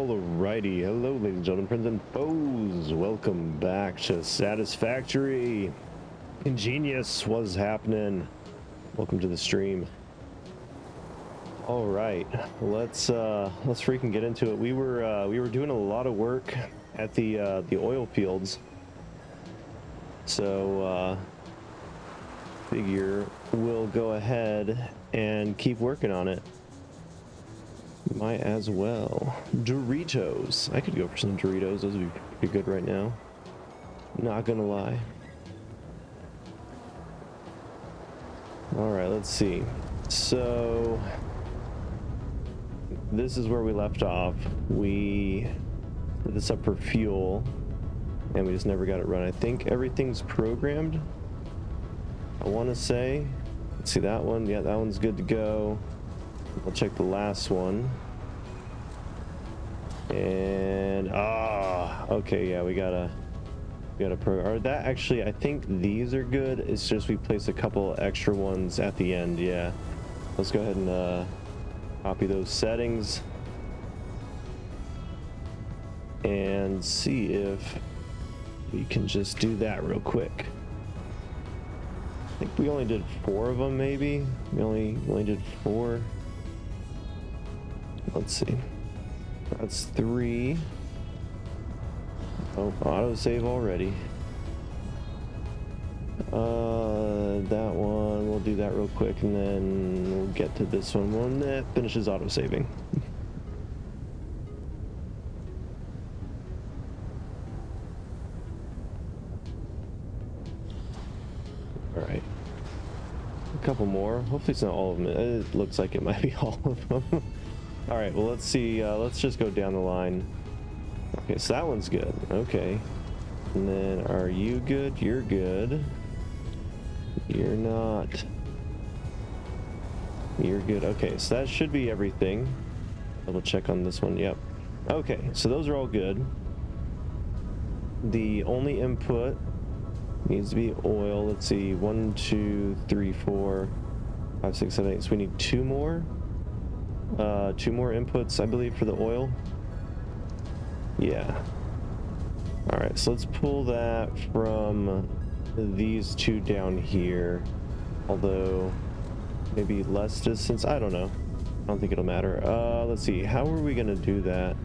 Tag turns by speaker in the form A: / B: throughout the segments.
A: Alrighty, hello ladies and gentlemen, friends and foes. Welcome back to Satisfactory. Ingenious, what's happening? Welcome to the stream. All right, let's freaking get into it. We were doing a lot of work at the oil fields, so figure we'll go ahead and keep working on it. Might as well. Doritos. I could go for some Doritos. Those would be pretty good right now. Not gonna lie. Alright, let's see. So this is where we left off. We put this up for fuel and we just never got it run. I think everything's programmed, I want to say. Let's see that one. Yeah, that one's good to go. I'll check the last one. And okay, yeah, we gotta or that actually, I think these are good. It's just we place a couple extra ones at the end. Yeah, let's go ahead and copy those settings and see if we can just do that real quick. I think we only did 4 of them, maybe. We only did 4. Let's see. That's 3. Oh, autosave already. That one, we'll do that real quick, and then we'll get to this one when that finishes autosaving. All right. A couple more. Hopefully it's not all of them. It looks like it might be all of them. All right, well, let's see. Let's just go down the line. Okay, so that one's good. Okay. And then, are you good? You're good. You're not. You're good. Okay, so that should be everything. Double check on this one. Yep. Okay, so those are all good. The only input needs to be oil. Let's see. 1, 2, 3, 4, 5, 6, 7, 8. So we need 2 more. 2 more inputs, I believe, for the oil. Yeah. All right, so let's pull that from these 2 down here. Although maybe less distance. I don't know. I don't think it'll matter. Let's see. How are we gonna do that?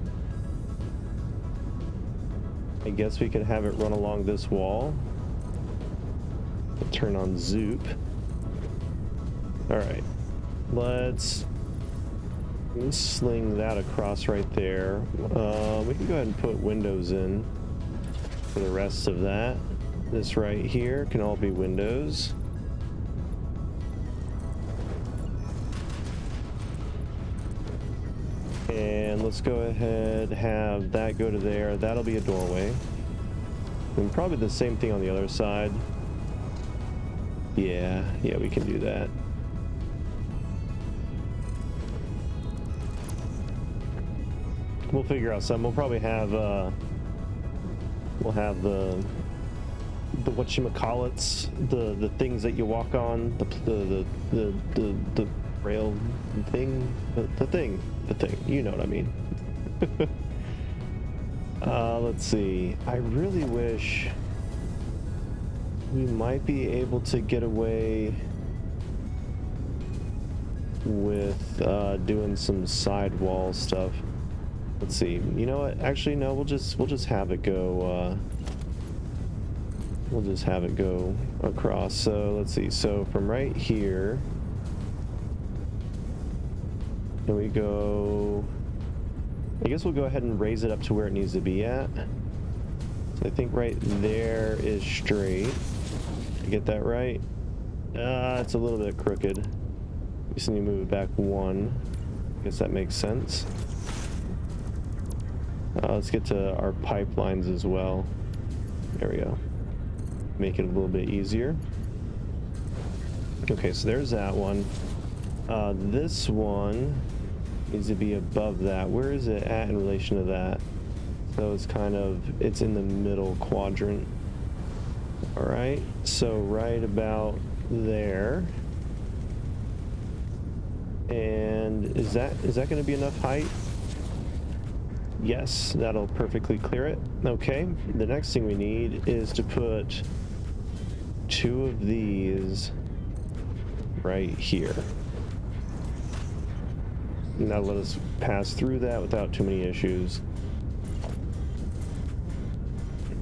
A: I guess we could have it run along this wall. Turn on Zoop. All right. Let's sling that across right there. We can go ahead and put windows in for the rest of that. This right here can all be windows. And let's go ahead, have that go to there. That'll be a doorway. And probably the same thing on the other side. Yeah, we can do that. We'll figure out something. We'll probably have we'll have the whatchamacallits, the things that you walk on, the rail thing, the thing, you know what I mean. Let's see. I really wish we might be able to get away with doing some sidewall stuff. Let's see. You know what? Actually, no. We'll just have it go. We'll just have it go across. So let's see. So from right here, can we go? I guess we'll go ahead and raise it up to where it needs to be at. So I think right there is straight. You get that right? It's a little bit crooked. We just need to move it back 1. I guess that makes sense. Let's get to our pipelines as well. There we go. Make it a little bit easier. Okay, so there's that one. This one needs to be above that. Where is it at in relation to that? So it's in the middle quadrant. All right, so right about there. And is that going to be enough height? Yes, that'll perfectly clear it. Okay, the next thing we need is to put 2 of these right here. And that'll let us pass through that without too many issues.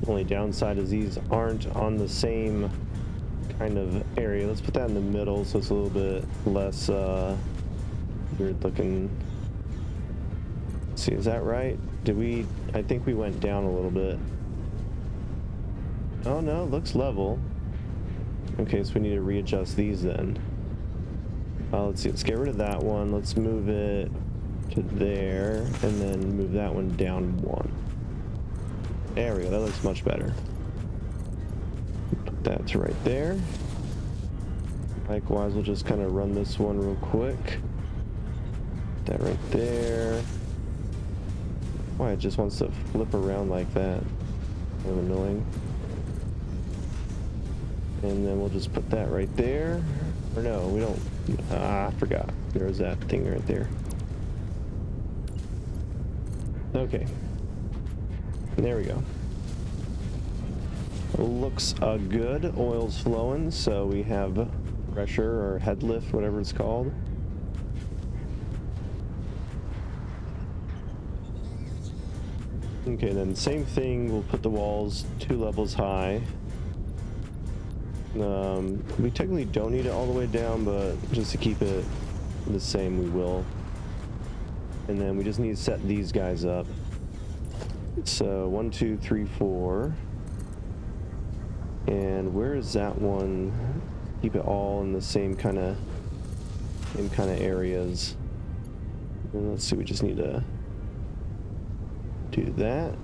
A: Only downside is these aren't on the same kind of area. Let's put that in the middle so it's a little bit less weird looking. Let's see, is that right? I think we went down a little bit. Oh no, it looks level. Okay, so we need to readjust these then. Let's see, let's get rid of that one. Let's move it to there and then move that one down 1. There we go, that looks much better. Put that to right there. Likewise, we'll just kind of run this one real quick. Put that right there. Why, it just wants to flip around like that. Kind of annoying. And then we'll just put that right there. Or no, we don't. I forgot. There's that thing right there. Okay. There we go. Looks good. Oil's flowing, so we have pressure or head lift, whatever it's called. Okay, then same thing. We'll put the walls 2 levels high. We technically don't need it all the way down, but just to keep it the same, we will. And then we just need to set these guys up. So 1, 2, 3, 4. And where is that one? Keep it all in the same kind of areas. And let's see, we just need to do that.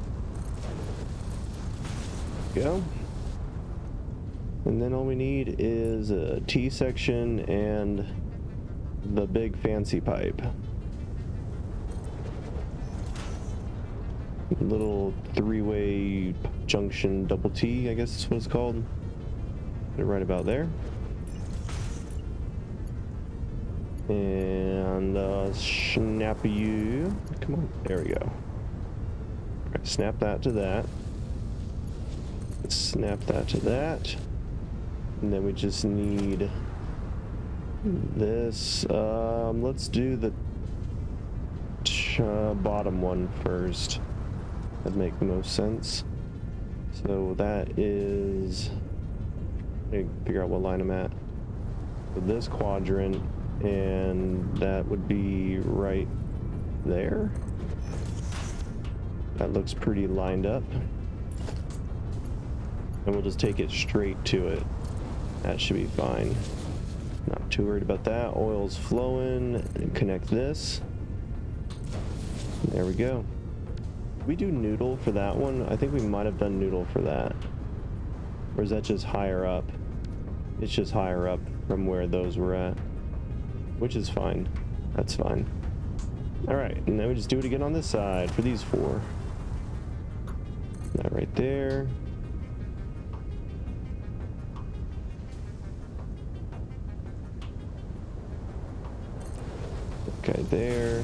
A: Go. And then all we need is a T section and the big fancy pipe. Little 3-way junction double T, I guess is what it's called. Put it right about there. And snap you. Come on, there we go. Right, snap that to that. Snap that to that. And then we just need this. Let's do the bottom one first. That'd make the most sense. So that is, let me figure out what line I'm at. So this quadrant, and that would be right there. That looks pretty lined up. And we'll just take it straight to it. That should be fine. Not too worried about that. Oil's flowing. Connect this. There we go. Did we do noodle for that one? I think we might have done noodle for that. Or is that just higher up? It's just higher up from where those were at. Which is fine. That's fine. Alright, and then we just do it again on this side for these 4. That right there. Okay, there.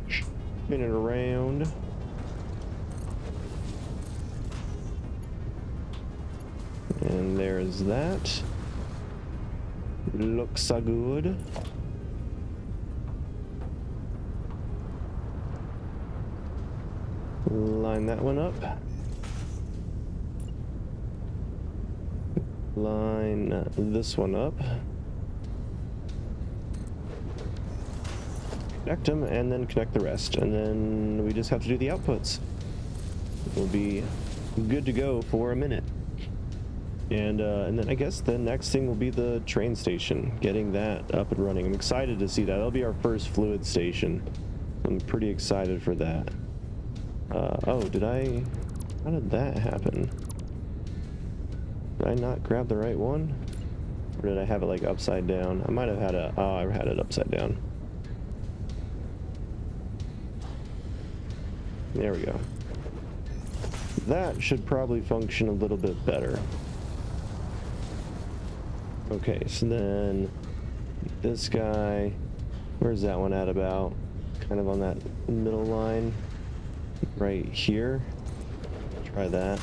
A: Spin it around. And there's that. Looks so good. Line that one up. Line this one up. Connect them and then connect the rest. And then we just have to do the outputs. We'll be good to go for a minute. And then I guess the next thing will be the train station, getting that up and running. I'm excited to see that. That'll be our first fluid station. I'm pretty excited for that. Oh, how did that happen? Did I not grab the right one? Or did I have it like upside down? I might have had I had it upside down. There we go. That should probably function a little bit better. Okay, so then this guy, Where's that one at about? Kind of on that middle line. Right here. Try that.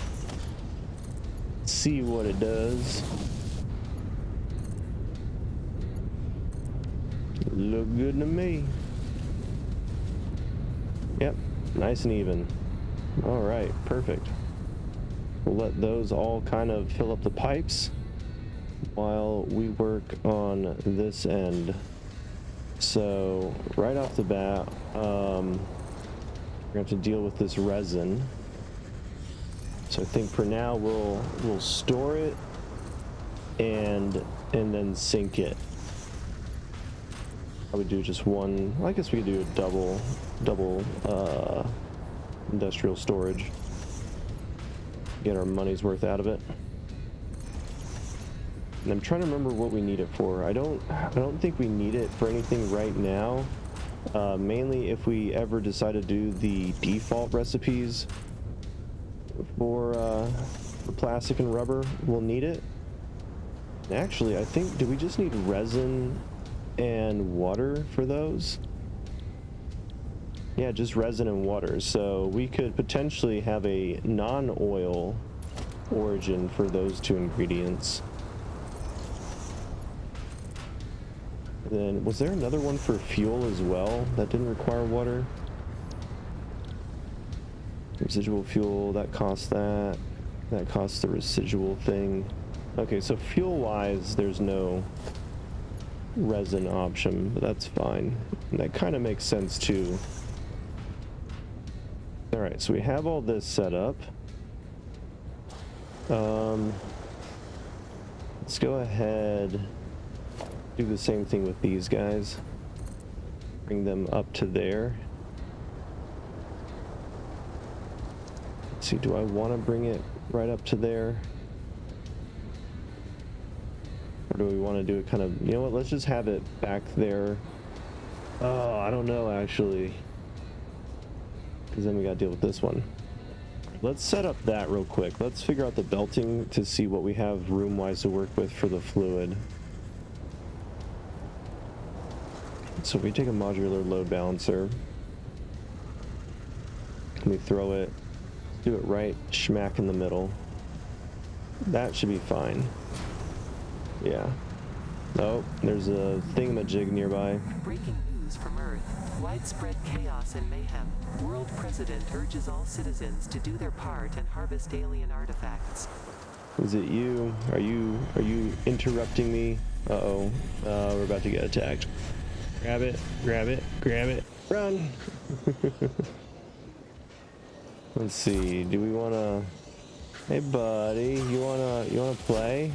A: See what it does. Look good to me. Yep, nice and even. All right, perfect. We'll let those all kind of fill up the pipes while we work on this end. So right off the bat, we're gonna have to deal with this resin. So I think for now we'll store it and then sink it. I would do just one. I guess we could do a double industrial storage. Get our money's worth out of it. And I'm trying to remember what we need it for. I don't think we need it for anything right now. Mainly if we ever decide to do the default recipes for plastic and rubber, we'll need it. Actually, I think, do we just need resin and water for those? Yeah, just resin and water. So we could potentially have a non-oil origin for those two ingredients. Then, was there another one for fuel as well that didn't require water? Residual fuel, that costs that. That costs the residual thing. Okay, so fuel-wise, there's no resin option, but that's fine. And that kind of makes sense too. All right, so we have all this set up. Let's go ahead, do the same thing with these guys. Bring them up to there. Let's see, do I want to bring it right up to there? Or do we want to do it kind of, you know what, let's just have it back there. Oh, I don't know actually. Because then we gotta deal with this one. Let's set up that real quick. Let's figure out the belting to see what we have room-wise to work with for the fluid. So if we take a modular load balancer, and we throw it, do it right smack in the middle. That should be fine. Yeah. Oh, there's a thingamajig nearby.
B: Breaking news from Earth. Widespread chaos and mayhem. World President urges all citizens to do their part and harvest alien artifacts.
A: Is it you? Are you interrupting me? Uh-oh. We're about to get attacked. Grab it, grab it, grab it. Run! Let's see. Do we wanna... Hey buddy, you wanna play?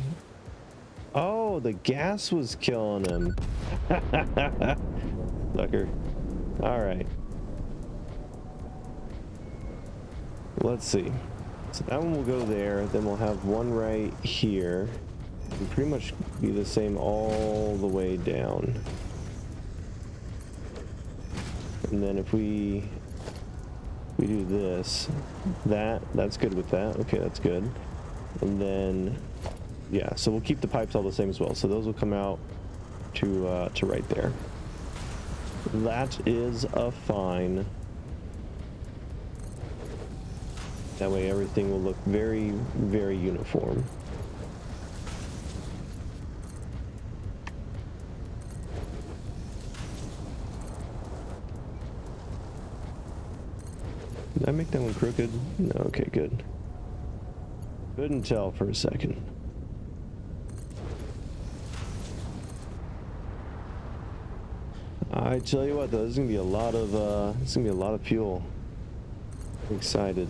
A: Oh, the gas was killing him. Sucker. Alright. Let's see. So that one will go there, then we'll have one right here. It'll pretty much be the same all the way down. And then if we do this, that's good with that. Okay, that's good. And then, yeah, so we'll keep the pipes all the same as well. So those will come out to right there. That is a fine. That way everything will look very, very uniform. Did I make that one crooked? No, okay, good. Couldn't tell for a second. I tell you what, though, this is gonna be a lot of fuel. I'm excited.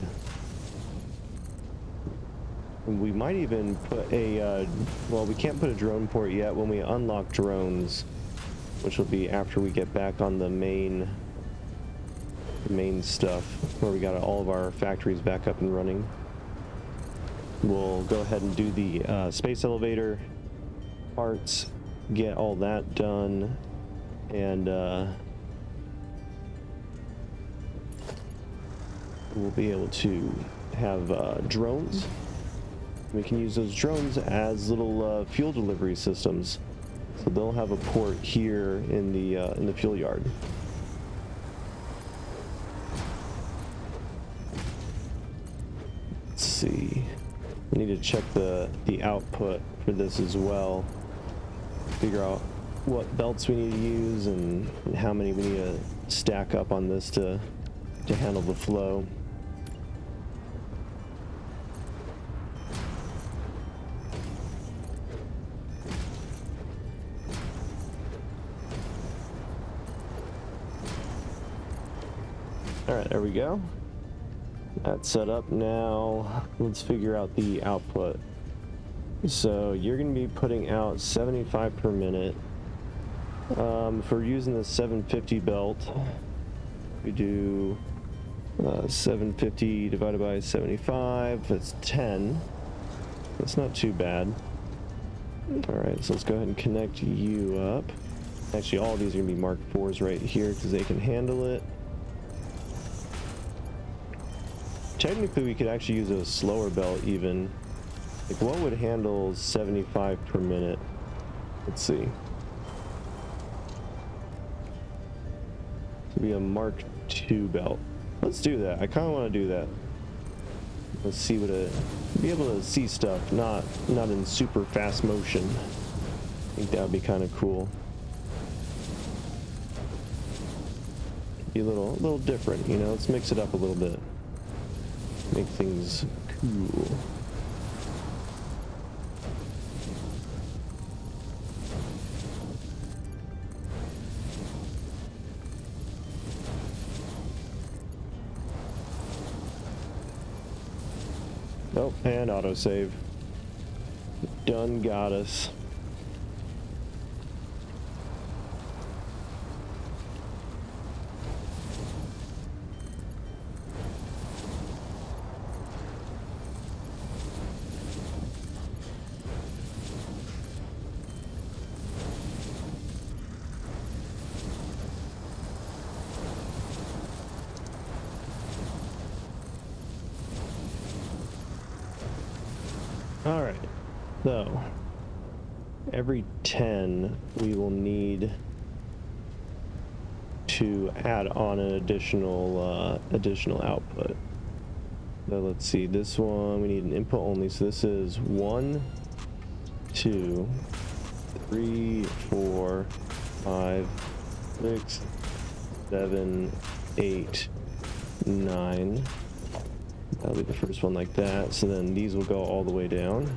A: And we might even put a well, we can't put a drone port yet when we unlock drones, which will be after we get back on the main stuff, where we got all of our factories back up and running. We'll go ahead and do the space elevator parts, get all that done, and we'll be able to have drones. We can use those drones as little fuel delivery systems. So they'll have a port here in the fuel yard. Let's see. I need to check the output for this as well. Figure out what belts we need to use and how many we need to stack up on this to handle the flow. All right, there we go. That's set up now. Let's figure out the output. So you're going to be putting out 75 per minute. If we're using the 750 belt, we do 750 divided by 75. That's 10. That's not too bad. All right, so let's go ahead and connect you up. Actually, all of these are going to be Mark 4s right here because they can handle it. Technically, we could actually use a slower belt even. Like, what would handle 75 per minute? Let's see. It'd be a Mark II belt. Let's do that. I kind of want to do that. Let's see what be able to see stuff, not in super fast motion. I think that would be kind of cool. Be a little different, you know. Let's mix it up a little bit. Make things cool. Oh, and autosave. Done got us. All right, so every 10 we will need to add on an additional output. So let's see, this one we need an input only, so this is 1, 2, 3, 4, 5, 6, 7, 8, 9. That'll be the first one like that. So then these will go all the way down.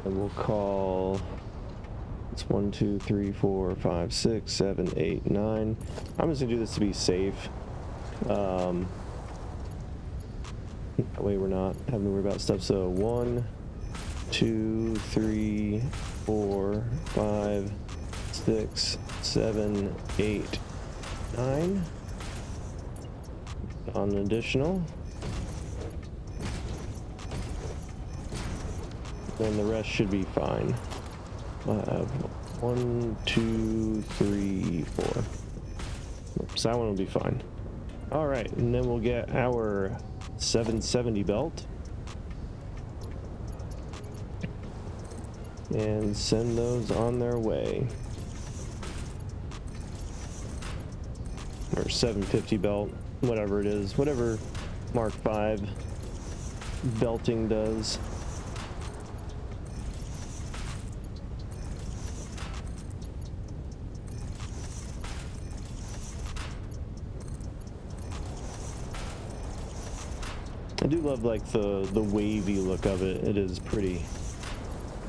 A: And we'll call it's 1, 2, 3, 4, 5, 6, 7, 8, 9. I'm just gonna do this to be safe. That way we're not having to worry about stuff. So 1, 2, 3, 4, 5, 6, 7, 8, 9. On an additional. Then the rest should be fine. I have 1, 2, 3, 4. Oops, that one will be fine. All right, and then we'll get our 770 belt and send those on their way. Or 750 belt, whatever it is, whatever Mark V belting does. I do love like the wavy look of it. It is pretty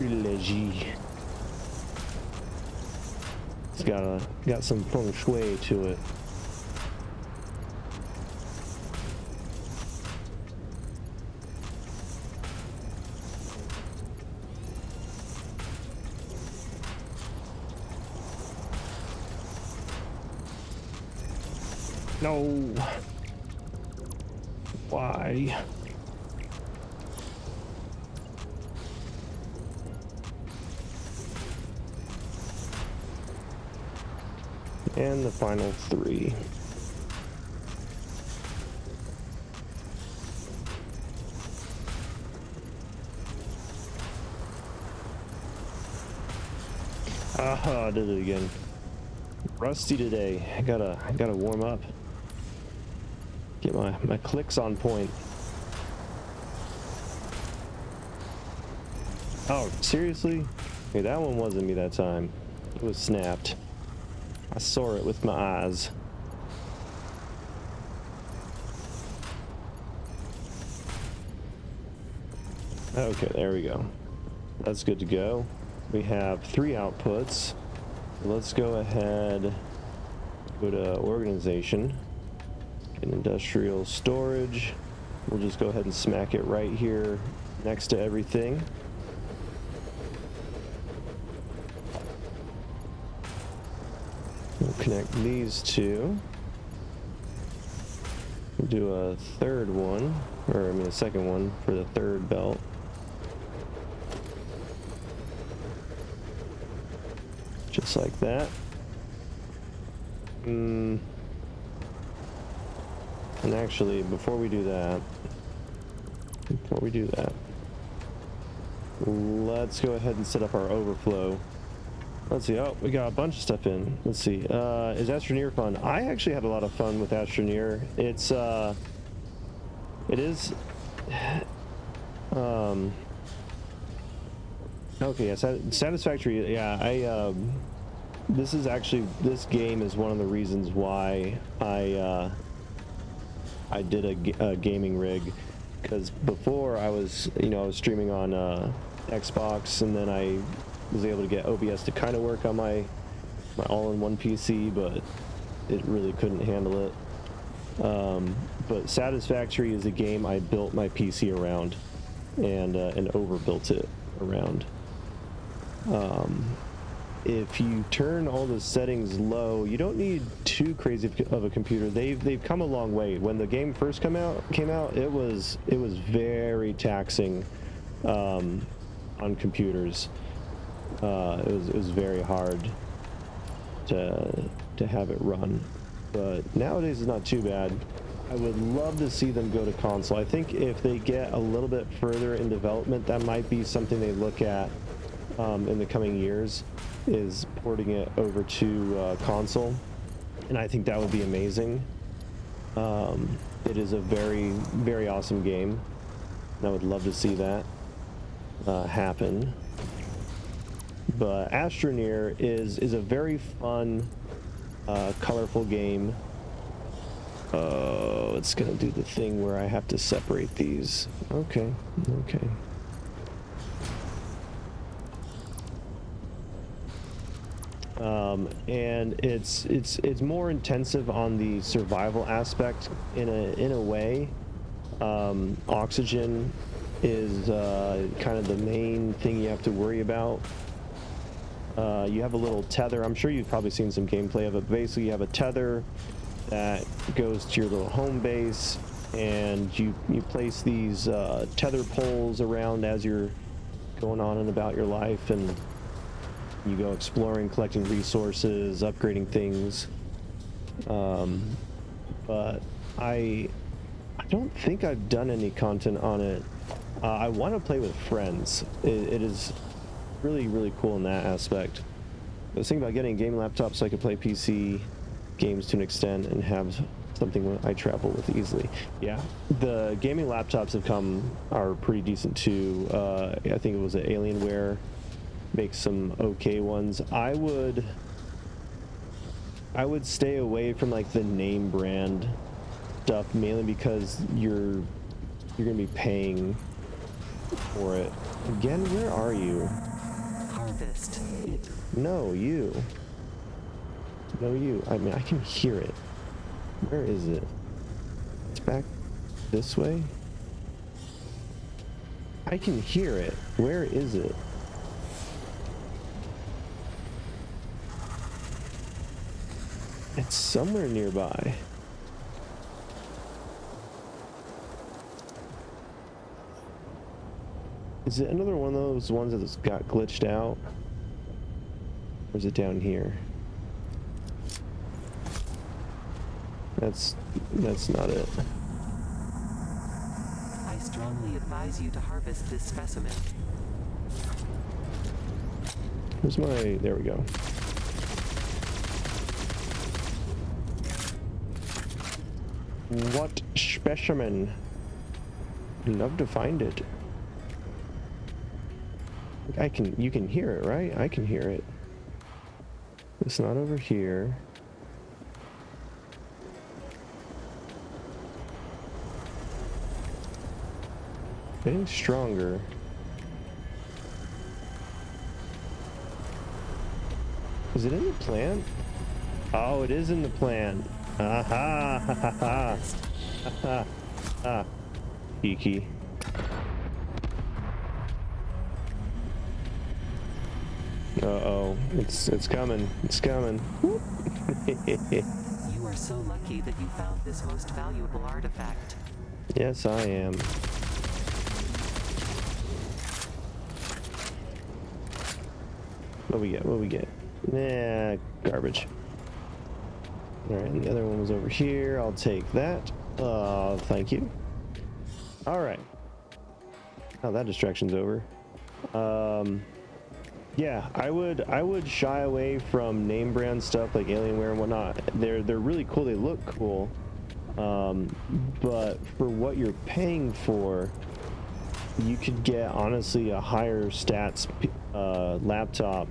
A: leggy. It's got some feng shui to it. No. Why? And the final 3. Ah, I did it again. Rusty today. I gotta warm up. Get my clicks on point. Oh, seriously? Okay, that one wasn't me that time. It was snapped. I saw it with my eyes. Okay, there we go. That's good to go. We have 3 outputs. Let's go ahead, go to organization, and industrial storage. We'll just go ahead and smack it right here next to everything. We'll connect these 2. We'll do a third one, or I mean a second one for the third belt. Just like that. And actually, before we do that, let's go ahead and set up our overflow. Let's see. Oh, we got a bunch of stuff in. Let's see. Is Astroneer fun? I actually had a lot of fun with Astroneer. It is. Okay, yeah, Satisfactory. Yeah, this game is one of the reasons why I did a gaming rig, because before I was streaming on Xbox, and then I was able to get OBS to kind of work on my all-in-one PC, but it really couldn't handle it. But Satisfactory is a game I built my PC around, and overbuilt it around. If you turn all the settings low, you don't need too crazy of a computer. They've come a long way. When the game first came out, it was very taxing on computers. It was very hard to have it run, but nowadays it's not too bad. I would love to see them go to console. I think if they get a little bit further in development, that might be something they look at in the coming years, is porting it over to console, and I think that would be amazing. It is a very, very awesome game, and I would love to see that happen. But Astroneer is a very fun, colorful game. Oh, it's gonna do the thing where I have to separate these. Okay. And it's more intensive on the survival aspect in a way. Oxygen is kind of the main thing you have to worry about. You have a little tether. I'm sure you've probably seen some gameplay of it. Basically, you have a tether that goes to your little home base, and you place these tether poles around as you're going on and about your life, and you go exploring, collecting resources, upgrading things. But I don't think I've done any content on it. I want to play with friends. It is really, really cool in that aspect. I was thinking about getting a gaming laptop so I could play PC games to an extent and have something I travel with easily. Yeah, the gaming laptops are pretty decent too. I think it was an Alienware makes some okay ones. I would stay away from like the name brand stuff, mainly because you're gonna be paying for it. Again, where are you?
B: Harvest.
A: No, you. I mean, I can hear it. Where is it? It's back this way? I can hear it. Where is it? It's somewhere nearby. Is it another one of those ones that's got glitched out? Or is it down here? That's not it.
B: I strongly advise you to harvest this specimen.
A: Where's my... There we go. What specimen? I'd love to find it. You can hear it, right? I can hear it. It's not over here. Getting stronger. Is it in the plant? Oh, it is in the plant. Aha! Ha ha ha! Ha ha ha! Cheeky. Uh-oh. It's coming. It's coming.
B: You are so lucky that you found this most valuable artifact.
A: Yes, I am. What we get? What we get? Nah, garbage. Alright, and the other one was over here. I'll take that. Thank you. Alright. Oh, that distraction's over. Yeah, I would shy away from name brand stuff like Alienware and whatnot. They're really cool, they look cool. But for what you're paying for, you could get honestly a higher stats laptop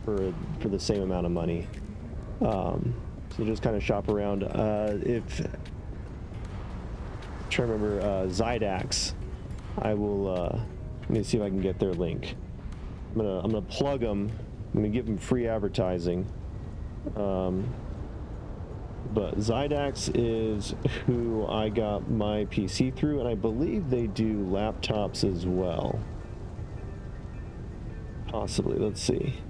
A: for the same amount of money. So just kind of shop around. If I'm trying to remember Zydax, I will let me see if I can get their link. I'm gonna plug them. I'm gonna give them free advertising. But Zydax is who I got my PC through, and I believe they do laptops as well. Possibly. Let's see.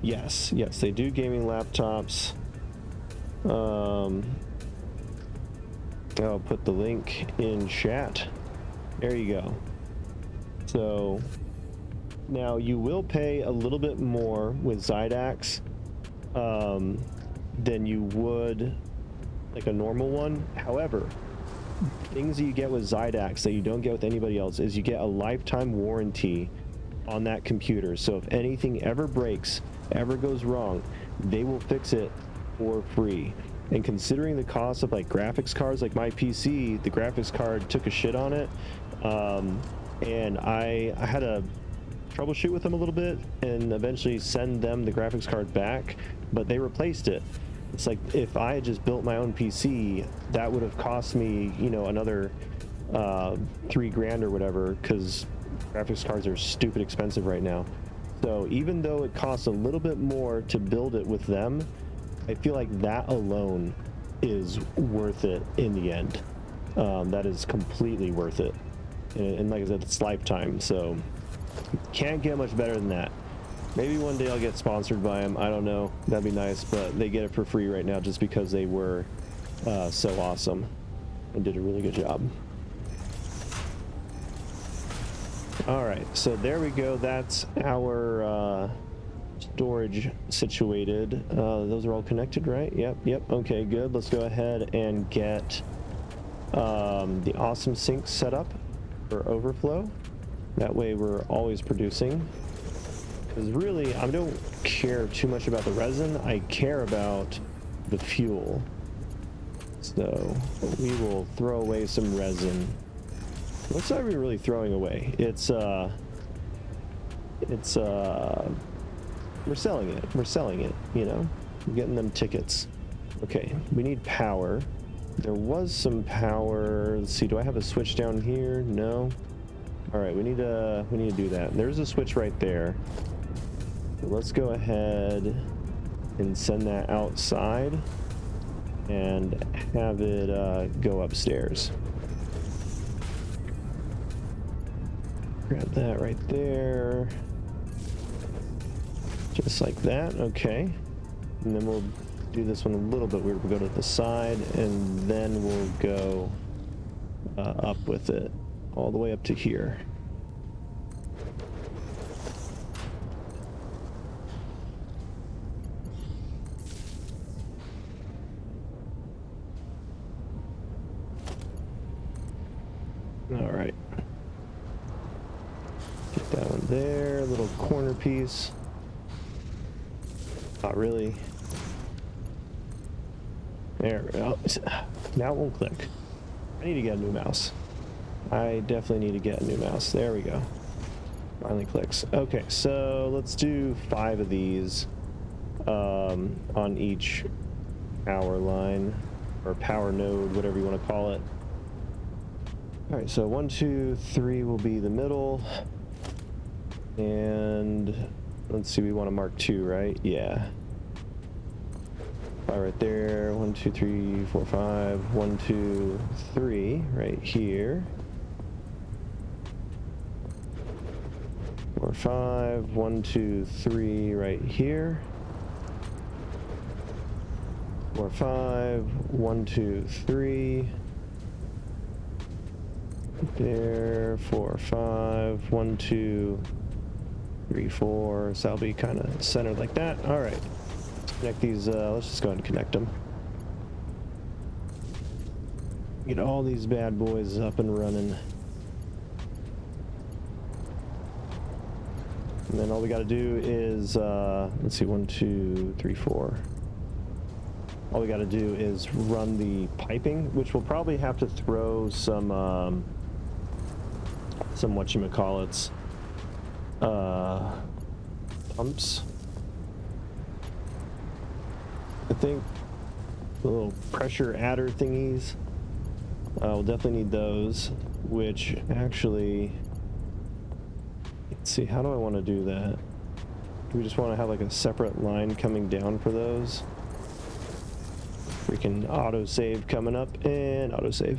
A: Yes, they do gaming laptops. I'll put the link in chat. There you go. So now you will pay a little bit more with Zydax than you would like a normal one. However, things that you get with Zydax that you don't get with anybody else is you get a lifetime warranty on that computer. So if anything ever breaks, ever goes wrong, they will fix it for free. And considering the cost of like graphics cards, like my PC, the graphics card took a shit on it, and I had to troubleshoot with them a little bit and eventually send them the graphics card back, but they replaced it. It's like if I had just built my own PC, that would have cost me, you know, another $3,000 or whatever, because graphics cards are stupid expensive right now. So even though it costs a little bit more to build it with them, I feel like that alone is worth it in the end. That is completely worth it. And like I said, it's lifetime, so can't get much better than that. Maybe one day I'll get sponsored by them. I don't know. That'd be nice, but they get it for free right now just because they were so awesome and did a really good job. All right, so there we go. That's our storage situated. Those are all connected, right? Yep. Okay, good. Let's go ahead and get the awesome sink set up for overflow. That way we're always producing. Because really, I don't care too much about the resin. I care about the fuel. So we will throw away some resin. What's are we really throwing away? It's we're selling it. We're selling it, you know? We're getting them tickets. Okay, we need power. There was some power. Let's see, do I have a switch down here? No. All right, we need to do that. There's a switch right there. So let's go ahead and send that outside and have it go upstairs. Grab that right there. Just like that, okay. And then we'll do this one a little bit weird. We'll go to the side and then we'll go up with it all the way up to here. there, little corner piece. Not really. There we go. Now it won't click. I need to get a new mouse. I definitely need to get a new mouse. There we go. Finally clicks. Okay, so let's do 5 of these on each power line or power node, whatever you want to call it. All right, so 1, 2, 3 will be the middle, and let's see, we want to mark 2, right? Yeah. 5 right there. 1, 2, 3, 4, 5. 1, 2, 3 right here. 4, 5. 1, 2, 3 right here. 4, 5. 1, 2, 3. There. 4, 5. 1, 2, 3, 4. So I'll be kind of centered like that. All right. Connect these. Let's just go ahead and connect them. Get all these bad boys up and running. And then all we got to do is, let's see, 1, 2, 3, 4. All we got to do is run the piping, which we'll probably have to throw some whatchamacallits, pumps. I think the little pressure adder thingies. We'll definitely need those, which actually, let's see, how do I want to do that? Do we just want to have like a separate line coming down for those? Freaking autosave coming up, and autosave.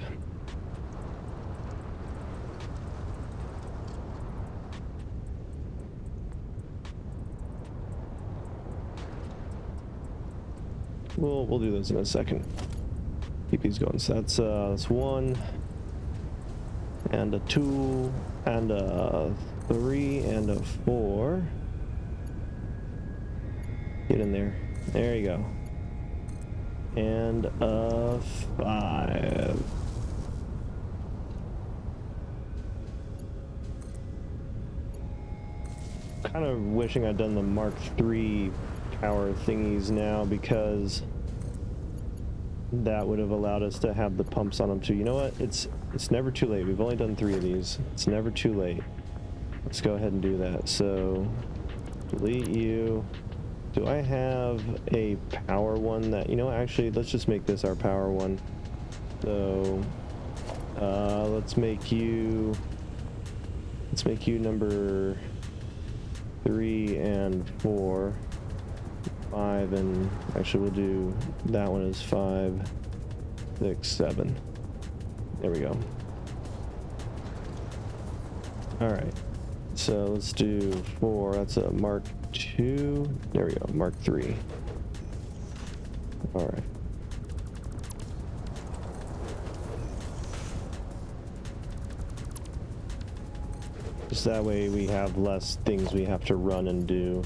A: We'll do those in a second. Keep these going. So that's 1 and a 2 and a 3 and a 4. Get in there. There you go. And a 5. Kind of wishing I'd done the Mark III power thingies now, because that would have allowed us to have the pumps on them too. You know what? It's never too late. We've only done 3 of these. It's never too late. Let's go ahead and do that. So delete you. Do I have a power one that, you know, actually let's just make this our power one. So let's make you number 3 and 4. 5, and actually we'll do that one as 5, 6, 7. There we go. All right, so let's do 4. That's a Mark II. There we go, Mark III. All right. Just that way we have less things we have to run and do.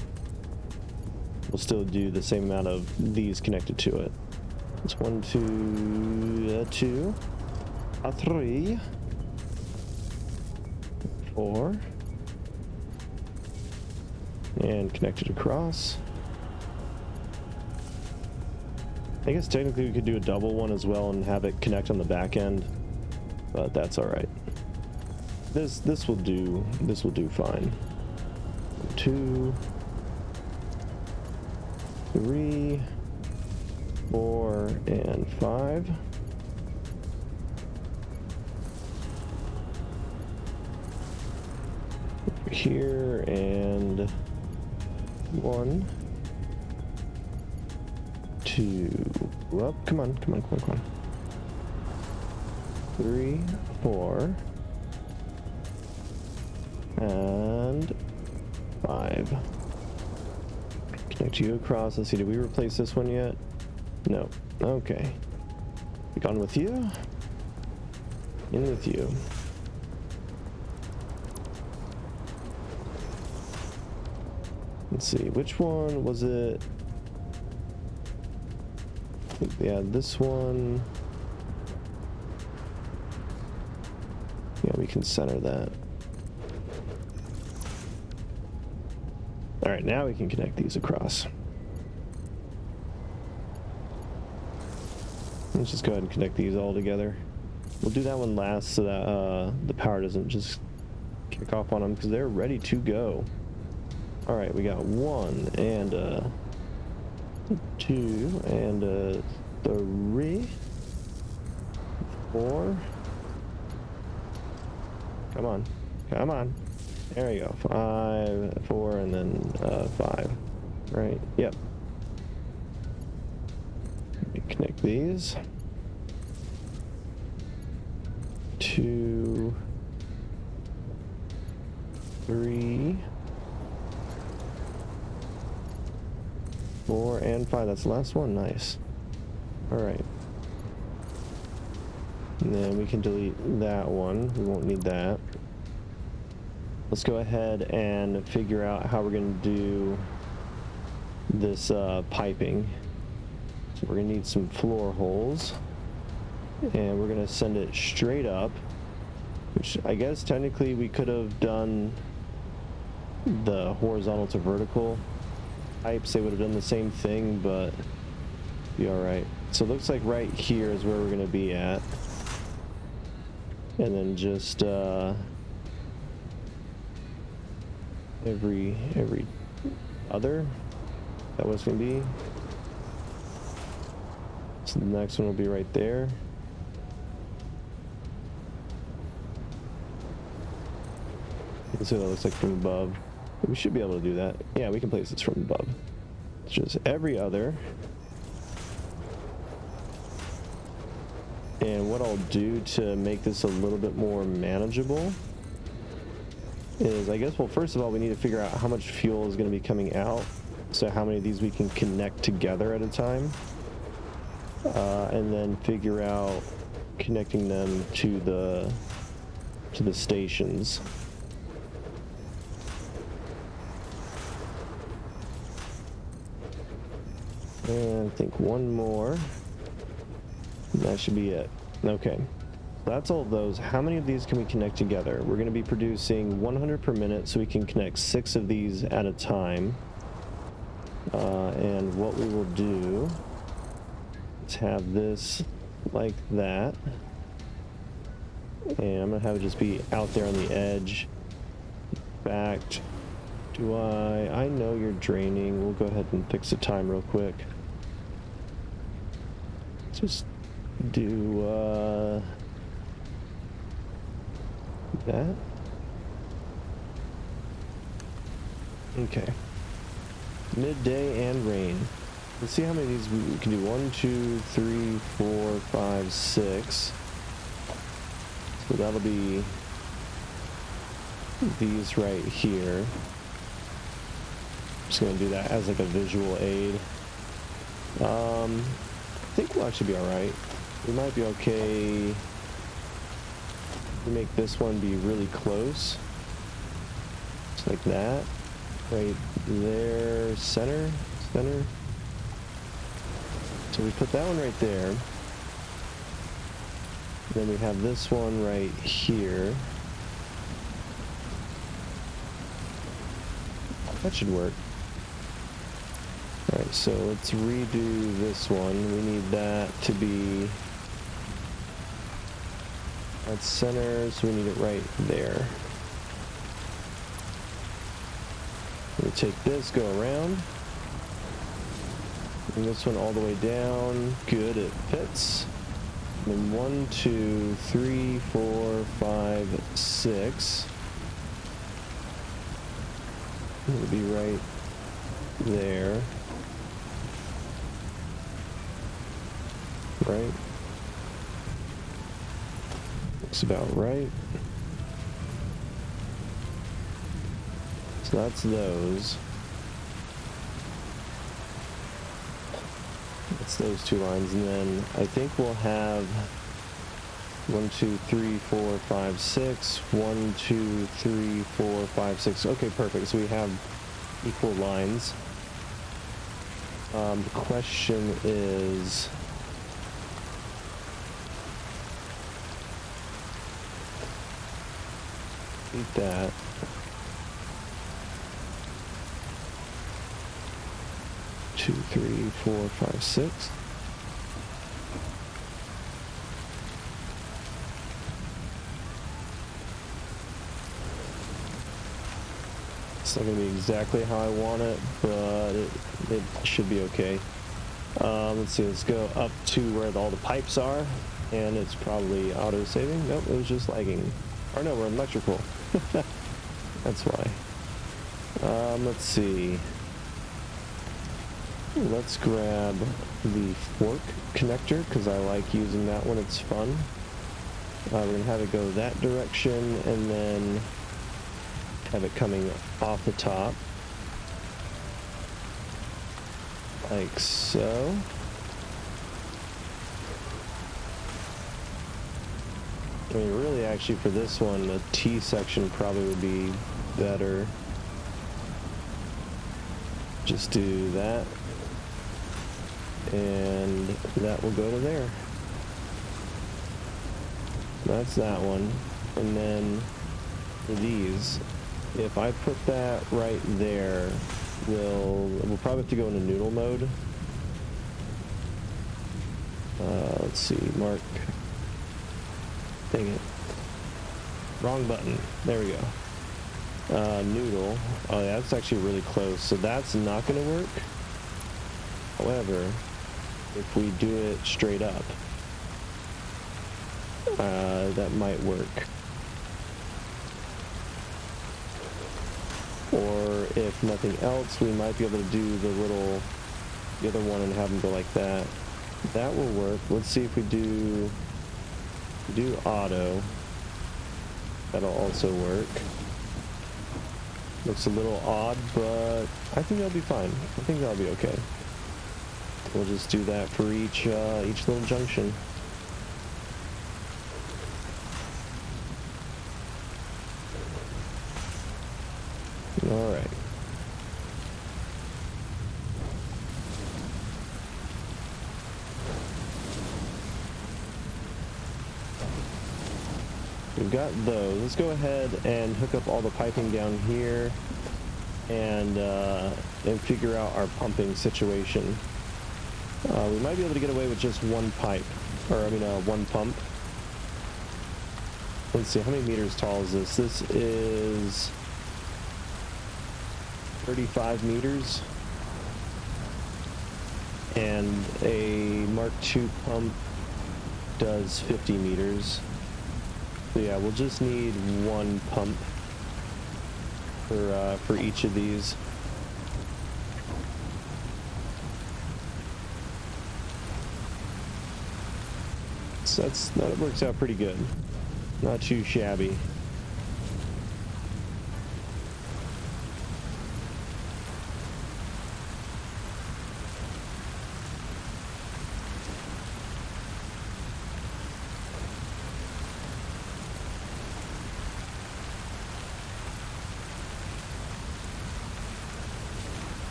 A: We'll still do the same amount of these connected to it. It's 1, 2, 2, 3, 4, and connect it across. I guess technically we could do a double one as well and have it connect on the back end, but that's all right. This will do. This will do fine. 2, 3, 4, and 5. Over here, and 1, 2. Well, come on. 3, 4, and 5. Connect you across. Let's see, did we replace this one yet? No. Okay. Gone with you. In with you. Let's see, which one was it? Yeah, this one. Yeah, we can center that. All right, now we can connect these across. Let's just go ahead and connect these all together. We'll do that one last so that the power doesn't just kick off on them because they're ready to go. All right, we got 1 and 2 and 3, 4. Come on, come on. There you go. 5, 4, and then 5. Right? Yep. Let me connect these. 2, 3, 4, and 5. That's the last one. Nice. All right. And then we can delete that one. We won't need that. Let's go ahead and figure out how we're going to do this piping. So we're going to need some floor holes. And we're going to send it straight up. Which I guess technically we could have done the horizontal to vertical pipes. They would have done the same thing, but be alright. So it looks like right here is where we're going to be at. And then just every other, that was going to be. So the next one will be right there. Let's see what that looks like from above. We should be able to do that. Yeah, we can place this from above. It's just every other. And what I'll do to make this a little bit more manageable is, I guess, well, first of all, we need to figure out how much fuel is going to be coming out. So how many of these we can connect together at a time. And then figure out connecting them to the stations. And I think one more. That should be it. Okay. That's all of those. How many of these can we connect together? We're going to be producing 100 per minute, so we can connect 6 of these at a time. And what we will do is have this like that. And I'm going to have it just be out there on the edge. Backed. I know you're draining. We'll go ahead and fix the time real quick. Just do that. Okay. Midday and rain. Let's see how many of these we can do. 1, 2, 3, 4, 5, 6. So that'll be these right here. Just gonna do that as like a visual aid. I think we'll actually be alright. We might be okay. We make this one be really close. Just like that. Right there. Center. So we put that one right there. Then we have this one right here. That should work. Alright, so let's redo this one. We need that to be at center, so we need it right there. We take this, go around. Bring this one all the way down. Good, it fits. And then 1, 2, 3, 4, 5, 6. It'll be right there. Right? Looks about right. So that's those. That's those 2 lines, and then I think we'll have 1, 2, 3, 4, 5, 6. 1, 2, 3, 4, 5, 6. Okay, perfect. So we have equal lines. The question is, eat that. 2, 3, 4, 5, 6. It's not gonna be exactly how I want it, but it should be okay. Let's see, let's go up to where all the pipes are, and it's probably auto-saving. Nope, it was just lagging. Or no, we're in electrical. That's why. Let's see. Let's grab the fork connector, because I like using that when it's fun. We're going to have it go that direction, and then have it coming off the top. Like so. I mean, really, actually, for this one, the T section probably would be better. Just do that. And that will go to there. That's that one. And then for these, if I put that right there, we'll probably have to go into noodle mode. Let's see, mark. Dang it. Wrong button. There we go. Noodle. Oh, yeah, that's actually really close. So that's not going to work. However, if we do it straight up, that might work. Or if nothing else, we might be able to do the other one and have them go like that. That will work. Let's see if we do auto. That'll also work. Looks a little odd, but I think that'll be fine. I think that'll be okay. We'll just do that for each little junction. All right. We've got those. Let's go ahead and hook up all the piping down here and figure out our pumping situation. We might be able to get away with just one pipe, or I mean one pump. Let's see, how many meters tall is this? This is 35 meters. And a Mark II pump does 50 meters. So yeah, we'll just need one pump for each of these. So that works out pretty good. Not too shabby.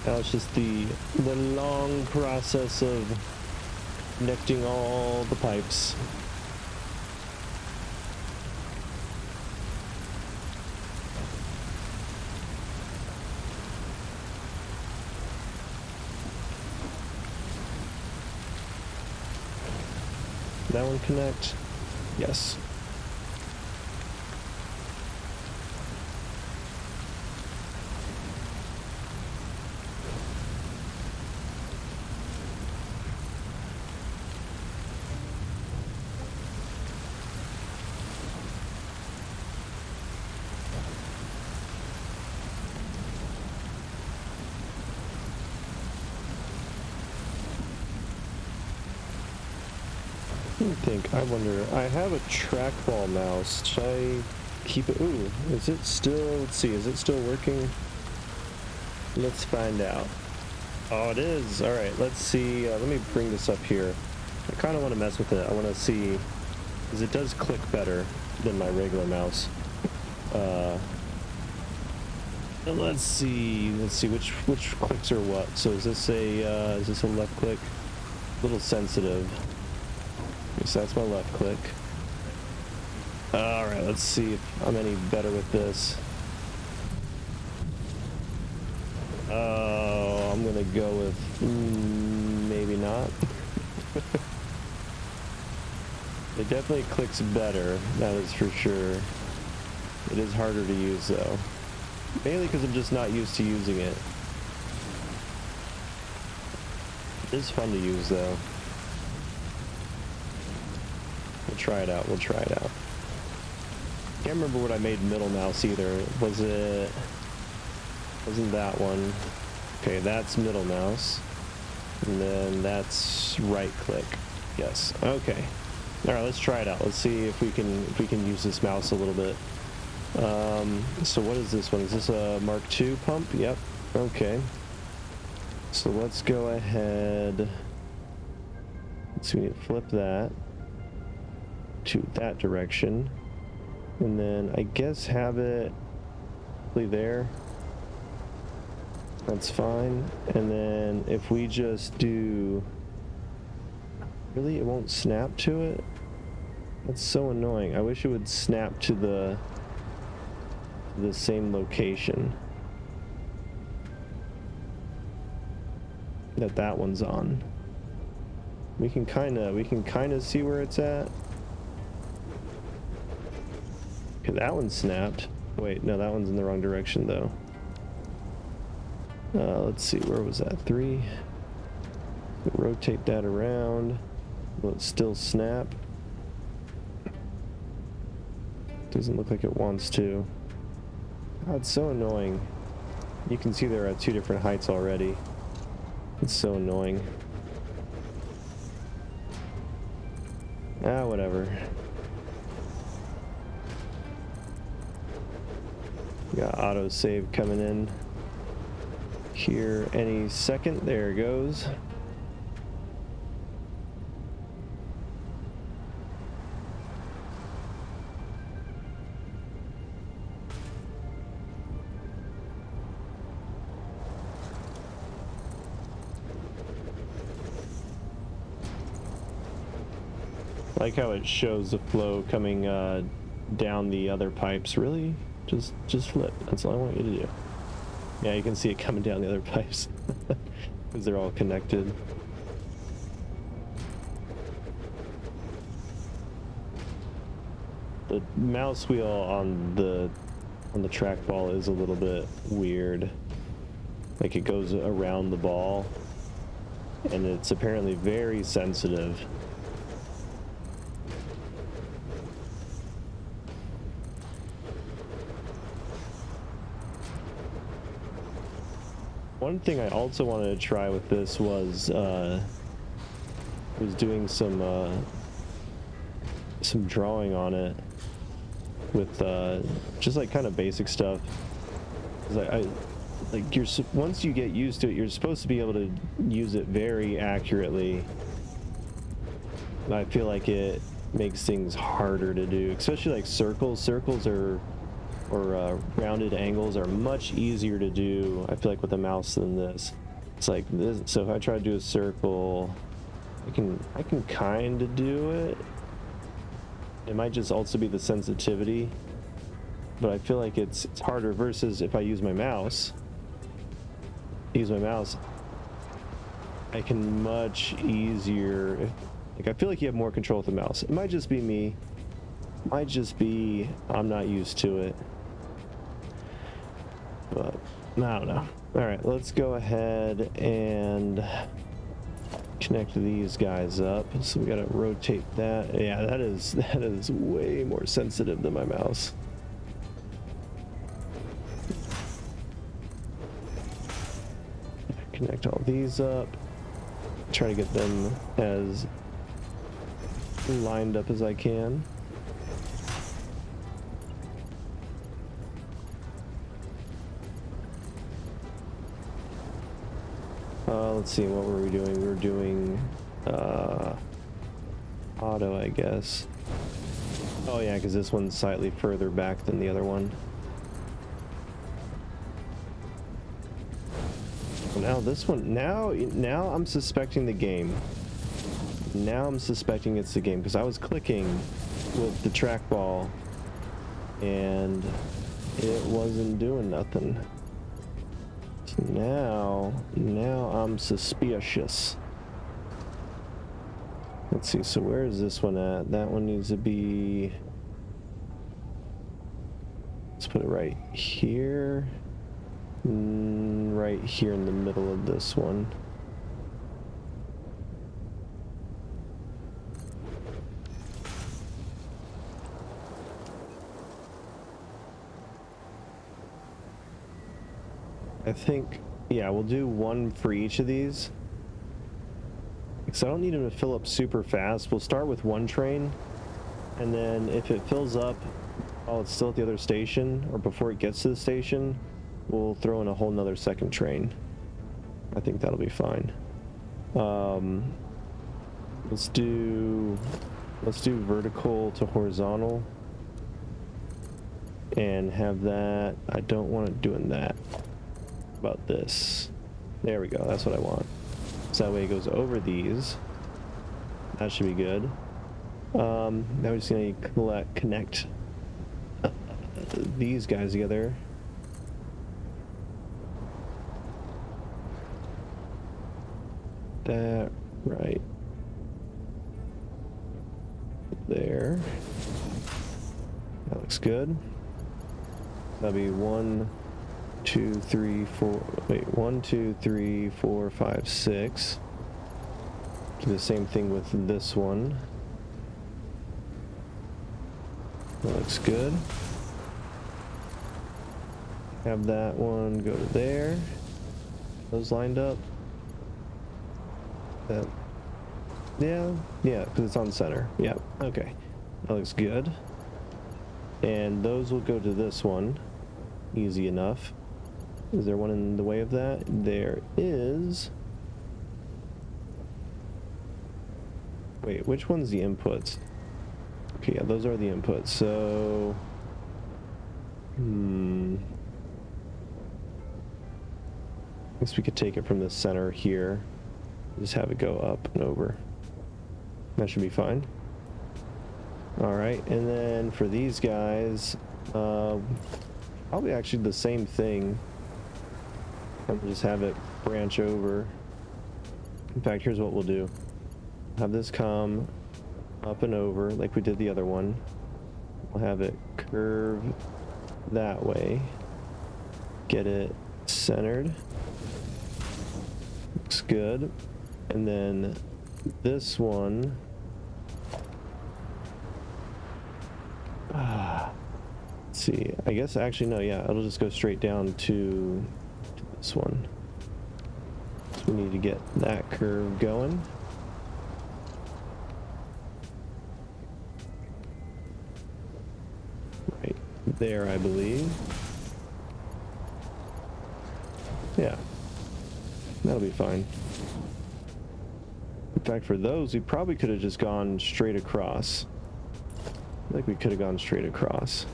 A: Now it's just the long process of connecting all the pipes. That one connect? Yes. I wonder, I have a trackball mouse. Should I keep it? Ooh, is it still, let's see, is it still working? Let's find out. Oh, it is. All right, let's see. Let me bring this up here. I kind of want to mess with it. I want to see, because it does click better than my regular mouse. Let's see which clicks are what. So is this a left click? A little sensitive. So that's my left click. Alright, let's see if I'm any better with this. Oh, I'm gonna go with maybe not. It definitely clicks better, that is for sure. It is harder to use though. Mainly because I'm just not used to using it. It is fun to use though. We'll try it out, we'll try it out. Can't remember what I made middle mouse either. Wasn't that one. Okay, that's middle mouse. And then that's right click. Yes, okay. Alright, let's try it out. Let's see if we can use this mouse a little bit. So what is this one? Is this a Mark II pump? Yep. Okay. So let's go ahead. Let's see, we need to flip that to that direction. And then I guess have it there. That's fine. And then if we just do... Really? It won't snap to it? That's so annoying. I wish it would snap to the same location that one's on. We can kind of see where it's at. Okay, that one snapped. Wait, no, that one's in the wrong direction though. Let's see, where was that? 3. Rotate that around. Will it still snap? Doesn't look like it wants to. God, it's so annoying. You can see they're at 2 different heights already. It's so annoying. Ah, whatever. Got autosave coming in here any second. There it goes. I like how it shows the flow coming down the other pipes. Really? Just flip. That's all I want you to do. Yeah, you can see it coming down the other pipes because they're all connected. The mouse wheel on the trackball is a little bit weird. Like it goes around the ball, and it's apparently very sensitive. One thing I also wanted to try with this was doing some drawing on it with just like kind of basic stuff. Once you get used to it, you're supposed to be able to use it very accurately. I feel like it makes things harder to do, especially like circles. Circles or rounded angles are much easier to do, I feel like, with a mouse than this. It's like this. So if I try to do a circle, I can kind of do it. It might just also be the sensitivity, but I feel like it's harder versus if I use my mouse. I can much easier. Like I feel like you have more control with the mouse. It might just be me. Might just be I'm not used to it. But I don't know. All right, let's go ahead and connect these guys up. So we gotta rotate that. Yeah, that is way more sensitive than my mouse. Connect all these up. Try to get them as lined up as I can. Let's see, what were we doing? We were doing auto, I guess. Oh yeah, because this one's slightly further back than the other one. Now this one, now I'm suspecting the game. Now I'm suspecting it's the game, because I was clicking with the trackball and it wasn't doing nothing. So Now I'm suspicious. Let's see, so where is this one at? That one needs to be... Let's put it right here. Right here in the middle of this one. I think, yeah, we'll do one for each of these. Because I don't need them to fill up super fast. We'll start with one train, and then if it fills up while it's still at the other station, or before it gets to the station, we'll throw in a whole nother second train. I think that'll be fine. Let's do vertical to horizontal, and have that. I don't want it doing that. About this. There we go. That's what I want. So that way it goes over these. That should be good. Now we're just gonna connect these guys together. That right there. That looks good. That'll be 1, 2, 3, 4. Wait, 1, 2, 3, 4, 5, 6. Do the same thing with this one. That looks good. Have that one go to there. Those lined up. That. Yeah, because it's on center. Yeah, okay. That looks good. And those will go to this one. Easy enough. Is there one in the way of that? There is. Wait, which one's the inputs? Okay, yeah, those are the inputs. So, I guess we could take it from the center here. Just have it go up and over. That should be fine. All right, and then for these guys, probably actually the same thing. And we'll just have it branch over. In fact, here's what we'll do. Have this come up and over like we did the other one. We'll have it curve that way. Get it centered. Looks good. And then this one. Let's see. I guess actually no, yeah, it'll just go straight down to this one. So we need to get that curve going. Right there, I believe. Yeah, that'll be fine. In fact, for those, we probably could have just gone straight across. I think we could have gone straight across.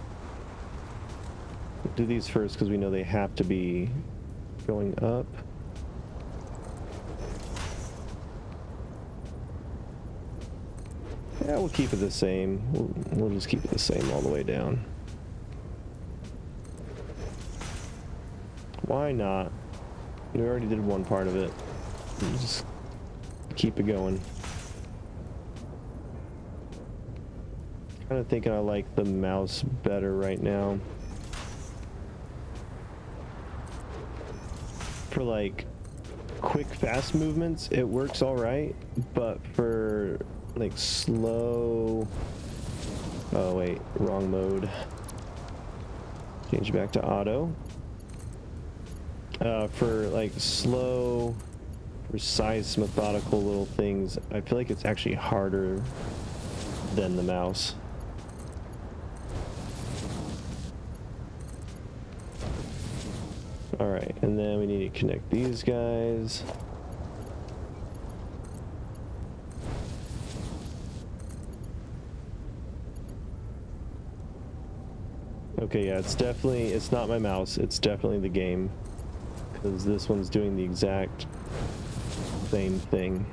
A: We'll do these first because we know they have to be going up. Yeah, we'll keep it the same. We'll just keep it the same all the way down. Why not? We already did one part of it. We'll just keep it going. Kind of thinking I like the mouse better right now. For like quick, fast movements, it works all right, but for like slow... Oh wait, wrong mode. Change back to auto. For like slow, precise, methodical little things, I feel like it's actually harder than the mouse. Alright, and then we need to connect these guys. Okay, yeah, it's not my mouse, it's definitely the game. Because this one's doing the exact same thing.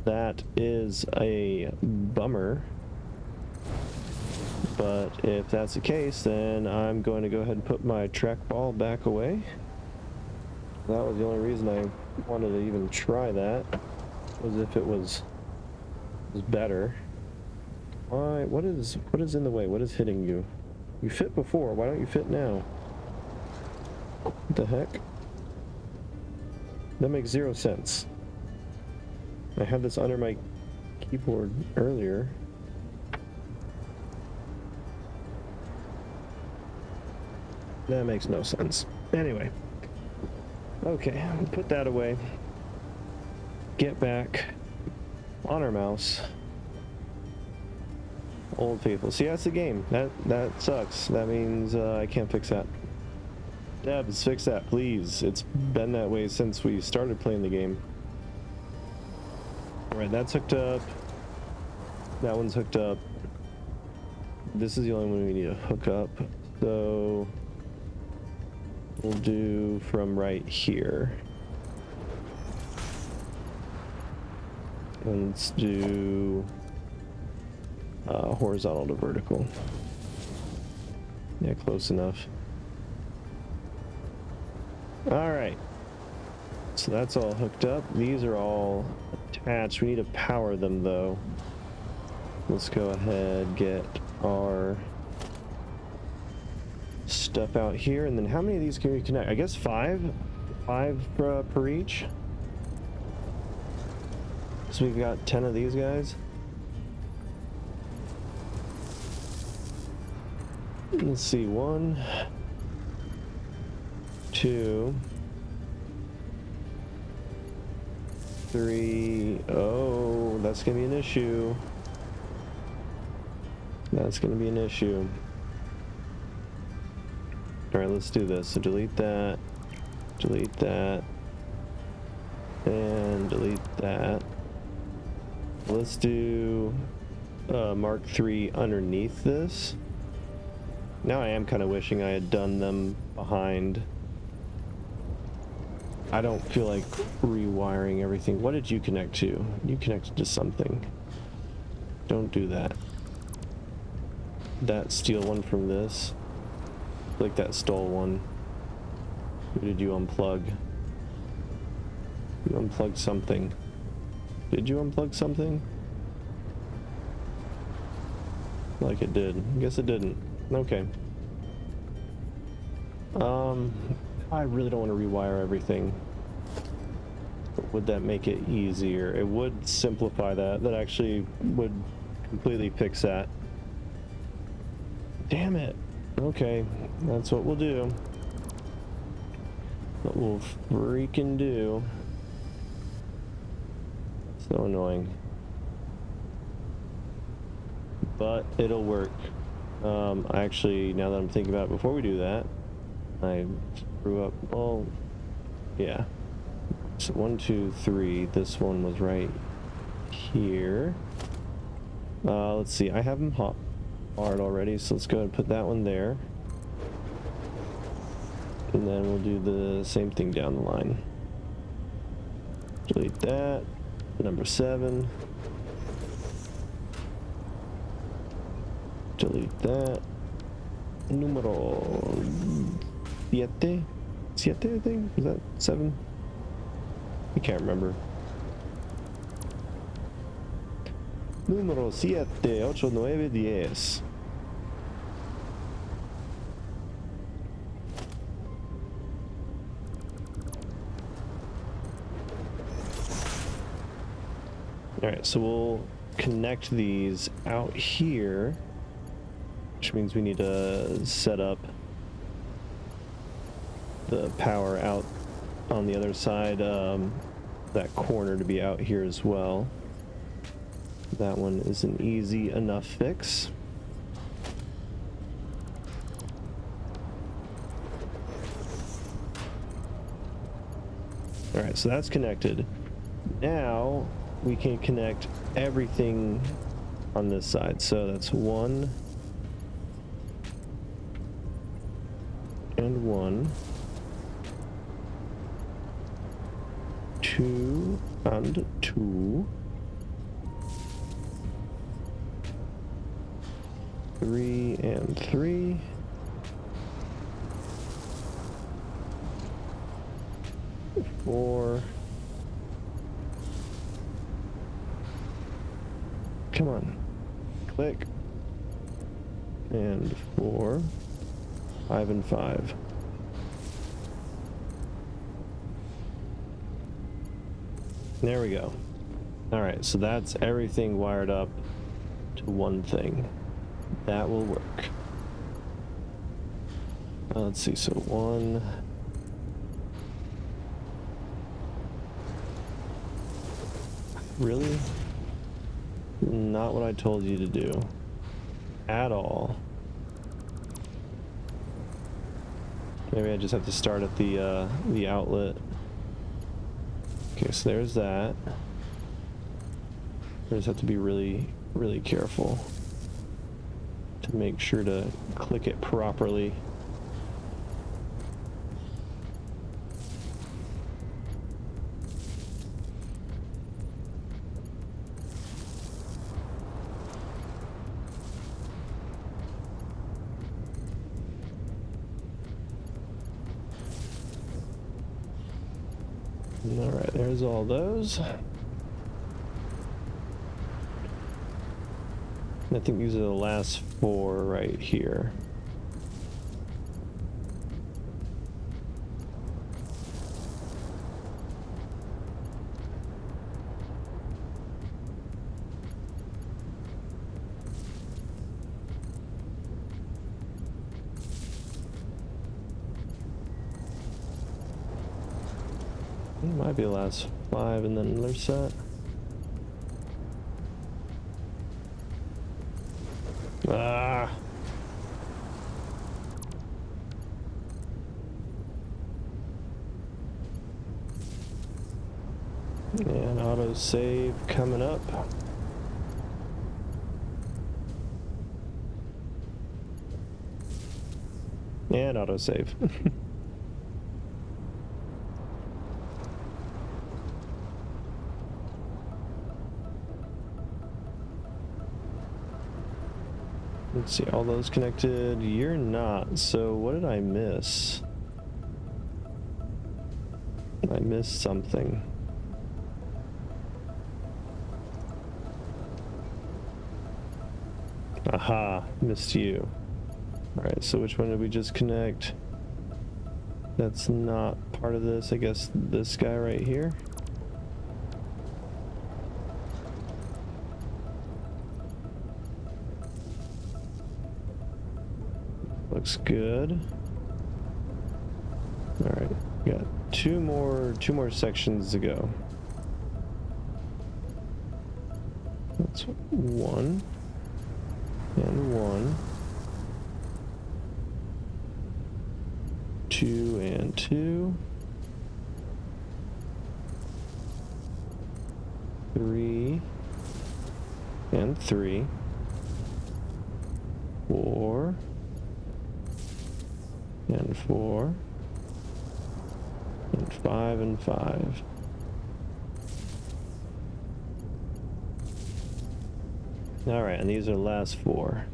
A: That is a bummer. But if that's the case, then I'm going to go ahead and put my trackball back away. That was the only reason I wanted to even try that, was if it was better. Why? What is in the way? What is hitting you? You fit before. Why don't you fit now? What the heck? That makes 0 sense. I had this under my keyboard earlier. That makes no sense. Anyway. Okay, we'll put that away. Get back on our mouse. Old Faithful. See, that's the game. That sucks. That means I can't fix that. Debs, fix that, please. It's been that way since we started playing the game. Alright, that's hooked up. That one's hooked up. This is the only one we need to hook up. So we'll do from right here. And let's do horizontal to vertical. Yeah, close enough. All right. So that's all hooked up. These are all attached. We need to power them though. Let's go ahead, get our stuff out here, and then how many of these can we connect? I guess 5 per each. So we've got 10 of these guys. Let's see, 1, 2, 3. Oh, that's gonna be an issue. That's gonna be an issue. All right, let's do this. So delete that, and delete that. Let's do Mark III underneath this. Now I am kind of wishing I had done them behind. I don't feel like rewiring everything. What did you connect to? You connected to something. Don't do that. That steal one from this. Like that stole one. Who did you unplug? You unplugged something. Did you unplug something? Like it did. I guess it didn't. Okay. I really don't want to rewire everything. But would that make it easier? It would simplify that. That actually would completely fix that. Damn it. Okay, that's what we'll do. What we'll freaking do. So annoying. But it'll work. Actually, now that I'm thinking about it, before we do that, I screw up. Well, yeah. So 1, 2, 3. This one was right here. Let's see. I have them hard already, so let's go ahead and put that one there. And then we'll do the same thing down the line. Delete that. Number 7. Delete that. Numero 7. 7, I think? Is that 7? I can't remember. Numero 7, 8, 9, 10. Alright, so we'll connect these out here, which means we need to set up the power out on the other side, that corner to be out here as well. That one is an easy enough fix. Alright, so that's connected. Now we can connect everything on this side. So that's 1 and 1. 2 and 2. 3 and 3. 4. Come on. Click. And 4. 5 and 5. There we go. All right, so that's everything wired up to one thing. That will work. Let's see, so 1. Really? Not what I told you to do. At all. Maybe I just have to start at the outlet. Okay, so there's that. I just have to be really, really careful to make sure to click it properly. All right, there's all those. I think these are the last 4 right here. It might be the last 5 and then another set. Ah. And auto save coming up. And auto save. Let's see, all those connected. You're not. So what did I miss? I missed something. Aha, missed you. All right, so which one did we just connect? That's not part of this. I guess this guy right here. Looks good. All right, we got two more sections to go. That's 1 and 1, 2 and 2, 3 and 3, 4 and 4, and 5 and 5. All right, and these are the last 4.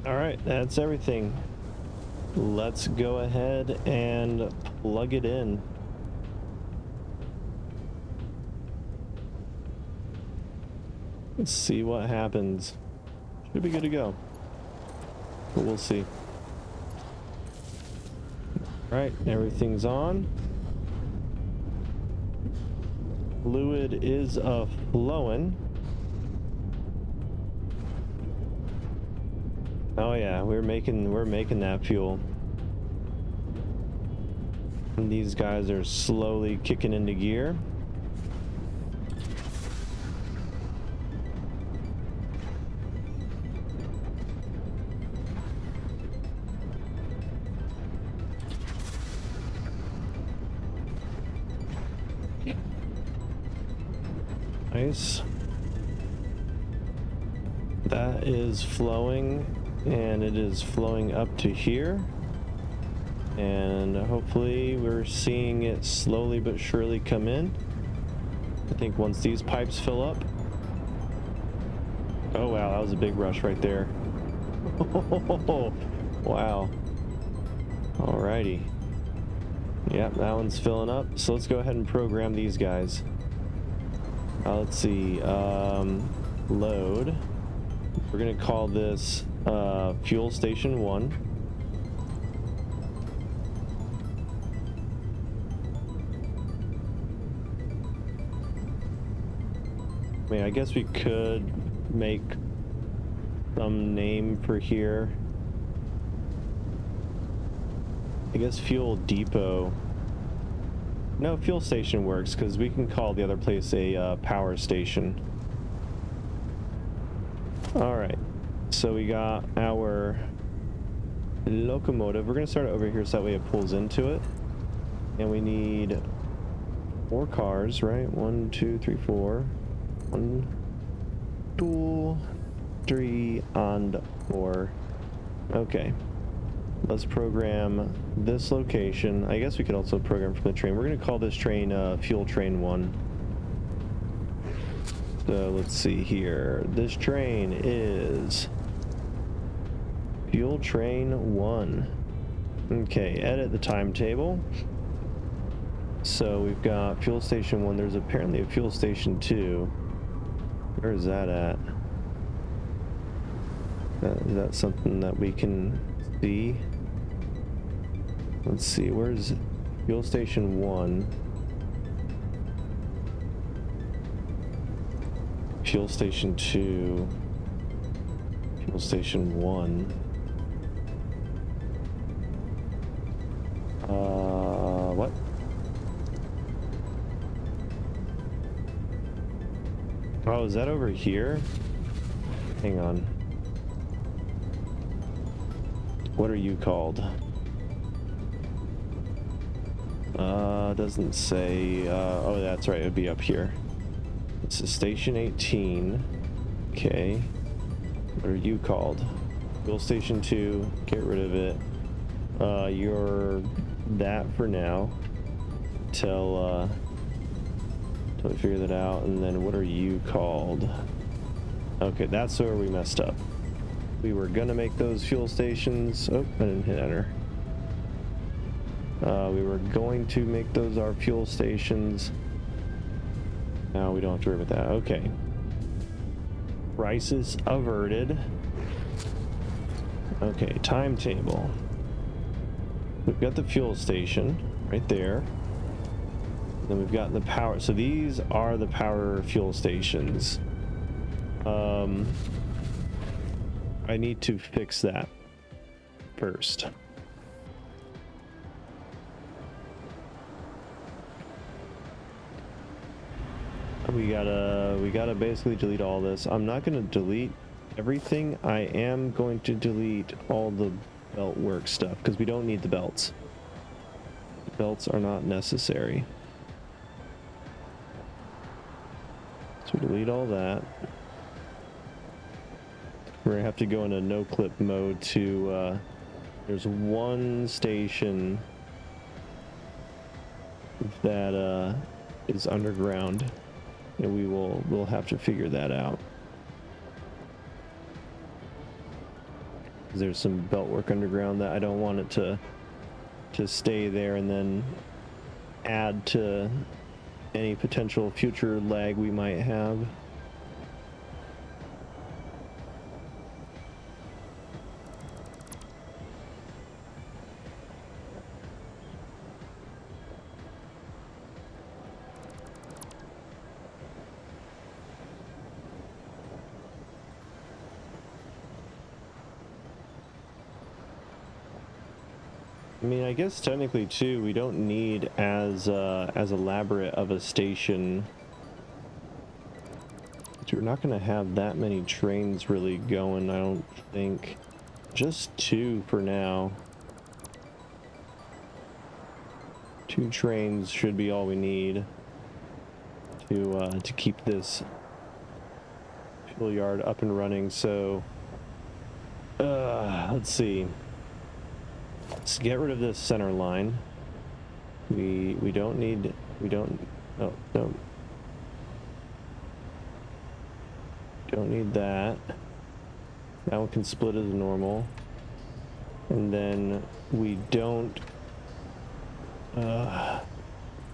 A: All right, that's everything. Let's go ahead and plug it in. Let's see what happens. Should be good to go, but we'll see. All right, everything's on. Fluid is flowing. Oh yeah, we're making that fuel. And these guys are slowly kicking into gear. Nice. That is flowing, and it is flowing up to here. And hopefully we're seeing it slowly but surely come in. I think once these pipes fill up. Oh wow, that was a big rush right there. Wow. Alrighty. Yep, that one's filling up. So let's go ahead and program these guys. Let's see. Load. We're gonna call this fuel station 1. I mean, I guess we could make some name for here. I guess fuel depot. No, fuel station works because we can call the other place a power station. All right, so we got our locomotive. We're gonna start it over here so that way it pulls into it. And we need 4 cars, right? 1, 2, 3, 4. 1, 2, 3, and 4. Okay. Let's program this location. I guess we could also program from the train. We're going to call this train Fuel Train 1. So let's see here. This train is Fuel Train 1. Okay, edit the timetable. So we've got Fuel Station 1. There's apparently a Fuel Station 2. Where is that at? Is that something that we can see? Let's see, where's Fuel Station 1? Fuel Station 2. Fuel Station 1. What? Oh, is that over here? Hang on. What are you called? Doesn't say, oh, that's right, it would be up here. This is Station 18. Okay. What are you called? Fuel Station 2, get rid of it. You're that for now. Till we figure that out, and then what are you called? Okay, that's where we messed up. We were gonna make those fuel stations. Oh, I didn't hit enter. We were going to make those our fuel stations. Now we don't have to worry about that. Okay. Crisis averted. Okay, timetable. We've got the fuel station right there. Then we've got the power. So these are the power fuel stations. I need to fix that first. We gotta basically delete all this. I'm not gonna delete everything. I am going to delete all the belt work stuff because we don't need the belts. The belts are not necessary. So delete all that. We're gonna have to go into no clip mode to there's one station that is underground, and we'll have to figure that out. There's some belt work underground that I don't want it to stay there and then add to any potential future lag we might have. I mean, I guess technically too, we don't need as elaborate of a station. We're not going to have that many trains really going, I don't think. Just 2 for now. 2 trains should be all we need to keep this fuel yard up and running. So let's see. Let's get rid of this center line. We don't need, oh no, don't need that. That one can split as normal. And then we don't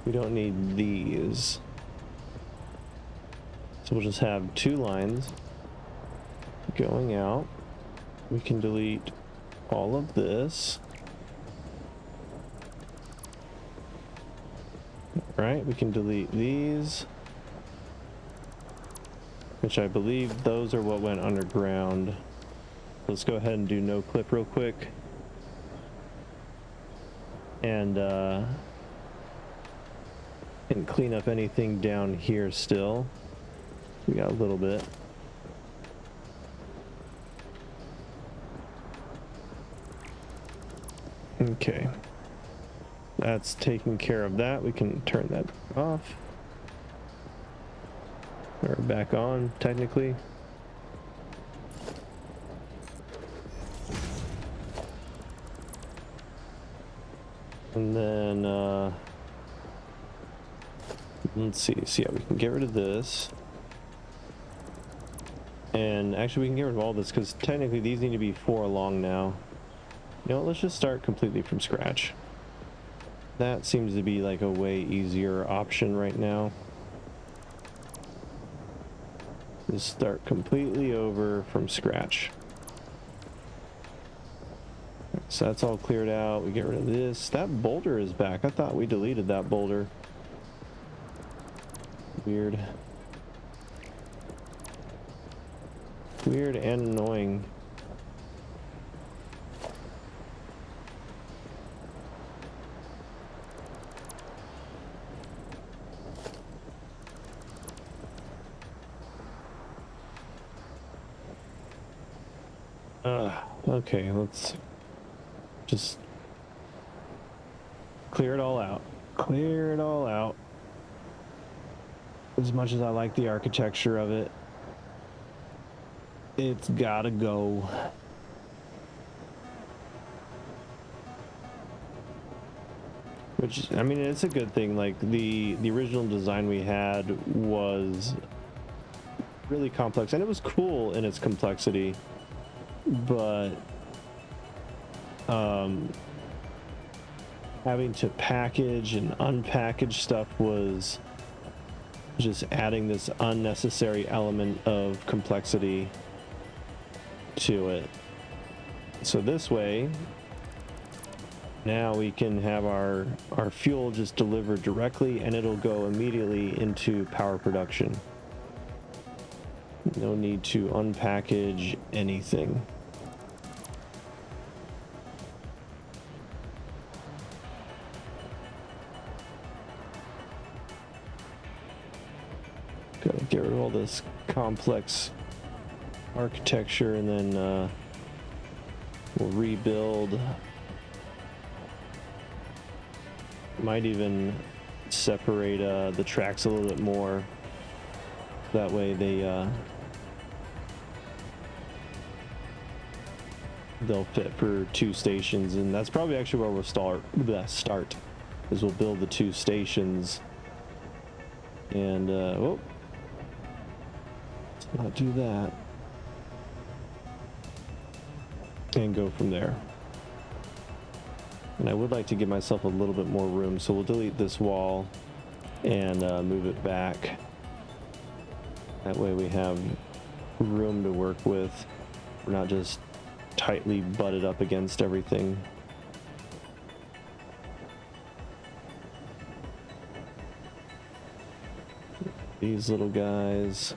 A: need these. So we'll just have two lines going out. We can delete all of this. Right, we can delete these, which I believe those are what went underground. Let's go ahead and do no clip real quick. And clean up anything down here still. We got a little bit. Okay. That's taking care of that. We can turn that off. Or back on, technically. And then, let's see. So yeah, we can get rid of this. And actually we can get rid of all this because technically these need to be 4 long now. You know, let's just start completely from scratch. That seems to be like a way easier option right now. Just start completely over from scratch. So that's all cleared out. We get rid of this. That boulder is back. I thought we deleted that boulder. Weird. Weird and annoying. Okay, let's just clear it all out. Clear it all out. As much as I like the architecture of it, it's gotta go. Which, I mean, it's a good thing. Like, the original design we had was really complex, and it was cool in its complexity, but having to package and unpackage stuff was just adding this unnecessary element of complexity to it. So this way, now we can have our fuel just delivered directly, and it'll go immediately into power production. No need to unpackage anything. Gotta get rid of all this complex architecture, and then we'll rebuild. Might even separate the tracks a little bit more. That way they'll fit for 2 stations, and that's probably actually where we'll start. Is we'll build the 2 stations, and let's not do that, and go from there. And I would like to give myself a little bit more room, so we'll delete this wall and move it back. That way we have room to work with. We're not just tightly butted up against everything. These little guys.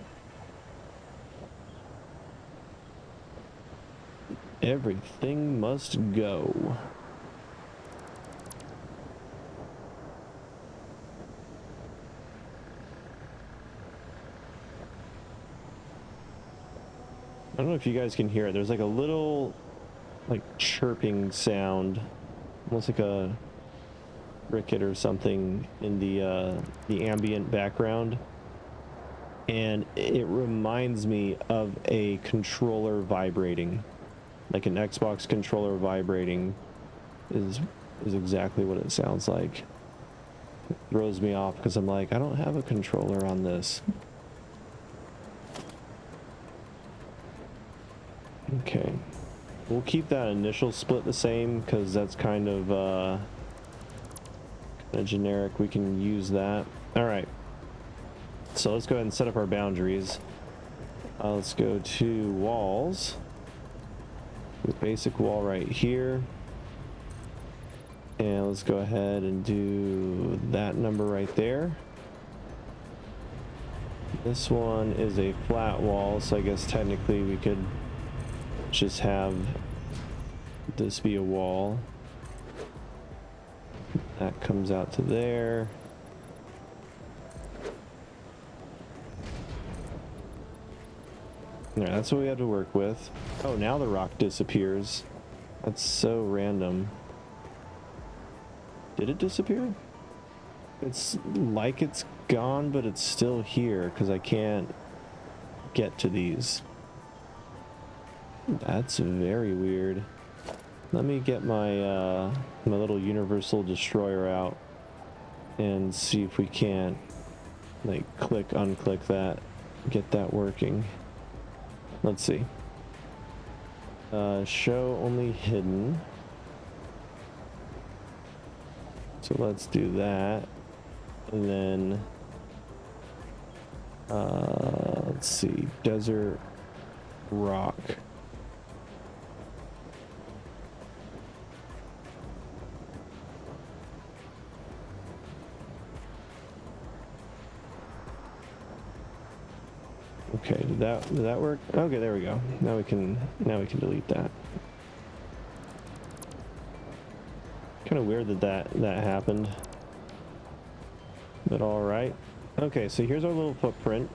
A: Everything must go. I don't know if you guys can hear it. There's like a little like chirping sound, almost like a cricket or something in the ambient background. and it reminds me of a controller vibrating, like an Xbox controller vibrating is exactly what it sounds like. It throws me off because I'm like, I don't have a controller on this. Okay, we'll keep that initial split the same because that's kind of generic. We can use that. All right, so let's go ahead and set up our boundaries. Let's go to walls. The basic wall right here, and let's go ahead and do that number right there. This one is a flat wall, so I guess technically we could just have this be a wall. That comes out to there. Alright, that's what we have to work with. Oh, now the rock disappears. That's so random. Did it disappear? It's like it's gone, but it's still here because I can't get to these. That's very weird. Let me get my my little universal destroyer out and see if we can't like click unclick that, get that working. Let's see. Show only hidden. So let's do that. And then let's see, desert rock. Okay, did that work? Okay, there we go. Now we can delete that. Kind of weird that happened. But all right. Okay, so here's our little footprint.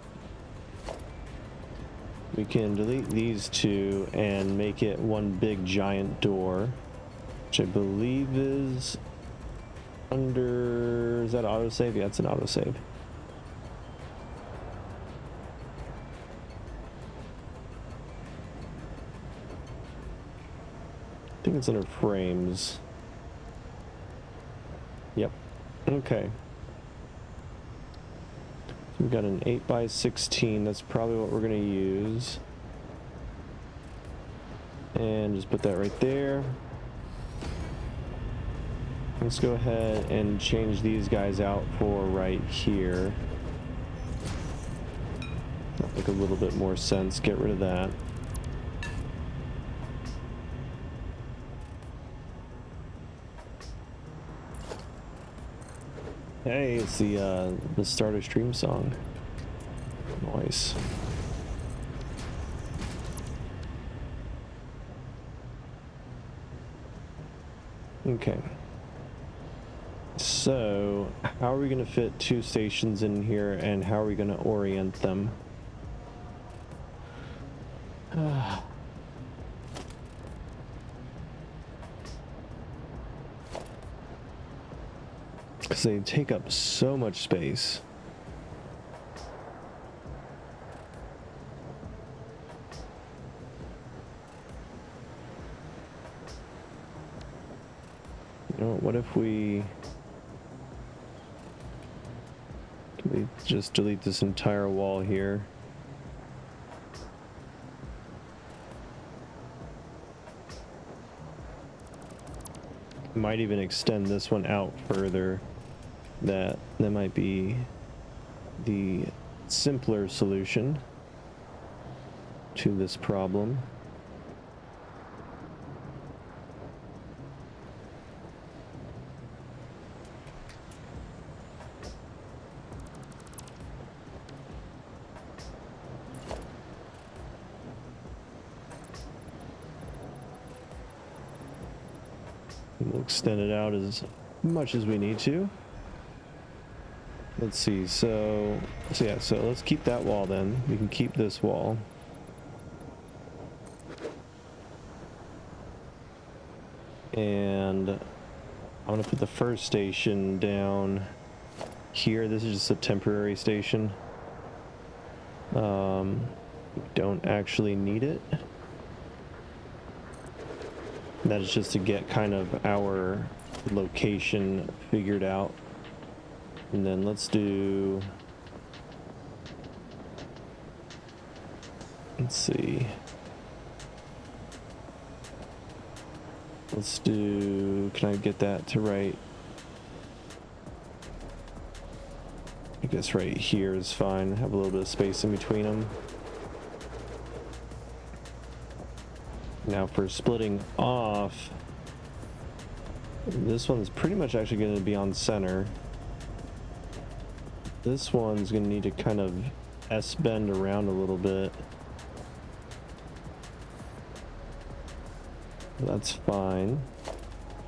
A: We can delete these two and make it one big giant door, which I believe is under, is that autosave? Yeah, it's an autosave. I think it's under frames. Yep. Okay. We've got an 8x16. That's probably what we're going to use. And just put that right there. Let's go ahead and change these guys out for right here. That make a little bit more sense. Get rid of that. Hey, it's the starter stream song. Nice. Okay. So, how are we going to fit two stations in here, and how are we going to orient them? Because they take up so much space. You know, what if we just delete this entire wall here? Might even extend this one out further. That might be the simpler solution to this problem. We'll extend it out as much as we need to. Let's see, so yeah, so let's keep that wall then. We can keep this wall. And I'm gonna put the first station down here. This is just a temporary station. Don't actually need it. That is just to get kind of our location figured out. And then let's do, let's see. Let's do, can I get that to right? I guess right here is fine. Have a little bit of space in between them. Now for splitting off, this one's pretty much actually going to be on center. This one's going to need to kind of S-bend around a little bit. That's fine.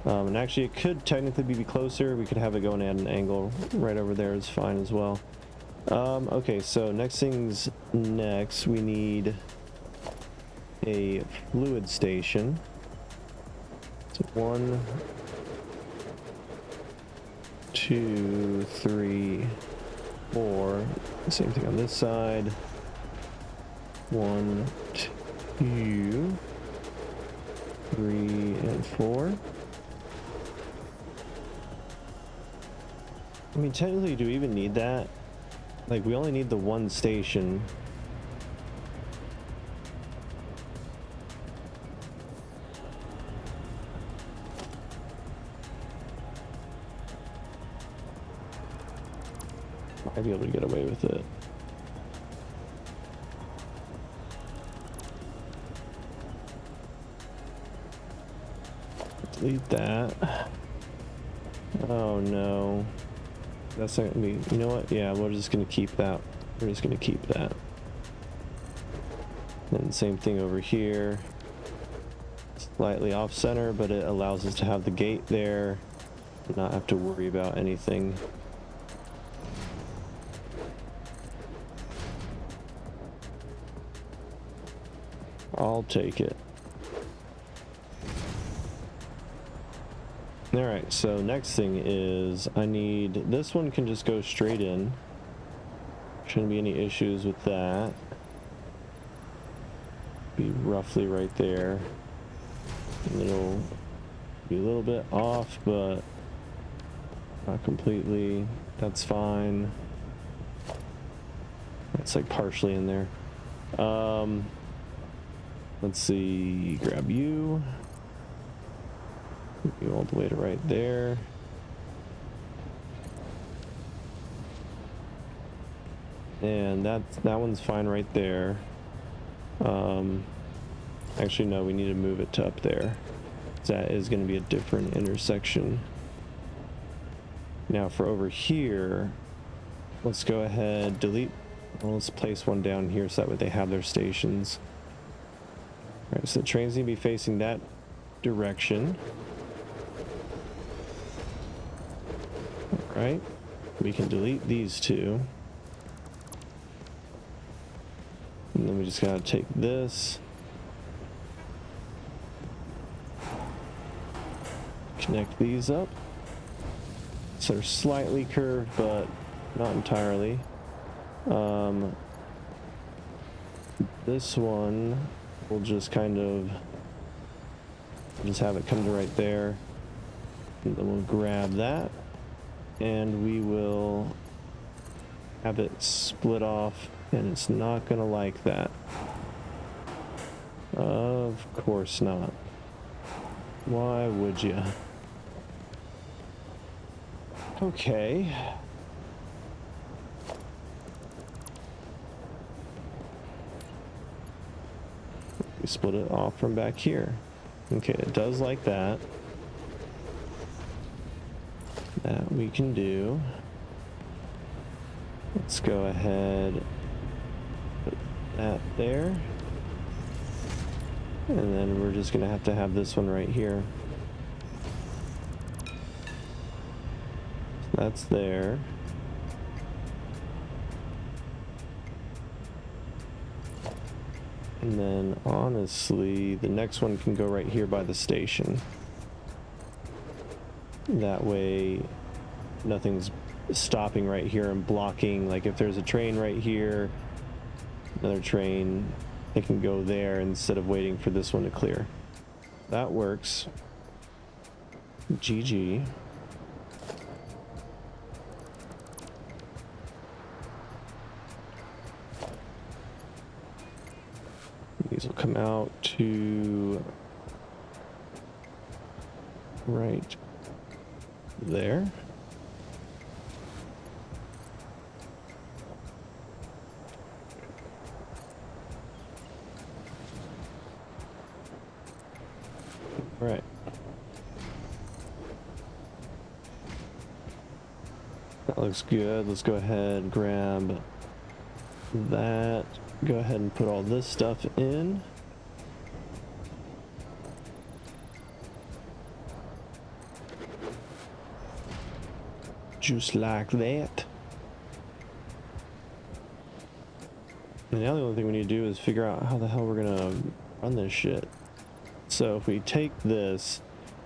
A: And actually it could technically be closer. We could have it going at an angle right over there is fine as well. Okay, so next thing's next. We need a fluid station. So 1, 2, 3, 4. Same thing on this side. 1, 2, 3, and 4. I mean, technically, do we even need that? Like, we only need the one station. Might be able to get away with it. Delete that. Oh no. That's not gonna be, you know what? Yeah, we're just gonna keep that. We're just gonna keep that. And same thing over here. Slightly off center, but it allows us to have the gate there and not have to worry about anything. I'll take it. Alright, so next thing is I need, this one can just go straight in. Shouldn't be any issues with that. Be roughly right there. And it'll be a little bit off, but not completely. That's fine. It's like partially in there. Let's see, grab you. You all the way to right there. And that one's fine right there. Actually, no, we need to move it to up there. That is going to be a different intersection. Now for over here, let's go ahead, delete. Well, let's place one down here so that way they have their stations. All right, so the train's going to be facing that direction. All right, we can delete these two. And then we just got to take this. Connect these up. So they're slightly curved, but not entirely. This one, we'll just kind of just have it come to right there. And then we'll grab that. And we will have it split off, and it's not gonna like that. Of course not. Why would you? Okay. We split it off from back here. Okay, it does like that. That we can do. Let's go ahead, put that there. And then we're just gonna have to have this one right here. That's there. And then honestly, the next one can go right here by the station. That way nothing's stopping right here and blocking. Like if there's a train right here, another train, it can go there instead of waiting for this one to clear. That works. GG. These will come out to right there. Right. That looks good. Let's go ahead and grab that. Go ahead and put all this stuff in. Just like that. And now the only thing we need to do is figure out how the hell we're gonna run this shit. So if we take this,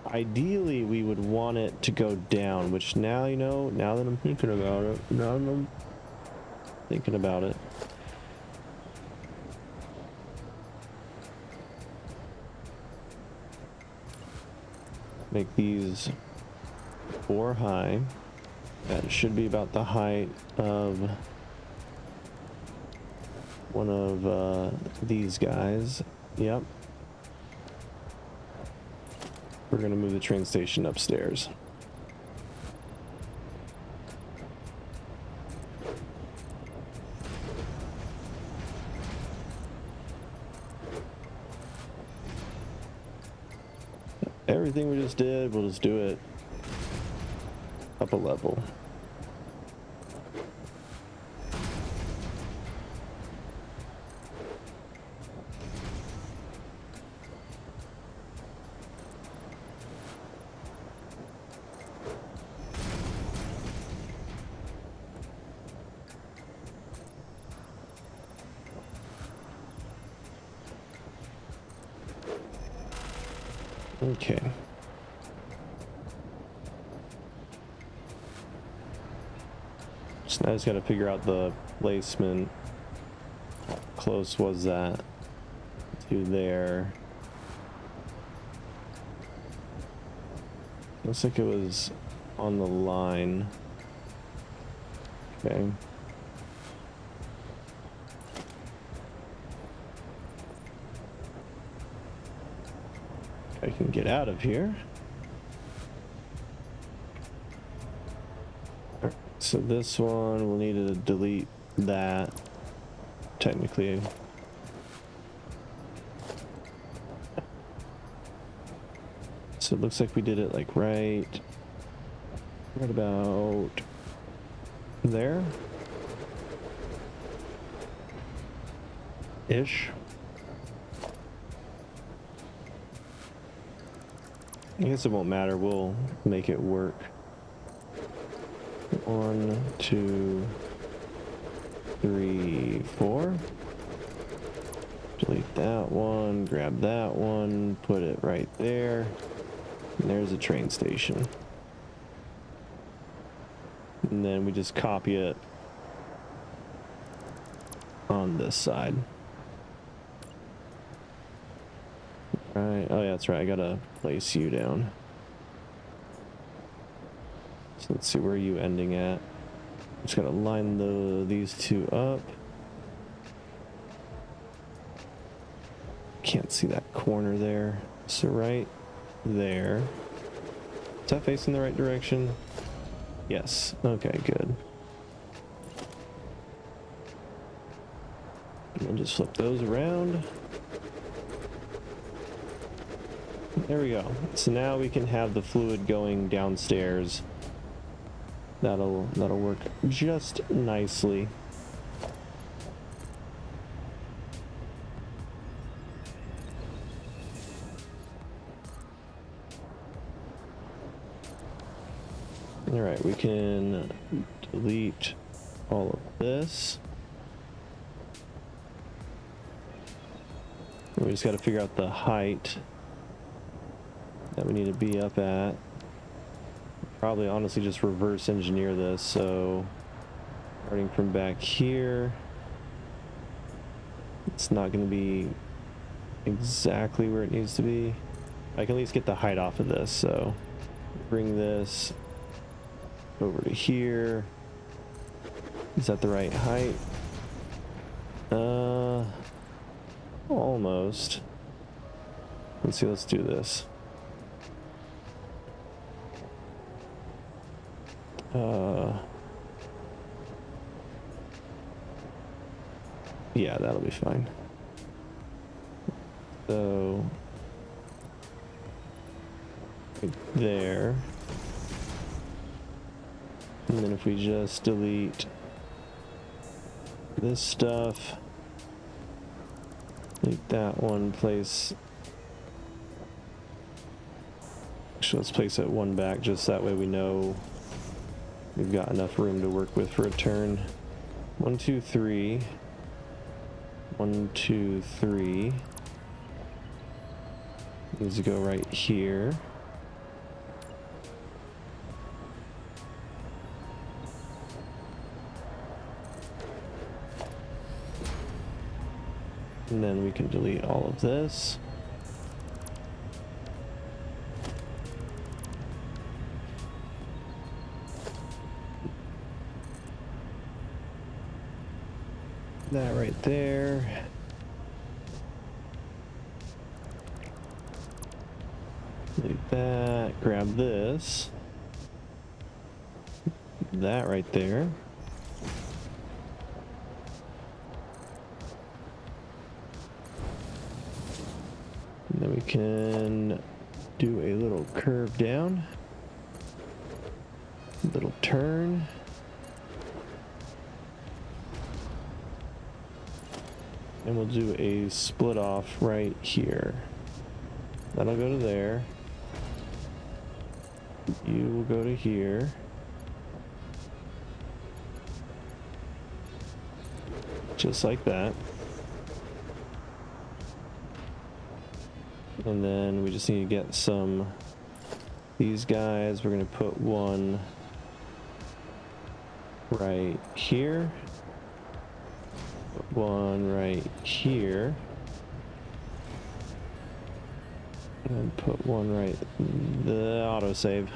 A: ideally we would want it to go down, which now, you know, now that I'm thinking about it, make these 4 high. That should be about the height of one of these guys. Yep. We're gonna move the train station upstairs. Everything we just did, we'll just do it up a level. Okay. So now I just got to figure out the placement. How close was that to there? Looks like it was on the line. Okay. I can get out of here. So this one, we'll need to delete that. Technically. So it looks like we did it like right about there. Ish. I guess it won't matter, we'll make it work. 1, 2, 3, 4. Delete that one, grab that one, put it right there. And there's a train station. And then we just copy it on this side. Right. Oh yeah, that's right. I gotta place you down. So let's see, where are you ending at? Just gotta line these two up. Can't see that corner there. So right there. Is that facing the right direction? Yes. Okay, good. And then just flip those around. There we go. So now we can have the fluid going downstairs. That'll work just nicely. All right, we can delete all of this. We just got to figure out the height that we need to be up at. Probably honestly just reverse engineer this, so starting from back here, It's not going to be exactly where it needs to be. I can at least get the height off of this, so bring this over to here. Is that the right height? Almost. Let's see, let's do this. Yeah, that'll be fine. So, right there. And then if we just delete this stuff, delete that one, place. Actually, let's place it one back, just that way we know we've got enough room to work with for a turn. 1, 2, 3. 1, 2, 3. Needs to go right here. And then we can delete all of this. That right there. Delete that. Grab this. That right there. And then we can do a little curve down. Little turn. And we'll do a split off right here. That'll go to there. You will go to here. Just like that. And then we just need to get some, these guys, we're gonna put one right here. Put one right here. And put one right, the autosave.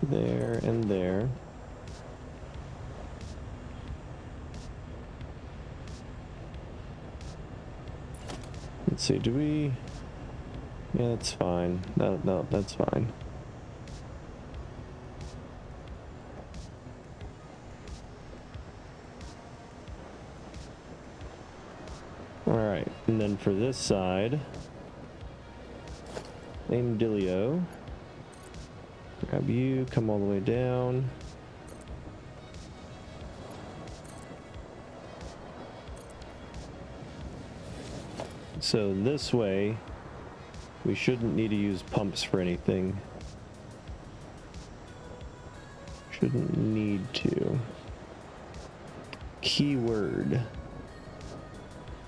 A: There and there. Let's see, do we? Yeah, that's fine. No, that's fine. Alright, and then for this side, name Dilio. Grab you, come all the way down. So this way, we shouldn't need to use pumps for anything. Shouldn't need to. Keyword.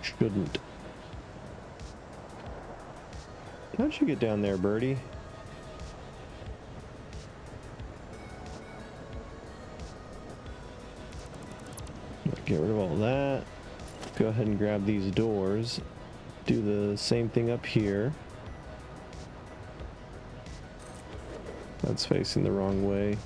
A: Shouldn't. How'd you get down there, birdie? Get rid of all that. Go ahead and grab these doors. Do the same thing up here. That's facing the wrong way.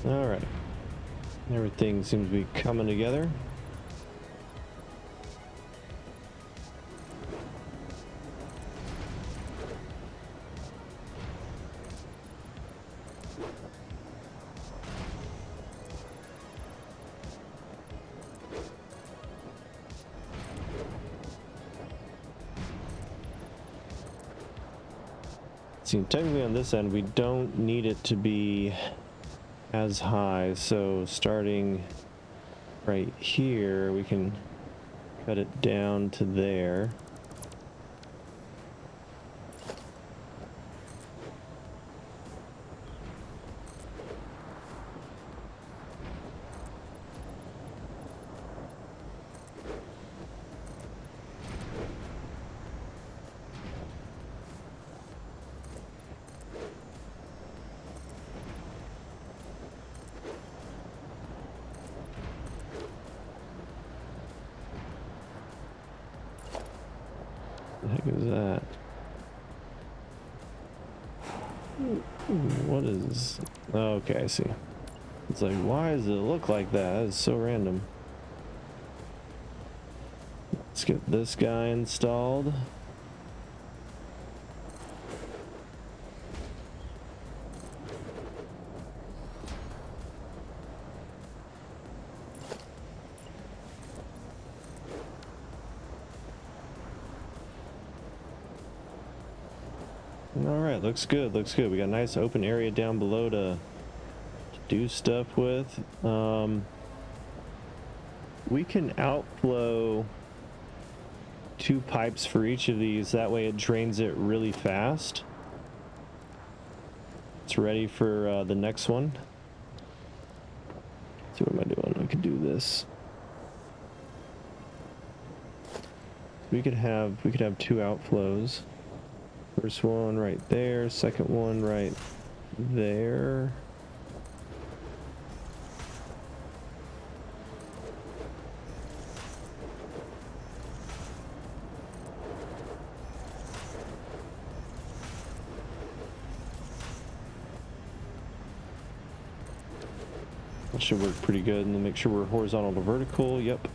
A: All right. Everything seems to be coming together. See, technically on this end, we don't need it to be as high, so starting right here, we can cut it down to there. What the heck is that? What is... Okay, I see. It's like, why does it look like that? It's so random. Let's get this guy installed. All right, looks good, looks good. We got a nice open area down below to do stuff with. We can outflow 2 pipes for each of these. That way it drains it really fast. It's ready for the next one. So what am I doing? I could do this. We could have 2 outflows. First one right there, second one right there. That should work pretty good. And then make sure we're horizontal to vertical. Yep.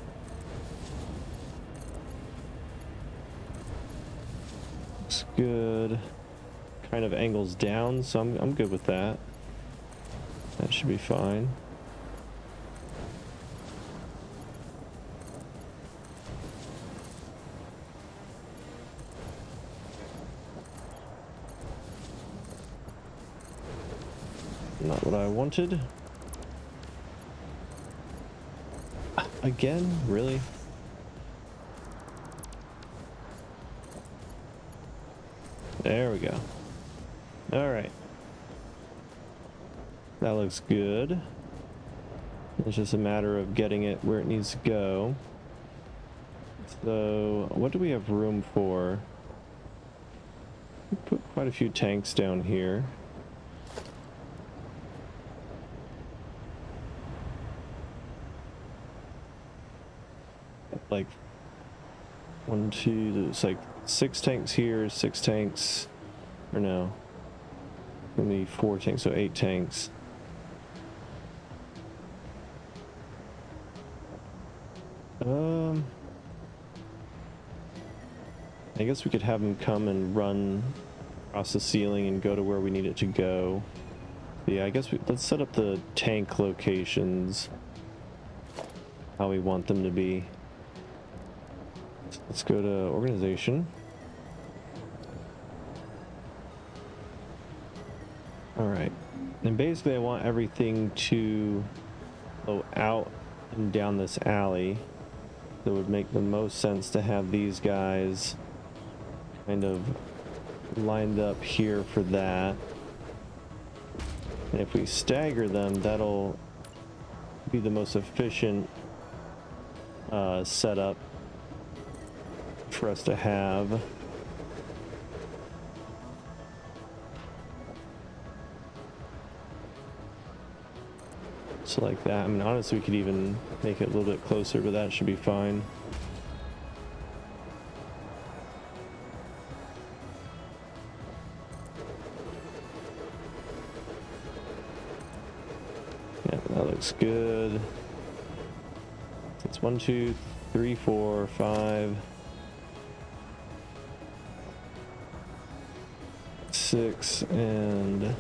A: Looks good. Kind of angles down, so I'm good with that. That should be fine. Not what I wanted. Again? Really? There we go. All right. That looks good. It's just a matter of getting it where it needs to go. So, what do we have room for? We put quite a few tanks down here. Like 1, 2, it's like 6 tanks here, 6 tanks, or no, maybe 4 tanks, so 8 tanks. I guess we could have them come and run across the ceiling and go to where we need it to go. But yeah, I guess let's set up the tank locations how we want them to be. Let's go to organization. All right, and basically I want everything to go out and down this alley. So it would make the most sense to have these guys kind of lined up here for that. And if we stagger them, that'll be the most efficient setup for us to have. So like that. I mean, honestly, we could even make it a little bit closer, but that should be fine. looks good. It's 1, 2, 3, 4, 5, 6, and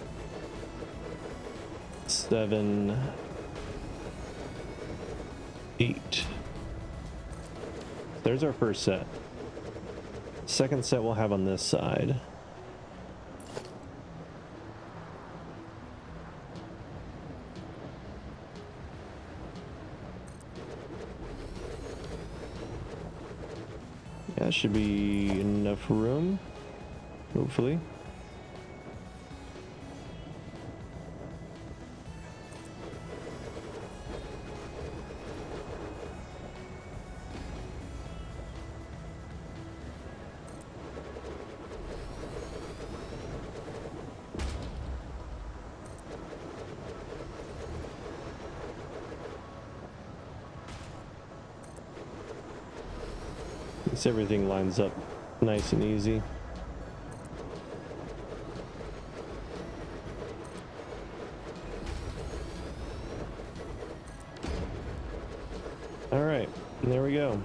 A: 7, 8. There's our first set. Second set we'll have on this side. Yeah, should be enough room, hopefully. Everything lines up nice and easy. All right, and there we go.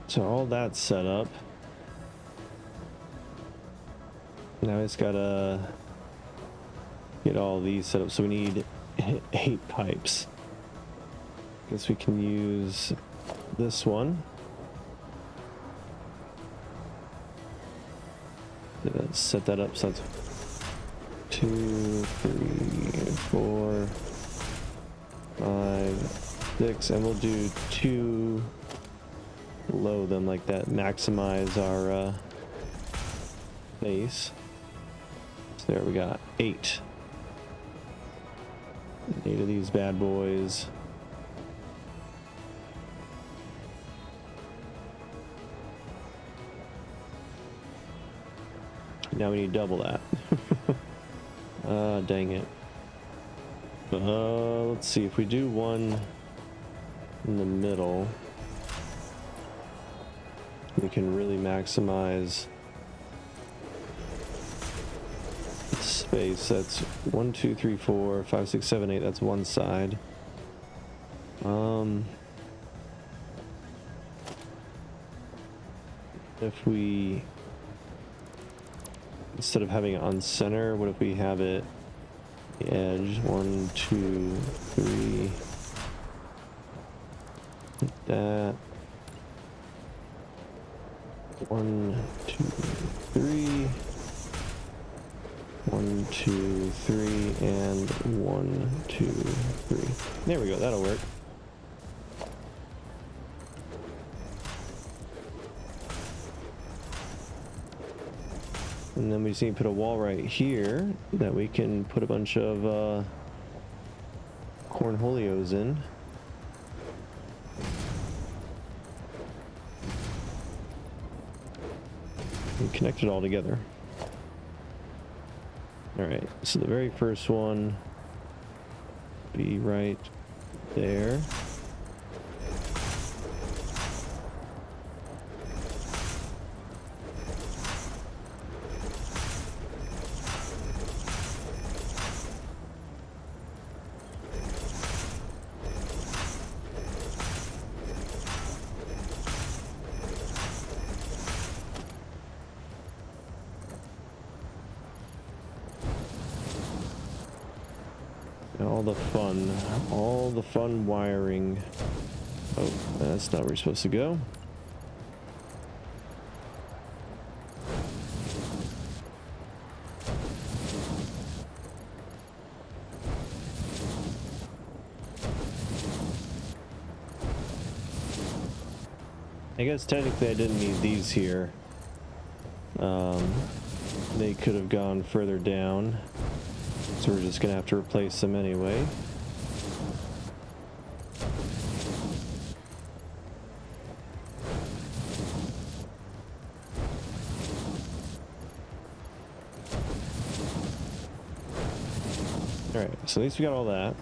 A: So all that's set up. Now it's gotta get all these set up. So we need 8 pipes. Guess we can use this one. Let's set that up so that's 2, 3, 4, 5, 6, and we'll do 2 below them like that. Maximize our base. So there we got 8. 8 of these bad boys. Now we need double that. Dang it. Let's see if we do one in the middle, we can really maximize the space. That's 1, 2, 3, 4, 5, 6, 7, 8. That's one side. If we, instead of having it on center, what if we have it the edge? 1, 2, 3. Like that. 1, 2, 3. 1, 2, 3, and 1, 2, 3. There we go. That'll work. And then we just need to put a wall right here that we can put a bunch of cornholios in. And connect it all together. Alright, so the very first one be right there. All the fun wiring. Oh, that's not where we're supposed to go. I guess technically I didn't need these here. They could have gone further down. So we're just gonna have to replace them anyway. Alright, so at least we got all that.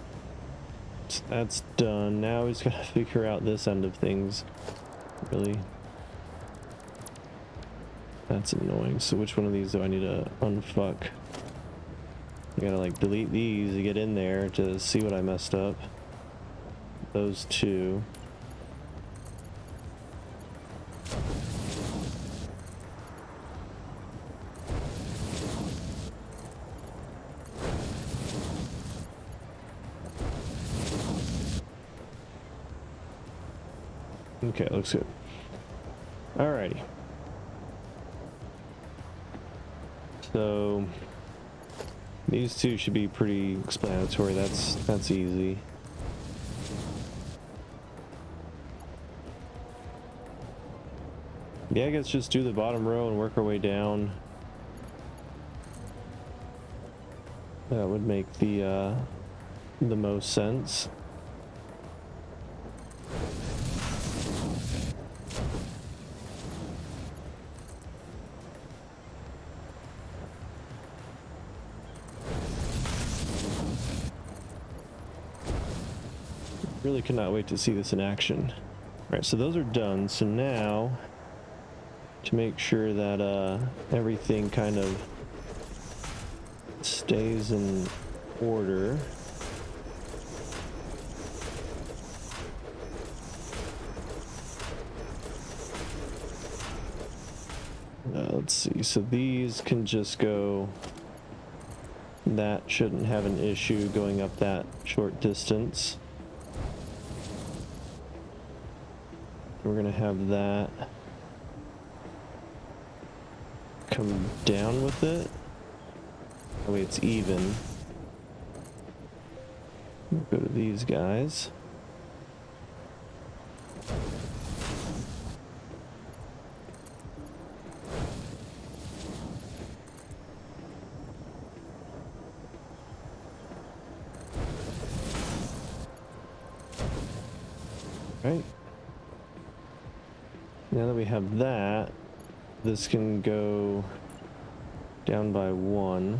A: So that's done. Now we just gotta figure out this end of things. Really. That's annoying. So which one of these do I need to unfuck? I gotta like delete these to get in there to see what I messed up. Those two. Okay, looks good. Alrighty. So these two should be pretty explanatory. That's easy. Yeah, I guess just do the bottom row and work our way down. That would make the most sense. Really cannot wait to see this in action. All right, so those are done. So now, to make sure that everything kind of stays in order, let's see. So these can just go. That shouldn't have an issue going up that short distance. We're gonna have that come down with it. That way it's even. Go to these guys. Right. Now that we have that, this can go down by 1.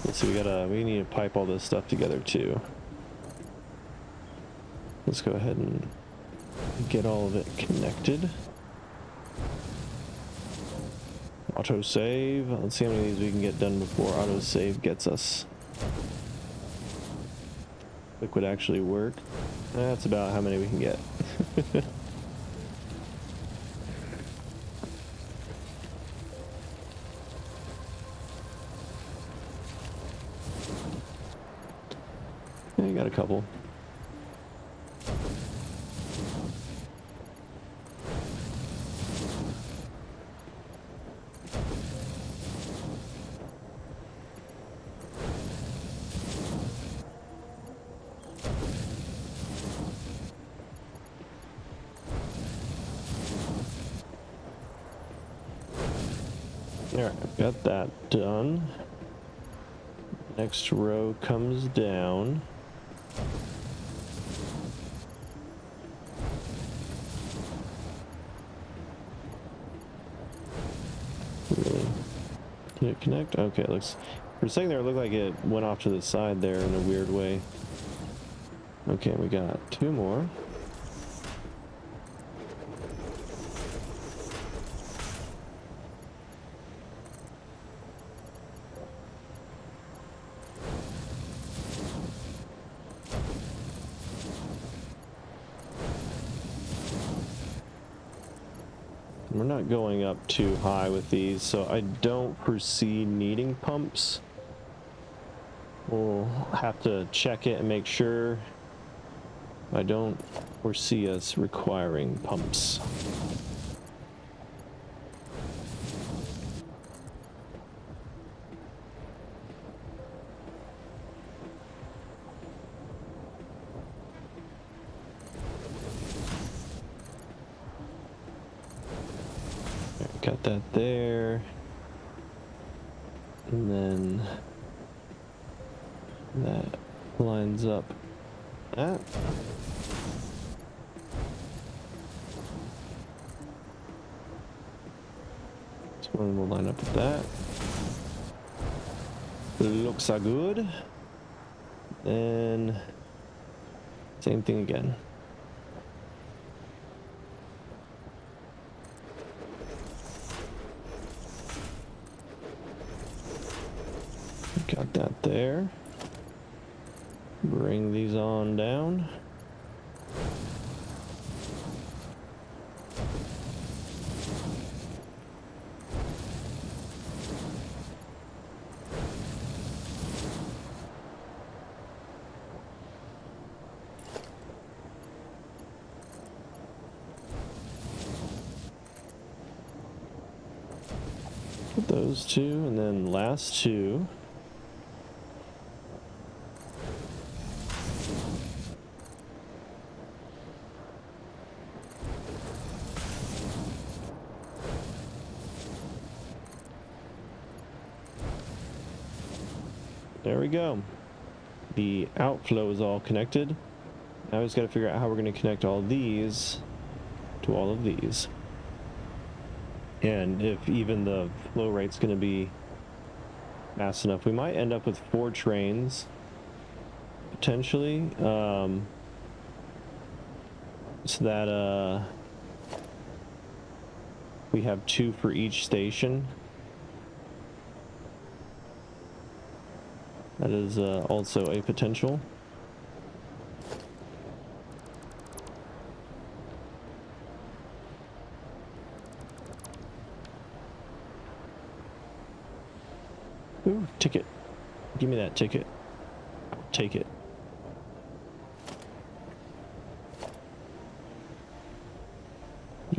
A: Let's see, we need to pipe all this stuff together too. Let's go ahead and get all of it connected. Autosave. Let's see how many of these we can get done before autosave gets us. Liquid actually work. That's about how many we can get. Yeah, you got a couple. Alright, got that done. Next row comes down. Really? Did it connect? Okay, it looks... For a second there, it looked like it went off to the side there in a weird way. Okay, we got 2 more. We're not going up too high with these, so I don't foresee needing pumps. We'll have to check it and make sure. I don't foresee us requiring pumps. Got that there. And then that lines up that. This one will line up with that. Looks so good. And same thing again. Got that there. Bring these on down. Put those two, and then last two. There we go. The outflow is all connected. Now we just got to figure out how we're going to connect all these to all of these. And if even the flow rate's going to be fast enough, we might end up with 4 trains, potentially. So that we have 2 for each station. That is also a potential. Ooh, ticket. Give me that ticket. I'll take it.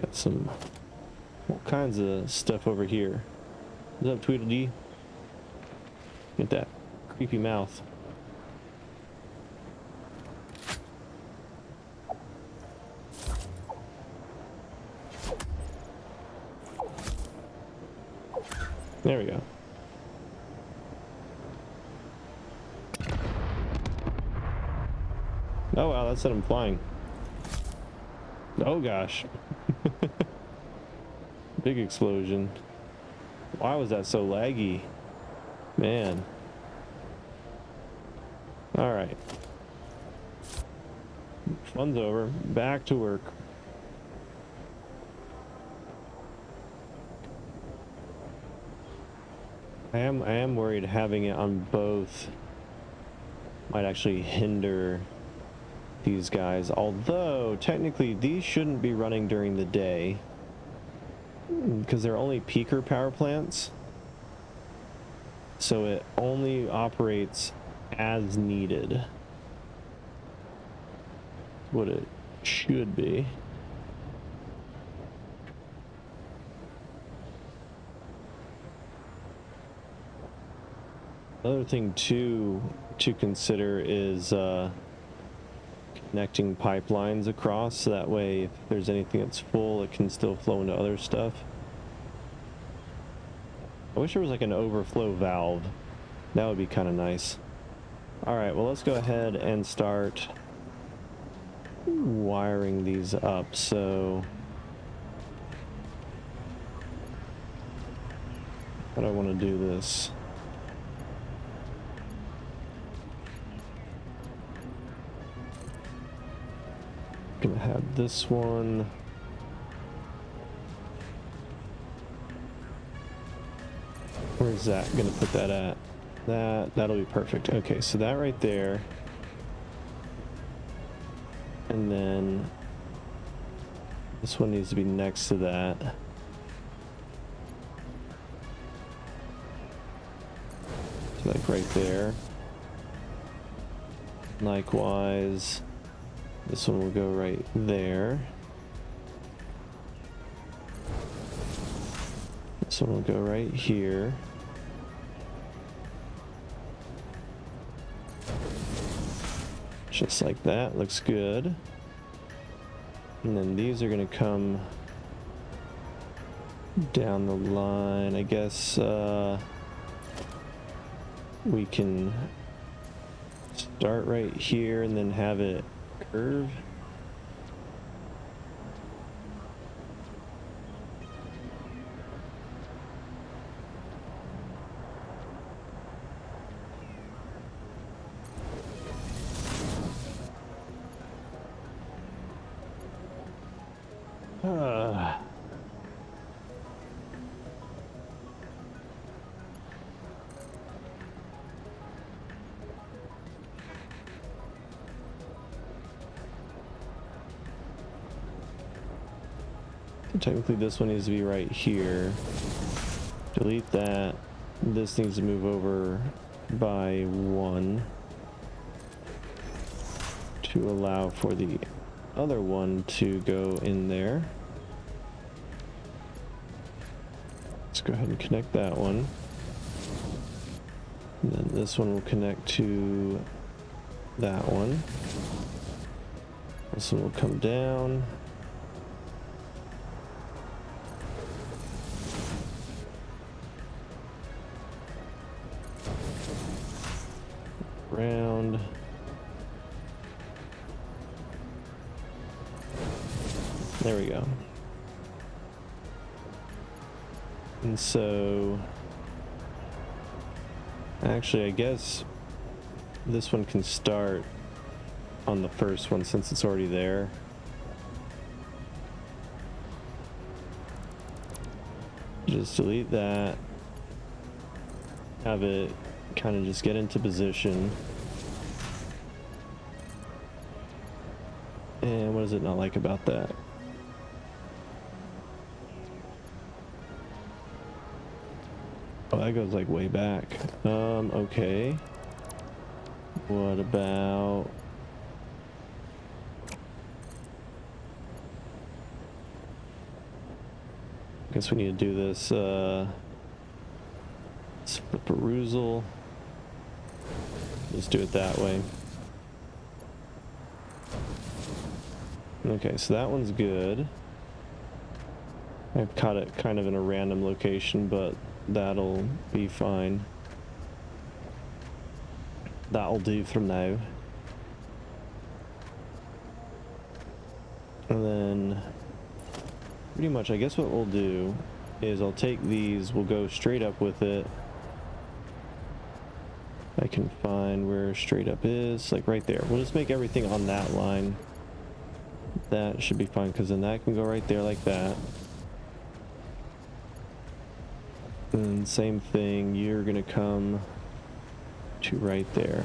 A: Got some all kinds of stuff over here. What's up, Tweedledee? Get that creepy mouth. There we go. Oh wow, that set him flying. Oh gosh. Big explosion. Why was that so laggy? Man. Alright. Fun's over. Back to work. I am worried having it on both might actually hinder these guys, although technically these shouldn't be running during the day because they're only peaker power plants, so it only operates as needed. What it should be. Another thing to consider is connecting pipelines across, so that way if there's anything that's full, it can still flow into other stuff. I wish there was like an overflow valve. That would be kind of nice. Alright, well let's go ahead and start wiring these up. So how do I want to do this? Gonna have this one. Where's that? Gonna put that at? That'll be perfect. Okay, so that right there. And then this one needs to be next to that. So like right there. Likewise, this one will go right there. This one will go right here. Just like that, looks good. And then these are gonna come down the line. I guess we can start right here and then have it curve. So technically this one needs to be right here. Delete that. This needs to move over by 1 to allow for the other one to go in there. Let's go ahead and connect that one. And then this one will connect to that one. This one will come down. Round. There we go. And so, actually, I guess this one can start on the first one since it's already there. Just delete that. Have it kind of just get into position. And what does it not like about that? Oh, that goes like way back. Okay. What about... I guess we need to do this, let's flip perusal. Let's do it that way. Okay, so that one's good. I've caught it kind of in a random location, but that'll be fine. That'll do for now. And then pretty much I guess what we'll do is I'll take these, we'll go straight up with it. I can find where straight up is, like right there. We'll just make everything on that line. That should be fine because then that can go right there like that. And same thing, you're gonna come to right there.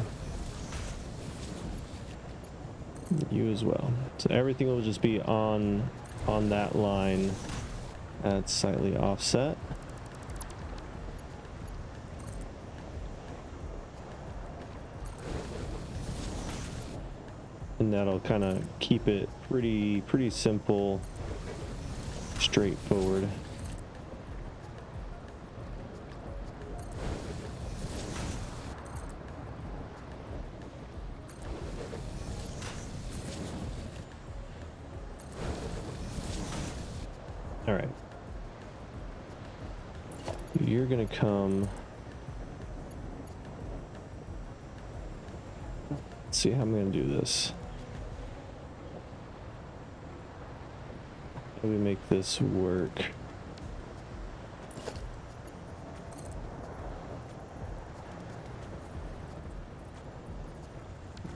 A: You as well. So everything will just be on that line that's slightly offset. And that'll kind of keep it pretty simple, straightforward. All right. You're gonna come. Let's see how I'm gonna do this. How do we make this work?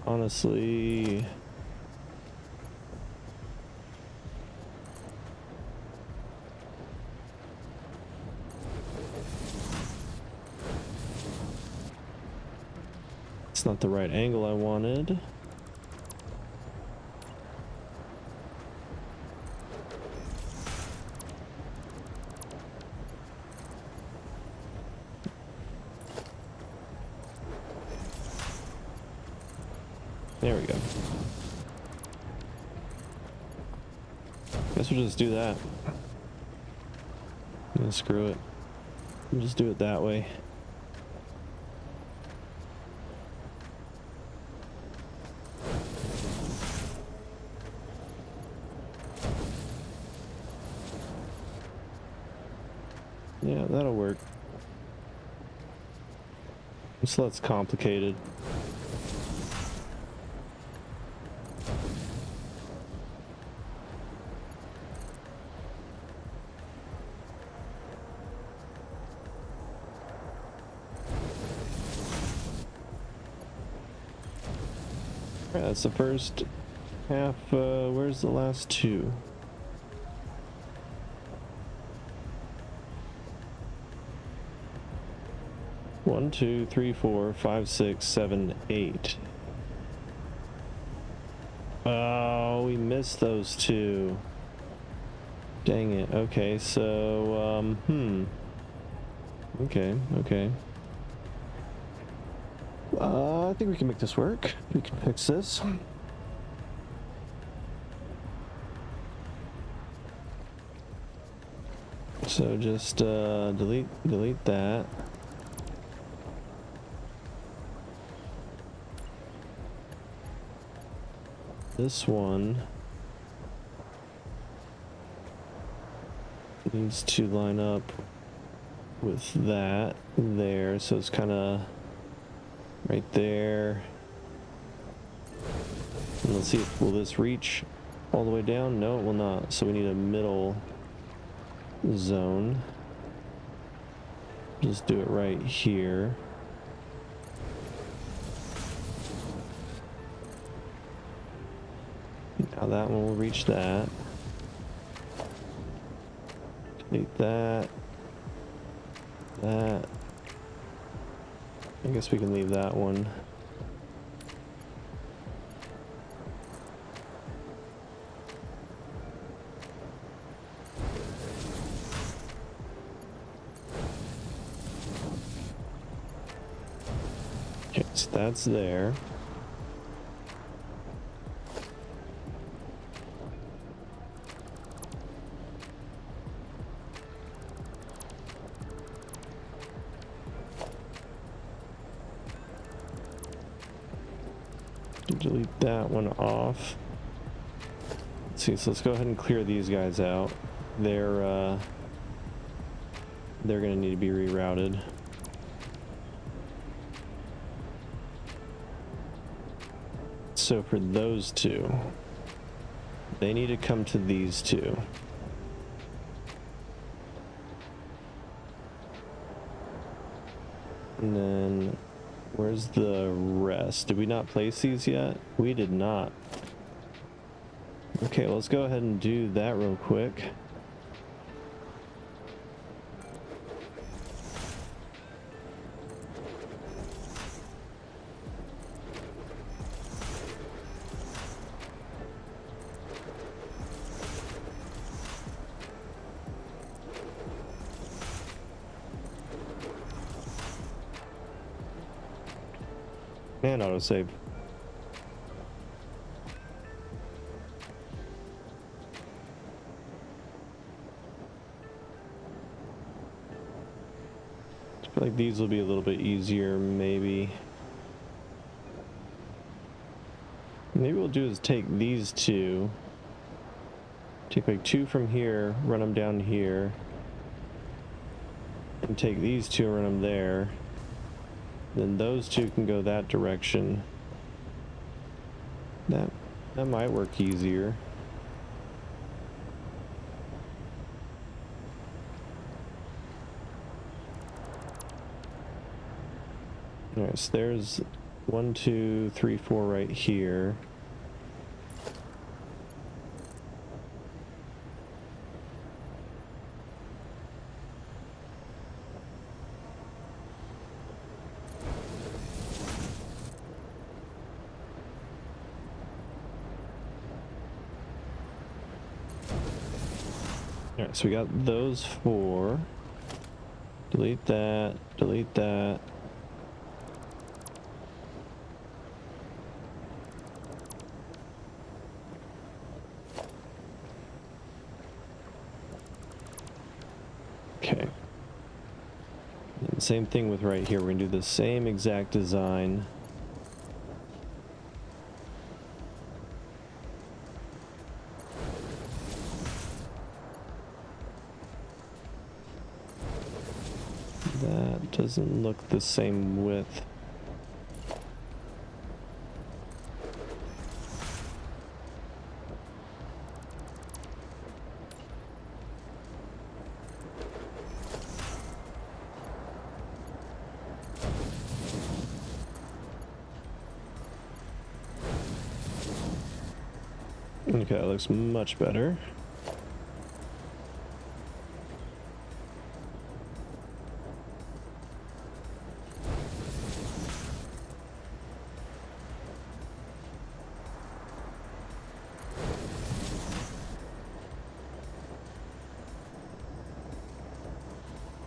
A: Honestly, it's not the right angle I wanted. There we go. Guess we'll just do that. Yeah, screw it. We'll just do it that way. Yeah, that'll work. It's less complicated. Alright, that's the first half. Where's the last two? One, two, three, four, five, six, seven, 8. Oh, we missed those two. Dang it. Okay, so, Okay, okay. I think we can make this work. We can fix this. So just delete that. This one needs to line up with that there, so it's kind of right there. And let's see if will this reach all the way down. No, it will not. So we need a middle zone. Just do it right here. Now that one will reach that. Delete that. That. I guess we can leave that one. Okay, so that's there. Delete that one off. Let's see, so let's go ahead and clear these guys out. They're gonna need to be rerouted. So for those two, they need to come to these two. And then where's the rest? Did we not place these yet? We did not. Okay, let's go ahead and do that real quick. And autosave. I feel like these will be a little bit easier, maybe. Maybe what we'll do is take these two. Take like two from here, run them down here. And take these two and run them there. Then those two can go that direction. That might work easier. Alright, so there's 1, 2, 3, 4 right here. Alright, so we got those 4. Delete that, delete that. Okay. And same thing with right here. We're gonna do the same exact design. That doesn't look the same width. Okay, that looks much better.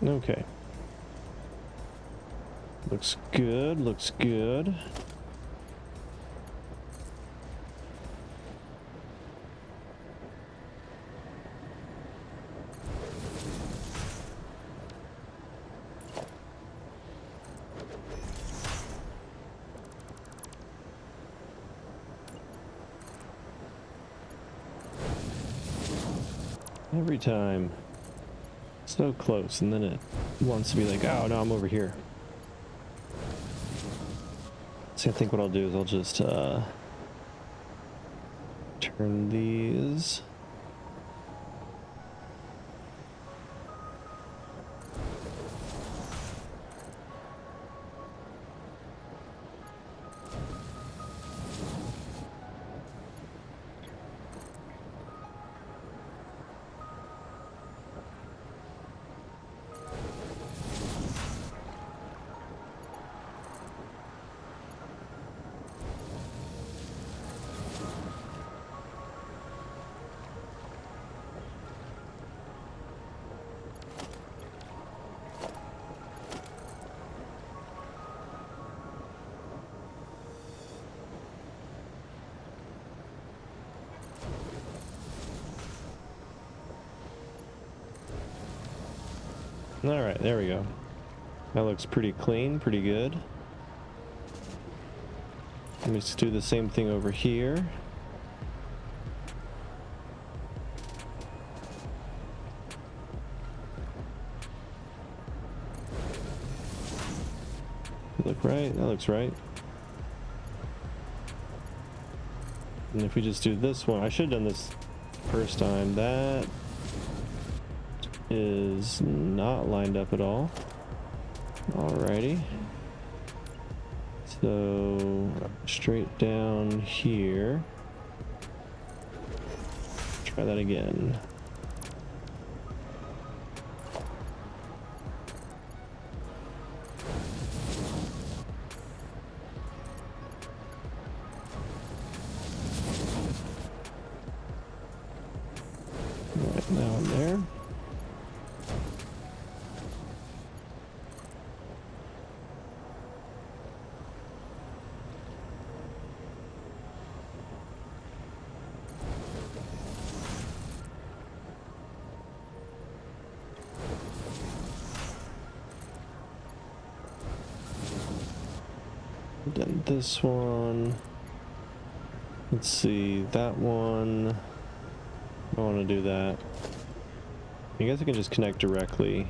A: Okay. Looks good, looks good. Every time. So close, and then it wants to be like, oh no, I'm over here. So I think what I'll do is I'll just turn these. All right, there we go. That looks pretty clean, pretty good. Let me just do the same thing over here. Look right, that looks right. And if we just do this one, I should have done this first time. That is not lined up at all. Alrighty. So straight down here. Try that again. Right now I'm there. Then this one. Let's see, that one. I want to do that. I guess I can just connect directly.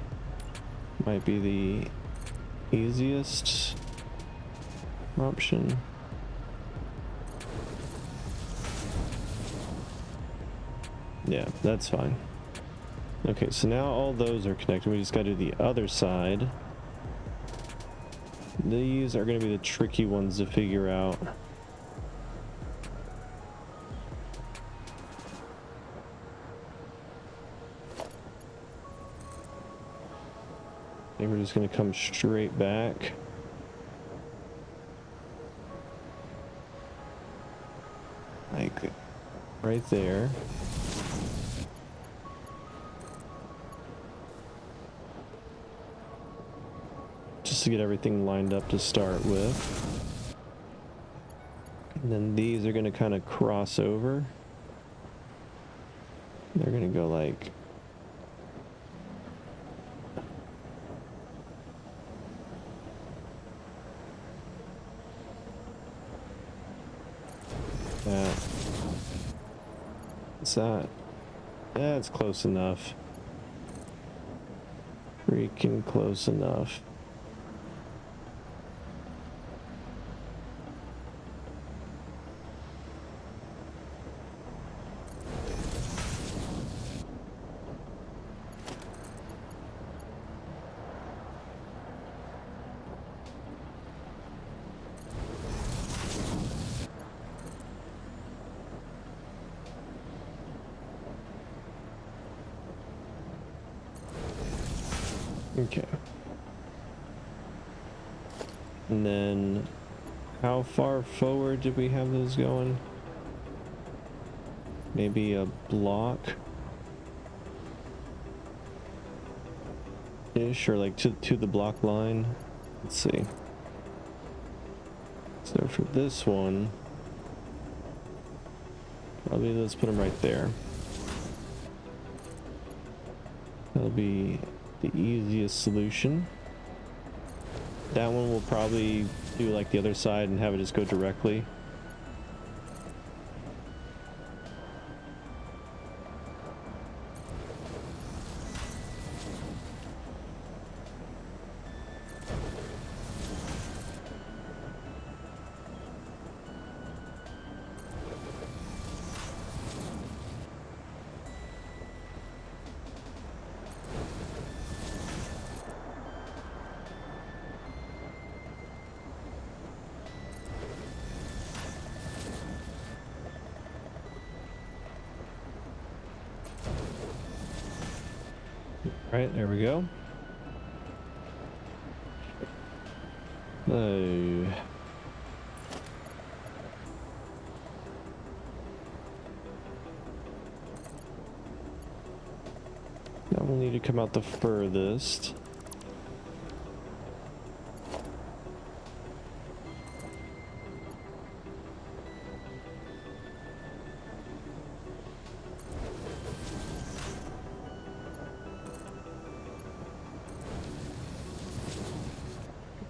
A: Might be the easiest option. Yeah, that's fine. Okay, so now all those are connected. We just got to do the other side. These are going to be the tricky ones to figure out. I think we're just going to come straight back. Like right there. Just to get everything lined up to start with. And then these are going to kind of cross over. They're going to go like that. What's that? That's close enough. Freaking close enough. Okay. And then how far forward did we have those going? Maybe a block. ish, or like to the block line. Let's see. So for this one, probably let's put them right there. That'll be the easiest solution. That one will probably do like the other side and have it just go directly. Right, there we go. That will need to come out the furthest.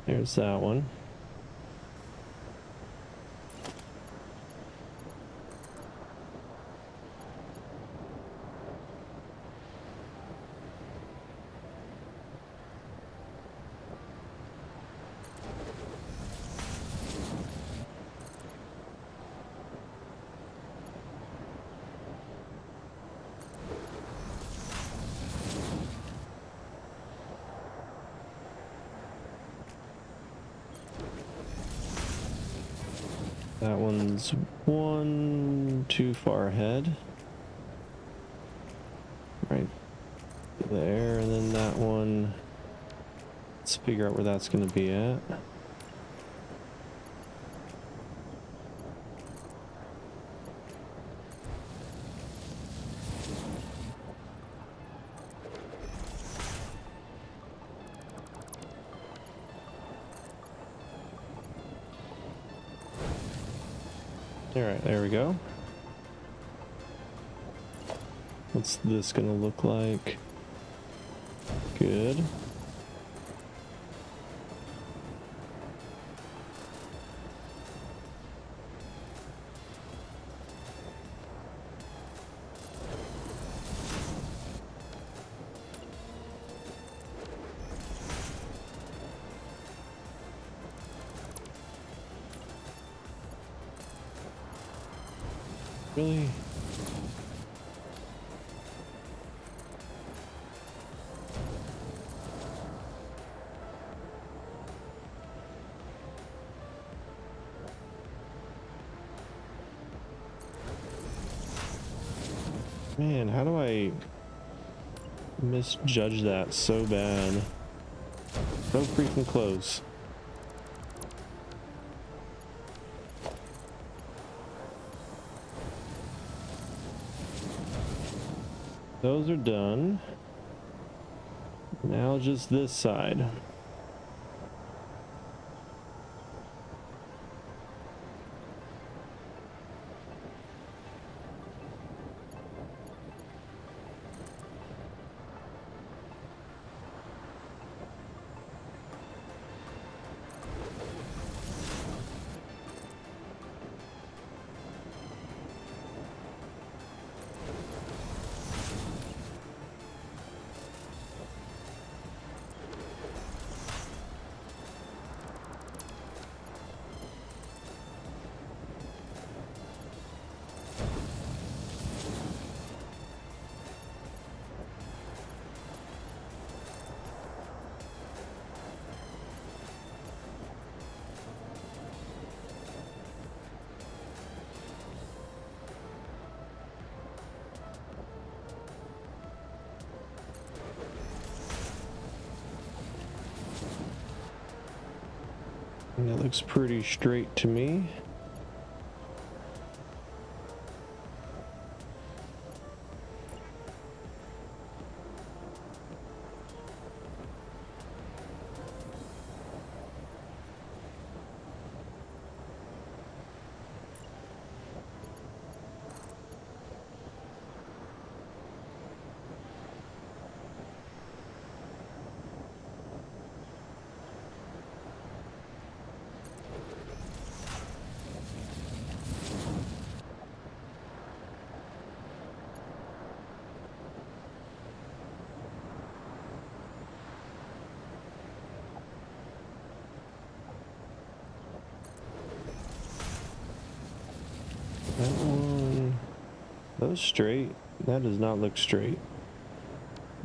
A: There's that one. That one's one too far ahead. Right there, and then that one. Let's figure out where that's going to be at. All right, there we go. What's this gonna look like? Good. Really? Man, how do I misjudge that so bad? So freaking close. Those are done. Now just this side. And that looks pretty straight to me. those straight? That does not look straight.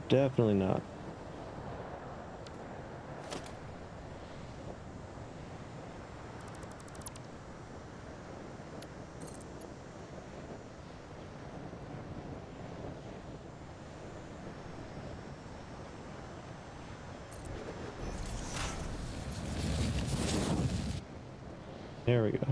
A: Definitely not. There we go.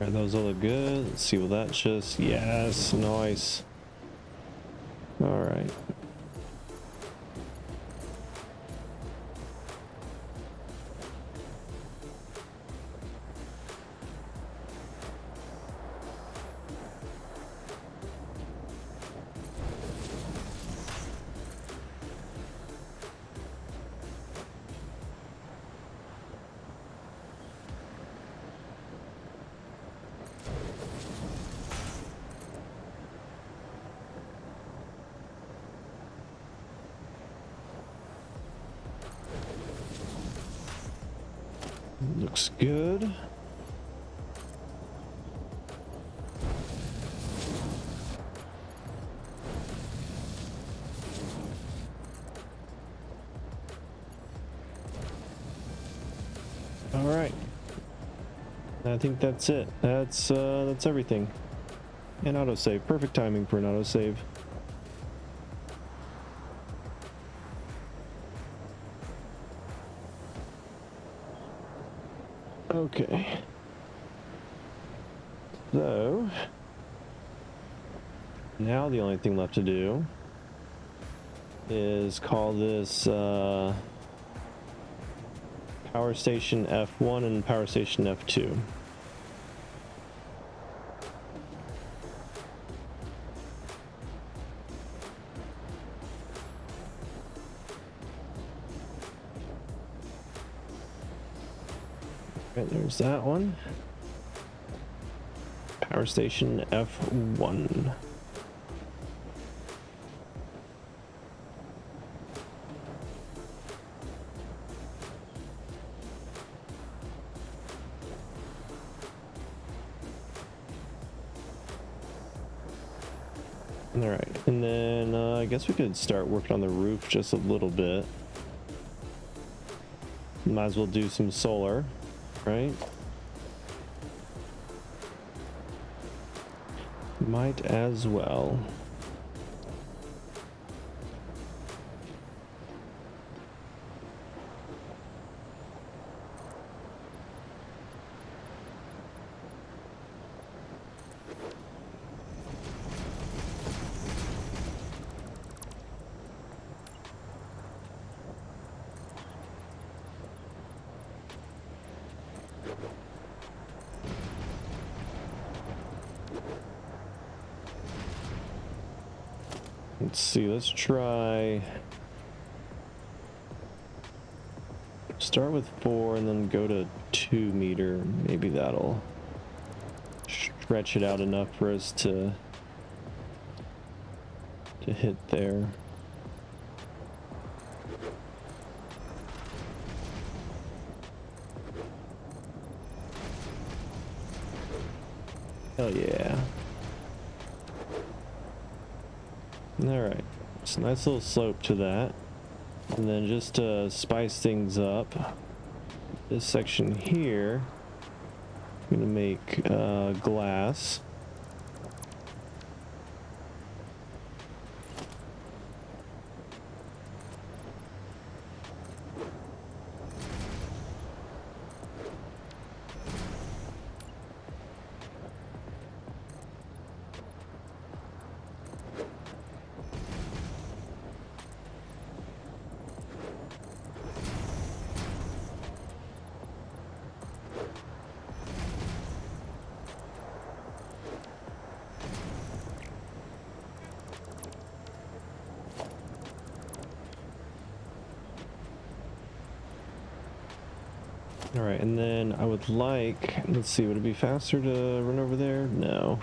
A: Alright, those all look good. Let's see what that's just. Yes, nice. Alright. Looks good. All right. I think that's it. That's everything. And autosave. Perfect timing for an autosave. Okay. So now the only thing left to do is call this power station F1 and power station F2. Right, there's that one. Power station F1. All right, and then I guess we could start working on the roof just a little bit. Might as well do some solar, right? Might as well. Let's see, let's try. Start with 4 and then go to 2 meter. Maybe that'll stretch it out enough for us to hit there. Hell yeah. Alright, it's a nice little slope to that. And then just to spice things up, this section here, I'm gonna make glass. All right, and then I would like, let's see, would it be faster to run over there? No.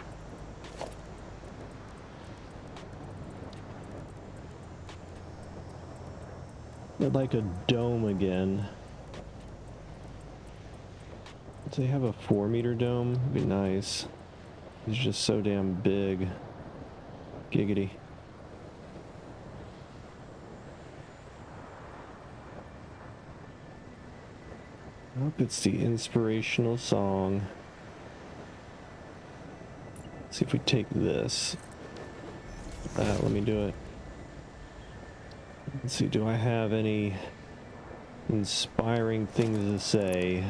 A: I'd like a dome again. Do they have a 4-meter dome? It'd be nice. It's just so damn big. Giggity. Nope, it's the inspirational song. Let's see if we take this. Let me do it. Let's see, do I have any inspiring things to say?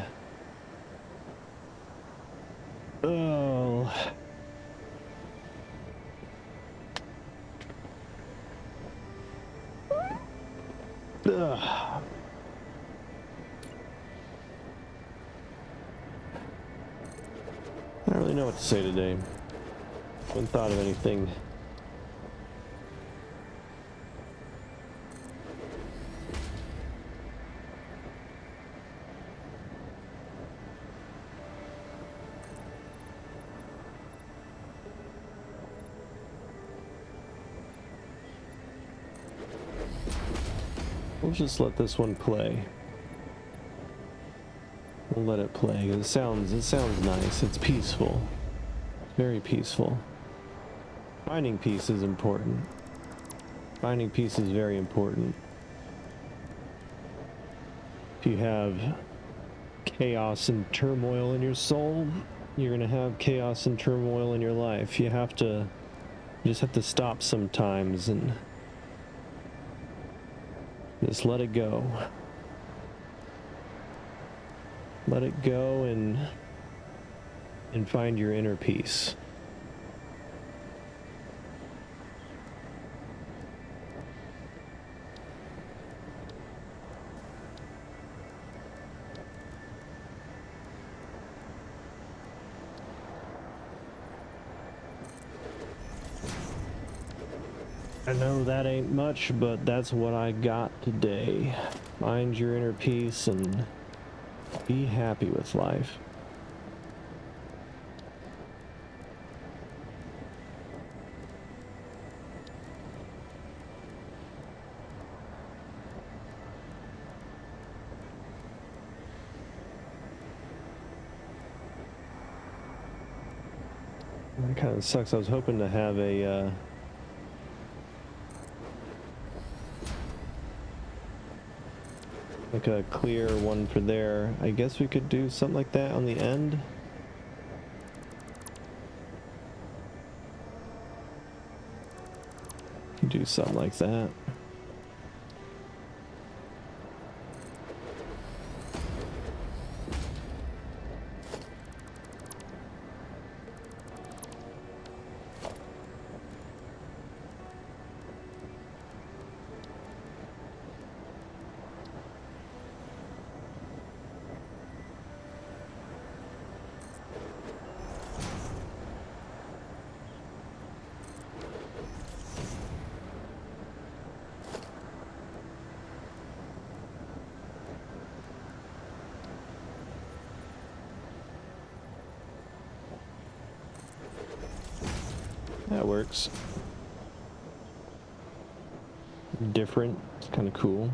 A: Oh. Ugh. I don't really know what to say today. Haven't thought of anything. We'll just let this one play. We'll let it play. It sounds nice. It's peaceful. Very peaceful. Finding peace is important. Finding peace is very important. If you have chaos and turmoil in your soul, you're gonna have chaos and turmoil in your life. You just have to stop sometimes and just let it go. Let it go and find your inner peace. I know that ain't much, but that's what I got today. Find your inner peace and be happy with life. That kind of sucks. I was hoping to have a like a clear one for there. I guess we could do something like that on the end. Do something like that. That works. Different. It's kind of cool.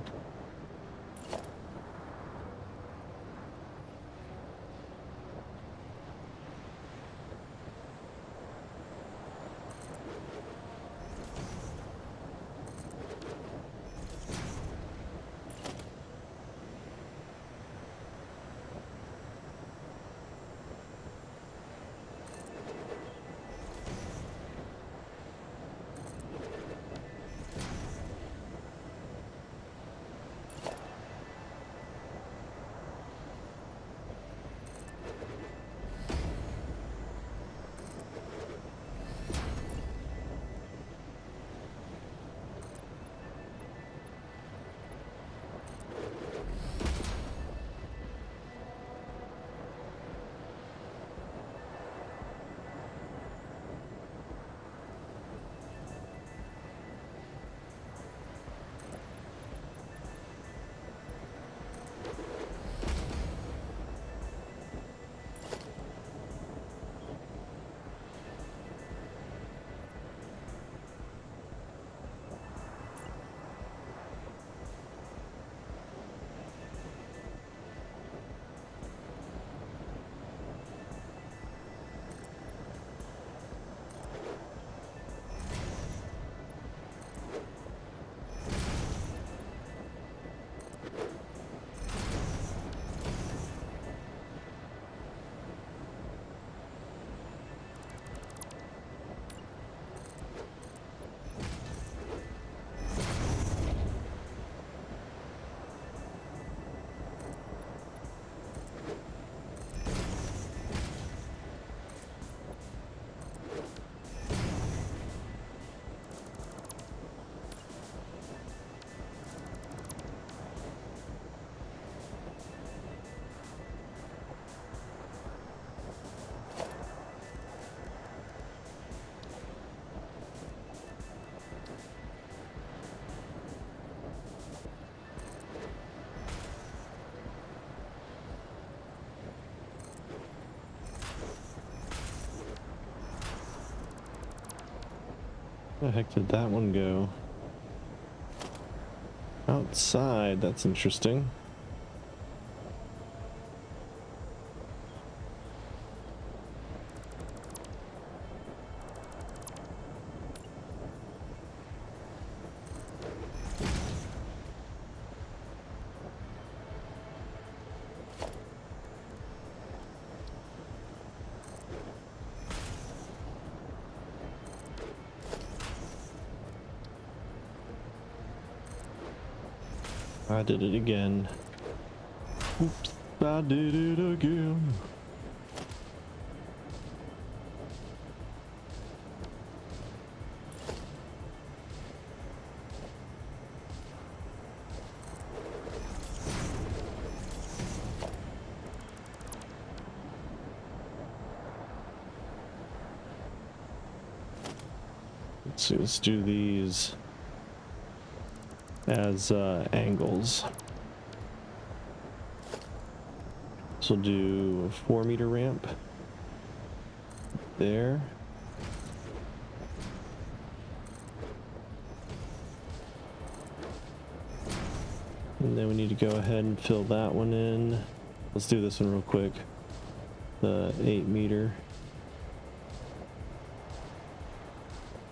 A: Where the heck did that one go? Outside, that's interesting. I did it again. Oops, I did it again. Let's see, let's do these as angles. So we'll do a 4-meter ramp there. And then we need to go ahead and fill that one in. Let's do this one real quick. The 8-meter.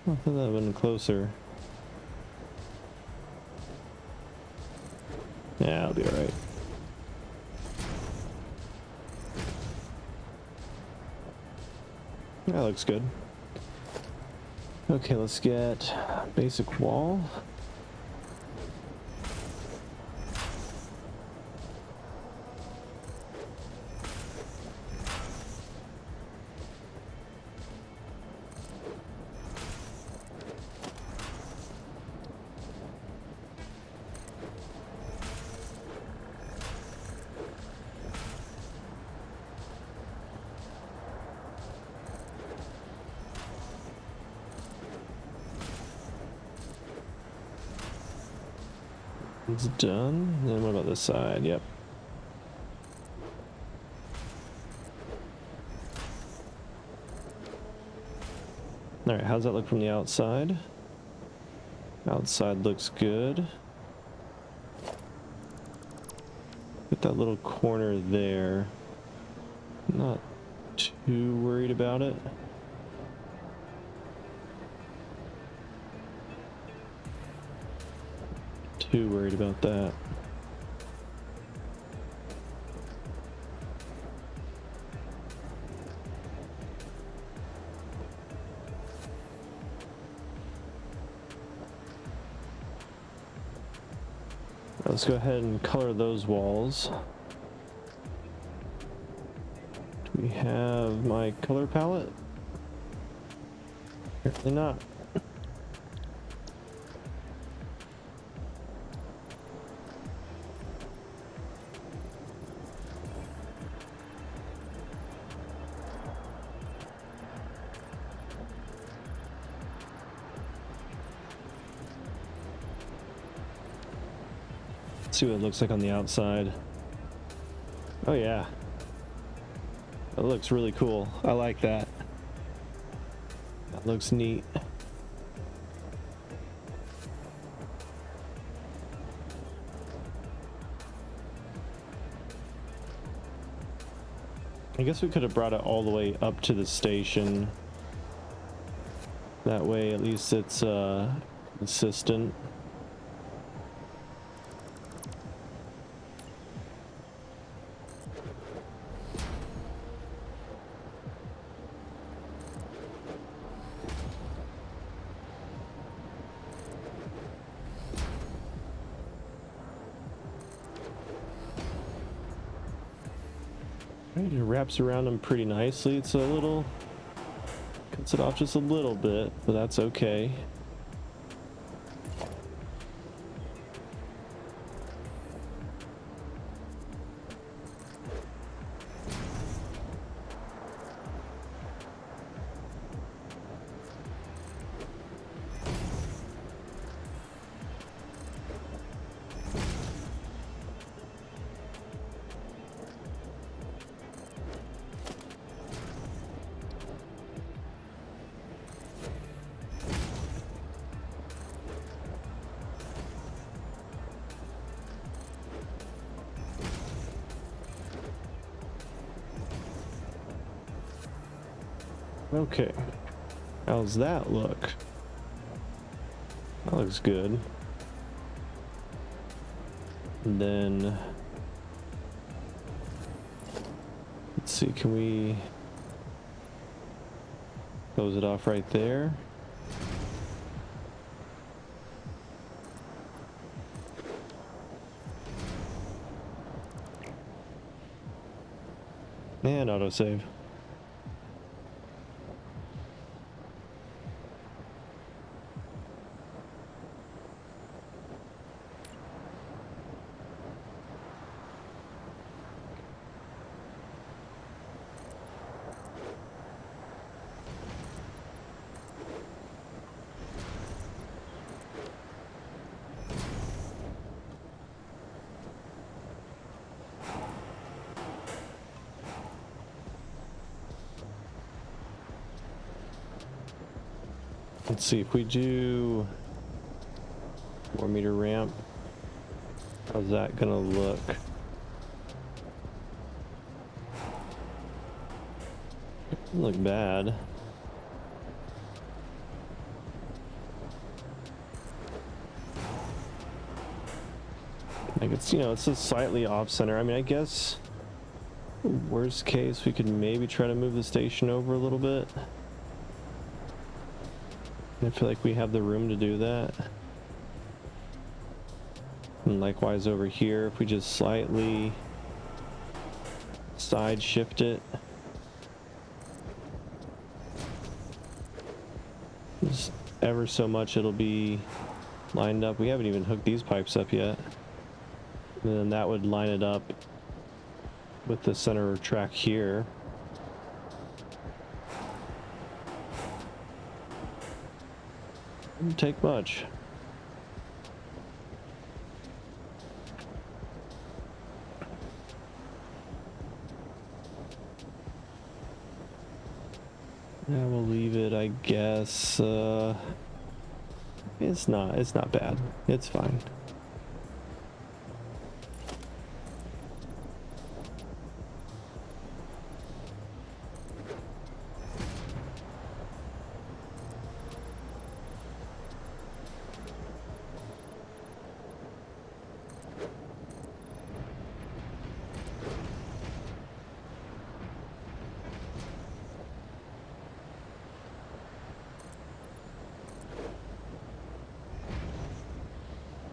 A: I thought that would have been closer. Yeah, I'll be alright. That looks good. Okay, let's get basic wall. It's done. Then what about this side? Yep. Alright, how's that look from the outside? Outside looks good. Put that little corner there. Not too worried about it. Too worried about that. Let's go ahead and color those walls. Do we have my color palette? Apparently not. See what it looks like on the outside. Oh yeah, that looks really cool. I like that. That looks neat. I guess we could have brought it all the way up to the station. That way at least it's consistent. It wraps around them pretty nicely. It's a little, cuts it off just a little bit, but that's okay. Okay. How's that look? That looks good. And then let's see, can we close it off right there? And autosave. Let's see if we do 4-meter ramp. How's that gonna look? Doesn't look bad. Like it's, you know, it's just slightly off center. I mean, I guess worst case we could maybe try to move the station over a little bit. I feel like we have the room to do that. And likewise over here, if we just slightly side shift it. Just ever so much it'll be lined up. We haven't even hooked these pipes up yet. And then that would line it up with the center track here. Didn't take much. Yeah, we'll leave it, I guess. It's not bad. It's fine.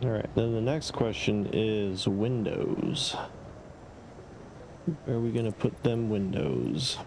A: All right, then the next question is windows. Where are we gonna put them windows?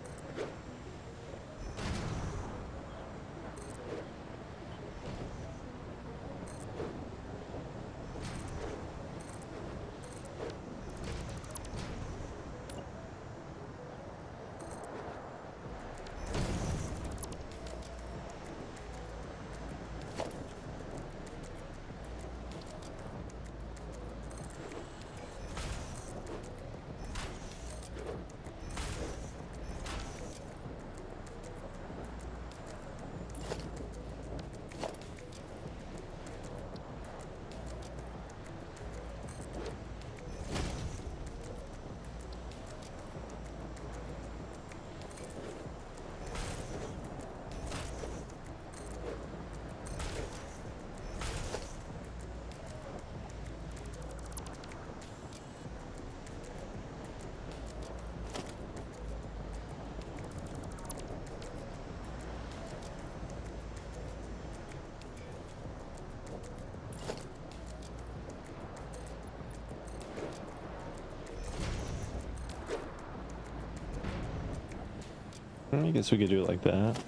A: I guess we could do it like that.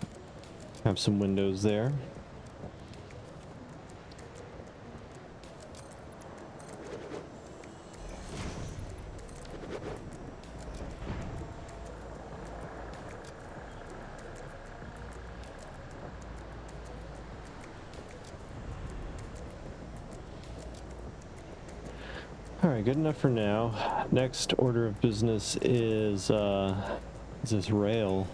A: Have some windows there. All right, good enough for now. Next order of business is this rail.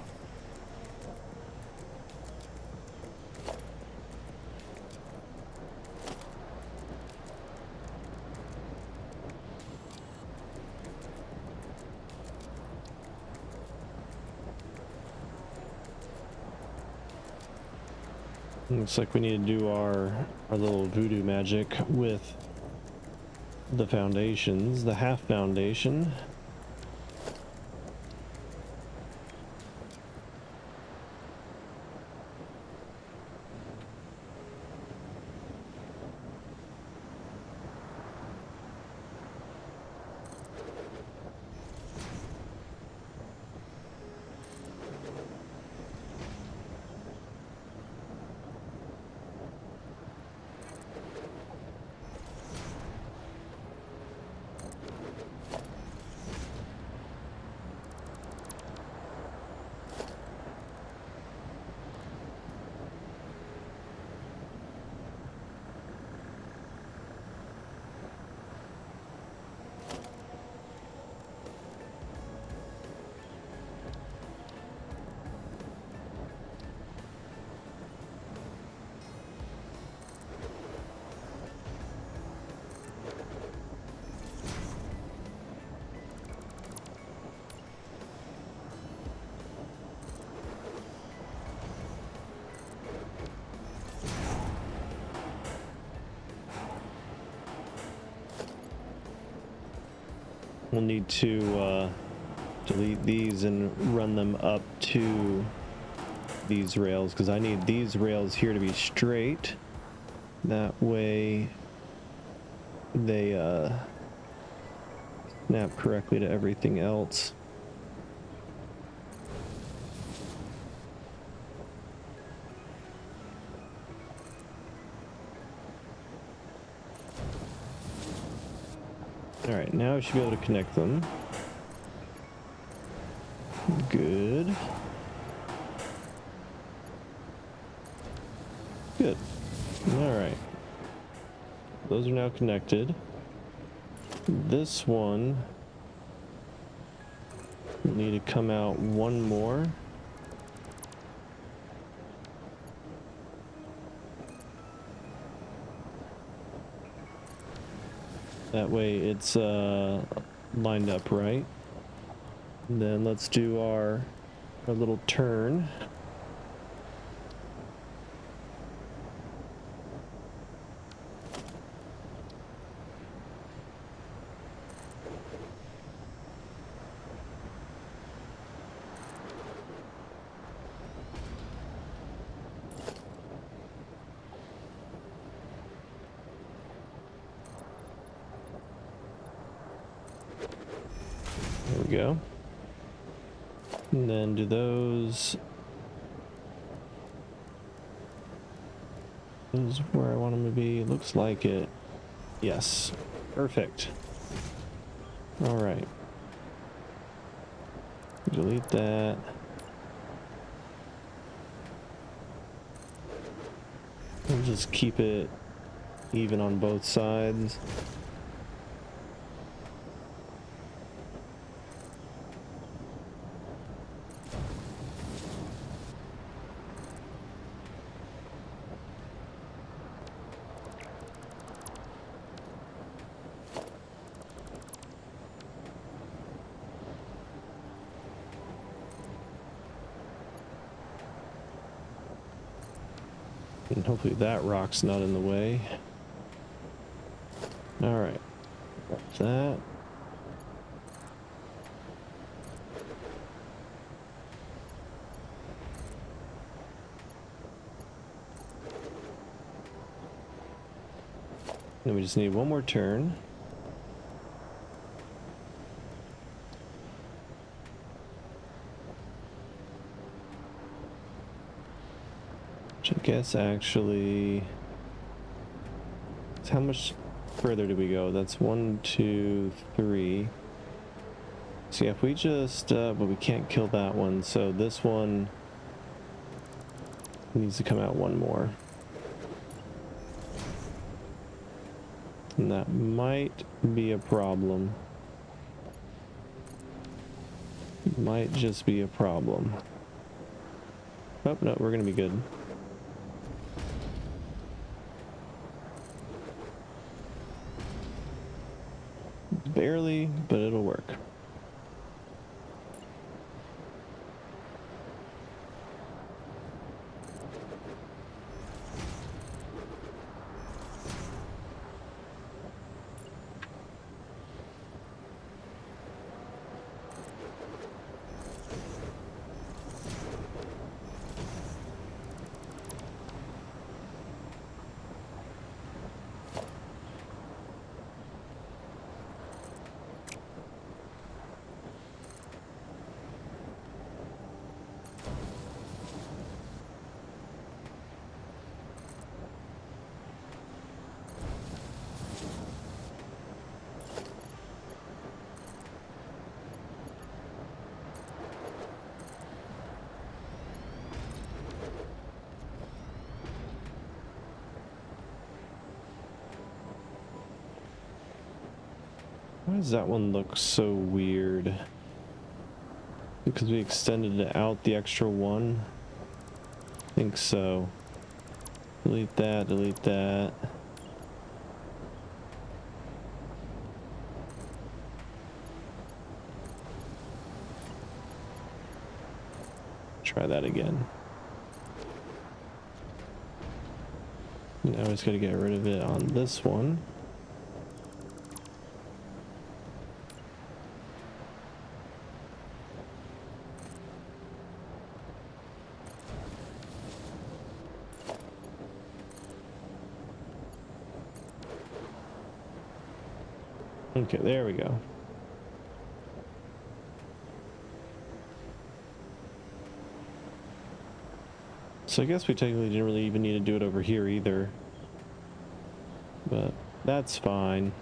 A: Looks like we need to do our little voodoo magic with the foundations, the half foundation. We'll need to delete these and run them up to these rails, because I need these rails here to be straight. That way they snap correctly to everything else. Alright, now I should be able to connect them. Good. Good. Alright. Those are now connected. This one will need to come out one more. That way it's lined up right. And then let's do our little turn. There we go. And then do those. This is where I want them to be. Looks like it. Yes. Perfect. All right. Delete that. We'll just keep it even on both sides. And hopefully that rock's not in the way. All right, that. Then we just need one more turn. Which I guess actually, how much further do we go? That's 1, 2, 3. So yeah, if we just, but we can't kill that one. So this one needs to come out one more. And that might be a problem. Might just be a problem. Oh, no, we're gonna be good. Barely, but it'll work. Why does that one look so weird? Because we extended it out the extra one? I think so. Delete that, delete that. Try that again. Now I just gotta get rid of it on this one. Okay, there we go. So I guess we technically didn't really even need to do it over here either. But that's fine.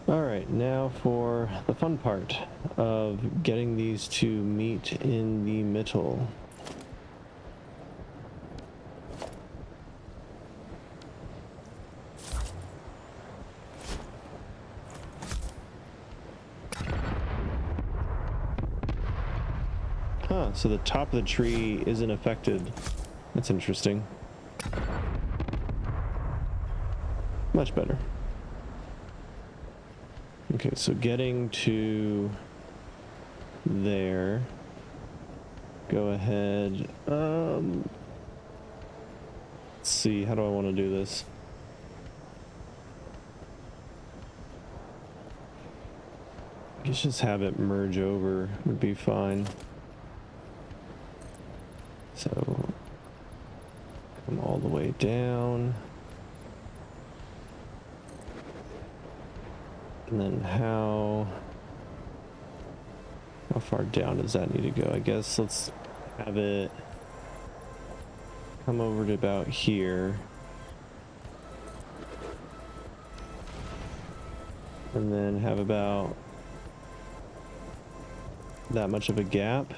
A: Alright, now for the fun part of getting these to meet in the middle. Huh, so the top of the tree isn't affected. That's interesting. Much better. Okay, so getting to there. Go ahead. Let's see, how do I want to do this? I guess just have it merge over would be fine. So come all the way down. And then how far down does that need to go? I guess let's have it come over to about here. And then have about that much of a gap.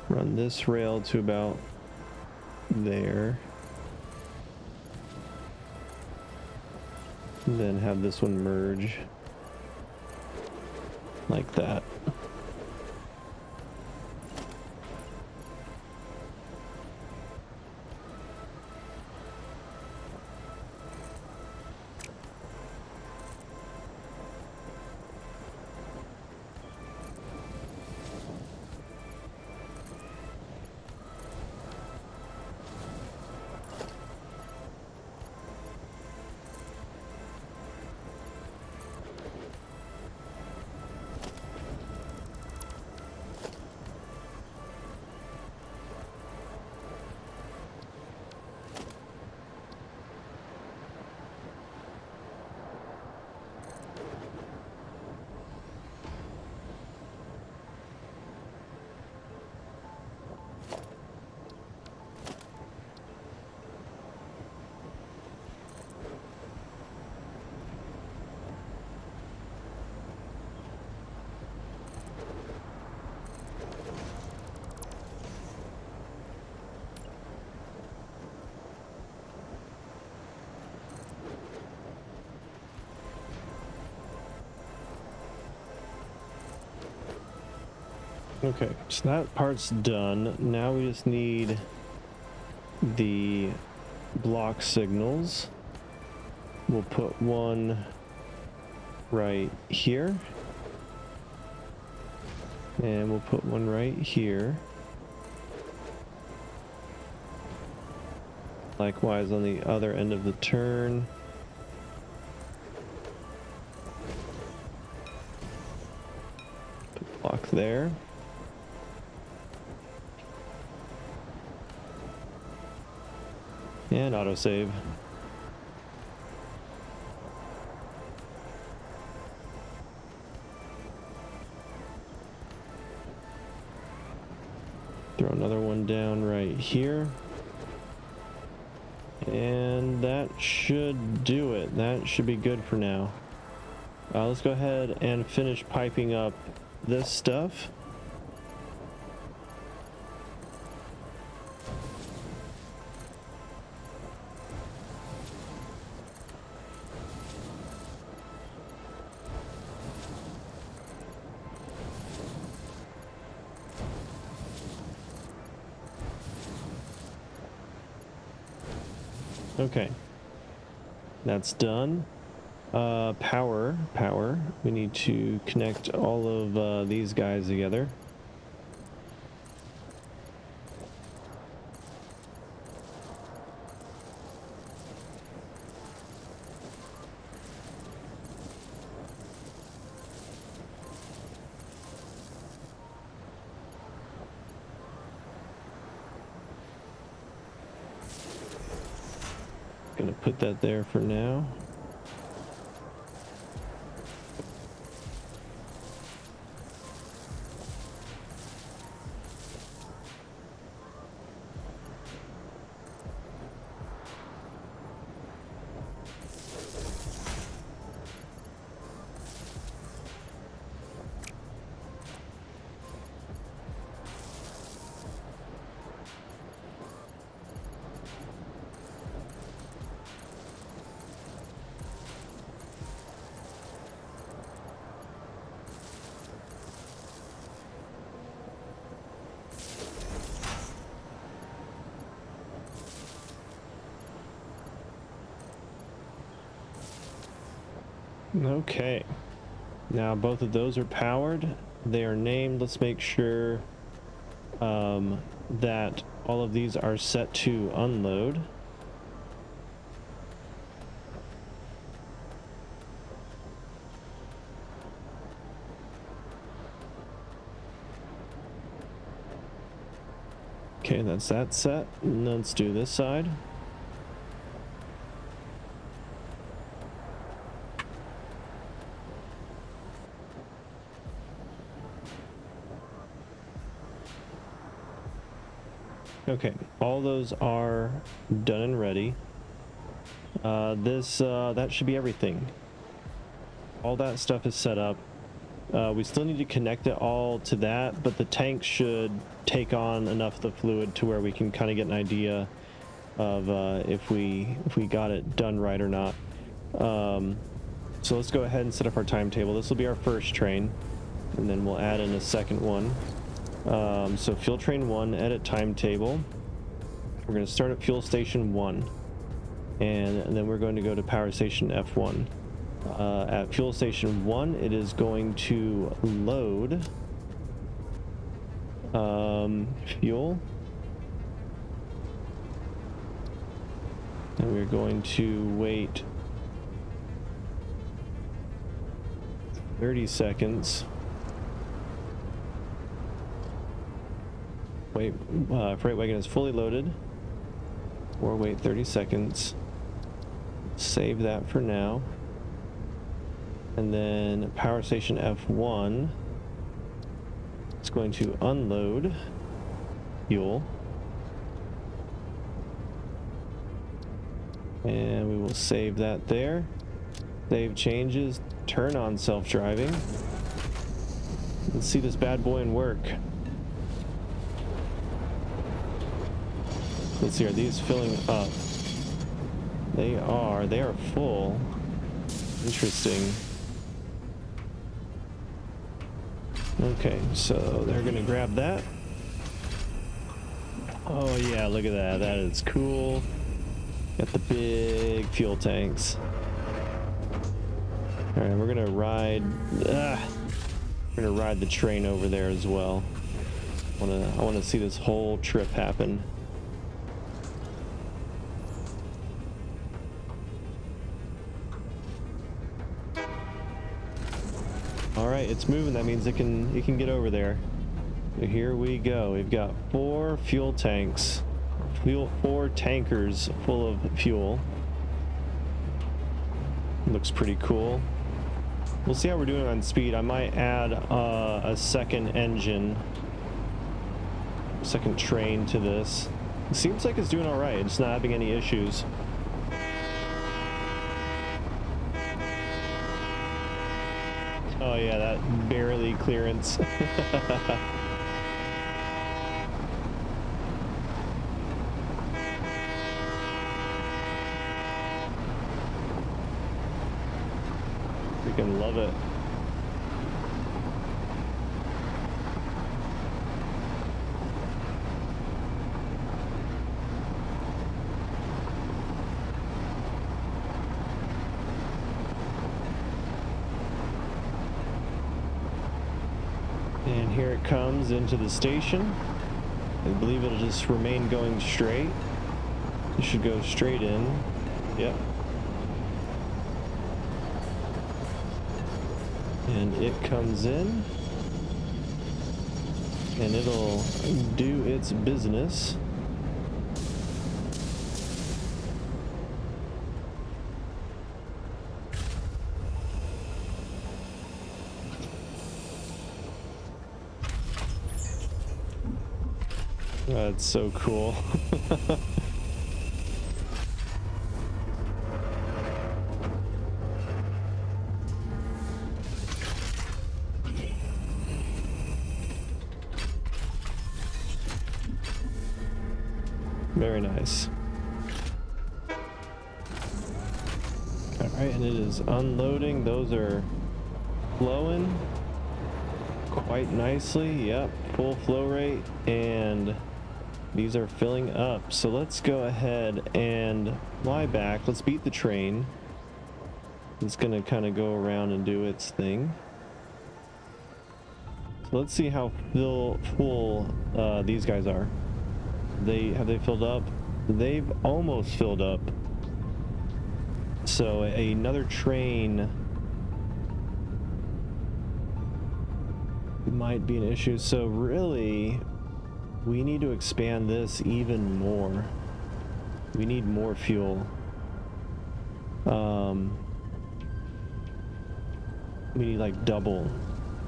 A: Run this rail to about there. And then have this one merge like that. Okay, so that part's done. Now we just need the block signals. We'll put one right here. And we'll put one right here. Likewise on the other end of the turn. Put block there. And autosave. Throw another one down right here. And that should do it. That should be good for now. Let's go ahead and finish piping up this stuff. Okay, that's done. Power. We need to connect all of these guys together. Gonna put that there for now. Okay, now both of those are powered. They are named. Let's make sure that all of these are set to unload. Okay, that's that set. And let's do this side. Okay, all those are done and ready. That should be everything. All that stuff is set up. We still need to connect it all to that, but the tank should take on enough of the fluid to where we can kind of get an idea of if we got it done right or not. So let's go ahead and set up our timetable. This will be our first train, and then we'll add in a second one. So fuel train 1, edit timetable. We're going to start at fuel station 1, and then we're going to go to power station F1. At fuel station 1, it is going to load fuel, and we're going to wait 30 seconds. Wait, freight wagon is fully loaded, or wait 30 seconds. Save that for now. And then power station F1 is going to unload fuel. And we will save that there. Save changes, turn on self-driving. Let's see this bad boy in work. Let's see, are these filling up? They are full. Interesting. Okay, so they're gonna grab that. Oh yeah, look at that. That is cool. Got the big fuel tanks. All right, we're gonna ride. We're gonna ride the train over there as well. I wanna see this whole trip happen. All right, it's moving. That means it can get over there. So here we go. We've got 4 fuel tanks, 4 tankers full of fuel. Looks pretty cool. We'll see how we're doing on speed. I might add a second engine, second train to this. Seems like it's doing all right. It's not having any issues. Oh yeah, that barely clearance. Freaking love it. And here it comes into the station. I believe it'll just remain going straight. It should go straight in. Yep. And it comes in. And it'll do its business. That's so cool. Very nice. All right, and it is unloading. Those are flowing quite nicely. Yep, full flow rate, and these are filling up. So let's go ahead and fly back. Let's beat the train. It's gonna kind of go around and do its thing. So let's see how full these guys are. Have they filled up? They've almost filled up. So another train might be an issue. So really, we need to expand this even more. We need more fuel. We need like double.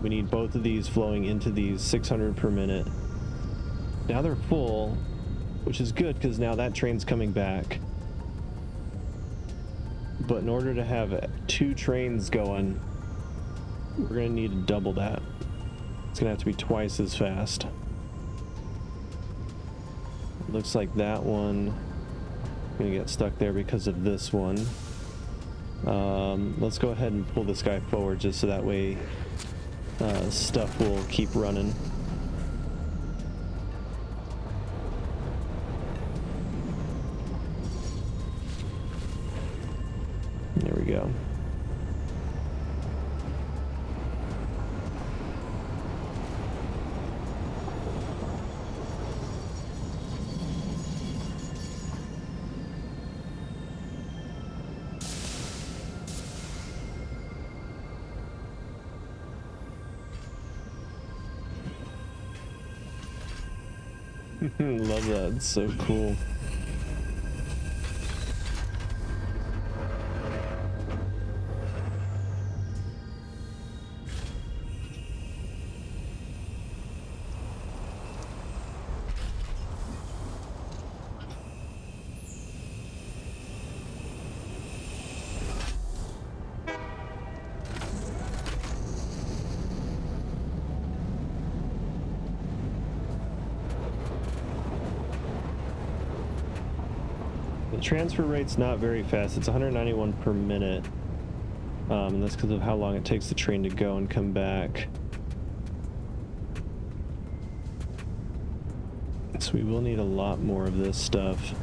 A: We need both of these flowing into these 600 per minute. Now they're full, which is good because now that train's coming back. But in order to have 2 trains going, we're gonna need to double that. It's gonna have to be twice as fast. Looks like that one gonna get stuck there because of this one. Let's go ahead and pull this guy forward just so that way stuff will keep running. There we go. Love that. It's so cool. The transfer rate's not very fast. It's 191 per minute. And that's because of how long it takes the train to go and come back. So we will need a lot more of this stuff.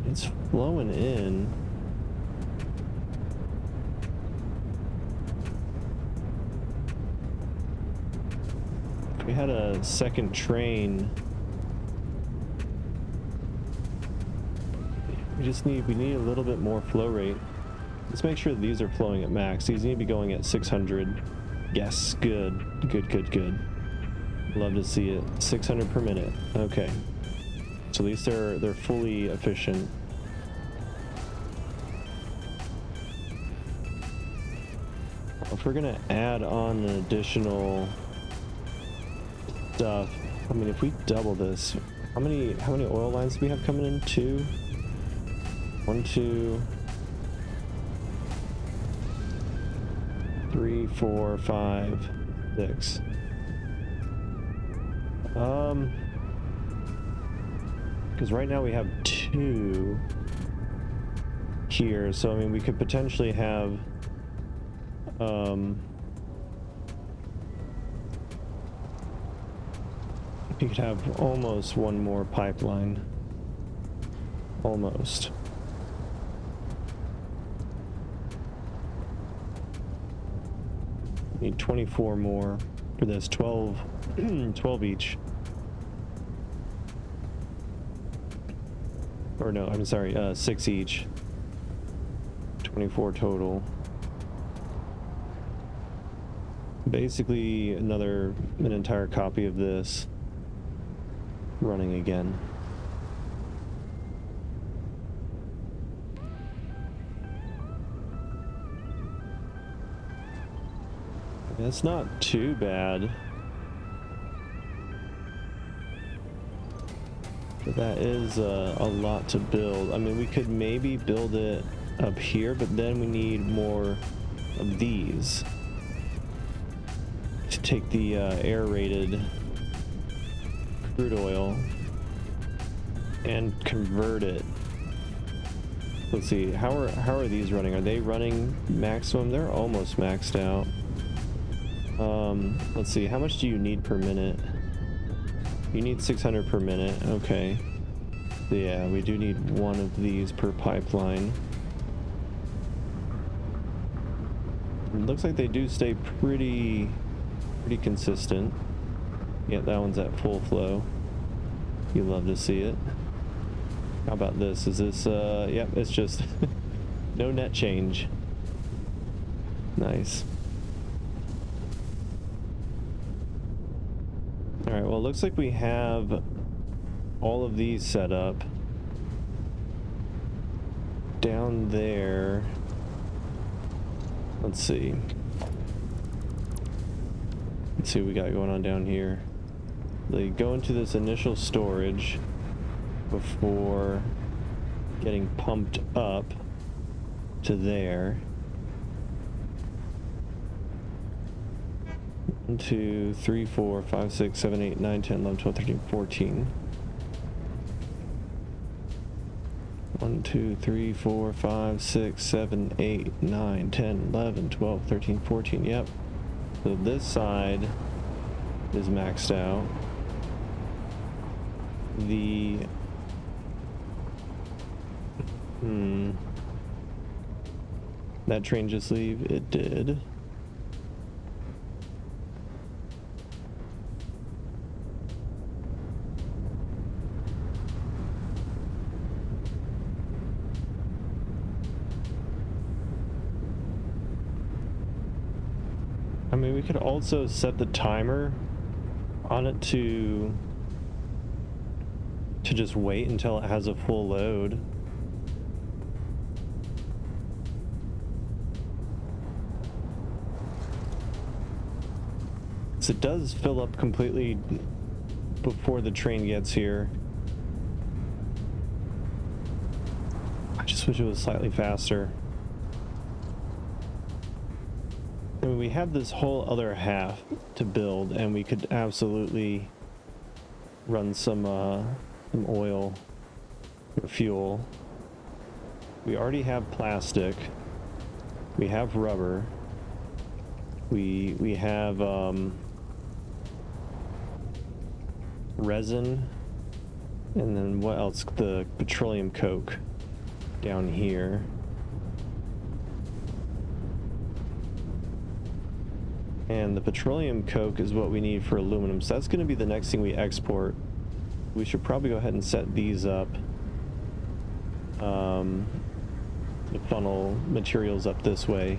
A: It's flowing in. If we had a second train, we need a little bit more flow rate. Let's make sure that these are flowing at max. These need to be going at 600. Yes, good. Good. Love to see it. 600 per minute. Okay. So at least they're fully efficient. If we're gonna add on an additional stuff, I mean, if we double this, how many oil lines do we have coming in? 2, 1, 2, 3, 4, 5, 6. Because right now we have 2 here, so I mean, we could potentially have, you could have almost one more pipeline. Almost. Need 24 more for this. 12 12 each. Or no, I'm sorry, 6 each. 24 total. Basically an entire copy of this running again. It's not too bad. But that is a lot to build. I mean, we could maybe build it up here, but then we need more of these to take the aerated crude oil and convert it. Let's see, how are these running? Are they running maximum? They're almost maxed out. Let's see, how much do you need per minute? You need 600 per minute. Okay. Yeah, we do need one of these per pipeline. It looks like they do stay pretty consistent. Yeah, that one's at full flow. You love to see it. How about this? Is this, yep, it's just no net change. Nice. Alright, well, it looks like we have all of these set up. Down there. Let's see. Let's see what we got going on down here. They go into this initial storage before getting pumped up to there. 1, 2, 3, 4, 5, 6, 7, 8, 9, 10, 11, 12, 13, 14. 1, 2, 3, 4, 5, 6, 7, 8, 9, 10, 11, 12, 13, 14. Yep. So this side is maxed out. The that train just leave? It did. I mean, we could also set the timer on it to just wait until it has a full load. So it does fill up completely before the train gets here. I just wish it was slightly faster. I mean, we have this whole other half to build, and we could absolutely run some oil or fuel. We already have plastic. We have rubber. We have resin, and then what else? The petroleum coke down here. And the petroleum coke is what we need for aluminum. So that's going to be the next thing we export. We should probably go ahead and set these up. The funnel materials up this way.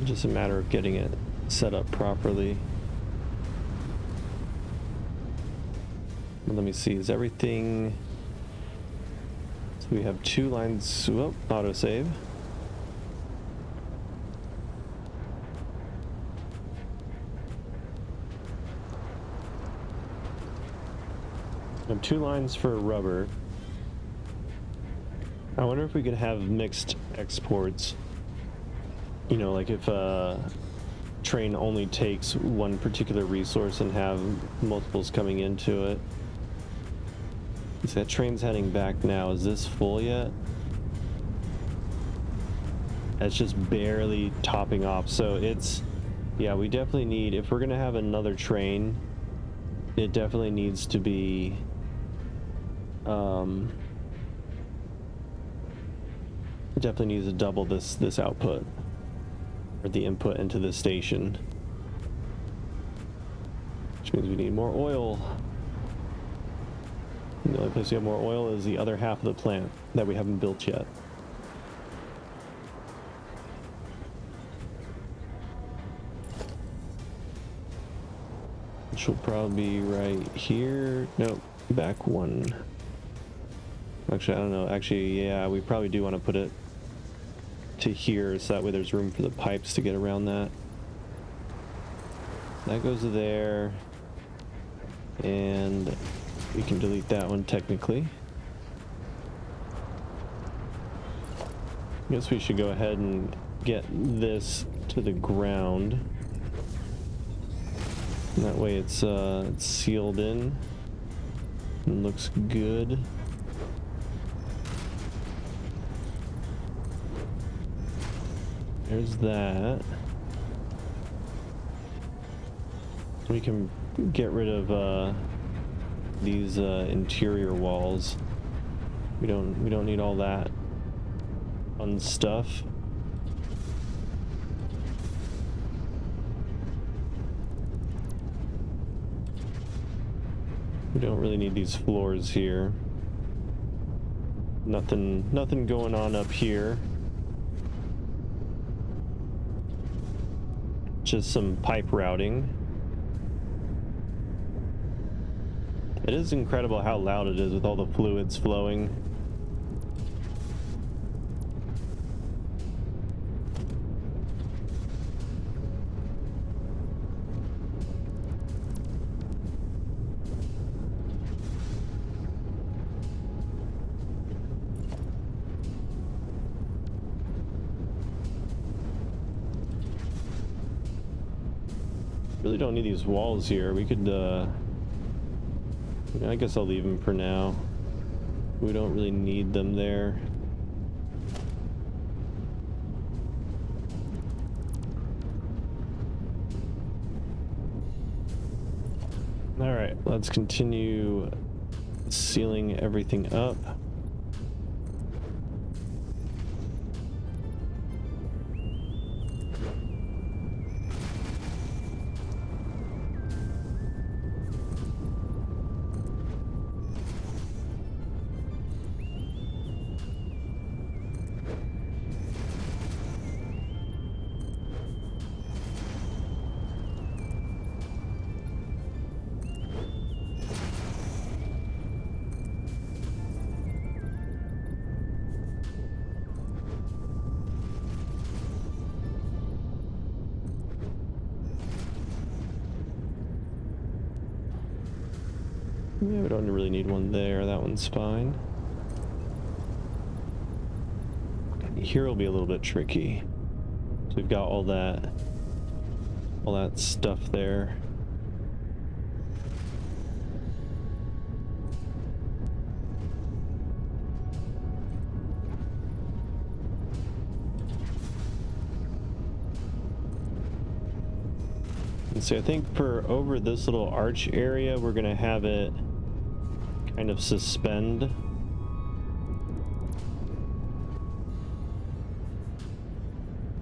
A: Just a matter of getting it set up properly. Let me see, is everything So we have 2 lines. Whoop, autosave. We have 2 lines for rubber. I wonder if we could have mixed exports. You know, like if a train only takes one particular resource and have multiples coming into it. So that train's heading back now. Is this full yet? It's just barely topping off. So it's, yeah, we definitely need, if we're gonna have another train, it definitely needs to be it definitely needs to double this output, or the input into the station, which means we need more oil. And the only place we have more oil is the other half of the plant that we haven't built yet. Which will probably be right here. Nope, back 1. Actually, I don't know. Actually, yeah, we probably do want to put it to here, so that way there's room for the pipes to get around that. That goes to there. And we can delete that one technically. I guess we should go ahead and get this to the ground. And that way it's sealed in and looks good. There's that. We can get rid of these interior walls. We don't need all that fun stuff. We don't really need these floors here. Nothing going on up here. Just some pipe routing. It is incredible how loud it is with all the fluids flowing. Really don't need these walls here. We could I guess I'll leave them for now. We don't really need them there. All right, let's continue sealing everything up. Yeah, we don't really need one there. That one's fine. Here will be a little bit tricky. So we've got all that stuff there. And so I think for over this little arch area, we're gonna have it kind of suspend.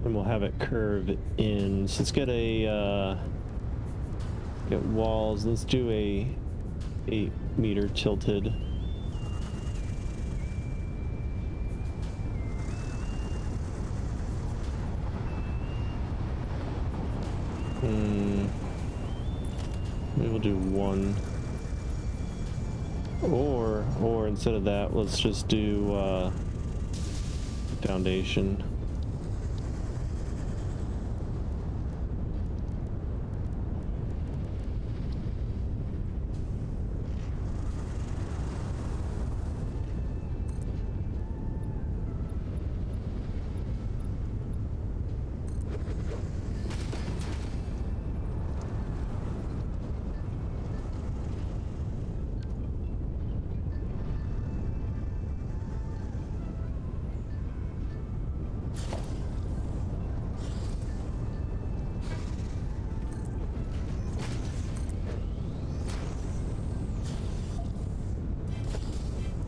A: And we'll have it curve in. So let's get get walls. Let's do a 8-meter tilted. Maybe we'll do 1. Or Or instead of that, let's just do foundation.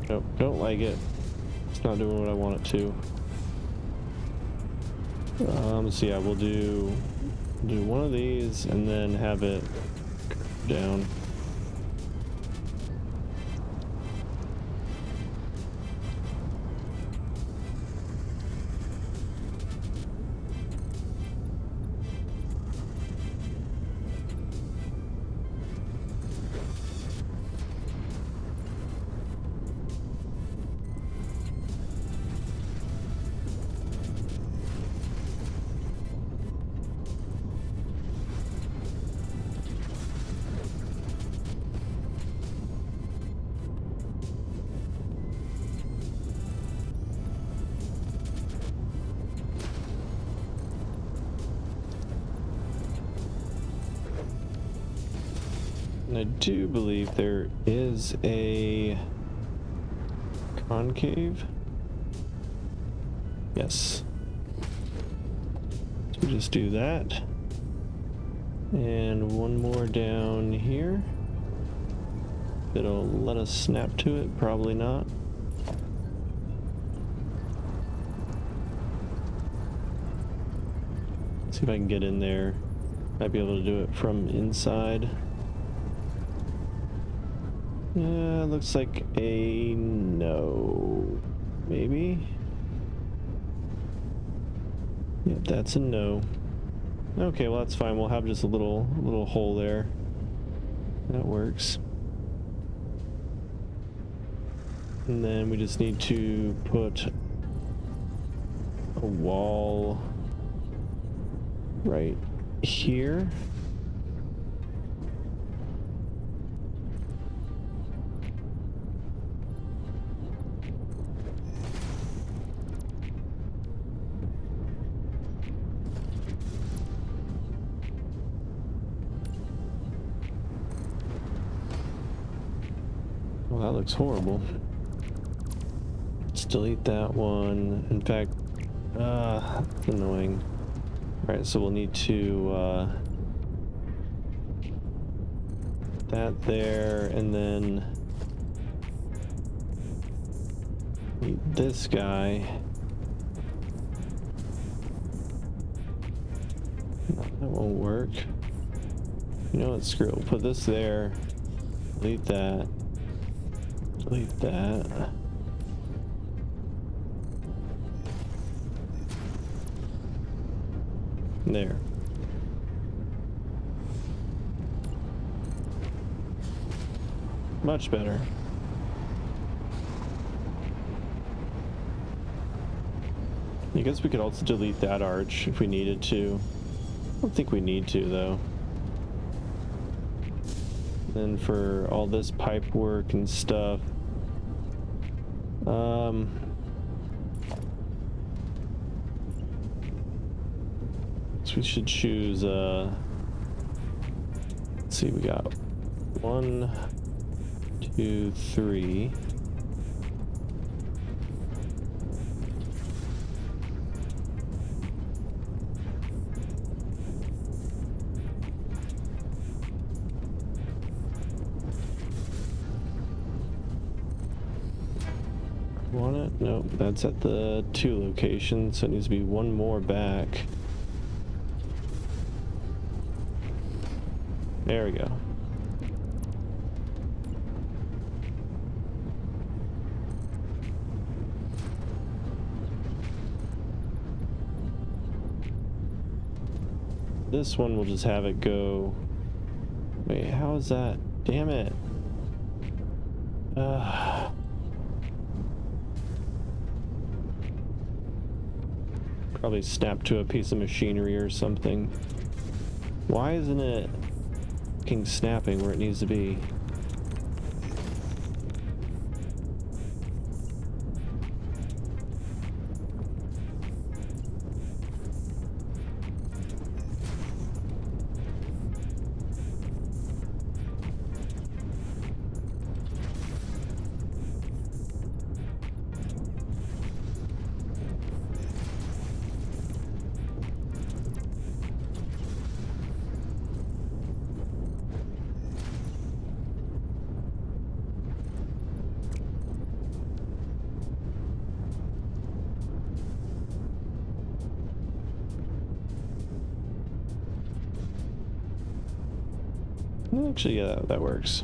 A: Nope, don't like it. It's not doing what I want it to. So yeah, we'll do one of these and then have it down. And I do believe there is a concave. Yes. So we just do that. And one more down here. It'll let us snap to it, probably not. See if I can get in there. Might be able to do it from inside. Looks like a no. Maybe? Yep, that's a no. Okay, well that's fine. We'll have just a little hole there. That works. And then we just need to put a wall right here. Well, that looks horrible. Let's delete that one. In fact, that's annoying. Alright, so we'll need to that there, and then need this guy. No, that won't work. You know what, screw it. We'll put this there. Delete that. Delete that. There. Much better. I guess we could also delete that arch if we needed to. I don't think we need to, though. Then for all this pipe work and stuff, so we should choose, let's see, we got 1, 2, 3. Want it? Nope, that's at the 2 location, so it needs to be one more back. There we go. This one we'll just have it go. Wait, how is that? Damn it. Probably snapped to a piece of machinery or something. Why isn't it fucking snapping where it needs to be? Actually, yeah, that works.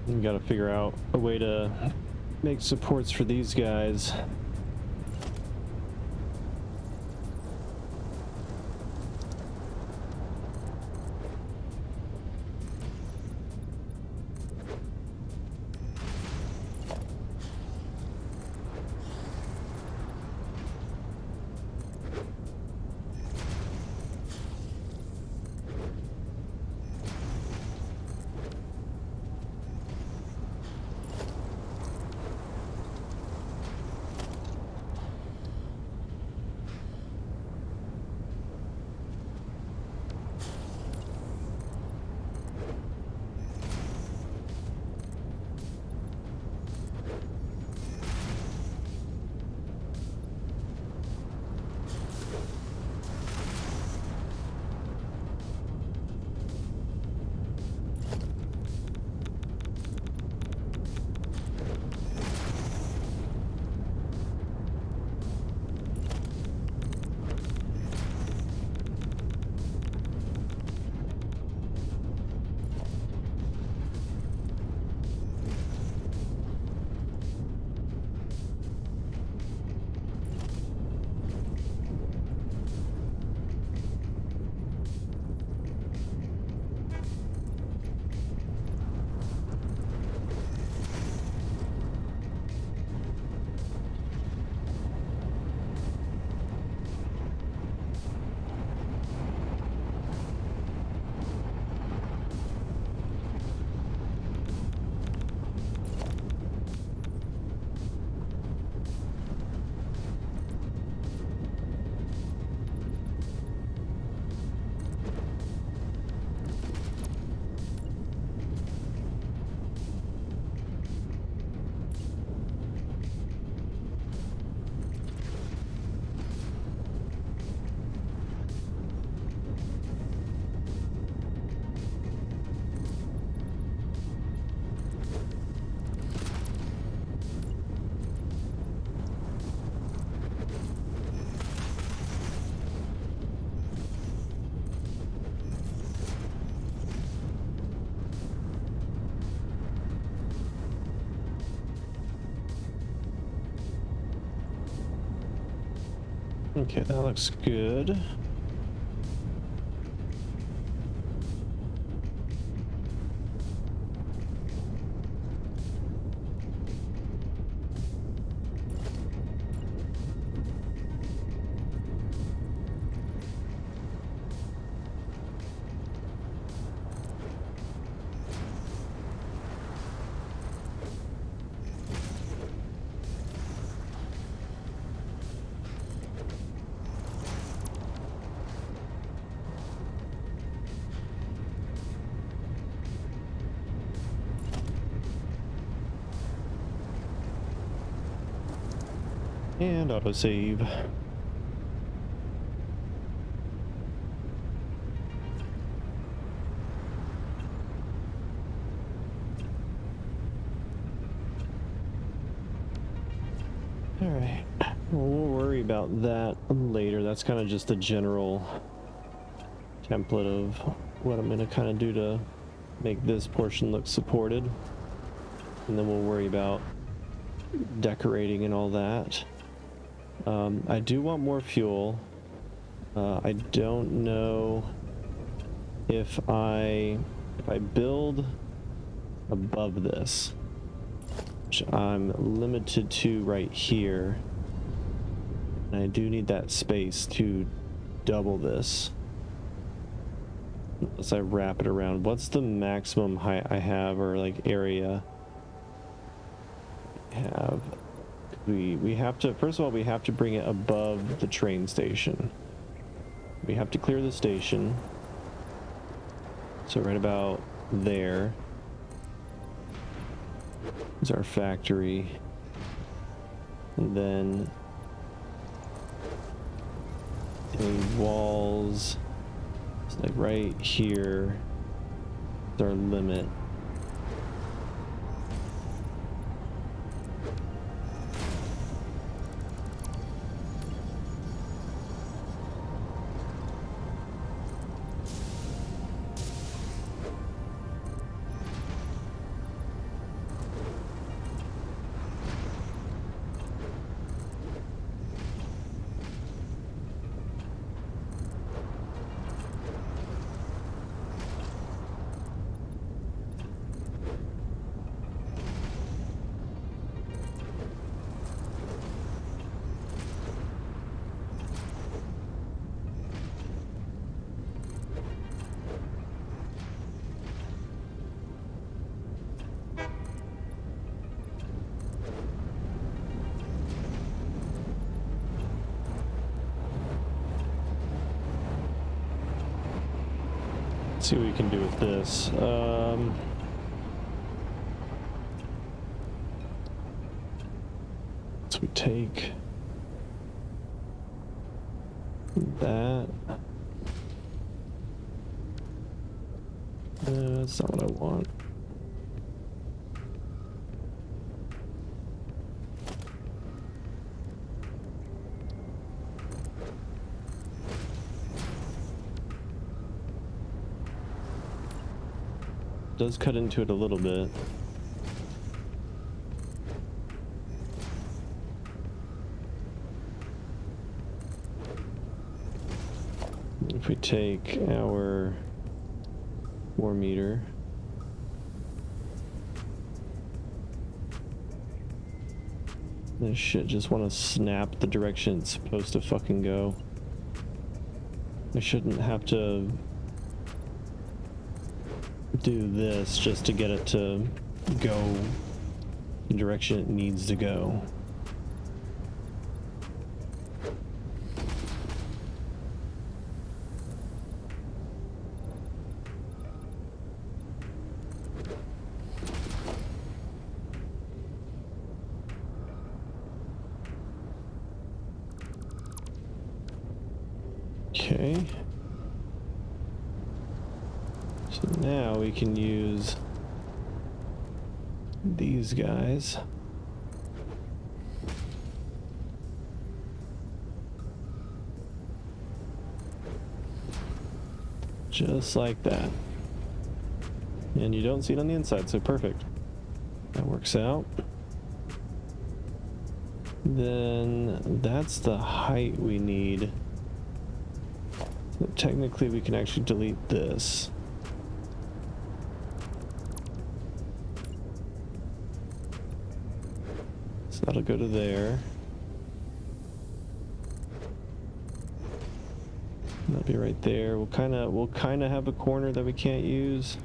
A: We gotta figure out a way to make supports for these guys. Okay, that looks good. And autosave. Alright, we'll worry about that later. That's kind of just the general template of what I'm going to kind of do to make this portion look supported. And then we'll worry about decorating and all that. I do want more fuel. I don't know if I build above this, which I'm limited to right here, and I do need that space to double this unless I wrap it around. What's the maximum height I have, or like area I have? We have to, first of all, we have to bring it above the train station. We have to clear the station, so right about there is our factory, and then the walls, it's like right here is our limit. See what we can do with this. So we take that. That's not what I want. Does cut into it a little bit. If we take our 4 meter, this shit just want to snap the direction it's supposed to fucking go. I shouldn't have to do this just to get it to go the direction it needs to go. Okay. So now we can use these guys. Just like that. And you don't see it on the inside, so perfect. That works out. Then that's the height we need. So technically we can actually delete this. So that'll go to there. That'll be right there. We'll kind of have a corner that we can't use.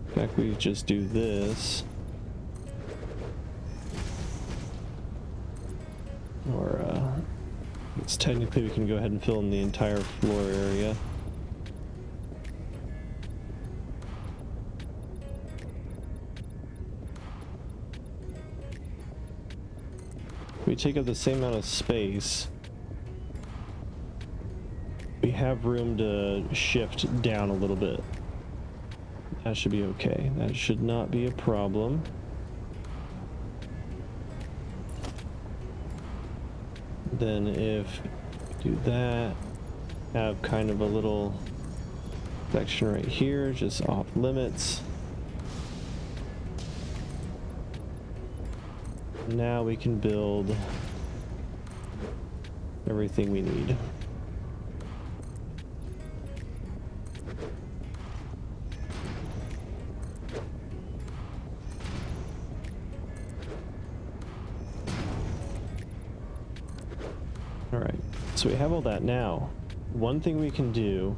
A: In fact, we just do this. Or it's technically we can go ahead and fill in the entire floor area. we take up the same amount of space, we have room to shift down a little bit. That should be okay. That should not be a problem. Then if we do that, have kind of a little section right here, just off limits. Now we can build everything we need. All right, so we have all that now. One thing we can do,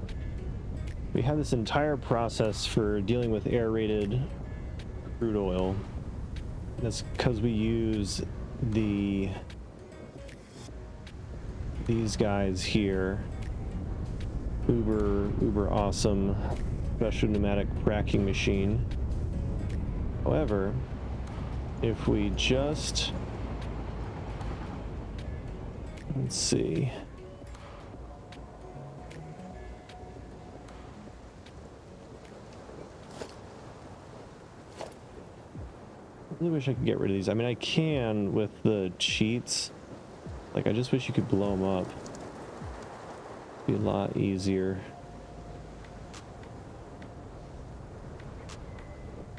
A: we have this entire process for dealing with aerated crude oil. That's because we use these guys here. Uber awesome special pneumatic fracking machine. However, if we just, let's see. I really wish I could get rid of these. I mean, I can with the cheats. Like, I just wish you could blow them up. Be a lot easier.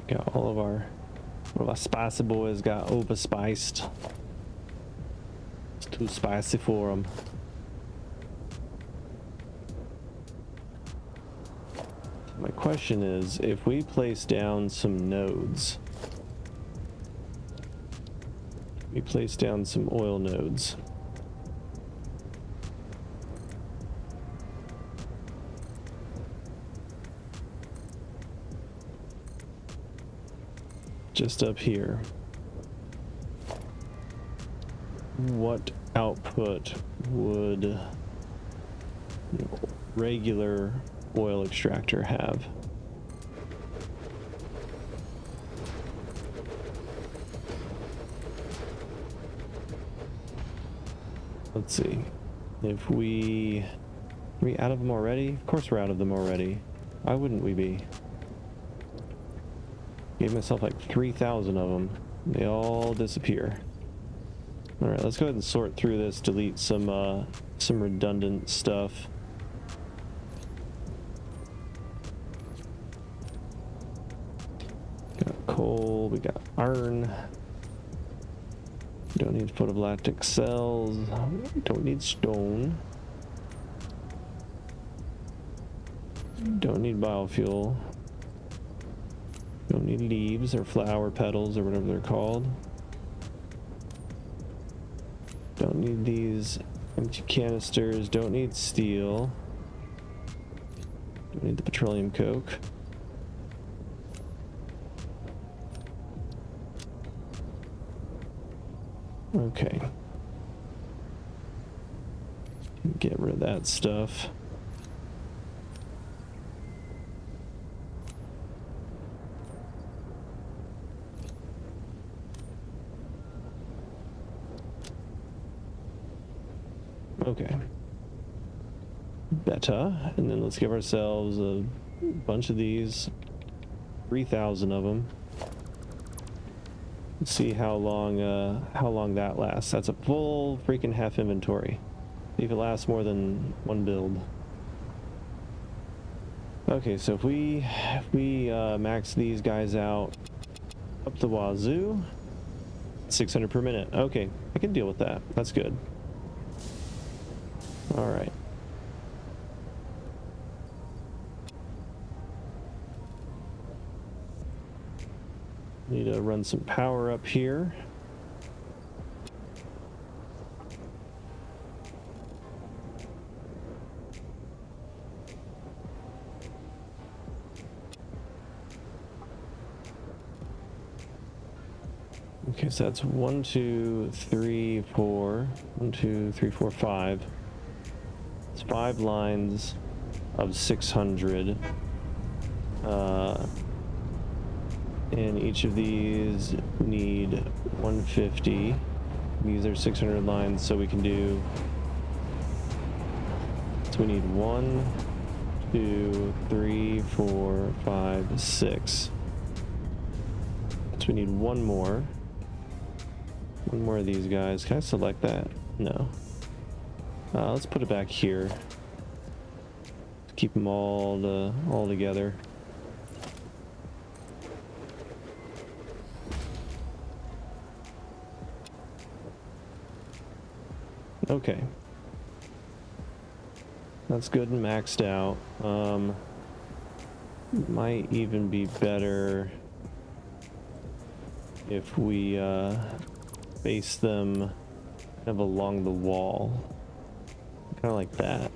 A: Got all of our spicy boys got over spiced. It's too spicy for them. My question is, if we place down some nodes, we place down some oil nodes. Just up here. What output would regular oil extractor have? Let's see. If are we out of them already? Of course we're out of them already. Why wouldn't we be? Gave myself like 3,000 of them. They all disappear. All right, let's go ahead and sort through this, delete some redundant stuff. Got coal, we got iron. Don't need photovoltaic cells. Don't need stone. Don't need biofuel. Don't need leaves or flower petals or whatever they're called. Don't need these empty canisters. Don't need steel. Don't need the petroleum coke. Okay. Get rid of that stuff. Okay. Beta, and then let's give ourselves a bunch of these. 3,000 of them. Let's see how long that lasts. That's a full freaking half inventory. See if it lasts more than one build. Okay, so if we max these guys out up the wazoo, 600 per minute. Okay, I can deal with that. That's good. All right. Need to run some power up here. Okay, so that's 1, 2, 3, 4. 1, 2, 3, 4, 5. It's 5 lines of 600. And each of these need 150. These are 600 lines, so we can do. So we need 1, 2, 3, 4, 5, 6. So we need one more. One more of these guys. Can I select that? No. Let's put it back here. Keep them all together. Okay. That's good and maxed out. Might even be better if we face them kind of along the wall. Kind of like that.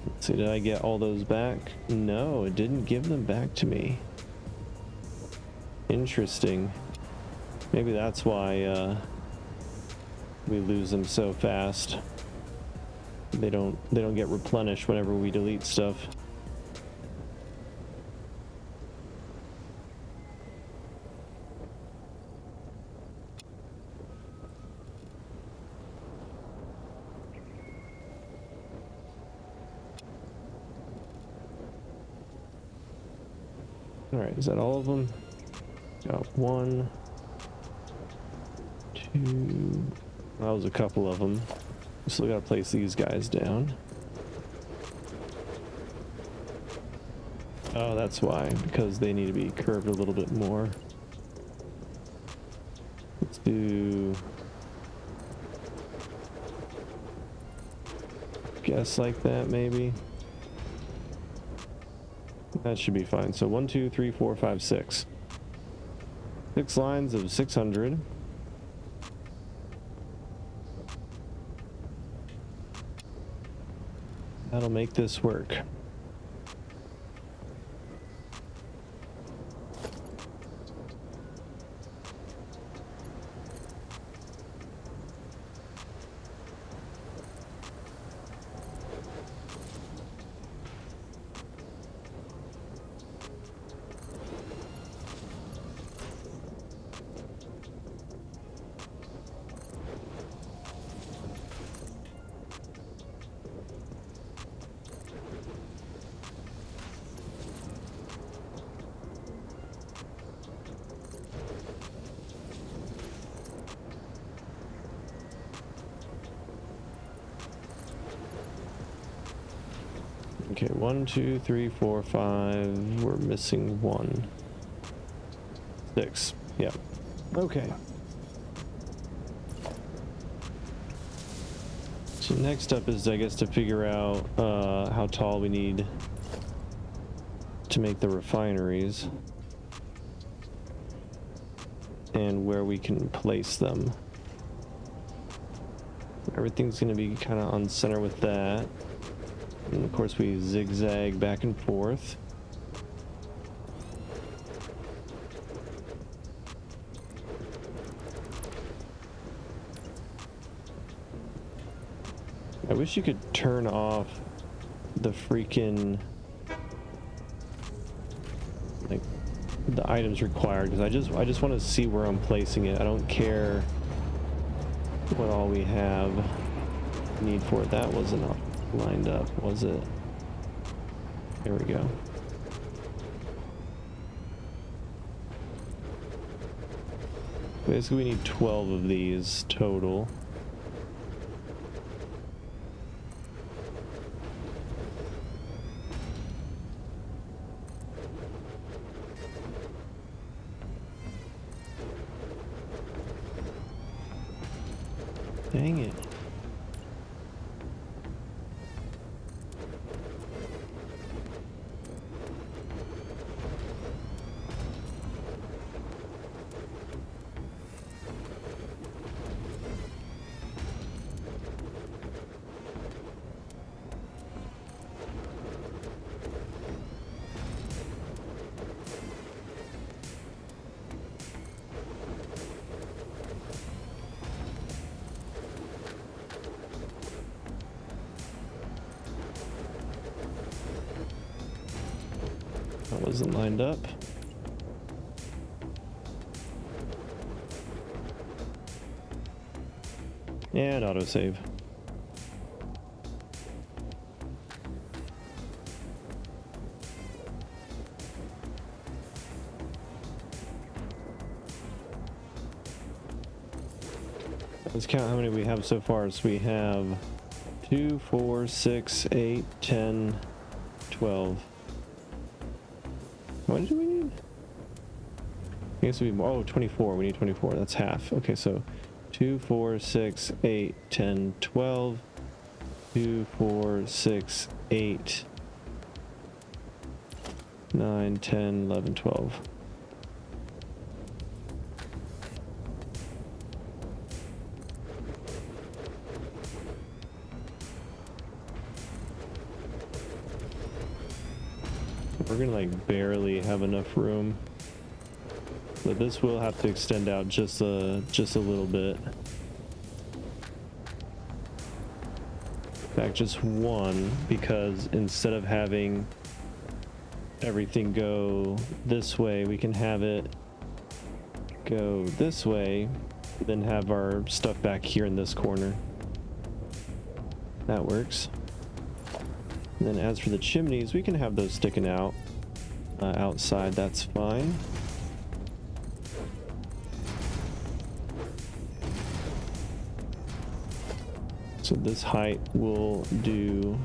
A: Let's see, did I get all those back? No, it didn't give them back to me. Interesting. Maybe that's why we lose them so fast. They don't get replenished whenever we delete stuff. All right, is that all of them? Got 1, 2. That was a couple of them. Still gotta place these guys down. Oh, that's why, because they need to be curved a little bit more. Let's do, guess like that maybe. That should be fine. So 1, 2, 3, 4, 5, 6. 6 lines of 600. That'll make this work. Okay, 1, 2, 3, 4, 5. We're missing 1. 6. Yeah. Okay. So next up is, I guess, to figure out how tall we need to make the refineries and where we can place them. Everything's going to be kind of on center with that. And of course we zigzag back and forth. I wish you could turn off the freaking, like, the items required, because I just want to see where I'm placing it. I don't care what all we have need for it. That wasn't lined up, was it? There we go. Basically we need 12 of these total. Dang it. isn't lined up. And autosave. Let's count how many we have so far. So we have 2, 4, 6, 8, 10, 12. What do we need? I guess we need more. Oh, 24. We need 24. That's half. Okay, so 2, 4, 6, 8, 10, 12. 2, 4, 6, 8, 9, 10, 11, 12. We're gonna like barely have enough room, but this will have to extend out just a little bit. In fact, just one, because instead of having everything go this way, we can have it go this way, then have our stuff back here in this corner. That works. And then as for the chimneys, we can have those sticking out outside. That's fine. So this height will do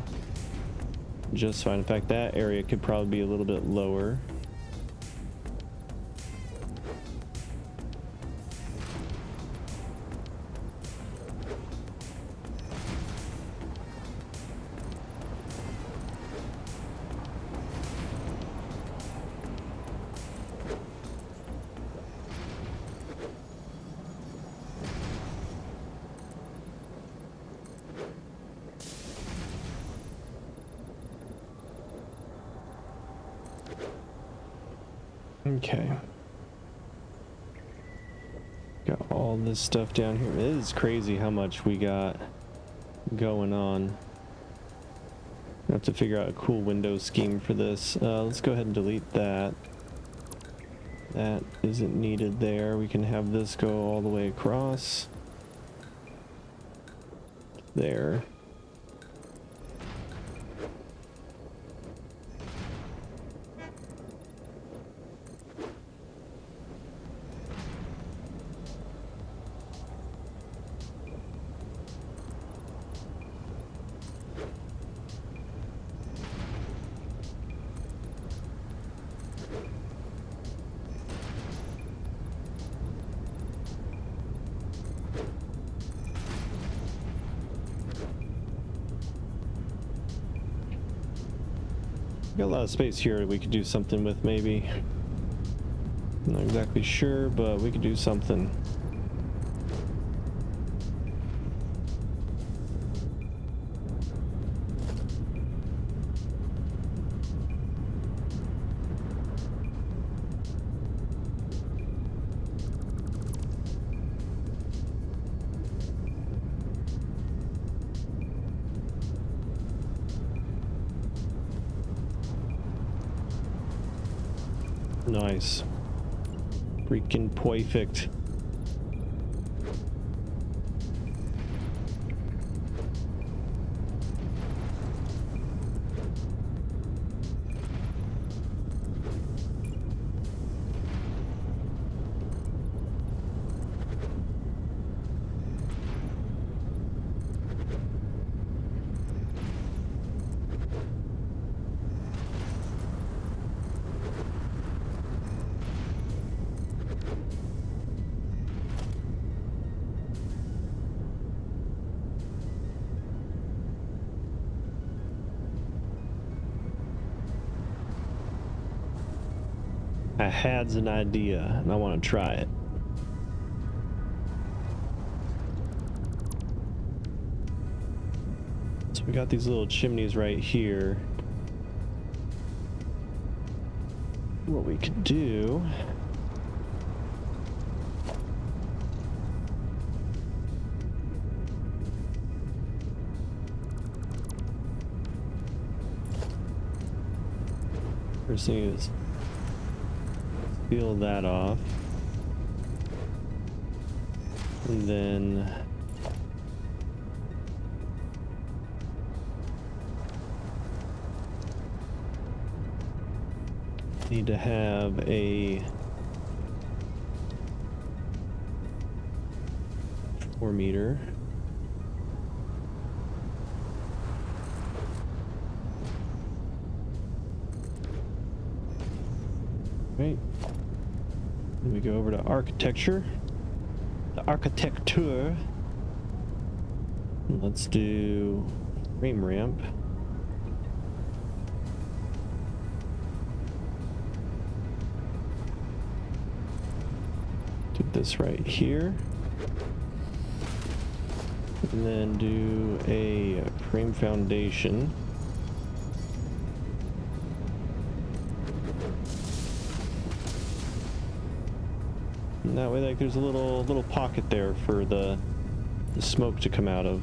A: just fine. In fact, that area could probably be a little bit lower. Okay. Got all this stuff down here. It is crazy how much we got going on. I have to figure out a cool window scheme for this. Let's go ahead and delete that. That isn't needed there. We can have this go all the way across. There. Got a lot of space here we could do something with, maybe. Not exactly sure, but we could do something. Nice. Freaking perfect. I had an idea and I want to try it. So we got these little chimneys right here. What we could do first thing is Peel that off. And then need to have a 4-meter. Right. Then we go over to architecture. The architecture. Let's do frame ramp. Do this right here. And then do a frame foundation. And that way, like, there's a little pocket there for the smoke to come out of.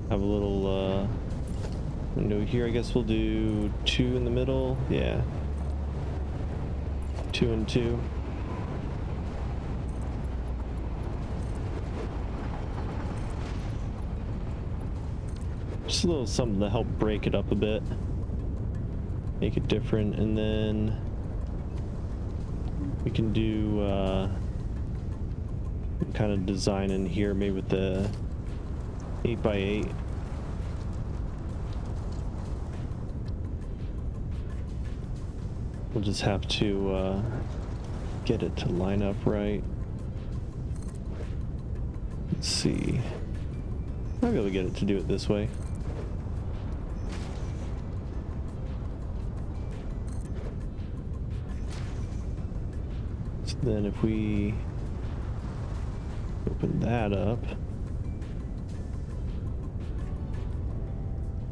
A: Have a little window here. I guess we'll do 2 in the middle. Yeah. 2 and 2. Just a little something to help break it up a bit. Make it different. And then we can do kind of design in here, maybe with the 8x8. We'll just have to get it to line up right. Let's see. Might be able to get it to do it this way. So then if we open that up,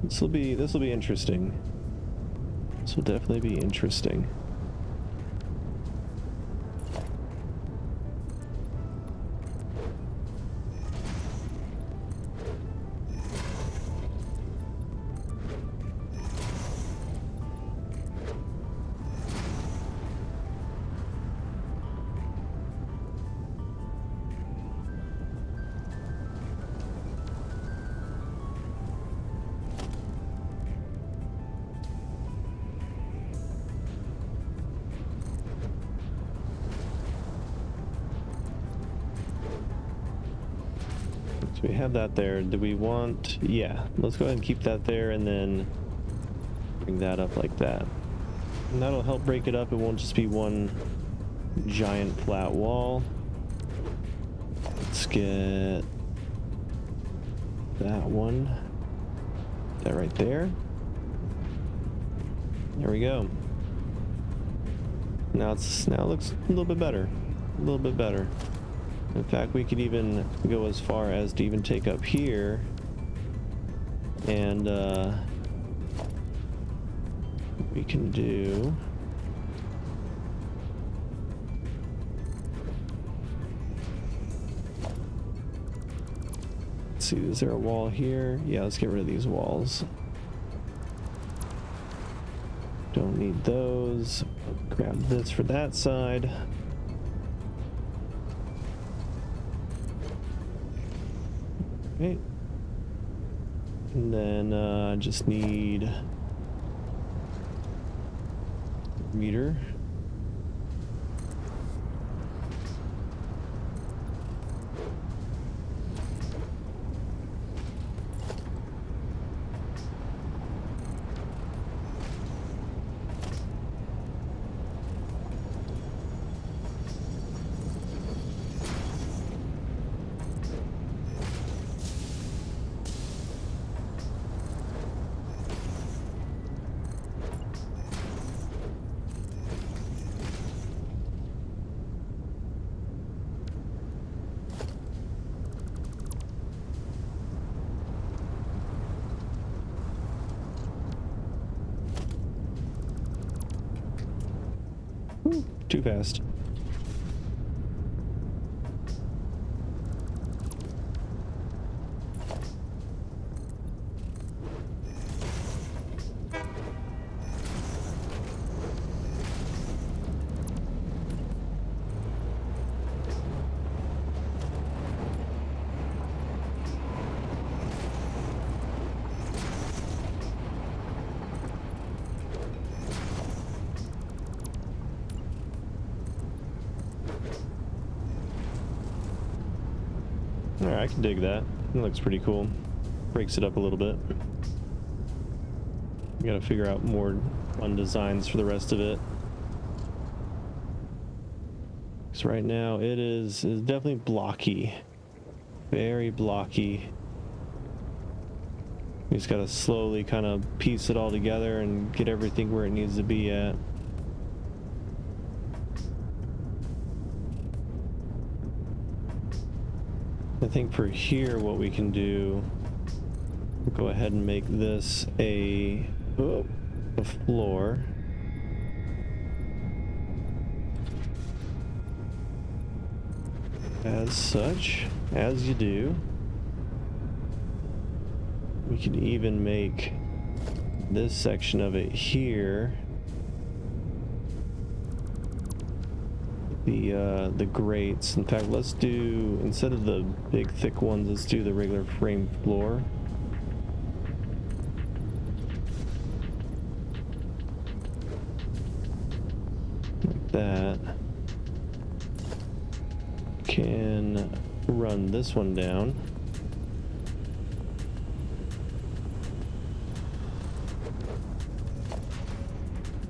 A: this will be interesting. This will definitely be interesting. So we have that there. Do we want... Yeah, let's go ahead and keep that there and then bring that up like that. And that'll help break it up. It won't just be one giant flat wall. Let's get that one. That right there. There we go. Now it looks a little bit better. A little bit better. In fact, we could even go as far as to even take up here and we can do let's see, is there a wall here? Yeah, let's get rid of these walls. Don't need those. Grab this for that side. Okay. And then I just need meter. too fast. Alright, I can dig that. It looks pretty cool. Breaks it up a little bit. We gotta figure out more fun designs for the rest of it. So right now it is definitely blocky. Very blocky. We just gotta slowly kind of piece it all together and get everything where it needs to be at. I think for here what we can do, we'll go ahead and make this a floor. As such, as you do. We could even make this section of it here the grates. In fact, let's do, instead of the big thick ones, let's do the regular frame floor. Like that. Can run this one down.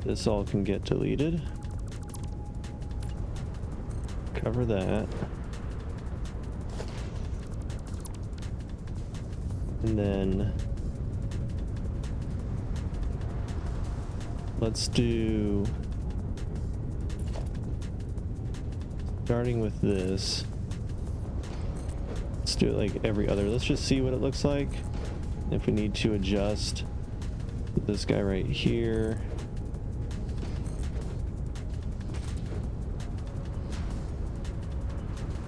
A: This all can get deleted. Cover that. And then let's do, starting with this, let's do it like every other. Let's just see what it looks like. If we need to adjust this guy right here.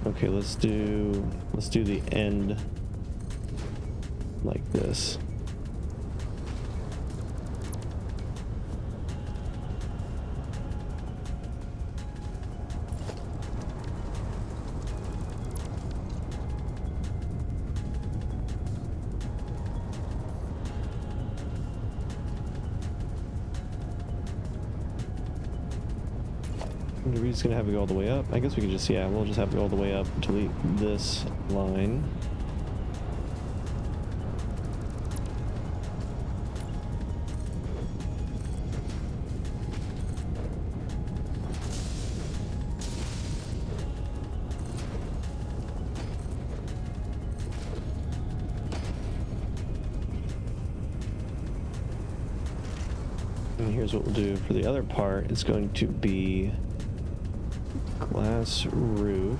A: Okay, let's do the end like this. Are we just gonna have it go all the way up? I guess we can just, yeah, we'll just have it go all the way up, delete this line. And here's what we'll do for the other part. It's going to be glass roof,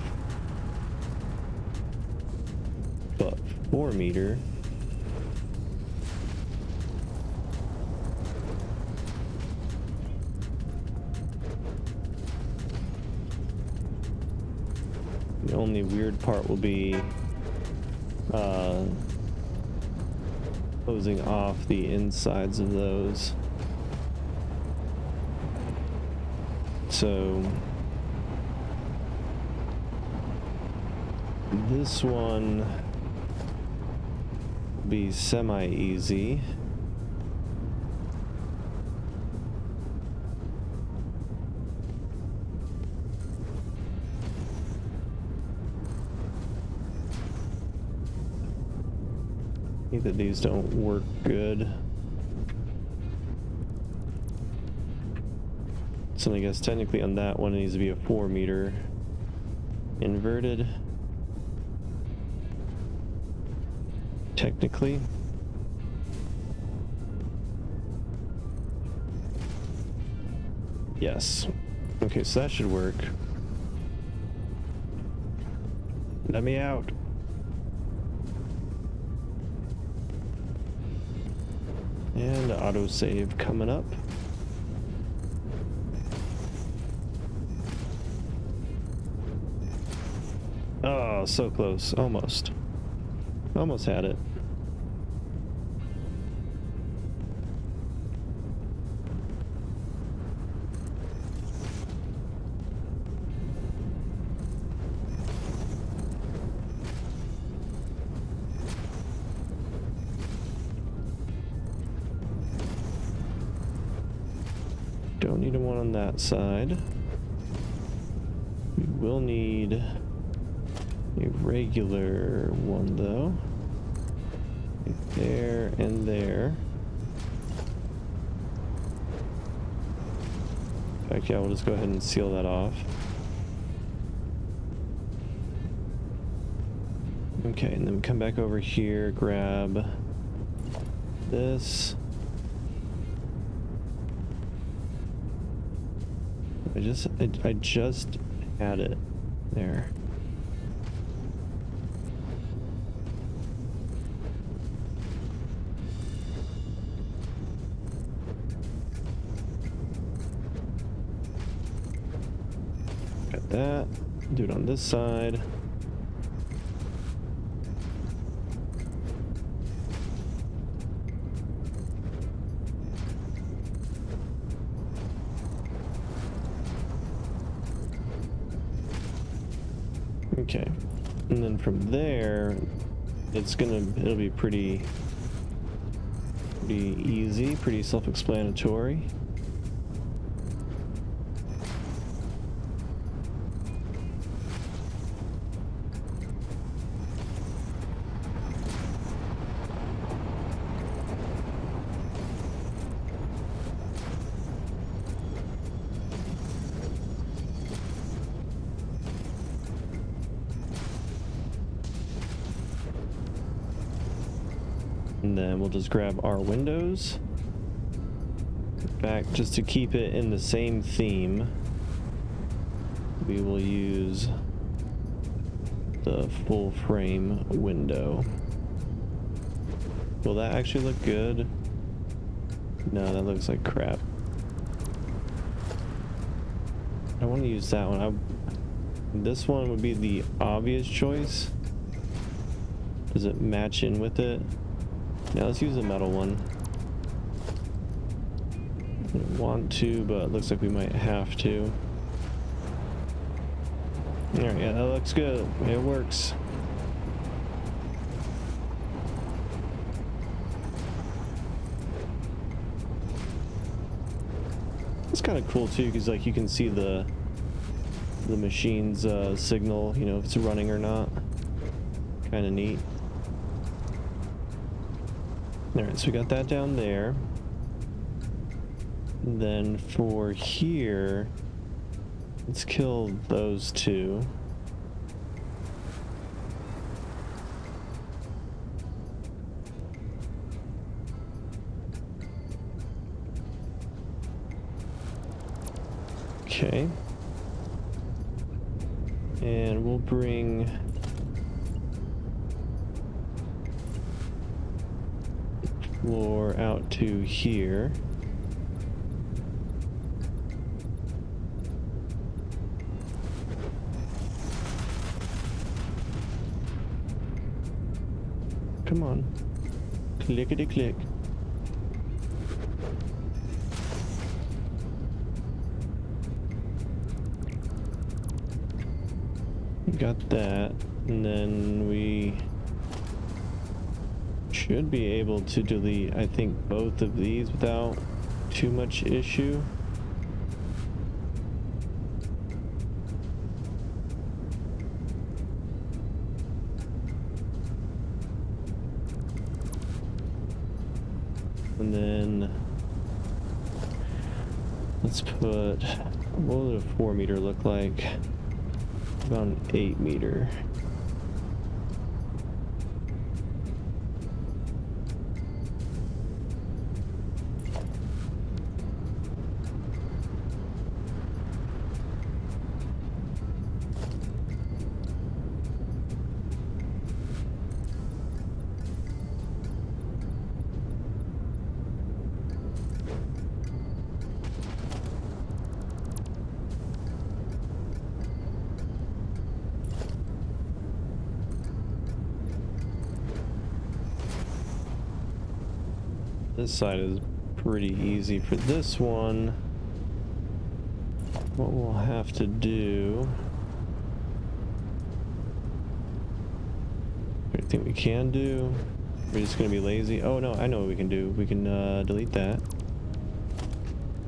A: but 4 meter. The only weird part will be closing off the insides of those. So this one will be semi-easy. I think that these don't work good. So I guess technically on that one it needs to be a 4 meter inverted. Technically. Yes. Okay, so that should work. Let me out. And autosave coming up. so close. Almost. Almost had it. Don't need one on that side. We will need a regular one though. Right there and there. In fact, yeah, we'll just go ahead and seal that off. Okay, and then we come back over here, grab this. I just had it there. Got that. Do it on this side. Okay, and then from there, it'll be pretty easy, pretty self-explanatory. And then we'll just grab our windows back just to keep it in the same theme. We will use the full frame window. Will that actually look good? No, that looks like crap. I want to use that one. This one would be the obvious choice. Does it match in with it? Now let's use a metal one. I don't want to, but it looks like we might have to. Alright, yeah, that looks good. It works. It's kind of cool too, because like you can see the machine's signal, you know, if it's running or not. Kind of neat. Alright, so we got that down there. And then for here, let's kill those two. Okay. And we'll bring floor out to here. Come on. Clickety click. Got that, and then we should be able to delete, I think, both of these without too much issue. And then let's put, what would a 4 meter look like? About an 8 meter. This side is pretty easy. For this one, what we'll have to do, I think we can do, we're just gonna be lazy. Oh no, I know what we can do. We can delete that.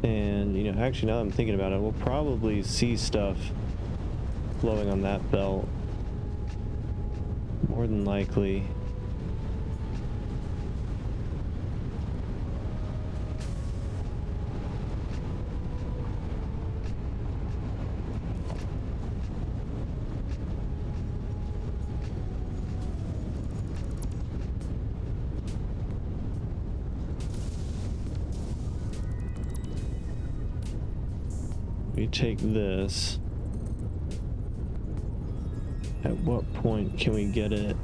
A: And you know, actually now that I'm thinking about it, we'll probably see stuff flowing on that belt. More than likely. We take this. At what point can we get it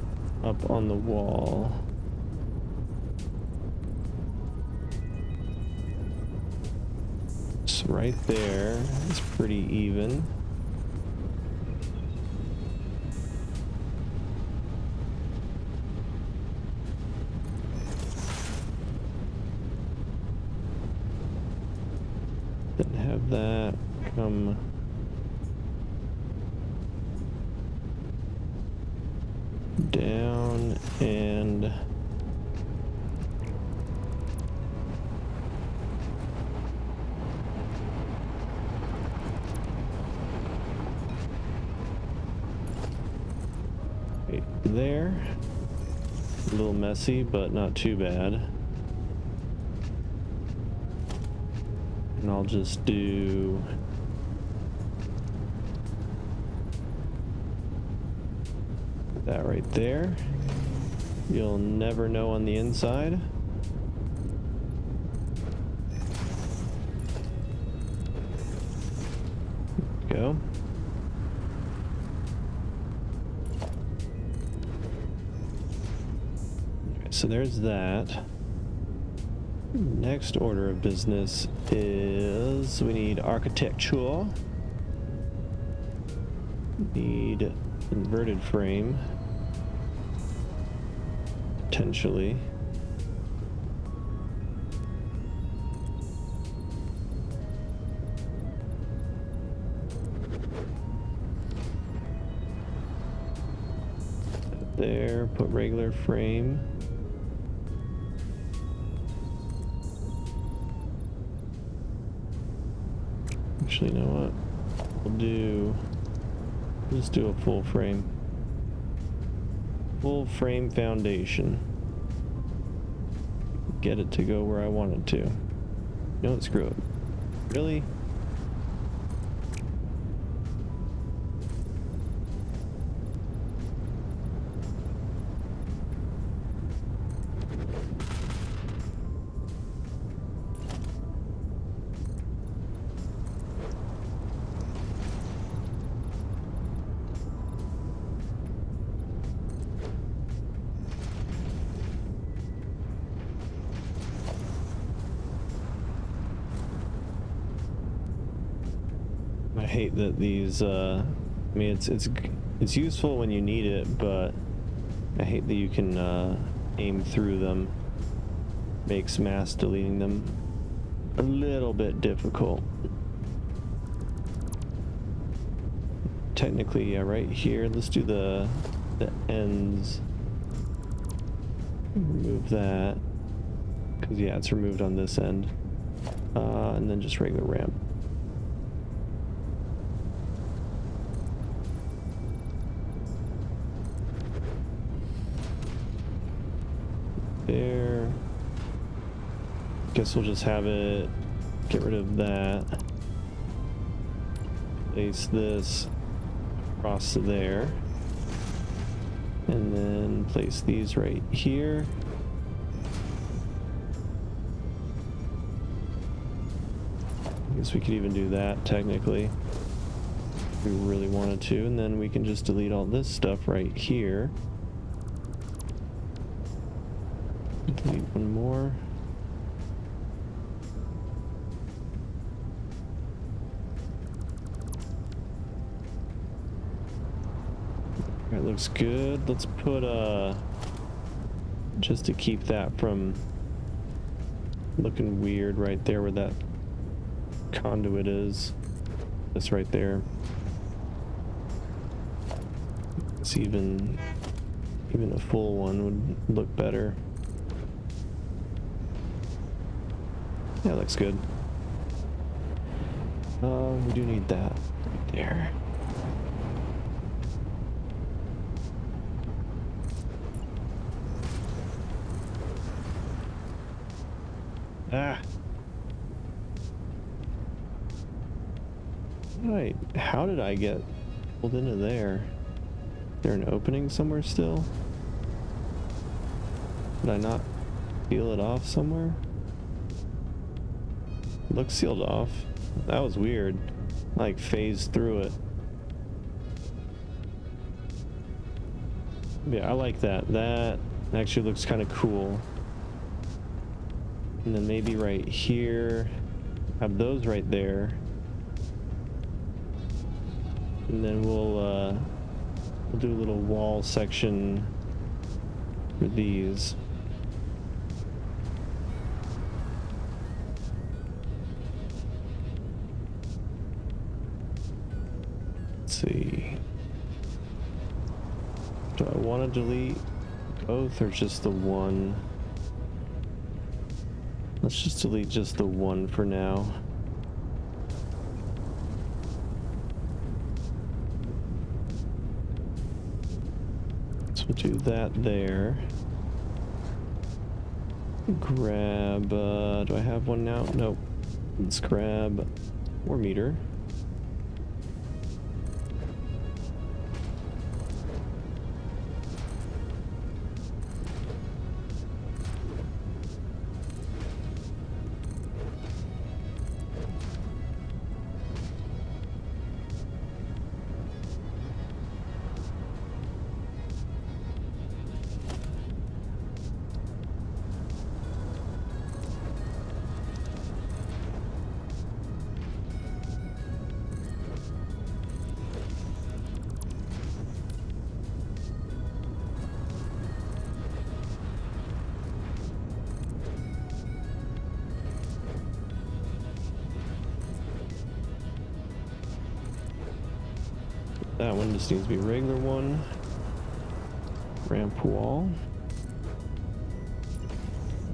A: up on the wall? So right there, it's pretty even. Then have that come down and right there. A little messy, but not too bad. And I'll just do that right there. You'll never know on the inside. Go. Okay, so there's that. Next order of business is we need architecture. Need inverted frame. Potentially. There, put regular frame. Actually, you know what? We'll just do a full frame. Full frame foundation. Get it to go where I want it to. You know what? Screw it. Really? I hate that these, I mean, it's useful when you need it, but I hate that you can aim through them. Makes mass deleting them a little bit difficult. Technically, yeah, right here. Let's do the ends. Remove that, because yeah, it's removed on this end, and then just regular ramp. There. Guess we'll just have it, get rid of that. Place this across to there. And then place these right here. I guess we could even do that technically if we really wanted to, and then we can just delete all this stuff right here. Delete one more. That looks good. Let's put just to keep that from looking weird right there where that conduit is. This right there. It's even a full one would look better. Yeah, looks good. We do need that right there. Ah. Right. How did I get pulled into there? Is there an opening somewhere still? Did I not seal it off somewhere? Looks sealed off. That was weird. Like phased through it. Yeah, I like that. That actually looks kind of cool. And then maybe right here, have those right there. And then we'll do a little wall section for these. Let's see. Do I want to delete both or just the one? Let's just delete just the one for now. So we'll do that there. Grab, do I have one now? Nope. Let's grab 4 meter. That one just needs to be a regular one. Ramp wall.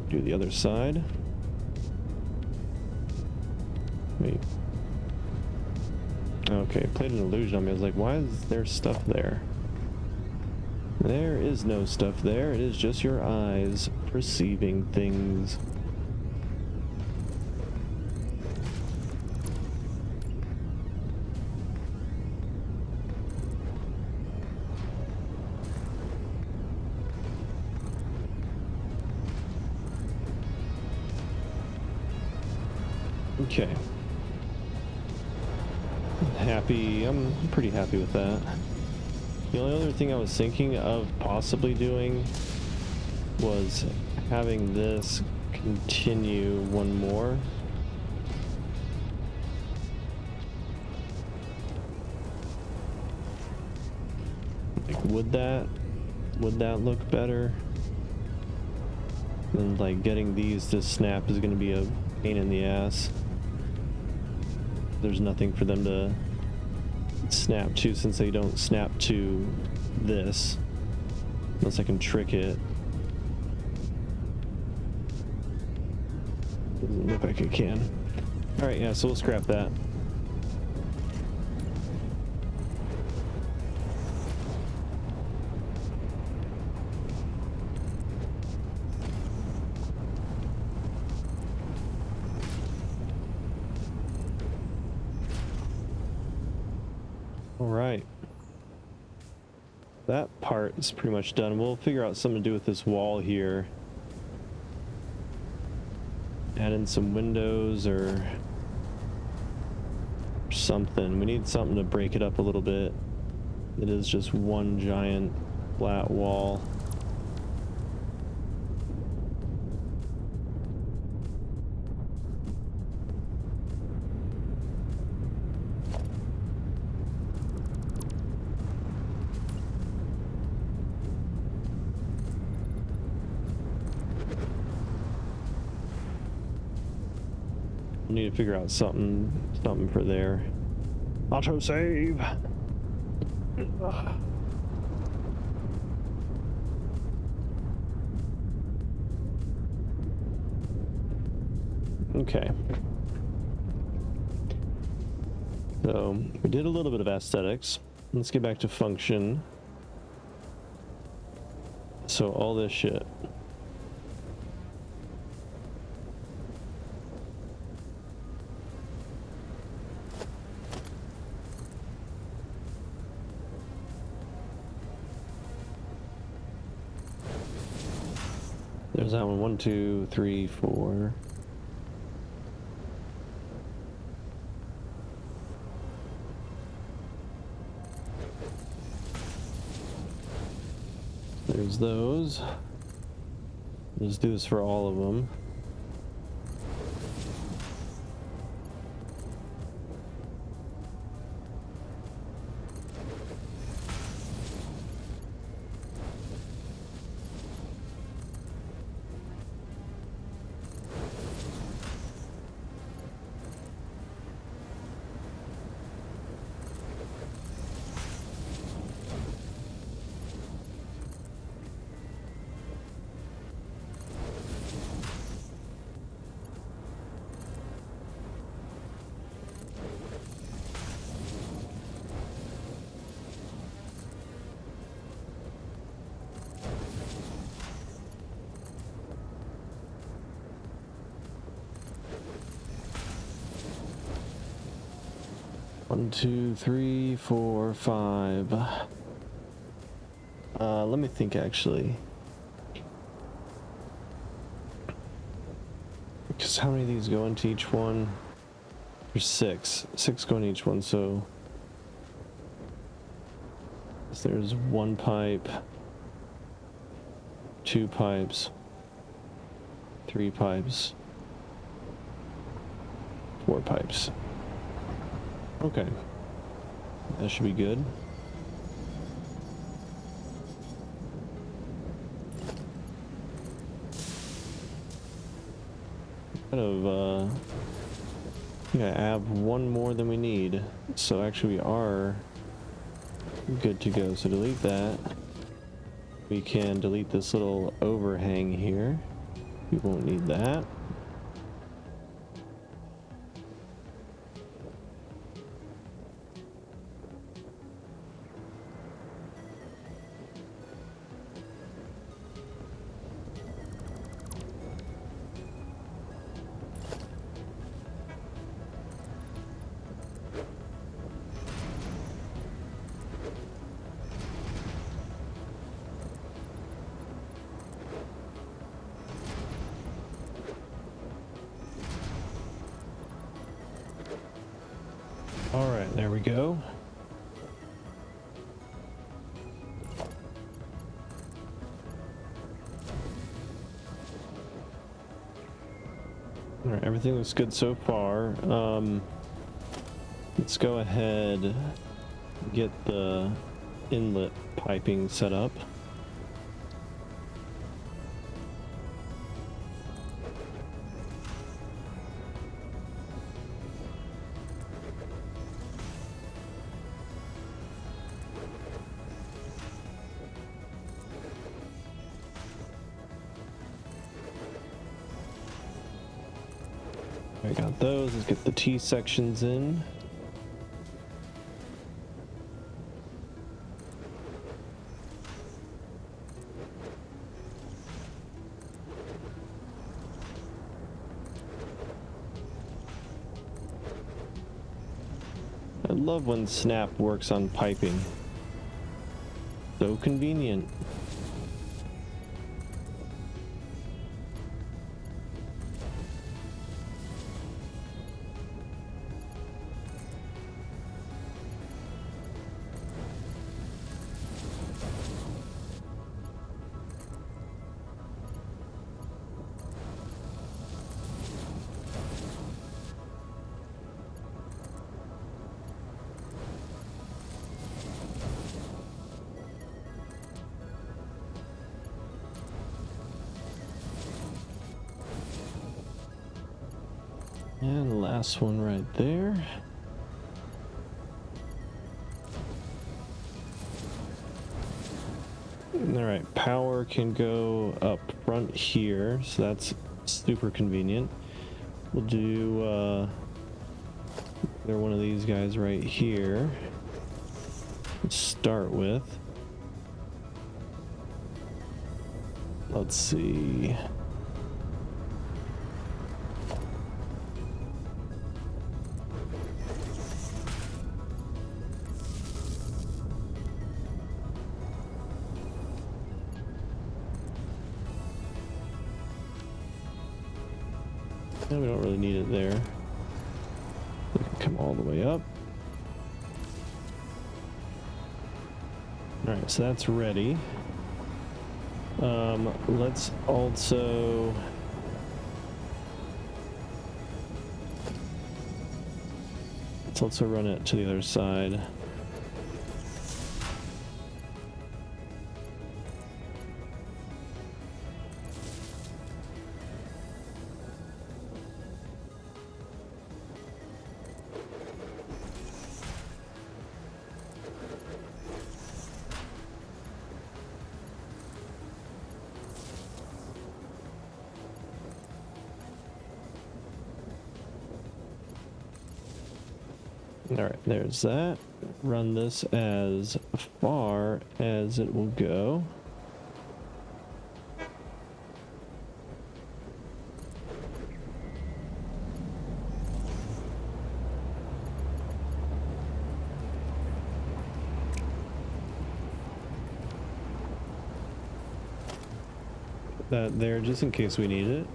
A: Do the other side. Wait. Okay, played an illusion on me. I was like, why is there stuff there? There is no stuff there. It is just your eyes perceiving things. Okay. I'm pretty happy with that. The only other thing I was thinking of possibly doing was having this continue one more. Like, would that look better? And like getting these to snap is going to be a pain in the ass. There's nothing for them to snap to since they don't snap to this. Unless I can trick it. Doesn't look like I can. Alright, yeah, so we'll scrap that. Alright. That part is pretty much done. We'll figure out something to do with this wall here. Add in some windows or something. We need something to break it up a little bit. It is just one giant flat wall. Need to figure out something for there. Auto save. Okay. So we did a little bit of aesthetics. Let's get back to function. So all this shit. There's that one. 1, 2, 3, 4. There's those. Let's do this for all of them. One, 2, 3, 4, 5. Let me think actually. Because how many of these go into each one? There's 6. 6 go in each one, so there's 1 pipe, 2 pipes, 3 pipes, 4 pipes. Okay. That should be good. I think I have 1 more than we need. So actually we are good to go. So delete that. We can delete this little overhang here. We won't need that. All right, there we go. All right, everything looks good so far. Let's go ahead, get the inlet piping set up. I got those. Let's get the T sections in. I love when Snap works on piping. So convenient. And the last one right there. All right, power can go up front here, so that's super convenient. We'll do they're one of these guys right here to start with. Let's see. No, we don't really need it there. We can come all the way up. All right, so that's ready. Let's also run it to the other side. All right, there's that. Run this as far as it will go. Put that there just in case we need it.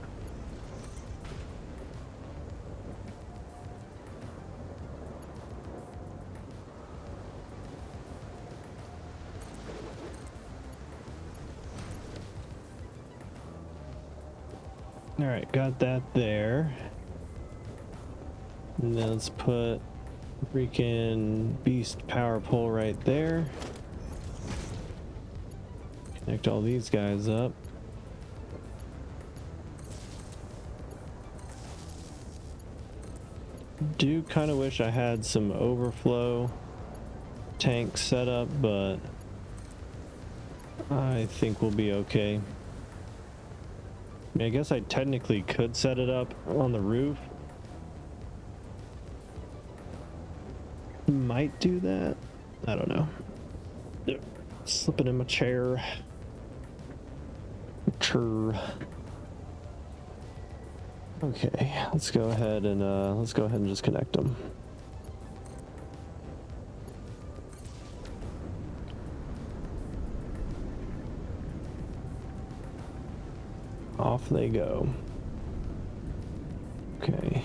A: All right, got that there. And then let's put freaking beast power pole right there. Connect all these guys up. Do kind of wish I had some overflow tanks set up, but I think we'll be okay. I guess I technically could set it up on the roof. Might do that. I don't know. Slipping in my chair. Okay, let's go ahead and just connect them. Off they go. Okay.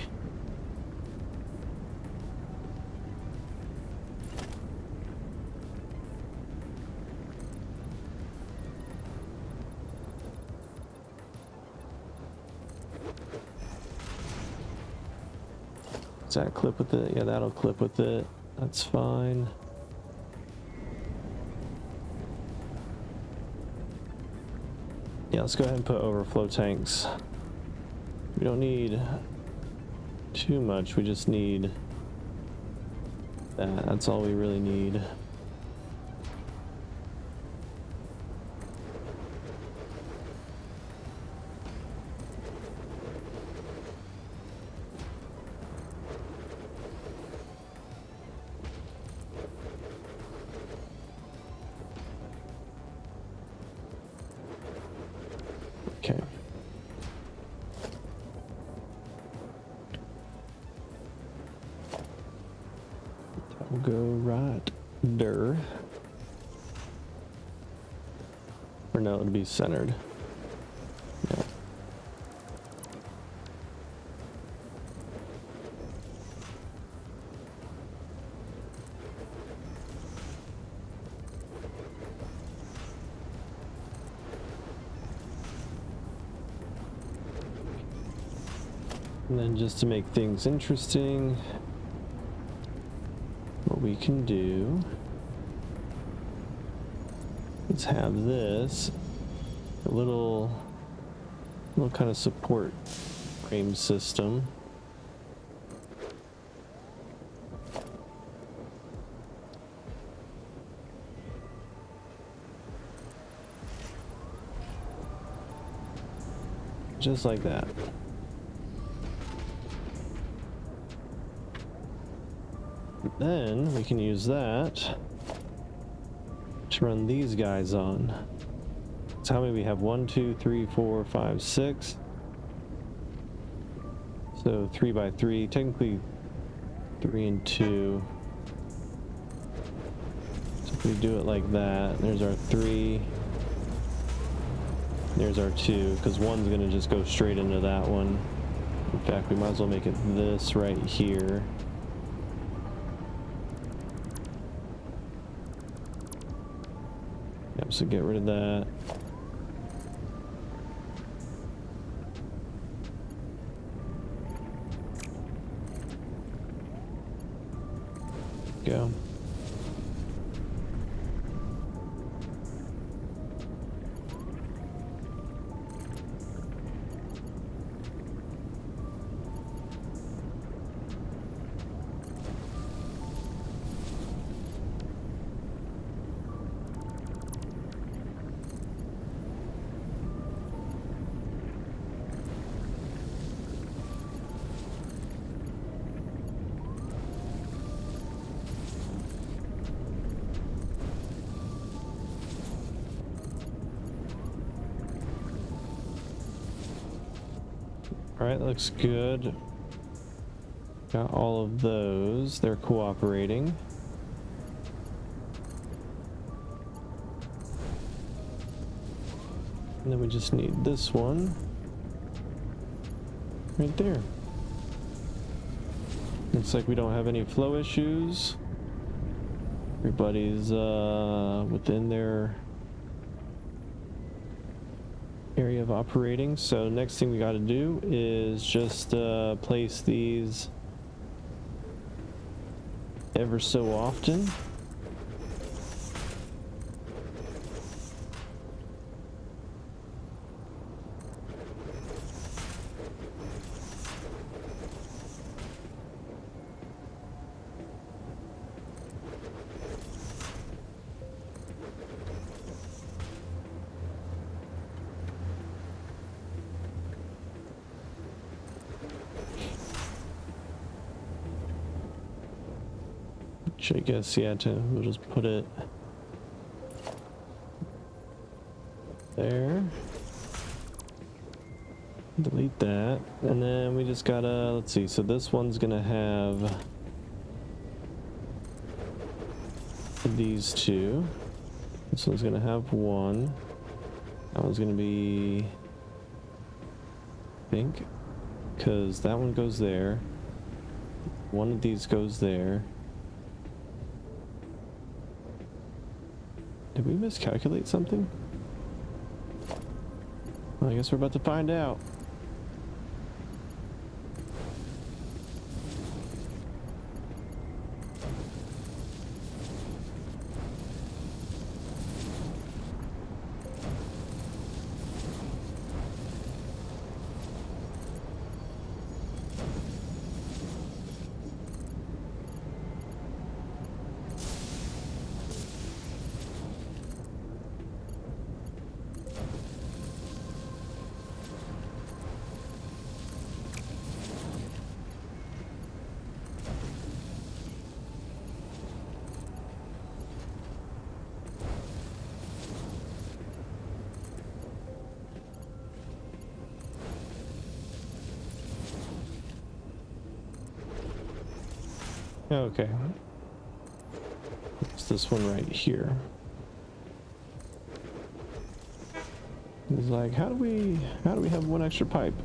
A: Does that clip with it? Yeah, that'll clip with it. That's fine. Yeah, let's go ahead and put overflow tanks. We don't need too much, we just need that. That's all we really need. Okay. That will go right there. Or no, it'll be centered. Yeah. And then just to make things interesting, what we can do is have this a little kind of support frame system Just like that. Then we can use that to run these guys on. So how many we have? 1, 2, 3, 4, 5, 6. So 3 by 3, technically 3 and 2. So if we do it like that, there's our 3. There's our 2, because 1's gonna just go straight into that one. In fact, we might as well make it this right here. Yep, so get rid of that. Go. All right, looks good. Got all of those. They're cooperating. And then we just need this one right there. Looks like we don't have any flow issues. Everybody's within their area of operating. So next thing we got to do is just place these ever so often. Which I guess, yeah, we'll just put it there. Delete that. And then we just gotta, let's see, so this one's gonna have these two. This one's gonna have one. That one's gonna be pink, because that one goes there. One of these goes there. Did we miscalculate something? Well, I guess we're about to find out. Okay. It's this one right here. It's like, how do we have one extra pipe?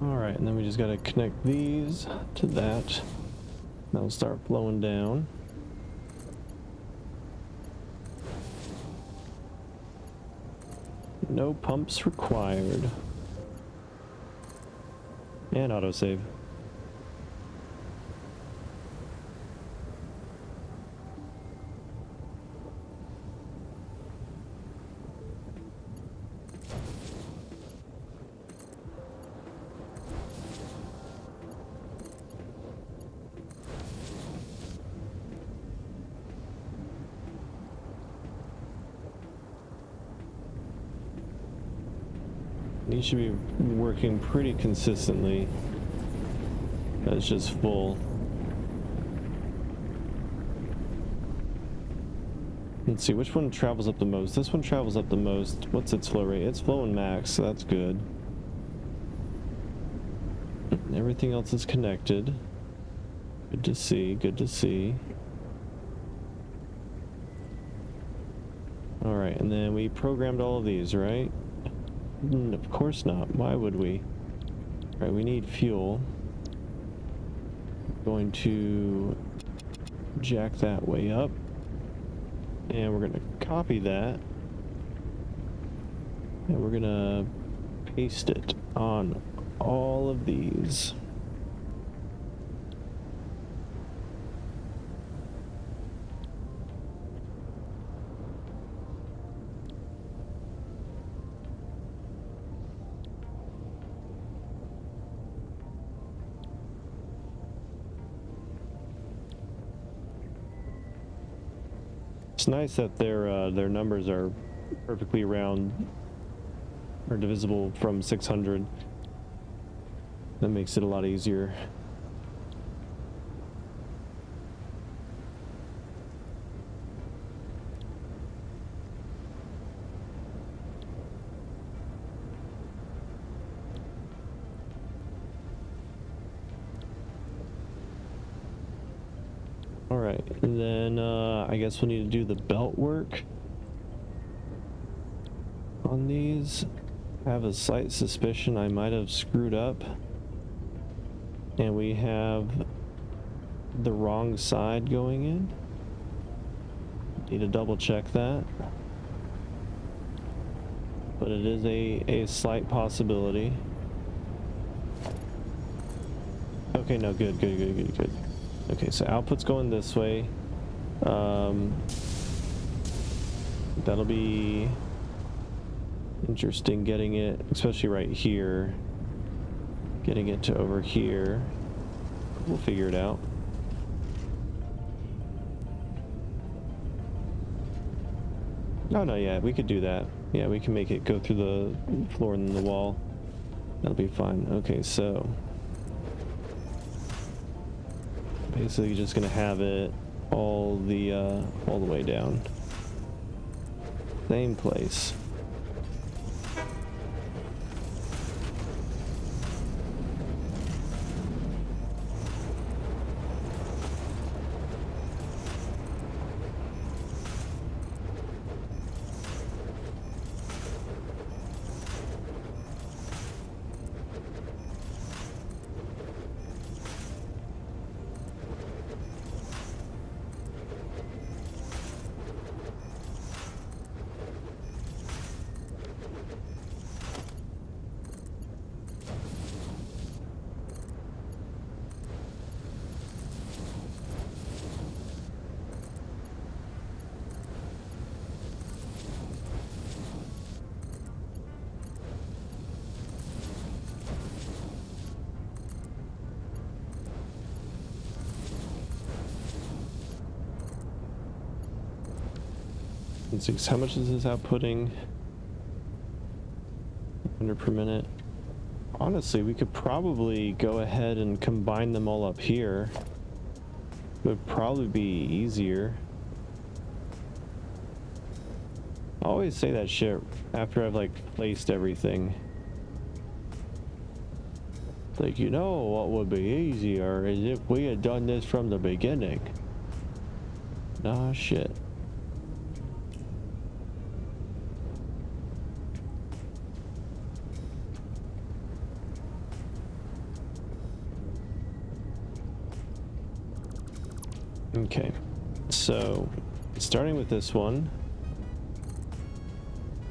A: Alright, and then we just gotta connect these to that. That'll start flowing down. No pumps required. And autosave. These should be working pretty consistently. That's just full. Let's see, which one travels up the most? This one travels up the most. What's its flow rate? It's flowing max, so that's good. Everything else is connected. Good to see, good to see. Alright, and then we programmed all of these, right? Of course not. Why would we? Alright, we need fuel. Going to jack that way up. And we're going to copy that. And we're going to paste it on all of these. It's nice that their numbers are perfectly round or divisible from 600. That makes it a lot easier. All right, and then I guess we'll need to do the belt work on these. I have a slight suspicion I might have screwed up, and we have the wrong side going in. Need to double check that, but it is a slight possibility. Okay, no, good. Okay, so output's going this way. That'll be interesting getting it, especially right here, getting it to over here. We'll figure it out. No, yeah, we could do that. Yeah, we can make it go through the floor and the wall. That'll be fine. Okay, so basically just gonna have it all the way down. Same place. How much is this outputting? 100 per minute. Honestly, we could probably go ahead and combine them all up here. It would probably be easier. I always say that shit after I've like placed everything. Like, you know what would be easier is if we had done this from the beginning. Nah, shit. Okay, so starting with this one,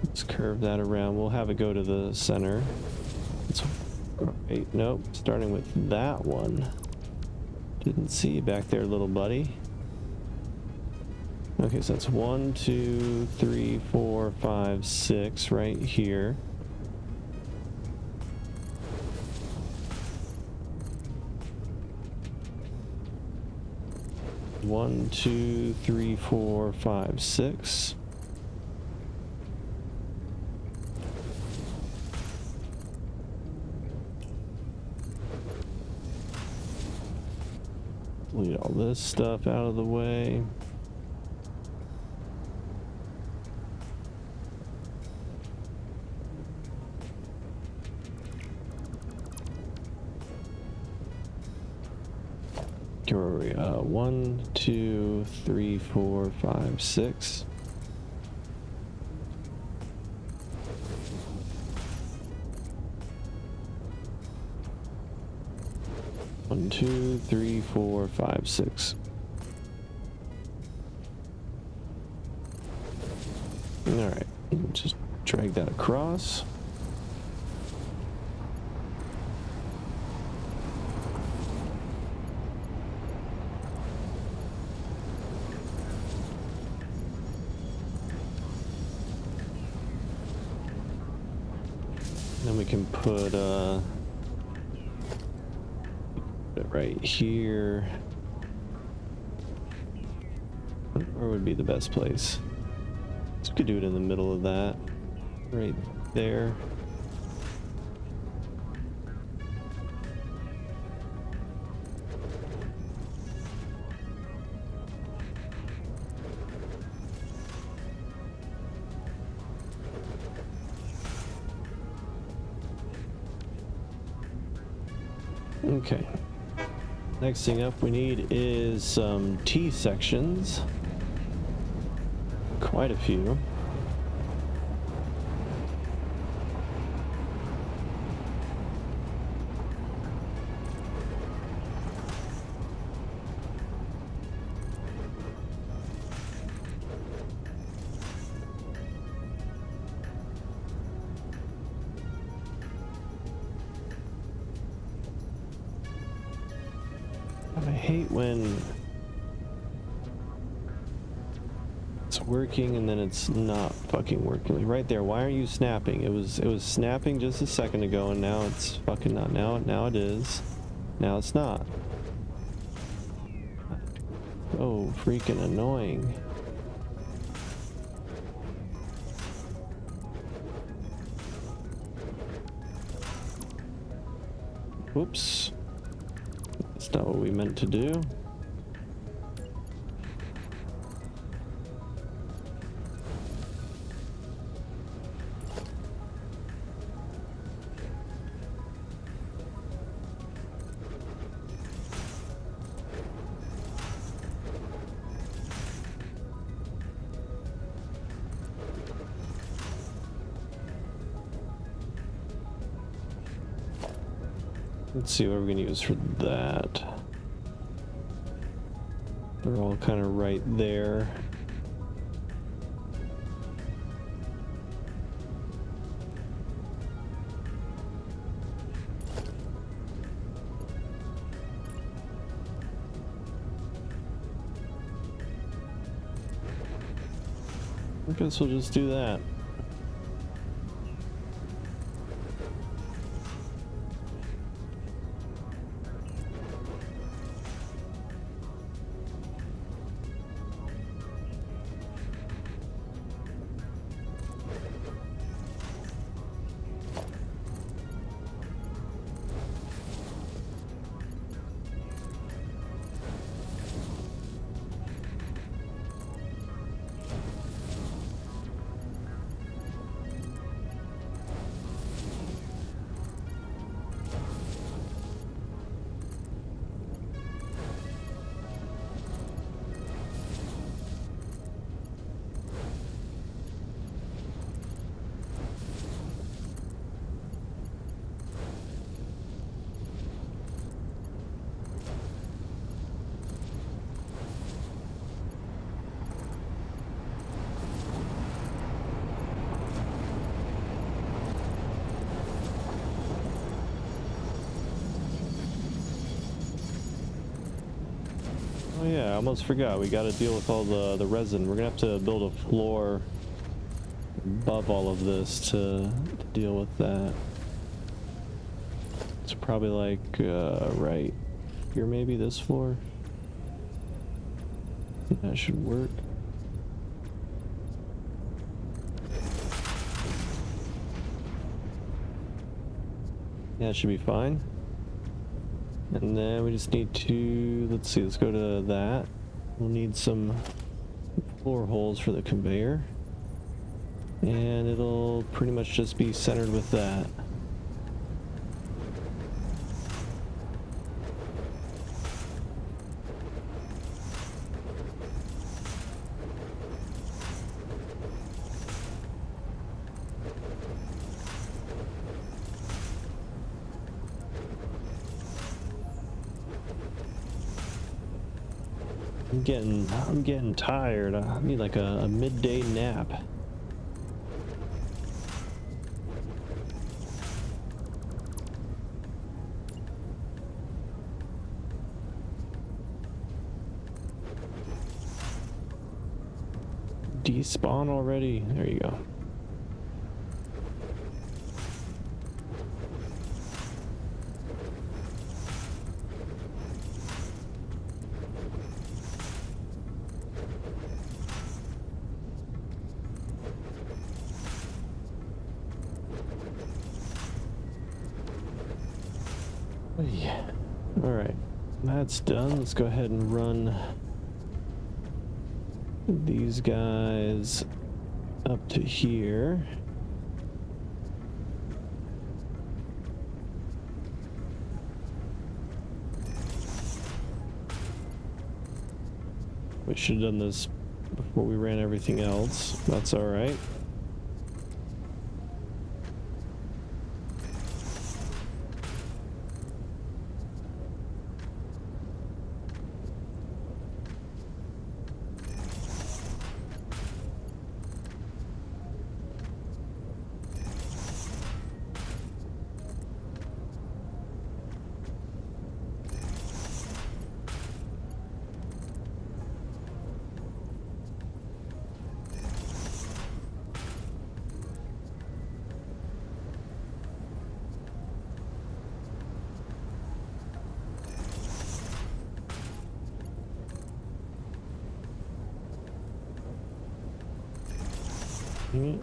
A: let's curve that around. We'll have it go to the center. Alright, nope. Starting with that one. Didn't see you back there, little buddy. Okay, so that's 1, 2, 3, 4, 5, 6 right here. One, 2, 3, 4, 5, 6. Lead all this stuff out of the way. Where are we? 1, 2, 3, 4, 5, 6. One, 2, 3, 4, 5, 6. All right, just drag that across. Then we can put it right here. Where would be the best place? So we could do it in the middle of that, right there. Okay. Next thing up we need is some T sections. Quite a few. I hate when it's working and then it's not fucking working. Like right there, why are you snapping? It was snapping just a second ago and now it's fucking not. Now it is. Now it's not. Oh, freaking annoying. Whoops. That's not what we meant to do. Let's see what we're gonna use for that. They're all kind of right there. I guess we'll just do that. yeah, I almost forgot. We got to deal with all the resin. We're gonna have to build a floor above all of this to deal with that. It's probably like right here, maybe this floor. That should work. Yeah, it should be fine. And then we just need to, let's see, let's go to that. We'll need some floor holes for the conveyor. And it'll pretty much just be centered with that. I'm getting tired. I need like a midday nap. Despawn already? There you go. Yeah. All right, that's done. Let's go ahead and run these guys up to here. We should have done this before we ran everything else. That's all right. Mm.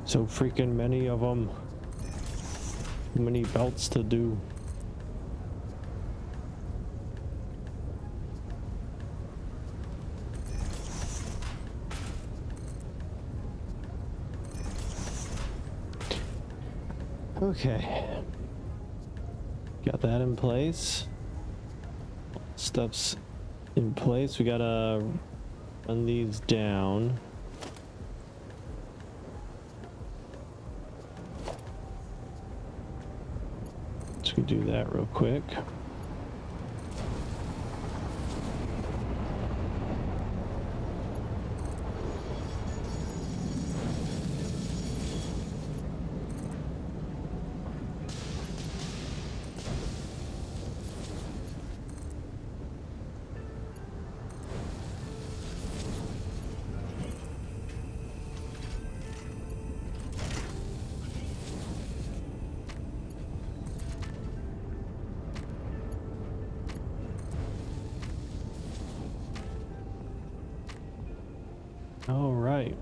A: So freaking many of them. Too many belts to do. Okay. Got that in place. Stuff's in place. We gotta run these down. So we can do that real quick. All right,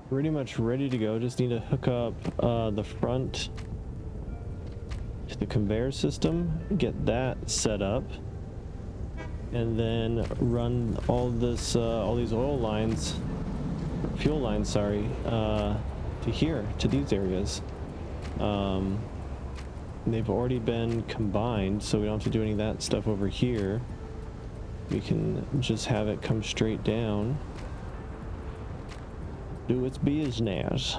A: pretty much ready to go. Just need to hook up the front to the conveyor system, get that set up, and then run all this, all these oil lines, fuel lines, sorry, to here, to these areas. They've already been combined, so we don't have to do any of that stuff over here. We can just have it come straight down. Do its business.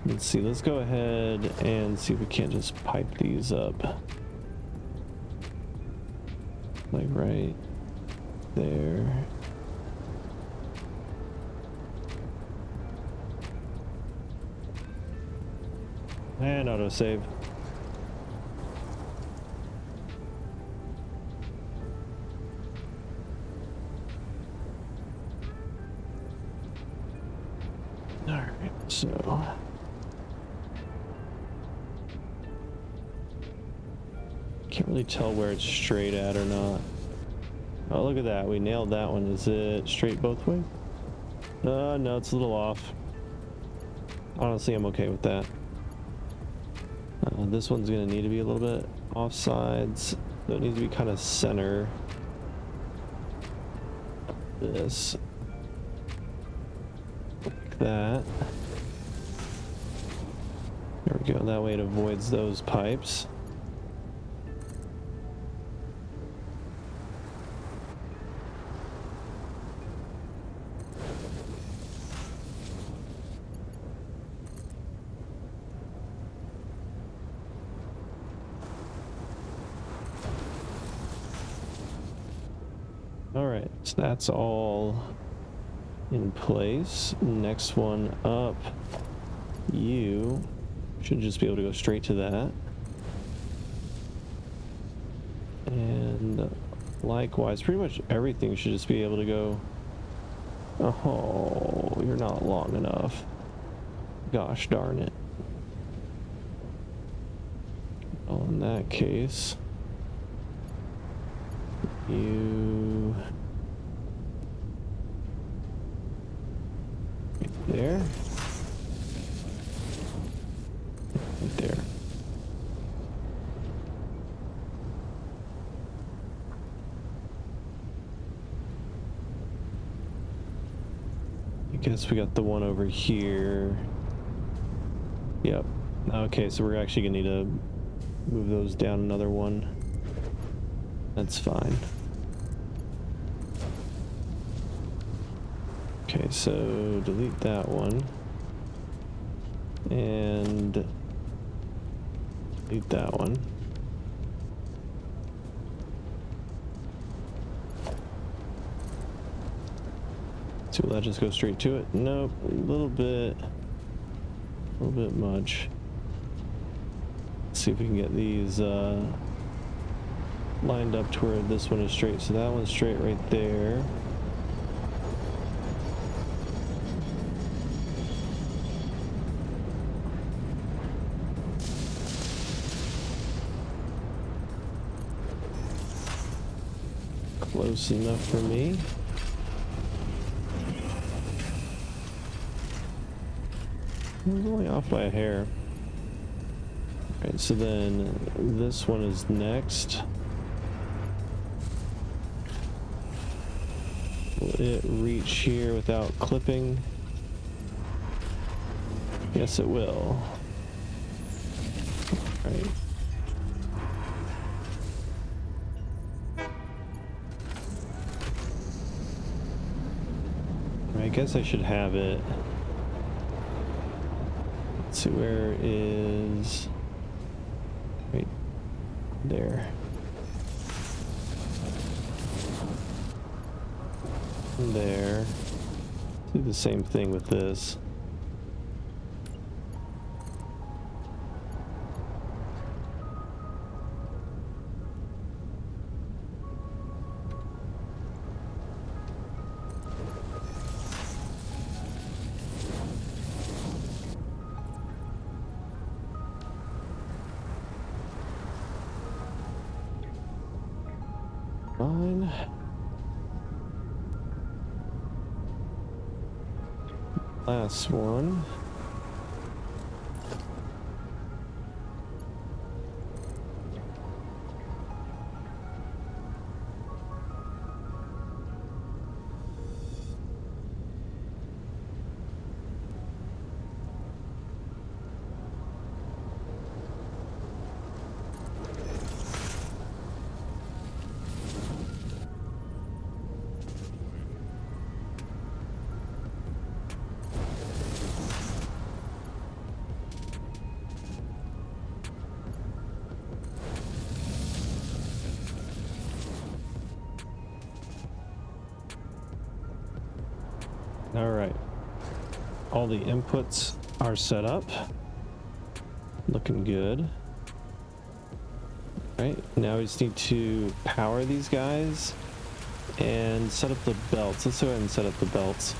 A: Let's see, let's go ahead and see if we can't just pipe these up. Like right there. And autosave. Alright, so can't really tell where it's straight at or not. Oh, look at that. We nailed that one. Is it straight both ways? No, it's a little off. Honestly, I'm okay with that. This one's going to need to be a little bit off sides. So it needs to be kind of center. This. Like that. There we go. That way it avoids those pipes. Alright, so that's all in place. Next one up, you should just be able to go straight to that. And likewise, pretty much everything should just be able to go. Oh, you're not long enough. Gosh darn it. Well, in that case, you right there, right there. I guess we got the one over here. Yep. Okay, so we're actually gonna need to move those down another one. That's fine. Okay, so delete that one. And delete that one. So will that just go straight to it? Nope, a little bit much. Let's see if we can get these lined up to where this one is straight. So that one's straight right there. Close enough for me. I was only off by a hair. Alright, so then this one is next. Will it reach here without clipping? Yes, it will. Alright. I guess I should have it. Let's see, where is... right there. And there. Do the same thing with this. Fine. Last one. All right. All the inputs are set up. Looking good. Right, now we just need to power these guys and set up the belts. Let's go ahead and set up the belts.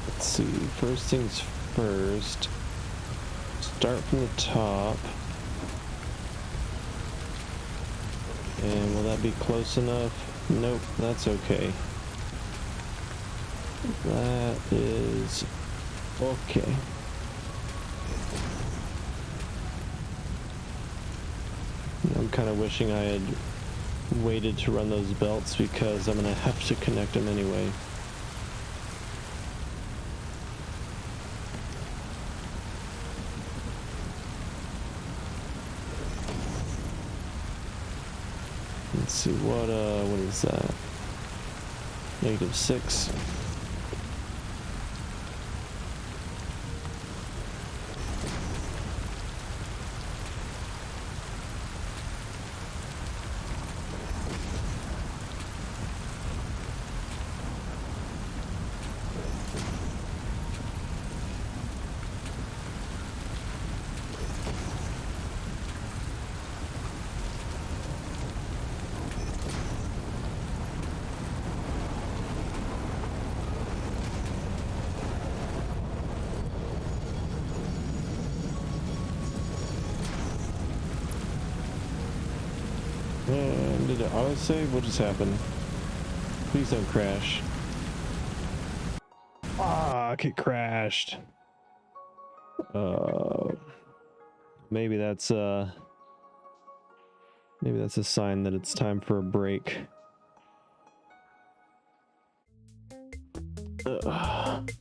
A: Let's see, first things first. Start from the top. And will that be close enough? Nope, that's okay. That is okay. I'm kind of wishing I had waited to run those belts because I'm going to have to connect them anyway. Let's see, what is that? -6. Did it autosave? What just happened? Please don't crash. Fuck, it crashed. Maybe that's a sign that it's time for a break. Ugh.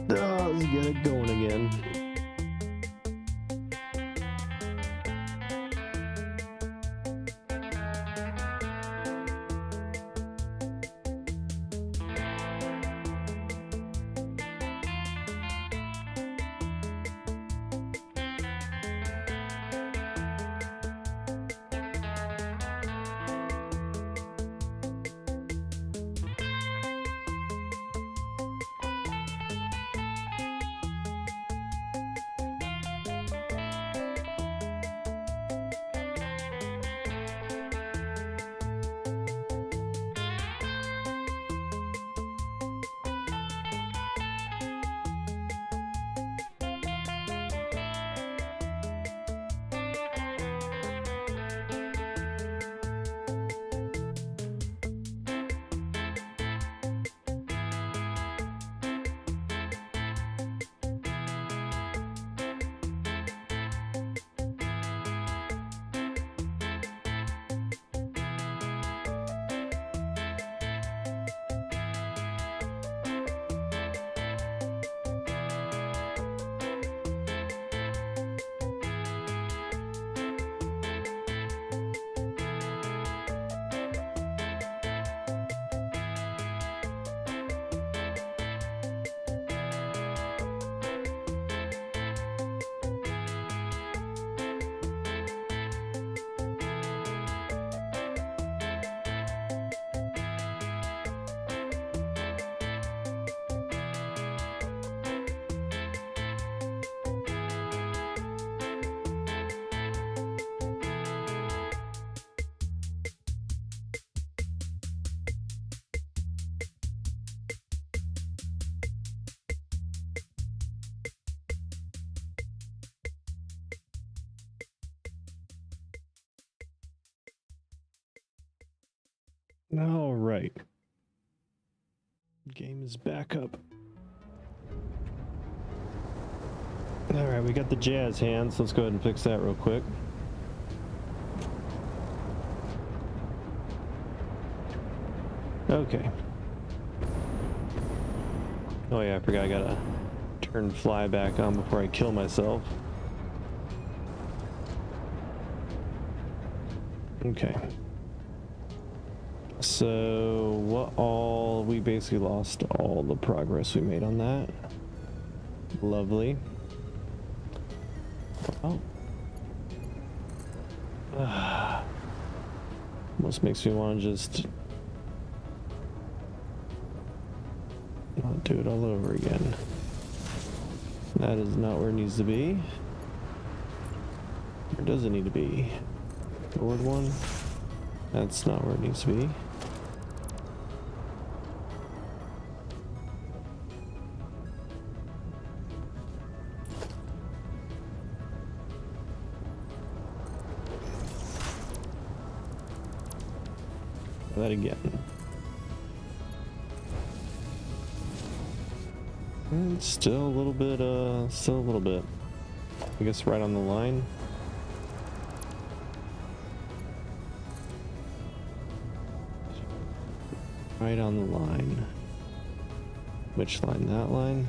A: Let's get it going again. All right. Game is back up. All right, we got the jazz hands. Let's go ahead and fix that real quick. Okay. Oh yeah, I forgot I gotta turn fly back on before I kill myself. Okay. So we basically lost all the progress we made on that. Lovely. Oh. Almost makes me want to just do it all over again. That is not where it needs to be. Where does it need to be? Forward one? That's not where it needs to be. That again. And still a little bit, I guess right on the line. Right on the line. Which line? That line?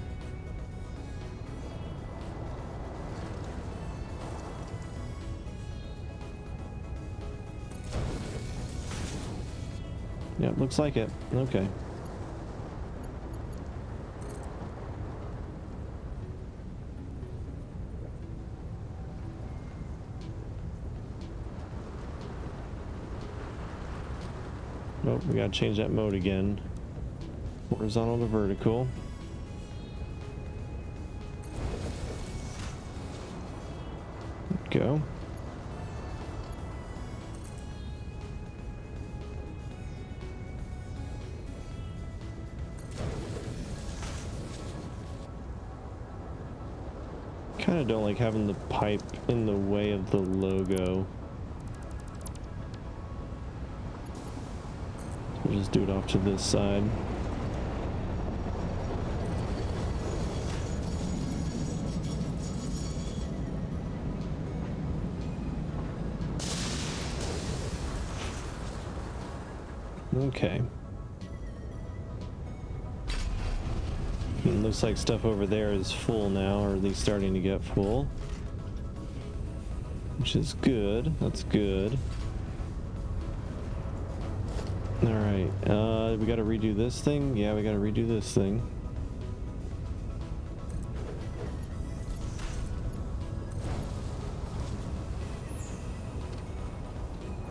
A: Yep, looks like it. Okay. Oh, we gotta change that mode again. Horizontal to vertical. Go. Kind of don't like having the pipe in the way of the logo. We'll just do it off to this side. Okay. It looks like stuff over there is full now, or at least starting to get full. Which is good. That's good. Alright, we gotta redo this thing? Yeah, we gotta redo this thing.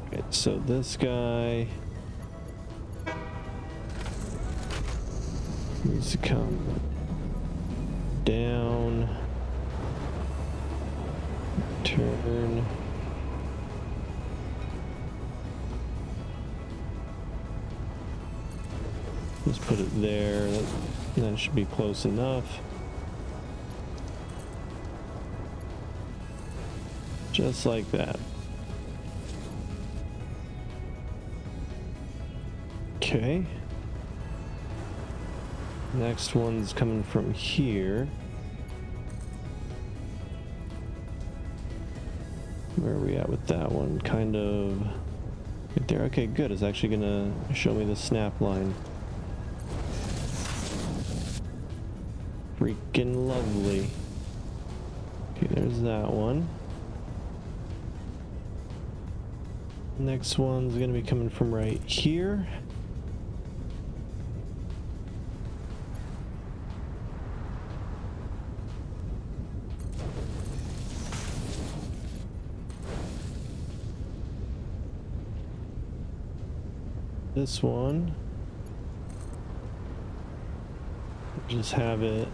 A: Okay, so this guy needs to come down, turn. Let's put it there. That should be close enough. Just like that. Okay. Next one's coming from here. Where are we at with that one? Kind of right there. Okay, good. It's actually gonna show me the snap line. Freaking lovely. Okay, there's that one. Next one's gonna be coming from right here. This one, just have it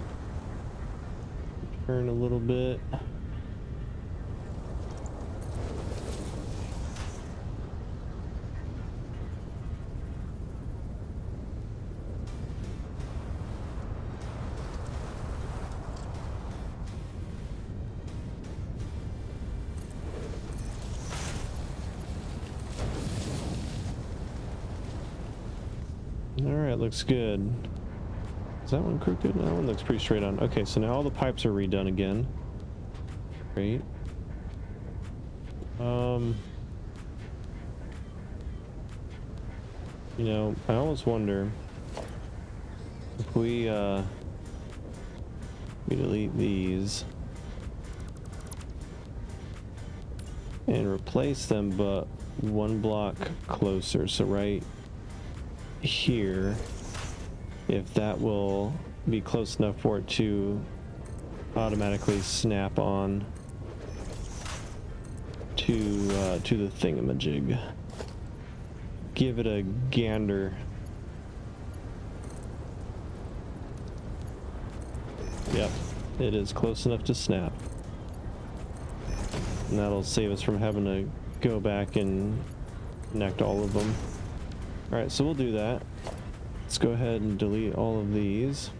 A: turn a little bit. Alright, looks good. Is that one crooked? That one looks pretty straight on. Okay, so now all the pipes are redone again. Great. You know, I almost wonder if we delete these and replace them, but one block closer. So right here, if that will be close enough for it to automatically snap on to the thingamajig. Give it a gander. Yep, it is close enough to snap. And that'll save us from having to go back and connect all of them. Alright, so we'll do that. Let's go ahead and delete all of these.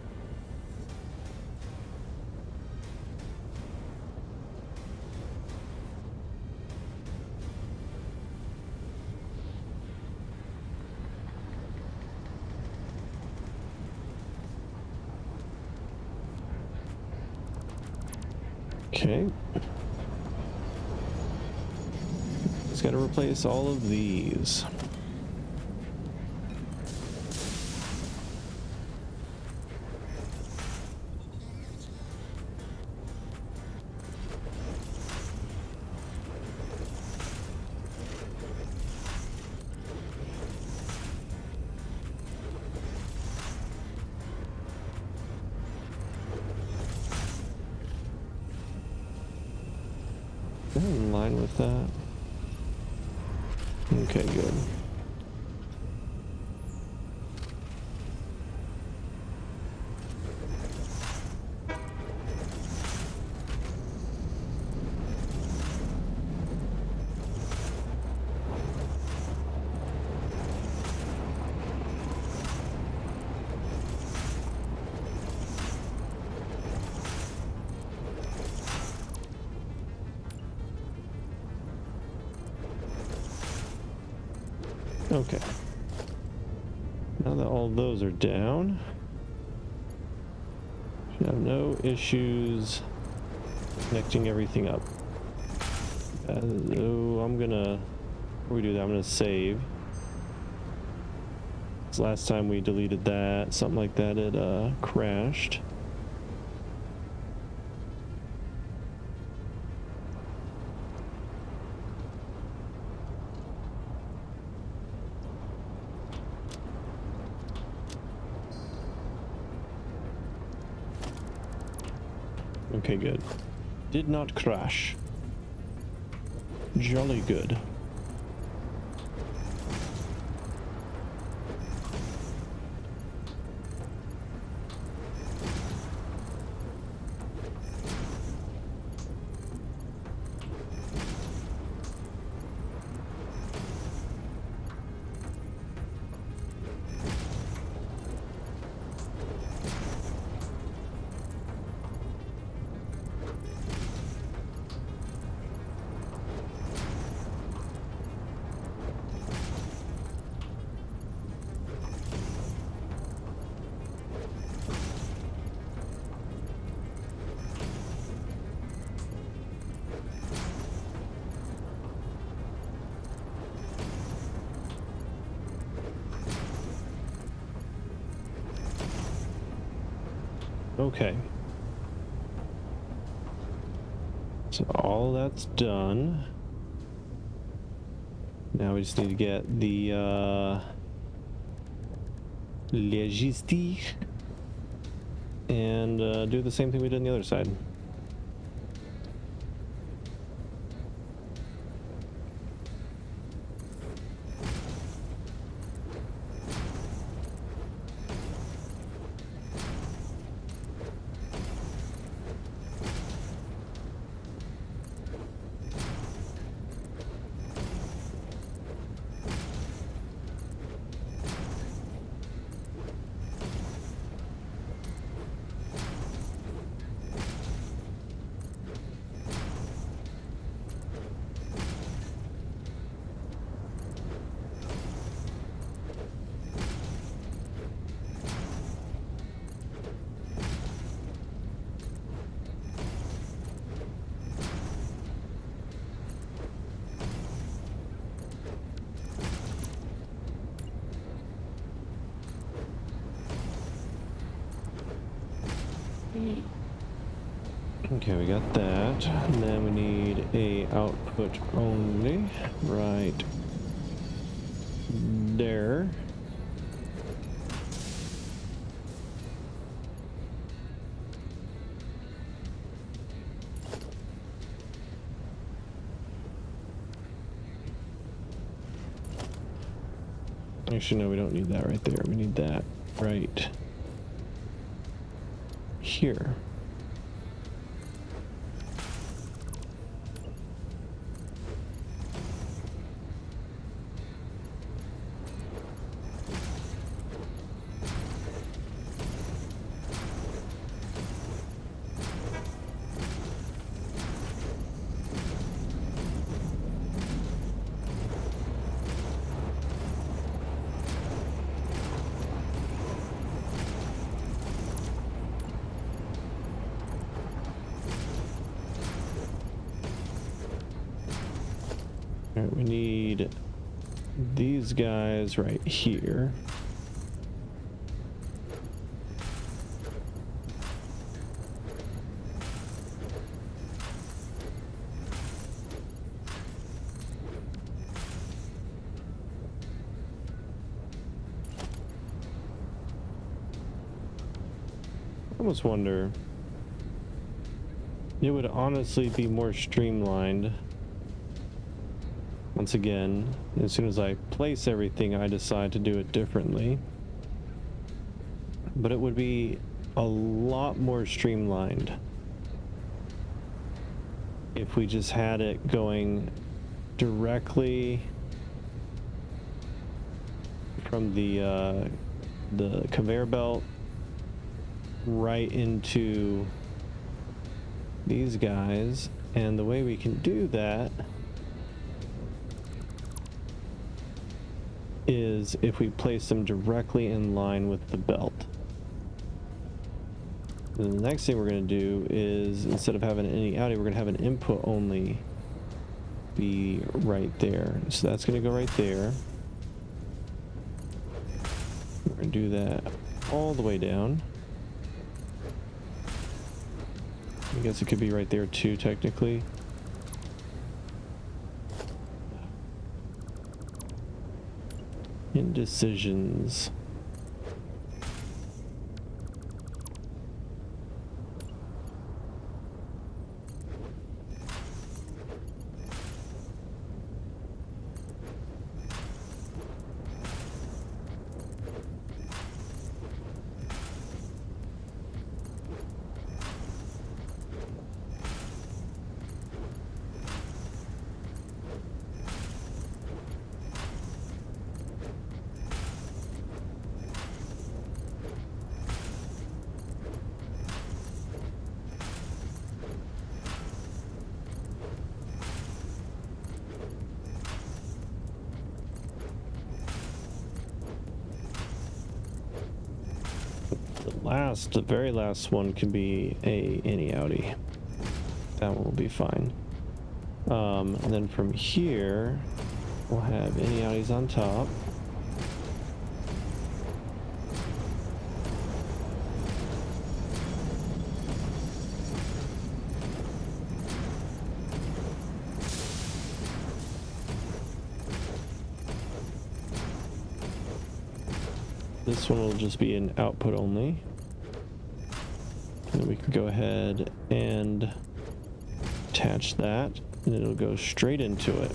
A: Okay. Just got to replace all of these. In line with that. Okay, good. Okay. Now that all those are down, should have no issues connecting everything up. Oh, I'm gonna, before we do that, I'm gonna save. This last time we deleted that, something like that, it crashed. Okay, good. Did not crash. Jolly good. Okay. So all that's done. Now we just need to get the logistique and do the same thing we did on the other side. Okay, we got that. And then we need a output only right there. Actually, no, we don't need that right there. We need that right here. Alright, we need these guys right here. I almost wonder, it would honestly be more streamlined. Once again, as soon as I place everything, I decide to do it differently. But it would be a lot more streamlined if we just had it going directly from the conveyor belt right into these guys. And the way we can do that is if we place them directly in line with the belt. And the next thing we're going to do is, instead of having any outie, we're going to have an input only be right there. So that's going to go right there. We're going to do that all the way down. I guess it could be right there too, technically. Indecisions. The very last one can be any outie. That one will be fine. And then from here, we'll have any outies on top. This one will just be an output only. And we can go ahead and attach that, and it'll go straight into it.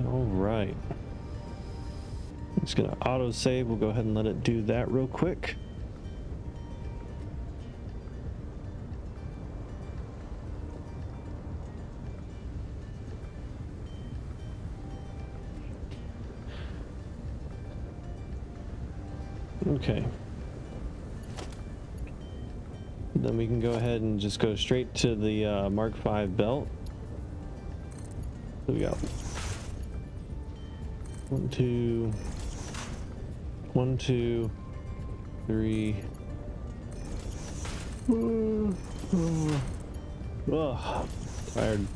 A: All right. It's going to auto save. We'll go ahead and let it do that real quick. Okay. Then we can go ahead and just go straight to the Mark V belt. So we got 1, 2, 3. Ugh, tired.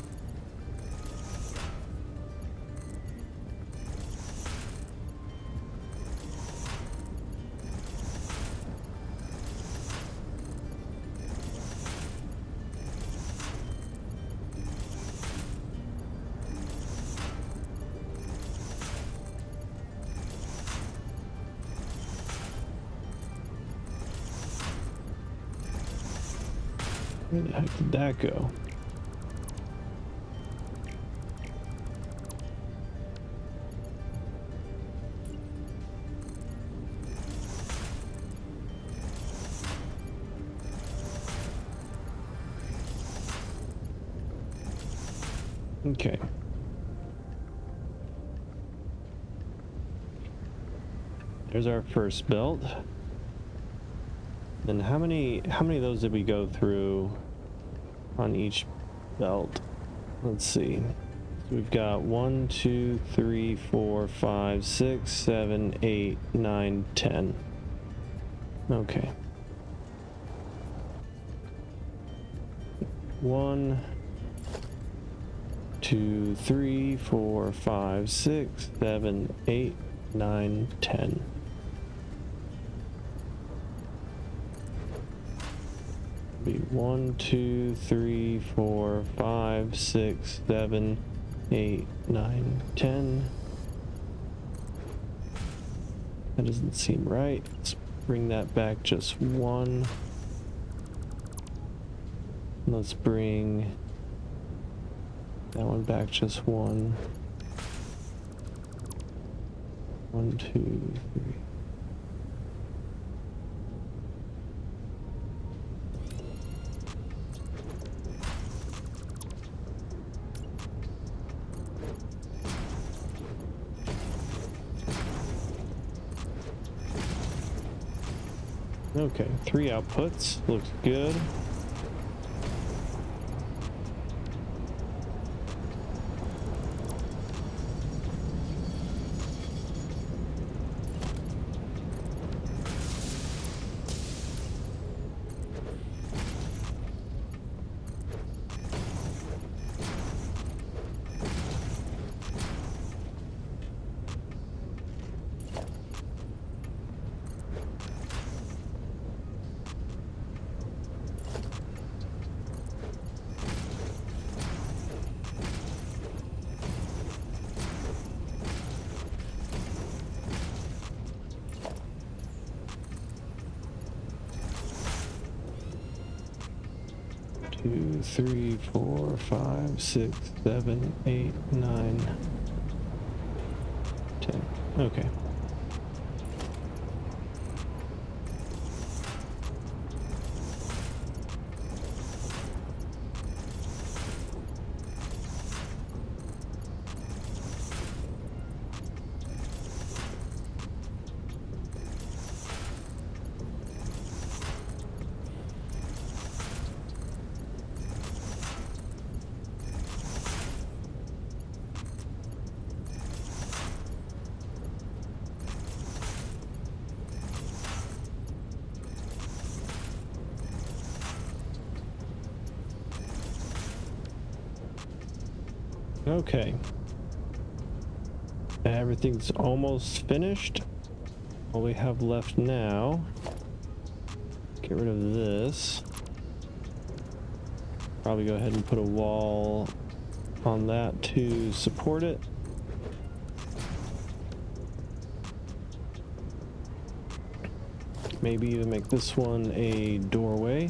A: Where the heck did that go? Okay. There's our first belt. Then how many of those did we go through on each belt? Let's see. So we've got 1, 2, 3, 4, 5, 6, 7, 8, 9, 10. Okay. 1, 2, 3, 4, 5, 6, 7, 8, 9, 10. Be 1, 2, 3, 4, 5, 6, 7, 8, 9, 10. That doesn't seem right. Let's bring that back just 1. Let's bring that one back just 1. 1, 2, 3. Okay, 3 outputs. Looks good. Two, 3, 4, 5, 6, 7, 8, 9, 10. Okay. Okay. Everything's almost finished. All we have left now, get rid of this. Probably go ahead and put a wall on that to support it. Maybe even make this one a doorway.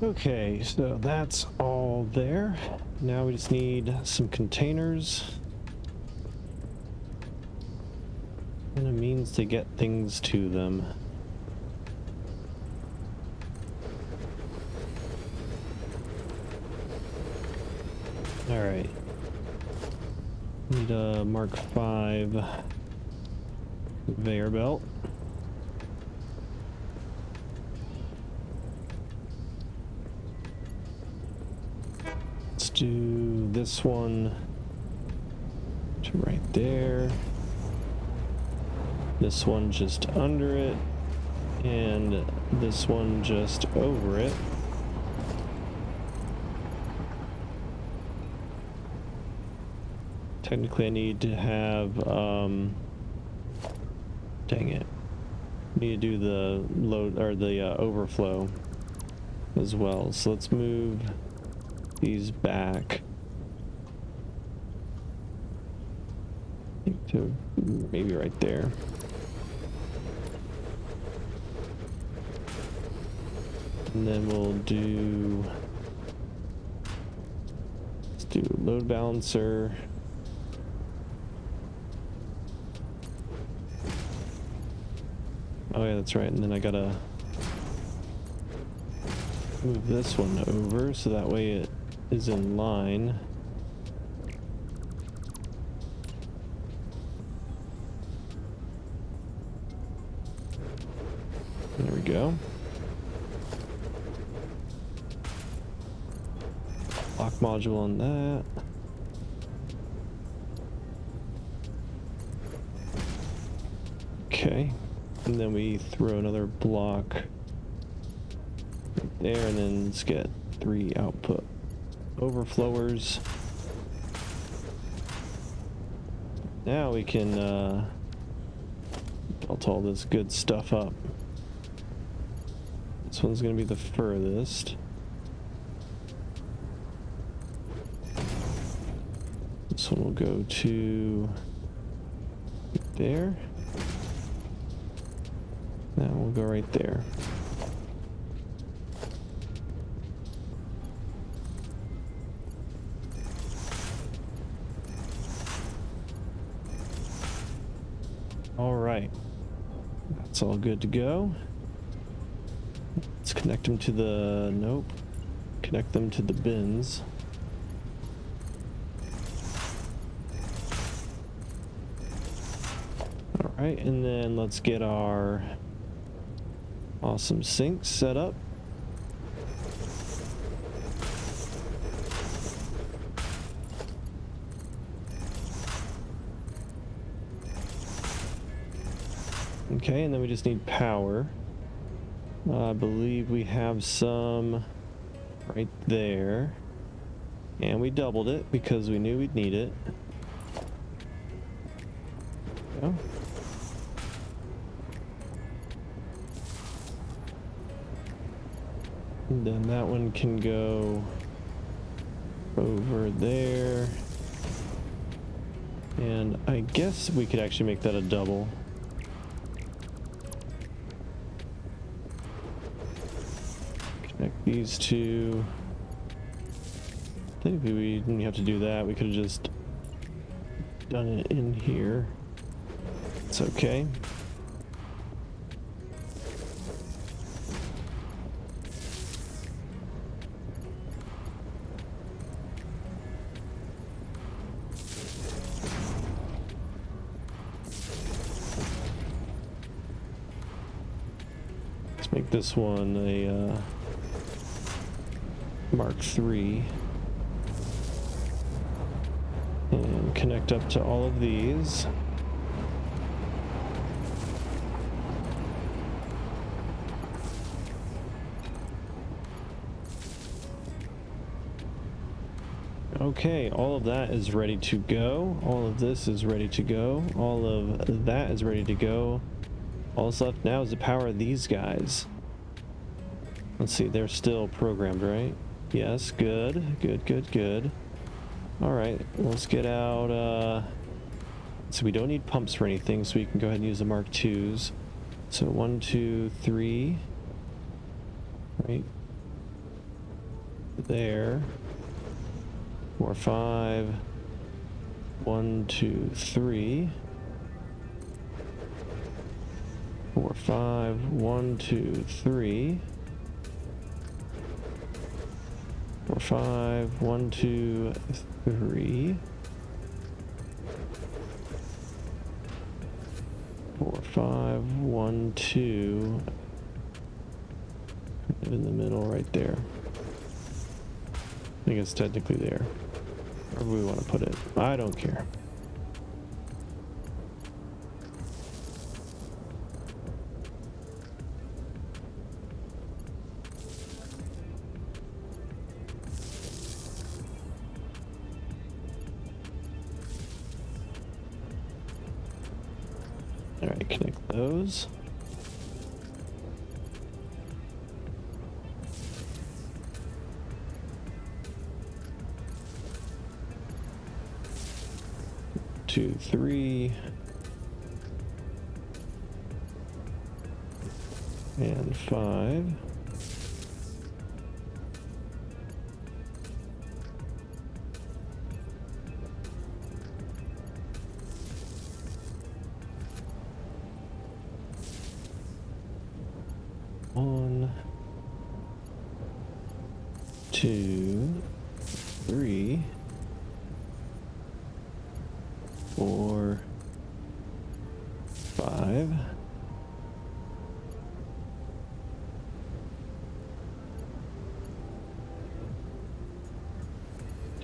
A: Okay, so that's all there. Now we just need some containers and a means to get things to them. All right. Need a Mark V conveyor belt. Let's do this one to right there. This one just under it, and this one just over it. Technically, I need to have, dang it. Need to do the load, or the overflow as well. So let's move these back. To maybe right there. And then we'll do, let's do load balancer. Oh yeah, that's right. And then I gotta move this one over so that way it is in line. There we go. Lock module on that. Okay. And then we throw another block right there, and then let's get 3 output overflowers. Now we can belt all this good stuff up. This one's gonna be the furthest. This one will go to there. That will go right there. All right, that's all good to go. Let's connect them to the, nope, connect them to the bins. All right, and then let's get our awesome sink set up. Okay, and then we just need power. I believe we have some right there. And we doubled it because we knew we'd need it. Go. And then that one can go over there. And I guess we could actually make that a double. Connect these two. I think we didn't have to do that. We could have just done it in here. It's okay. Let's make this one a Mark III. And connect up to all of these. Okay, all of that is ready to go. All of this is ready to go. All of that is ready to go. All that's left now is to power these guys. Let's see, they're still programmed, right? Yes, good, good, good, good. All right, let's get out, so we don't need pumps for anything, so we can go ahead and use the Mark IIs. So 1, 2, 3, right? there. 4, 5. 1, 2, 3. 4, 5. 1, 2, 3. 4, 5. 1, 2, 3. 4, 5. 1, 2. In the middle, right there. I think it's technically there. Wherever we want to put it. I don't care. All right, connect those. Two, 3, and 5. One, 2, 3, 4, 5.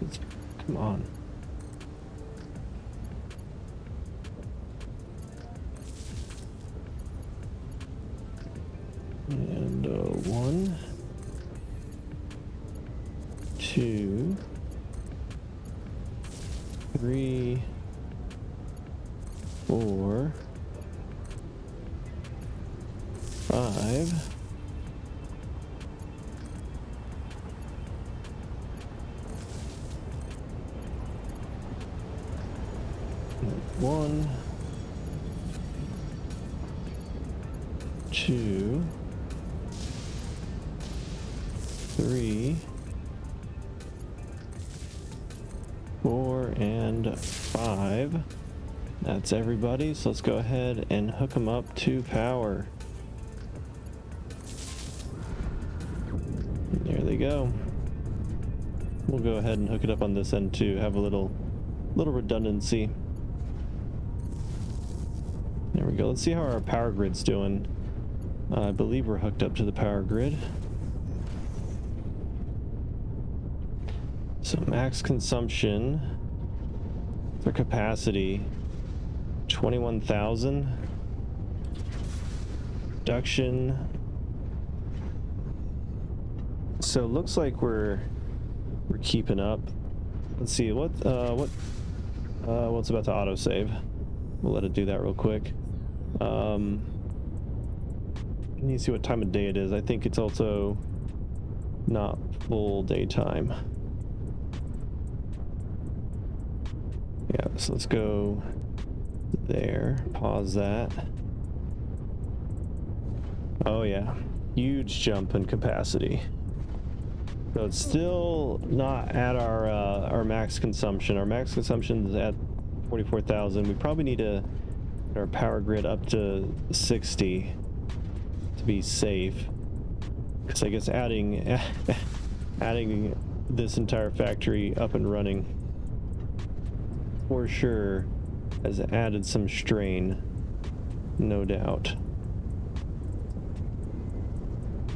A: Just come on. And 1, 2, 3, 4, 5. One, 2, 3, 4, and 5. That's everybody, so let's go ahead and hook them up to power. There they go. We'll go ahead and hook it up on this end too, have a little redundancy. There we go. Let's see how our power grid's doing. I believe we're hooked up to the power grid. So max consumption for capacity 21,000. Production. So it looks like we're keeping up. Let's see what's about to autosave. We'll let it do that real quick. Let me see what time of day it is. I think it's also not full daytime. Yeah, so let's go there. Pause that. Oh yeah, huge jump in capacity. So it's still not at our max consumption. Our max consumption is at 44,000. We probably need to get our power grid up to 60 to be safe. Because I guess adding this entire factory up and running for sure has added some strain, no doubt.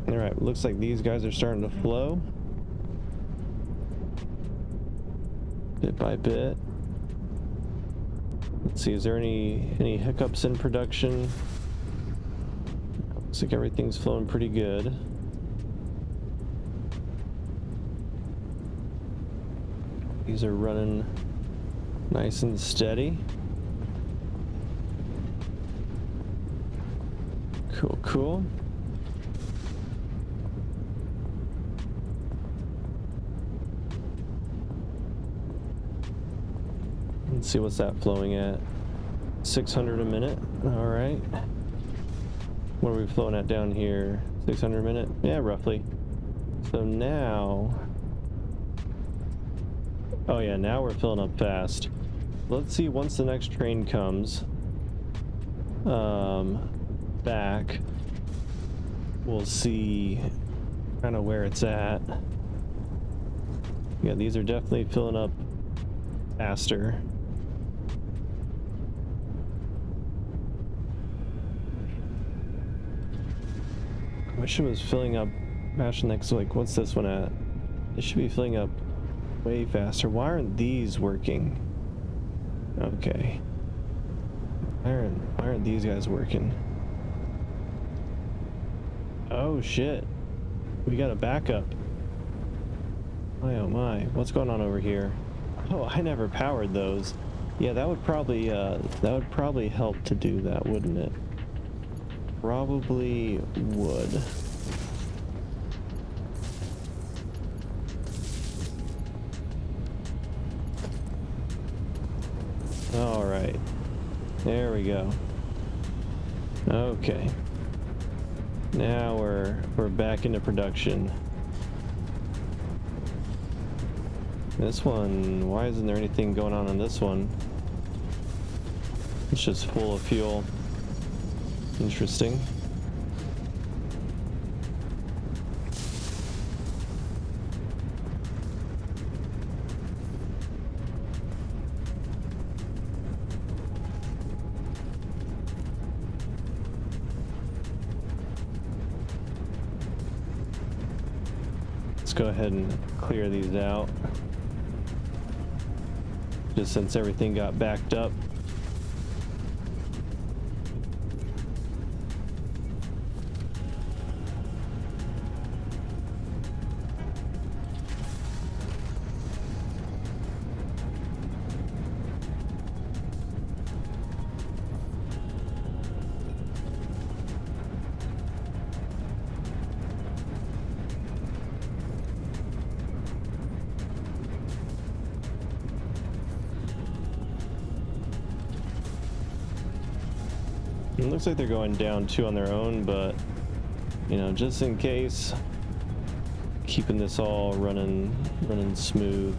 A: All right, looks like these guys are starting to flow bit by bit. Let's see, is there any hiccups in production? Looks like everything's flowing pretty good. These are running nice and steady. Cool, cool. Let's see, what's that flowing at? 600 a minute. All right. What are we flowing at down here? 600 a minute? Yeah, roughly. So now Oh yeah, now we're filling up fast. Let's see once the next train comes back, we'll see kind of where it's at. Yeah, these are definitely filling up faster. I wish it was filling up faster next. Like, what's this one at? It should be filling up way faster. Why aren't these working? Okay. Why aren't these guys working? Oh shit. We got a backup. My oh my. What's going on over here? Oh, I never powered those. Yeah, that would probably help to do that, wouldn't it? Probably would. All right. There we go. Okay. Now we're back into production. This one, why isn't there anything going on this one? It's just full of fuel. Interesting. Let's go ahead and clear these out. Just since everything got backed up. It looks like they're going down too on their own, but you know, just in case, keeping this all running smooth.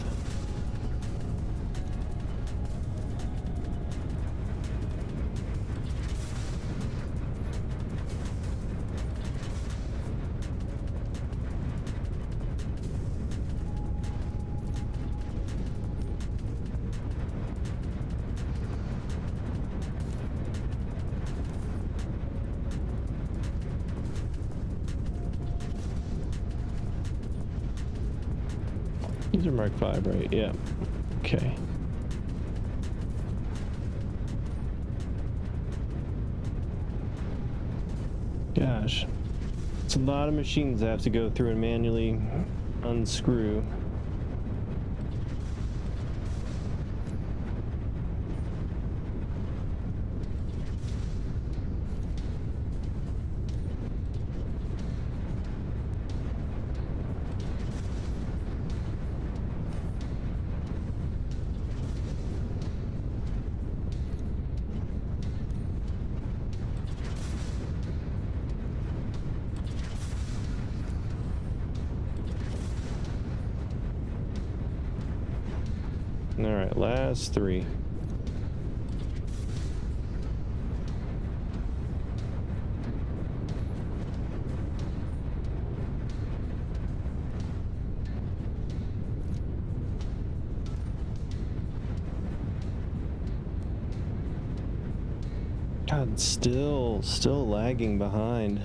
A: These are Mark 5, right? Yeah. Okay. Gosh. It's a lot of machines I have to go through and manually unscrew. All right, last 3. God, still lagging behind.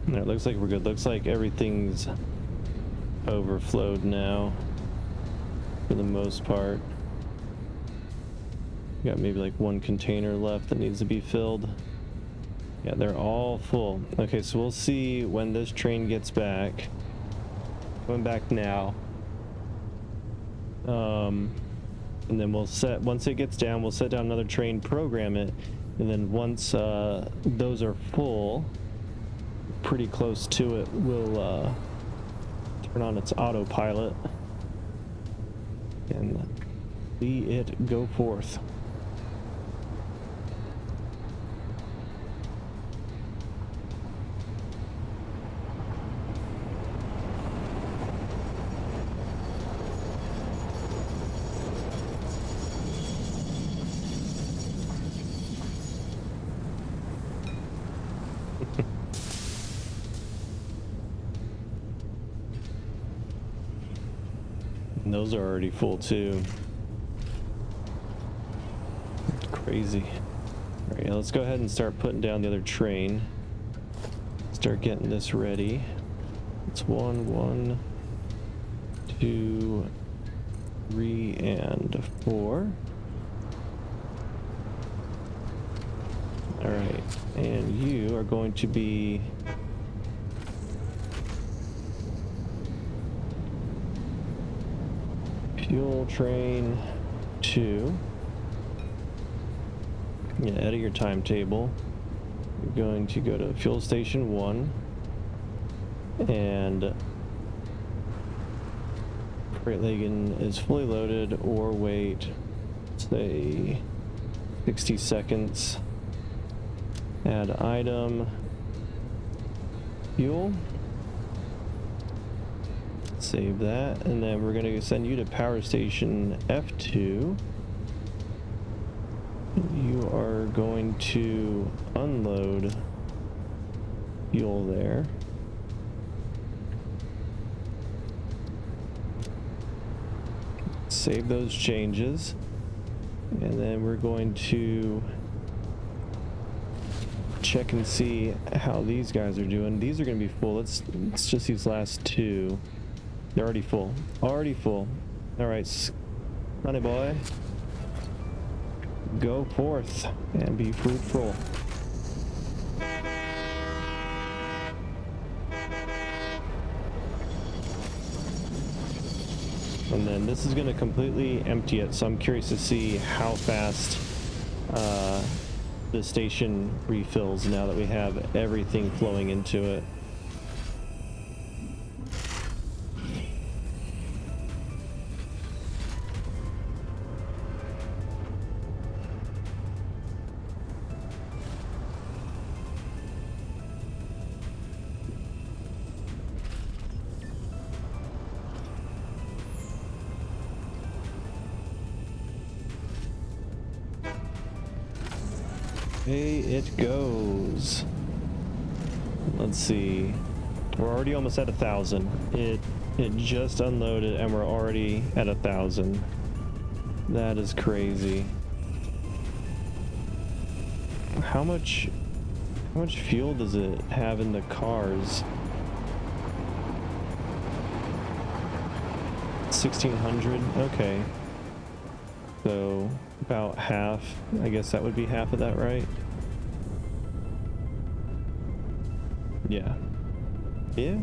A: It looks like we're good. Looks like everything's overflowed now for the most part. We got maybe like 1 container left that needs to be filled. Yeah, they're all full. Okay, so we'll see when this train gets back. Going back now. And then once it gets down, we'll set down another train, program it, and then once those are full, pretty close to it, we'll turn on its autopilot and Be it go forth. And those are already full too. Crazy. All right, let's go ahead and start putting down the other train. Start getting this ready. It's 1, 2, 3, and 4. All right, and you are going to be fuel train 2. Yeah, edit your timetable. You're going to go to fuel station 1 and freight wagon is fully loaded or wait, say 60 seconds. Add item, fuel. Save that, and then we're going to send you to power station F2. You are going to unload fuel there. Save those changes, and then we're going to check and see how these guys are doing. These are going to be full. Let's just these last two. They're already full. Already full. All right, honey boy, go forth and be fruitful. And then this is going to completely empty it, so I'm curious to see how fast the station refills now that we have everything flowing into it. Hey, it goes. Let's see. We're already almost at 1,000. It just unloaded and we're already at 1,000. That is crazy. How much fuel does it have in the cars? 1,600. Okay. So about half. I guess that would be half of that, right? Yeah. Yeah.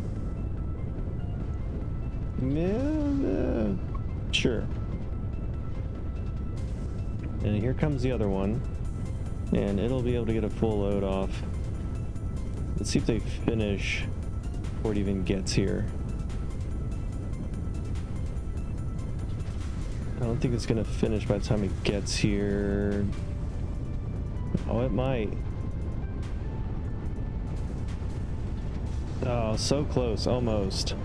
A: Yeah. Sure. And here comes the other one, and it'll be able to get a full load off. Let's see if they finish before it even gets here. I don't think it's gonna finish by the time it gets here. Oh, it might. Oh, so close, almost.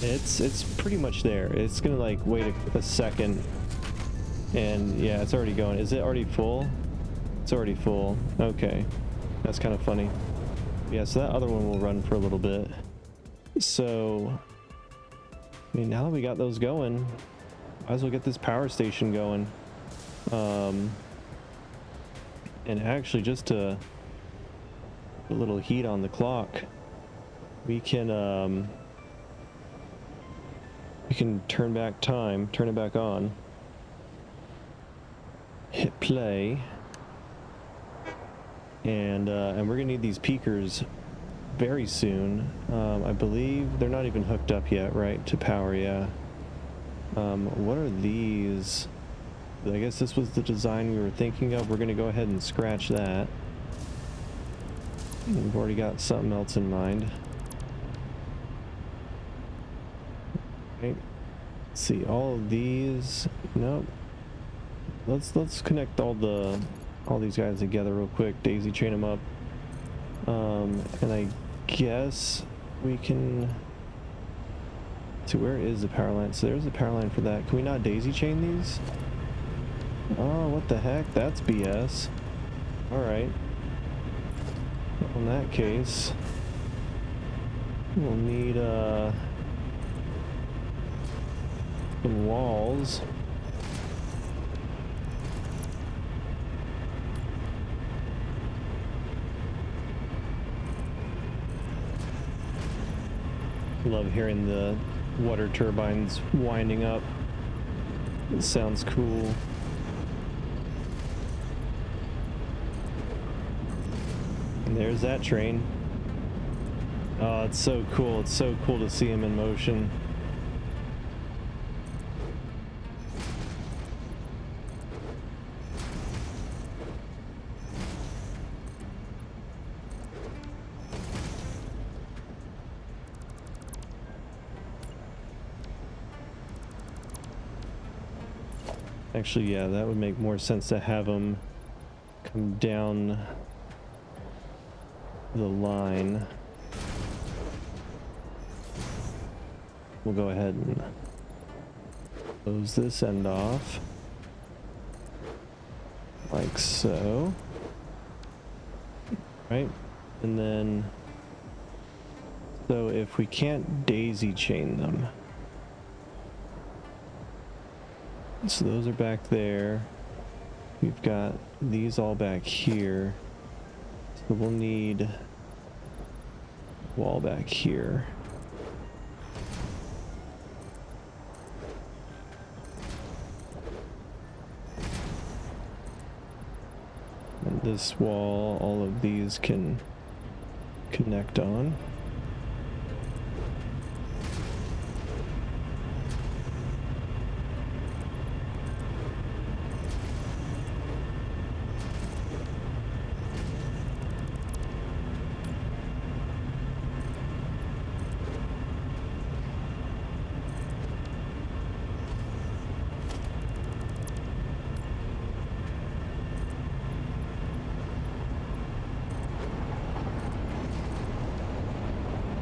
A: It's pretty much there. It's gonna like wait a second, and yeah, it's already going. Is it already full? It's already full. Okay. That's kind of funny. Yeah, so that other one will run for a little bit. So, I mean, now that we got those going, might as well get this power station going. And actually, just to put a little heat on the clock, we can turn back time, turn it back on, hit play. And we're gonna need these peakers very soon. I believe they're not even hooked up yet, right, to power. Yeah. What are these? I guess this was the design we were thinking of. We're gonna go ahead and scratch that. We've already got something else in mind. Right. Let's see, all of these. Nope. Let's connect all these guys together real quick. Daisy chain them up. And I guess we can. So where is the power line? So there's the power line for that. Can we not daisy chain these? Oh, what the heck? That's BS. Alright. In that case, we'll need some walls. Love hearing the water turbines winding up. It sounds cool. And there's that train. Oh, it's so cool. It's so cool to see him in motion. Actually, yeah, that would make more sense to have him come down the line. We'll go ahead and close this end off like so. Right? And then, so if we can't daisy chain them, so those are back there. We've got these all back here. So we'll need a wall back here. And this wall, all of these can connect on.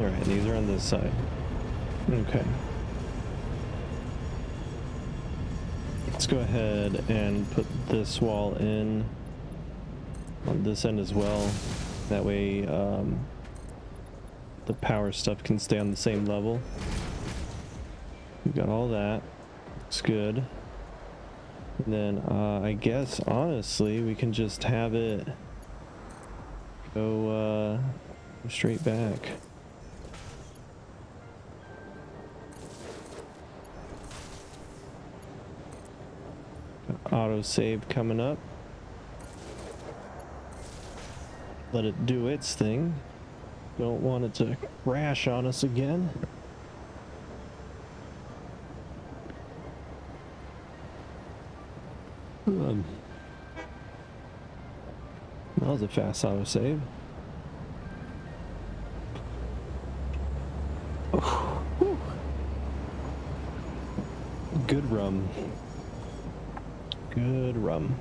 A: Alright, these are on this side. Okay. Let's go ahead and put this wall in on this end as well. That way the power stuff can stay on the same level. We've got all that. Looks good. And then I guess honestly we can just have it go straight back. Auto save coming up. Let it do its thing. Don't want it to crash on us again. That was a fast auto save. Oh, good rum. Good rum.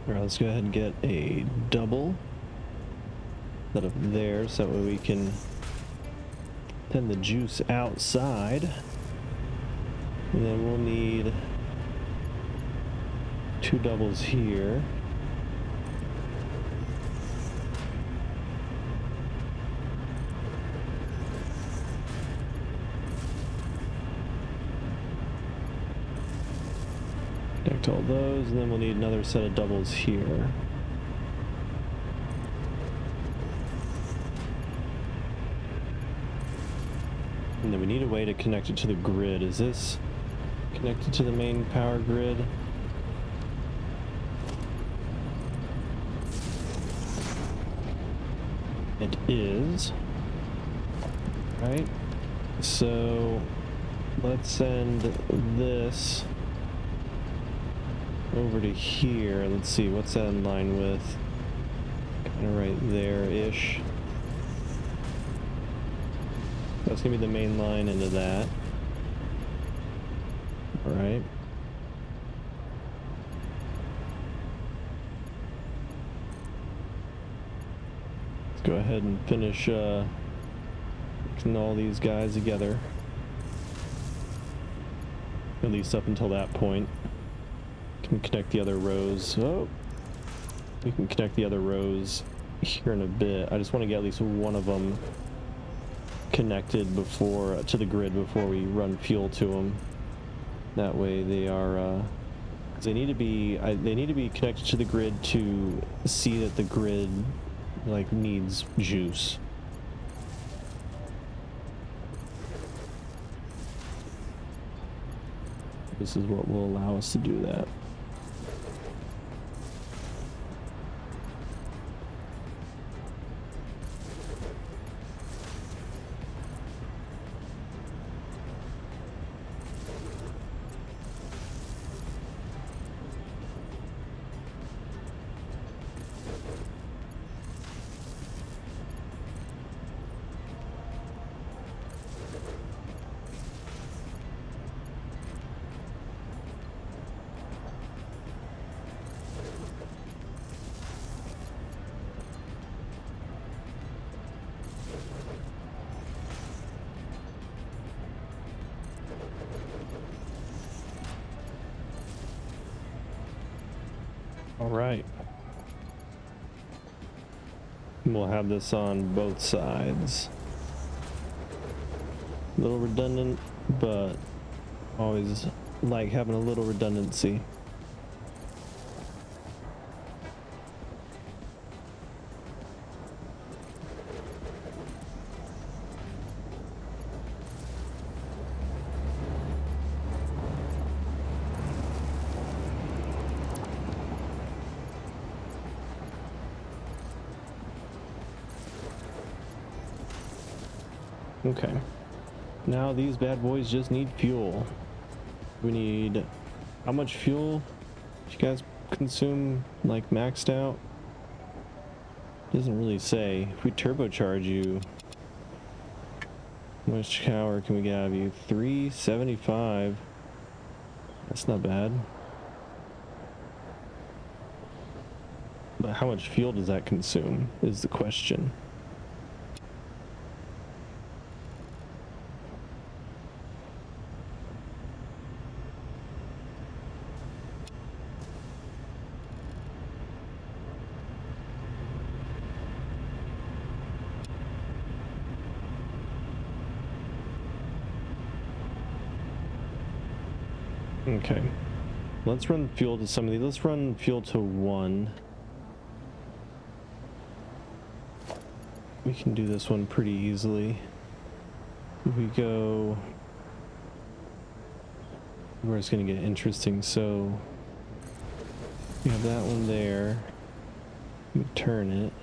A: Alright, let's go ahead and get a double set up there so that way we can send the juice outside. And then we'll need two doubles here. Connect all those, and then we'll need another set of doubles here. And then we need a way to connect it to the grid. Is this connected to the main power grid? It is. Right? So let's send this over to here. Let's see, what's that in line with? Kind of right there-ish. That's gonna be the main line into that. All right. Let's go ahead and finish mixing all these guys together. At least up until that point. Can connect the other rows. Oh, we can connect the other rows here in a bit. I just want to get at least one of them connected before to the grid before we run fuel to them. That way they are they need to be connected to the grid to see that the grid like needs juice. This is what will allow us to do that. All right. We'll have this on both sides. A little redundant, but always like having a little redundancy. Okay, now these bad boys just need fuel. We need, how much fuel do you guys consume, like maxed out? Doesn't really say. If we turbocharge you, how much power can we get out of you? 375. That's not bad. But how much fuel does that consume is the question. Okay, let's run fuel to some of these. Let's run fuel to 1. We can do this one pretty easily. If we go, where it's going to get interesting. So we have that one there. You turn it.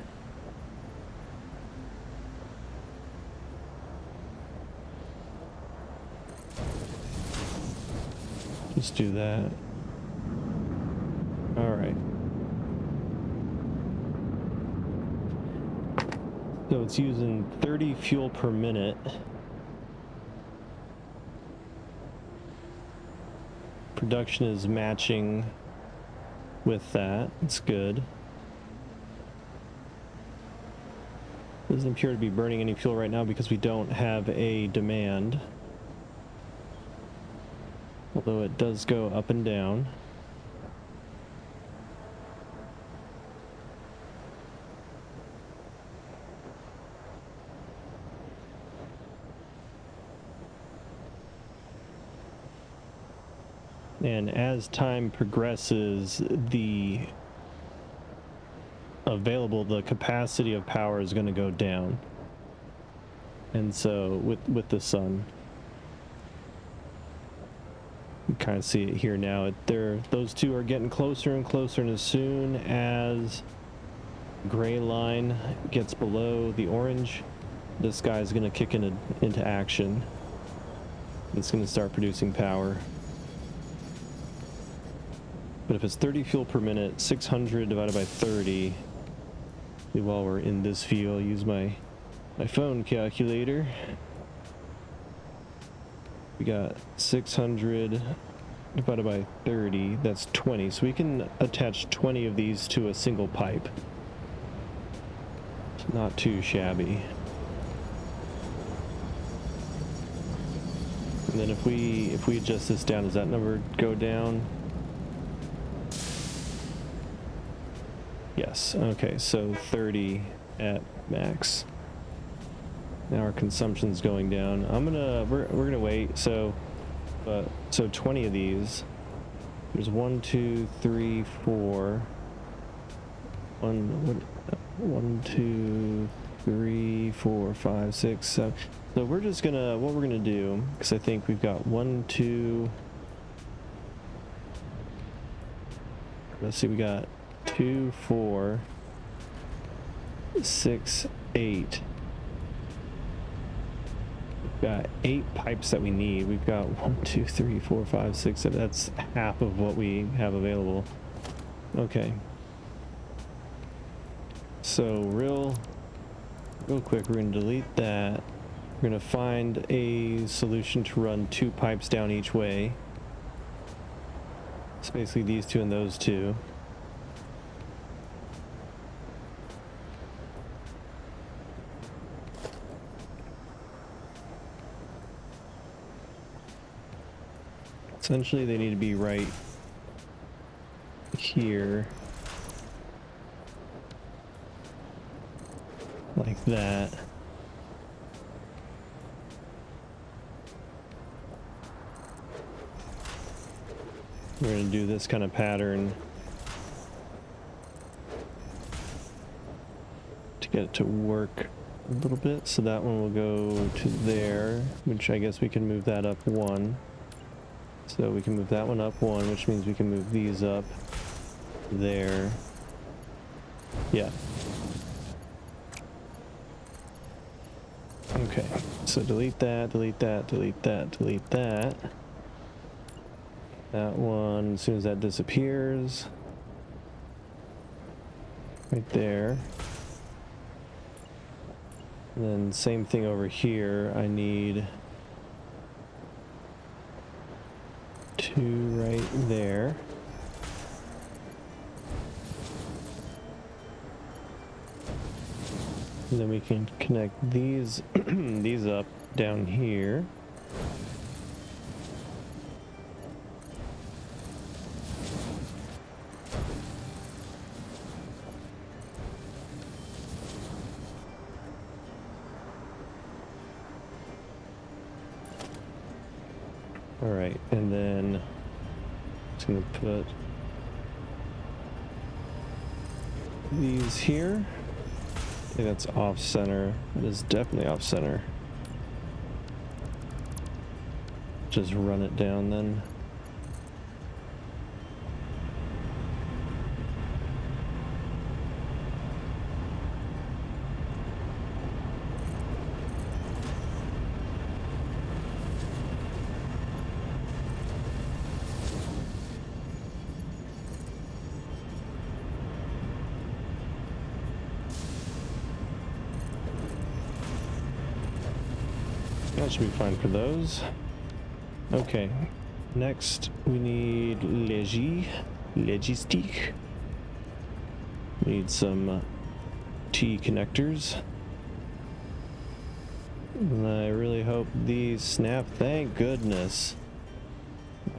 A: Let's do that. All right. So it's using 30 fuel per minute. Production is matching with that. It's good. Doesn't appear to be burning any fuel right now because we don't have a demand. Although it does go up and down. And as time progresses, the capacity of power is going to go down. And so with the sun, you kind of see it here now. Those two are getting closer and closer, and as soon as gray line gets below the orange, this guy's going to kick into action. It's going to start producing power. But if it's 30 fuel per minute, 600 divided by 30, while we're in this view, I'll use my phone calculator. We got 600 divided by 30, that's 20. So we can attach 20 of these to a single pipe. It's not too shabby. And then if we adjust this down, does that number go down? Yes. Okay, so 30 at max. Now our consumption's going down. We're gonna wait. So 20 of these. There's 1, 2, 3, 4. 1, 2, 3, 4, 5, 6, 7. So we're just gonna, what we're gonna do, because I think we've got 1, 2. Let's see, we got 2, 4, 6, 8. We've got 8 pipes that we need. We've got 1, 2, 3, 4, 5, 6, 7. That's half of what we have available. Okay. So real quick, we're going to delete that. We're going to find a solution to run 2 pipes down each way. It's basically these two and those two. Essentially, they need to be right here. Like that. We're going to do this kind of pattern to get it to work a little bit. So that one will go to there, which I guess we can move that up 1. So we can move that one up 1, which means we can move these up there. Yeah. Okay, so delete that, delete that, delete that, delete that. That one, as soon as that disappears, right there. And then same thing over here, I need 2 right there. And then we can connect these these up down here. All right, and then just gonna put these here. I think that's off center. It is definitely off center. Just run it down then. That should be fine for those. Okay, next we need logistique. We need some T connectors. And I really hope these snap. Thank goodness.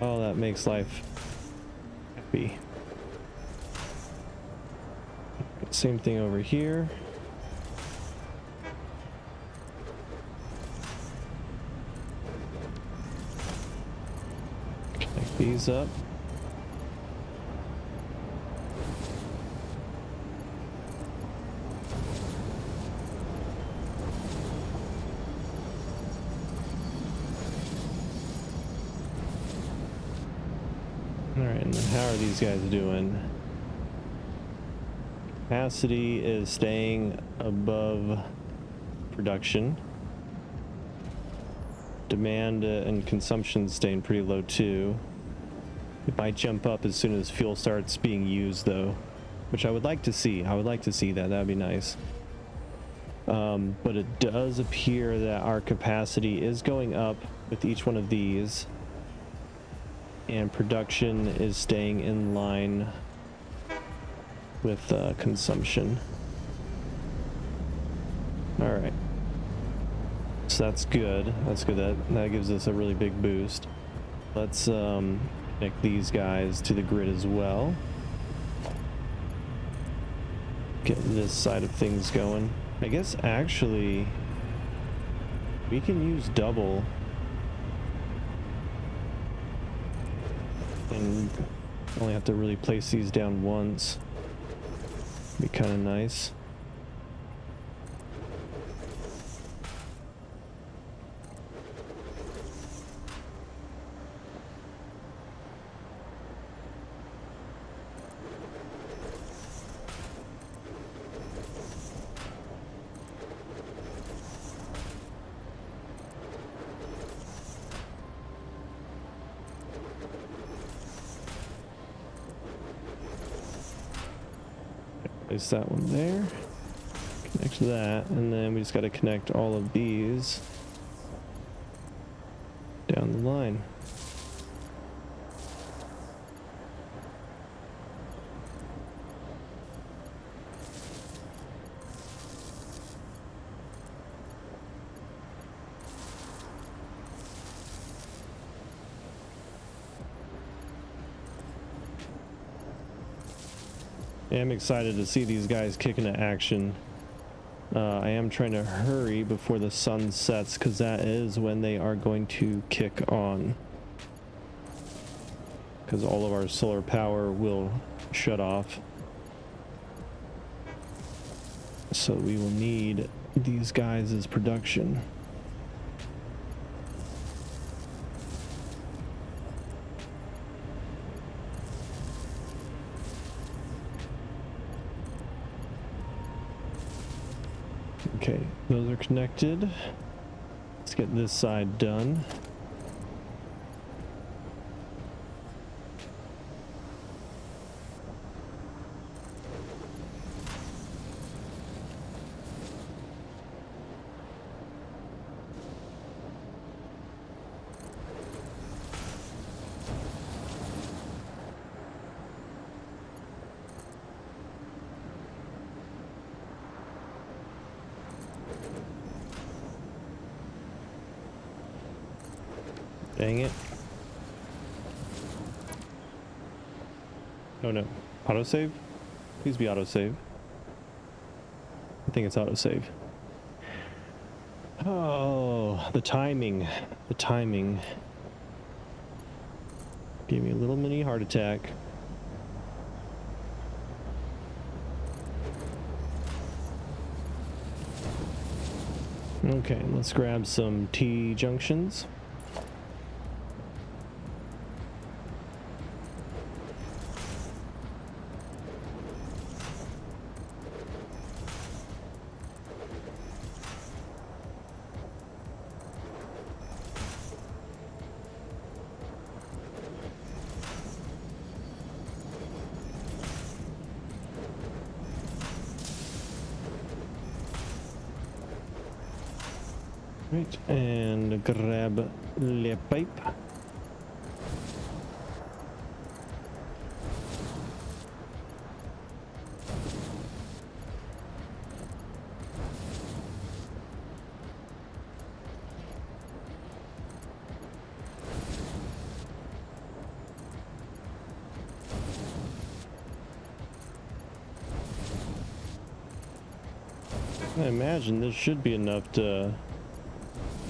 A: Oh, that makes life happy. Same thing over here. Connect these up. Alright, and then how are these guys doing? Capacity is staying above production. Demand and consumption staying pretty low too. It might jump up as soon as fuel starts being used though, which I would like to see. I would like to see that. That'd be nice. But it does appear that our capacity is going up with each one of these, and production is staying in line with consumption. All right, so that's good. That's good. That gives us a really big boost. Let's connect these guys to the grid as well. Get this side of things going. I guess actually we can use double and only have to really place these down once. Be kind of nice. Place that one there, connect that, and then we just got to connect all of these down the line. I am excited to see these guys kick into action. I am trying to hurry before the sun sets because that is when they are going to kick on. Because all of our solar power will shut off. So we will need these guys as production. Okay, those are connected. Let's get this side done. Dang it. Oh no. Autosave? Please be autosave. I think it's autosave. Oh, the timing. The timing. Gave me a little mini heart attack. Okay, let's grab some T junctions. Right, and grab the pipe. I imagine this should be enough to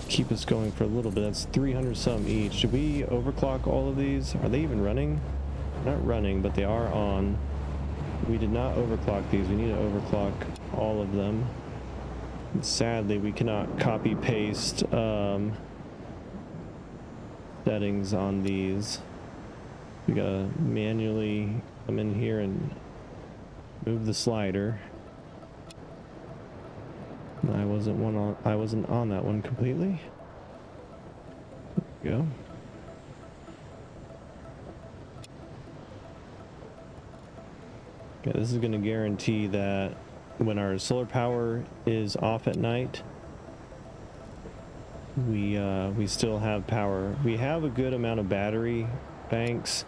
A: keep us going for a little bit. That's 300 some each. Should we overclock all of these? Are they even running? Not running, but they are on. We did not overclock these. We need to overclock all of them. And sadly, we cannot copy paste settings on these. We gotta manually come in here and move the slider. I wasn't on that one completely. There we go. Okay, this is going to guarantee that when our solar power is off at night, we still have power. We have a good amount of battery banks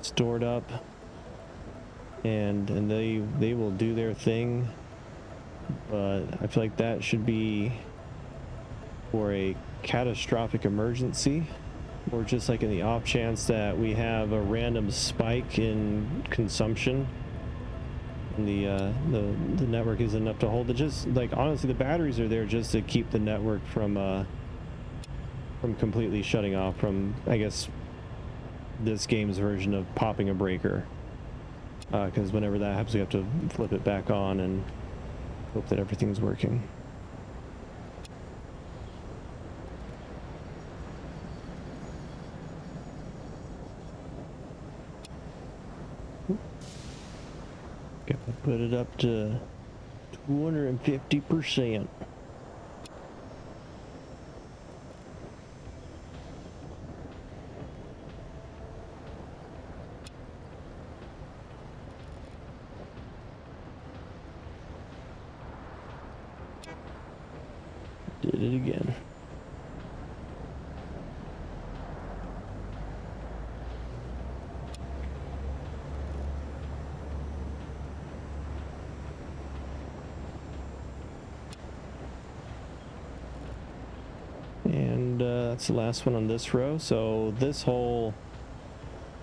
A: stored up, and they will do their thing. But I feel like that should be for a catastrophic emergency, or just like in the off chance that we have a random spike in consumption and the network isn't enough to hold it. Just like, honestly, the batteries are there just to keep the network from completely shutting off, from, I guess, this game's version of popping a breaker, because whenever that happens we have to flip it back on and hope that everything's working. Okay, put it up to 250%. Did it again. And that's the last one on this row. So this whole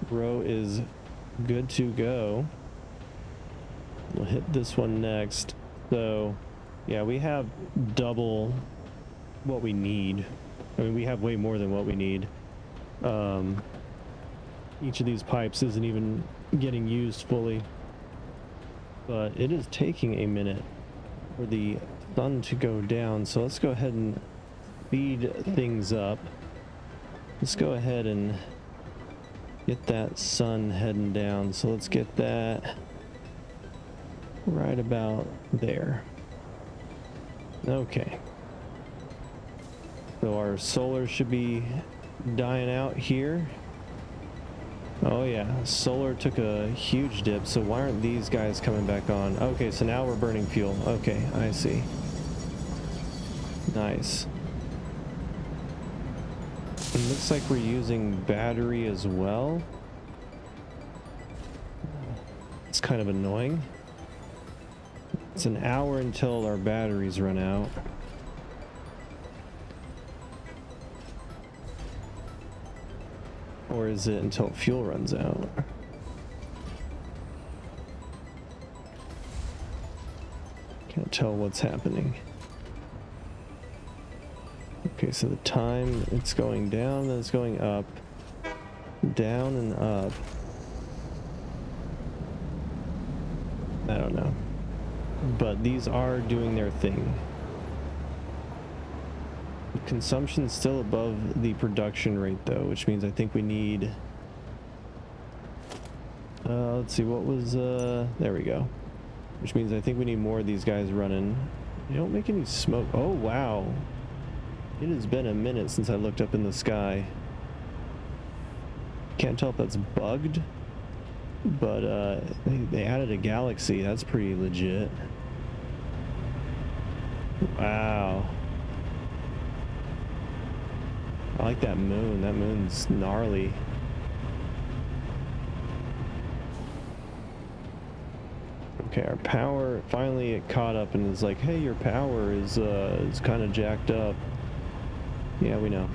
A: row is good to go. We'll hit this one next. So yeah, we have double what we need. I mean, we have way more than what we need. Each of these pipes isn't even getting used fully, but it is taking a minute for the sun to go down. So let's go ahead and speed things up. Let's go ahead and get that sun heading down. So let's get that right about there. Okay. So our solar should be dying out here. Oh yeah, solar took a huge dip, so why aren't these guys coming back on? Okay, so now we're burning fuel. Okay, I see. Nice. It looks like we're using battery as well. It's kind of annoying. It's an hour until our batteries run out. Or is it until fuel runs out? Can't tell what's happening. Okay, so the time, it's going down, then it's going up. Down and up. I don't know. But these are doing their thing. Consumption's still above the production rate though, which means I think we need, let's see, what was, there we go. Which means I think we need more of these guys running. They don't make any smoke. Oh wow. It has been a minute since I looked up in the sky. Can't tell if that's bugged, but they added a galaxy. That's pretty legit. Wow. I like that moon. That moon's gnarly. Okay, our power, finally it caught up and is like, hey, your power is kind of jacked up. Yeah, we know.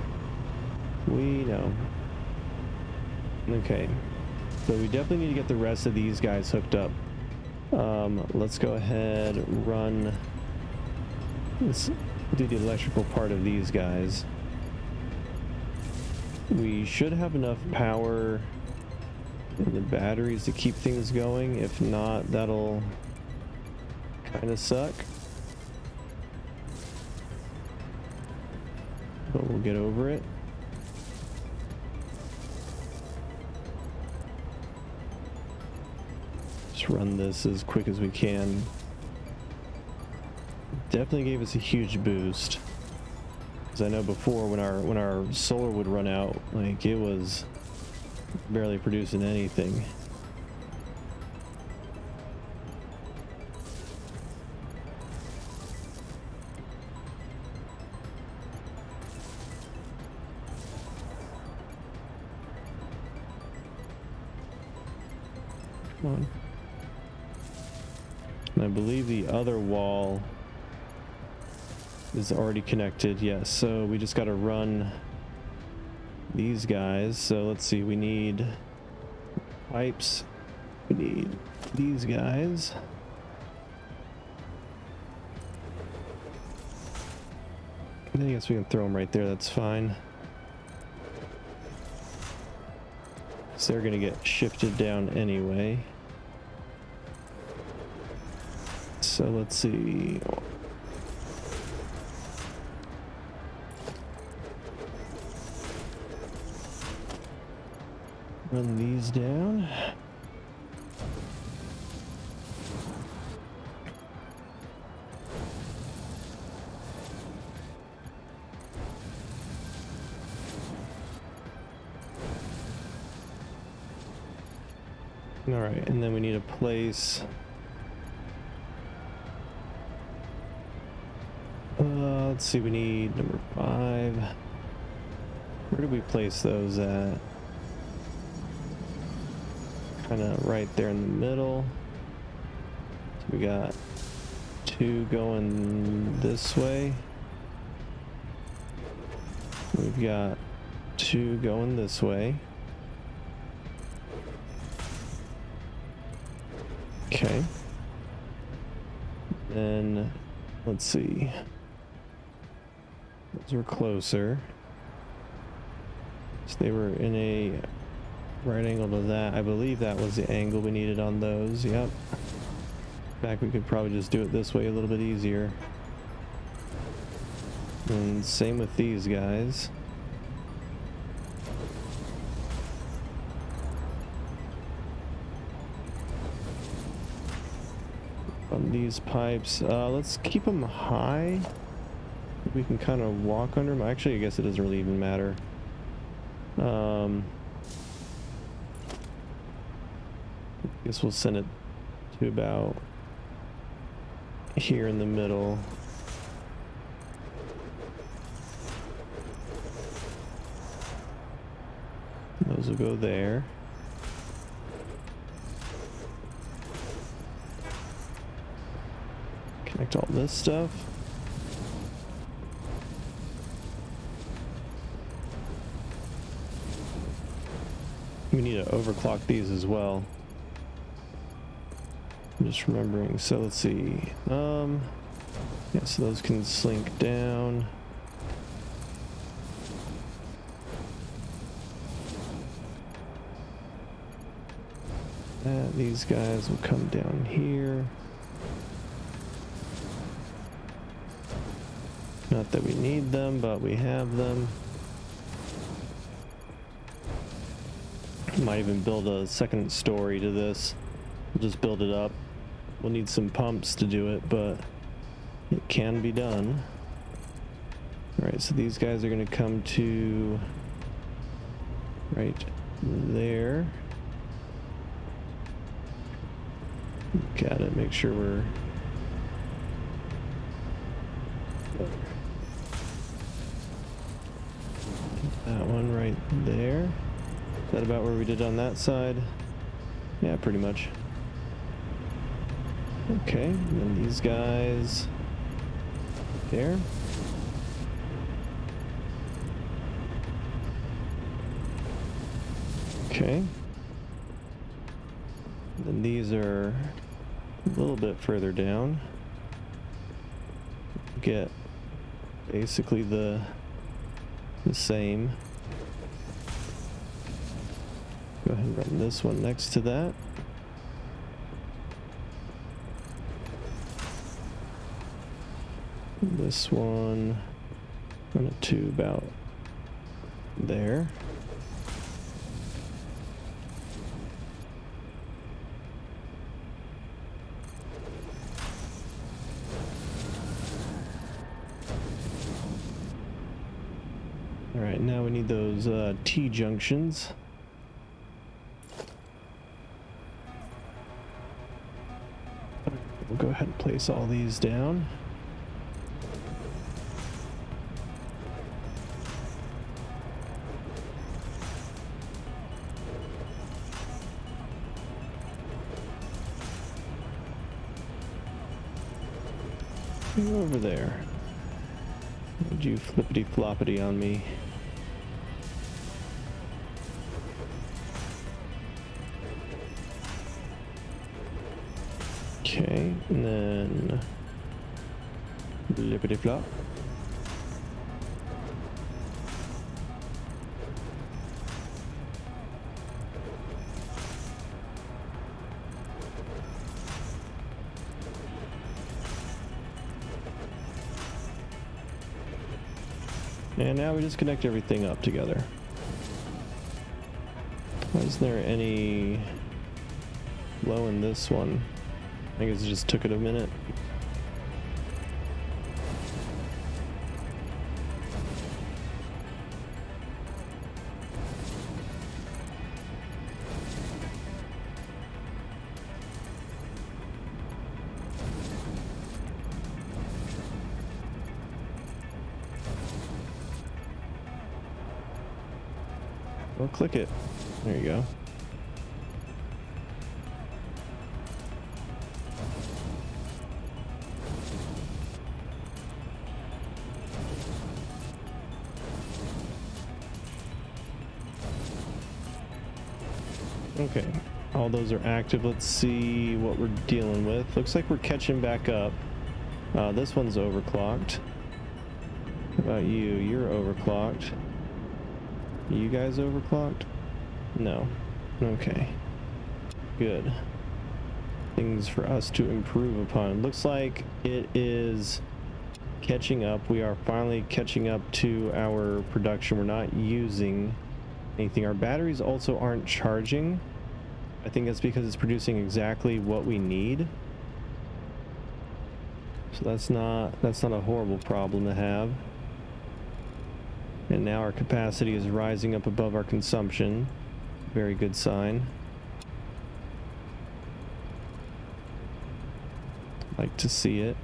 A: We know. Okay. So we definitely need to get the rest of these guys hooked up. Let's go ahead, run this do the electrical part of these guys. We should have enough power in the batteries to keep things going. If not, that'll kind of suck. But we'll get over it. Just run this as quick as we can. Definitely gave us a huge boost. Because I know before when our solar would run out, like it was barely producing anything. Come on. And I believe the other wall is already connected. Yes, so we just got to run these guys. So let's see, we need pipes, we need these guys, I guess we can throw them right there, that's fine. So they're gonna get shifted down anyway. So let's see. Run these down. All right, and then we need a place. Let's see, we need number 5. Where do we place those at? Kind of right there in the middle. So we got 2 going this way. We've got 2 going this way. Okay. Then let's see. Those were closer. So they were in a right angle to that. I believe that was the angle we needed on those. Yep. In fact, we could probably just do it this way a little bit easier. And same with these guys. On these pipes, let's keep them high. We can kind of walk under them. Actually, I guess it doesn't really even matter. I guess we'll send it to about here in the middle. Those will go there. Connect all this stuff. We need to overclock these as well. I'm just remembering. So let's see. Yeah, so those can slink down. These guys will come down here. Not that we need them, but we have them. Might even build a second story to this. We'll just build it up. We'll need some pumps to do it, but it can be done. Alright, so these guys are going to come to right there. Gotta make sure we're... That one right there. Is that about where we did on that side? Yeah, pretty much. Okay, and then these guys there. Okay. Then these are a little bit further down. Get basically the same. Go ahead and run this one next to that. This one, run it to about there. All right, now we need those T-junctions. We'll go ahead and place all these down. Over there. Would you flippity floppity on me? Okay, and then flippity flop. And now we just connect everything up together. Why isn't there any low in this one? I guess it just took it a minute. Well, click it. There you go. Okay, all those are active. Let's see what we're dealing with. Looks like we're catching back up. This one's overclocked. How about you? You're overclocked. You guys overclocked? No. Okay. Good. Things for us to improve upon. Looks like it is catching up. We are finally catching up to our production. We're not using anything. Our batteries also aren't charging. I think that's because it's producing exactly what we need. So that's not a horrible problem to have. And now our capacity is rising up above our consumption. Very good sign. Like to see it.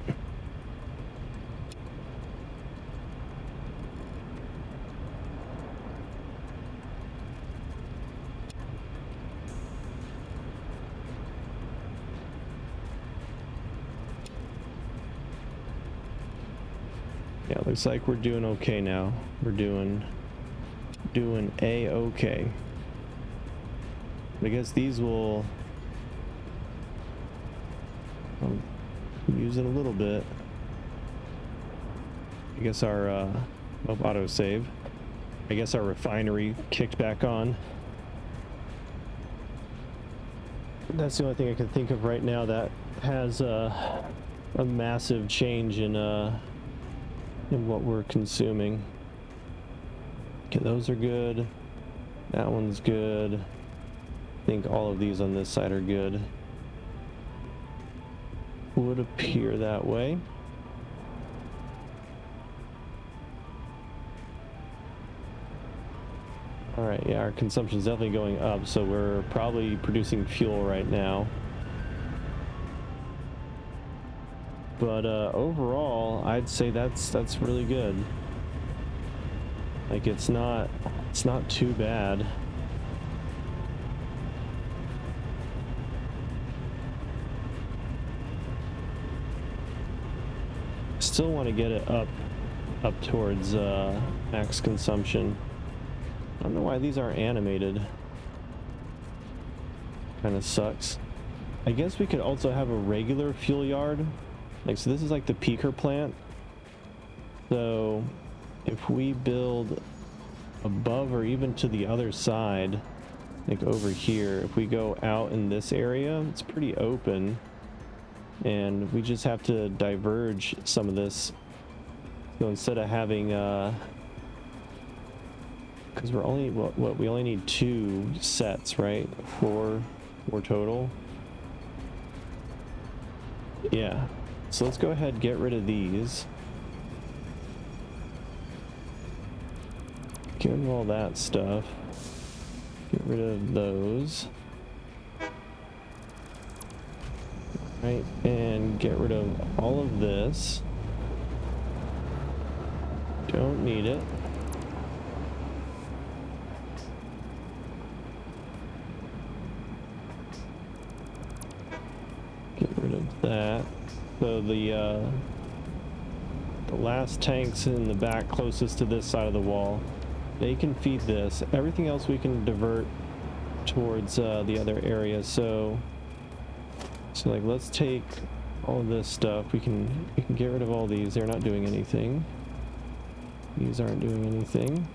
A: Yeah, looks like we're doing okay now. We're doing A-okay. I guess these will use it a little bit. I guess our autosave. I guess our refinery kicked back on. That's the only thing I can think of right now that has a massive change in what we're consuming. Okay, those are good. That one's good. I think all of these on this side are good. Would appear that way. All right, yeah, our consumption's definitely going up, so we're probably producing fuel right now. But overall, I'd say that's really good. Like it's not too bad. Still want to get it up towards max consumption. I don't know why these aren't animated. Kind of sucks. I guess we could also have a regular fuel yard. Like, so this is like the peaker plant. So if we build above or even to the other side, like over here, if we go out in this area, it's pretty open, and we just have to diverge some of this. So instead of having because we're only what we only need 2 sets, right? Four total. Yeah, so let's go ahead and get rid of these. Get rid of all that stuff. Get rid of those. Right, and get rid of all of this. Don't need it. Get rid of that. So the last tanks in the back closest to this side of the wall, they can feed this. Everything else we can divert towards the other area. So like let's take all of this stuff. We can get rid of all these. They're not doing anything. These aren't doing anything.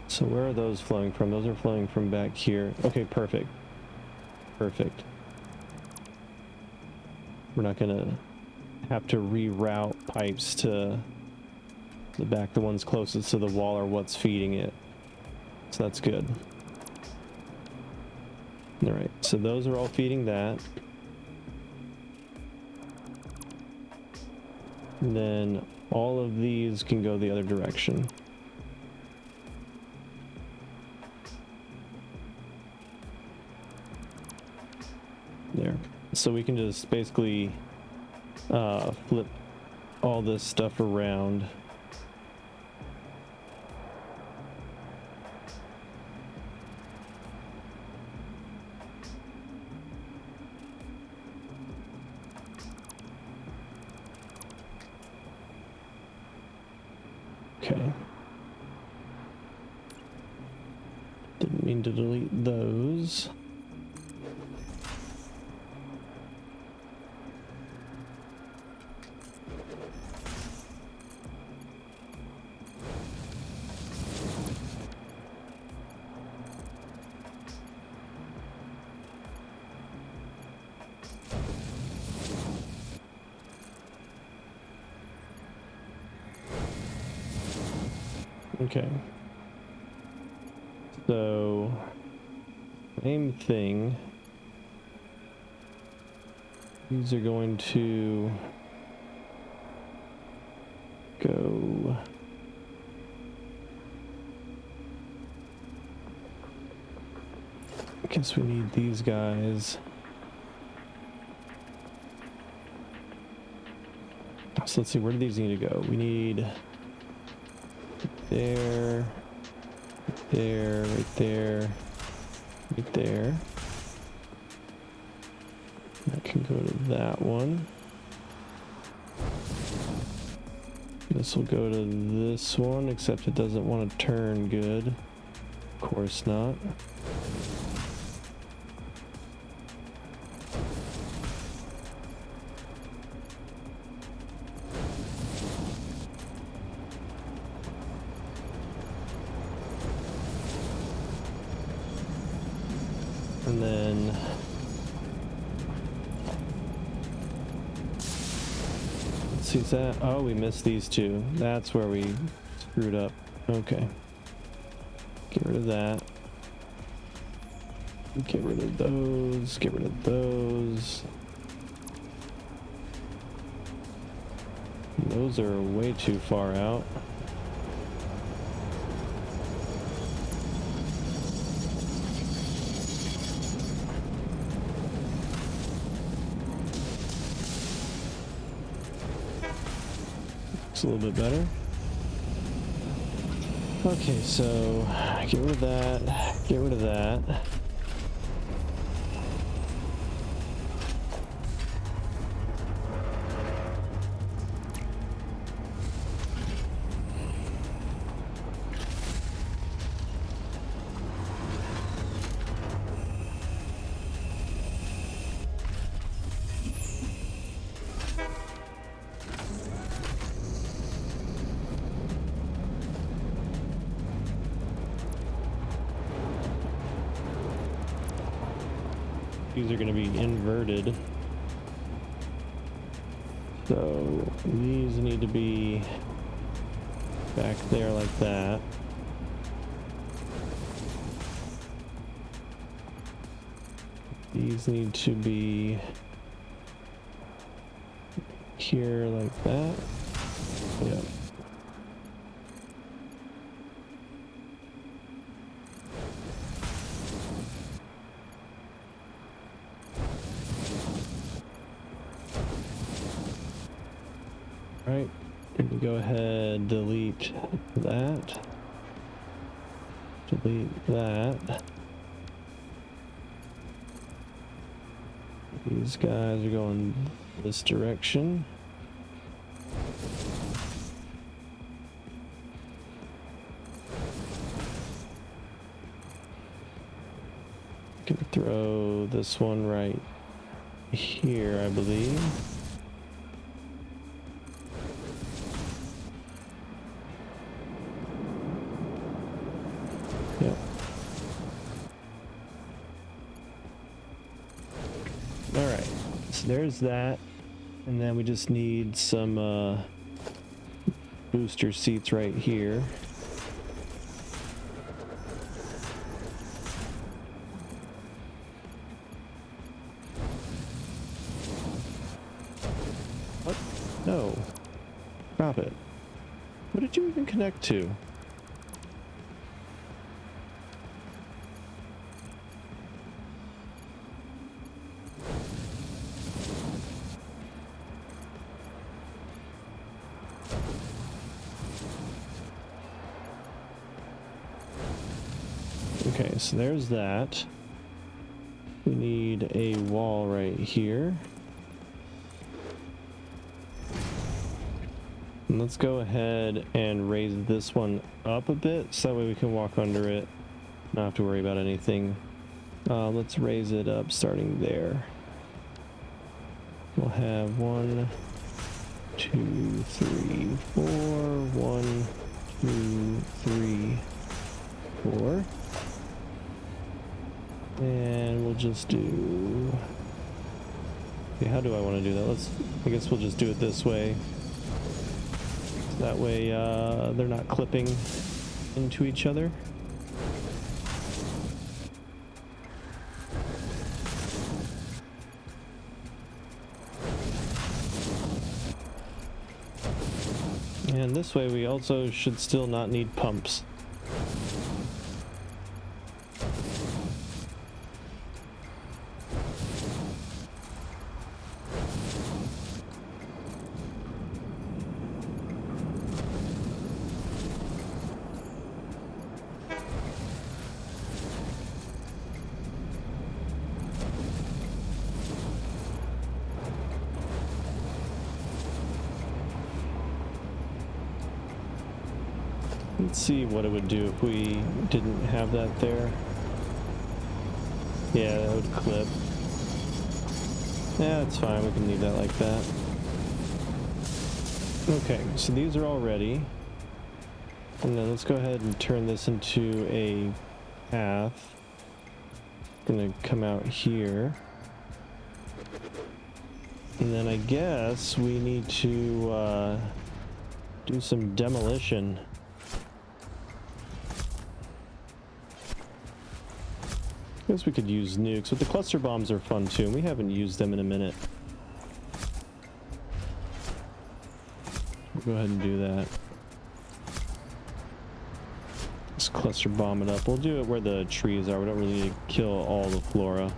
A: So where are those flowing from? Those are flowing from back here. Okay, perfect. Perfect. We're not gonna have to reroute pipes to the back. The ones closest to the wall are what's feeding it. So that's good. All right, so those are all feeding that. And then all of these can go the other direction. There. So we can just basically flip all this stuff around. Okay. Didn't mean to delete those. Okay. So, same thing. These are going to go. I guess we need these guys. So let's see, where do these need to go? We need there, there, right there, right there. That can go to that one. This will go to this one, except it doesn't want to turn good. Of course not. And then let's see, is that, oh, we missed these two. That's where we screwed up. Okay. Get rid of that. Get rid of those. Get rid of those. Those are way too far out. A little bit better. Okay, so get rid of that, get rid of that. These are going to be inverted. So these need to be back there like that. These need to be here like that. Yep. Alright, go ahead, delete that. Delete that. These guys are going this direction. Can throw this one right here, I believe. Yep. All right, so there's that, and then we just need some booster seats right here. What? No. Stop it. What did you even connect to? Okay, so there's that. We need a wall right here. And let's go ahead and raise this one up a bit so that way we can walk under it. Not have to worry about anything. Let's raise it up starting there. We'll have 1, 2, 3, 4. 1, 2, 3, 4. And we'll just do... Okay, how do I want to do that? I guess we'll just do it this way. That way they're not clipping into each other. And this way we also should still not need pumps. Let's see what it would do if we didn't have that there. Yeah, that would clip. Yeah, it's fine. We can leave that like that. Okay, so these are all ready. And then let's go ahead and turn this into a path. Gonna come out here. And then I guess we need to do some demolition. I guess we could use nukes, but the cluster bombs are fun too, and we haven't used them in a minute. We'll go ahead and do that. Let's cluster bomb it up. We'll do it where the trees are. We don't really need to kill all the flora.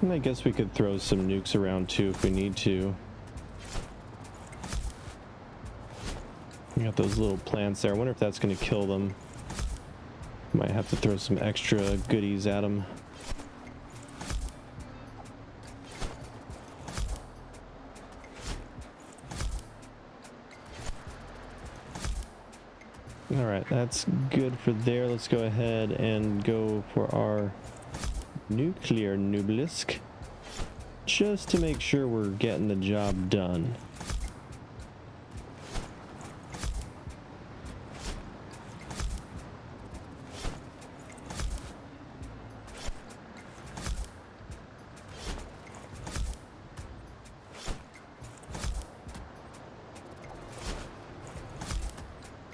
A: And I guess we could throw some nukes around too if we need to. We got those little plants there. I wonder if that's going to kill them. Might have to throw some extra goodies at them. Alright, that's good for there. Let's go ahead and go for our nuclear nublisk. just to make sure we're getting the job done.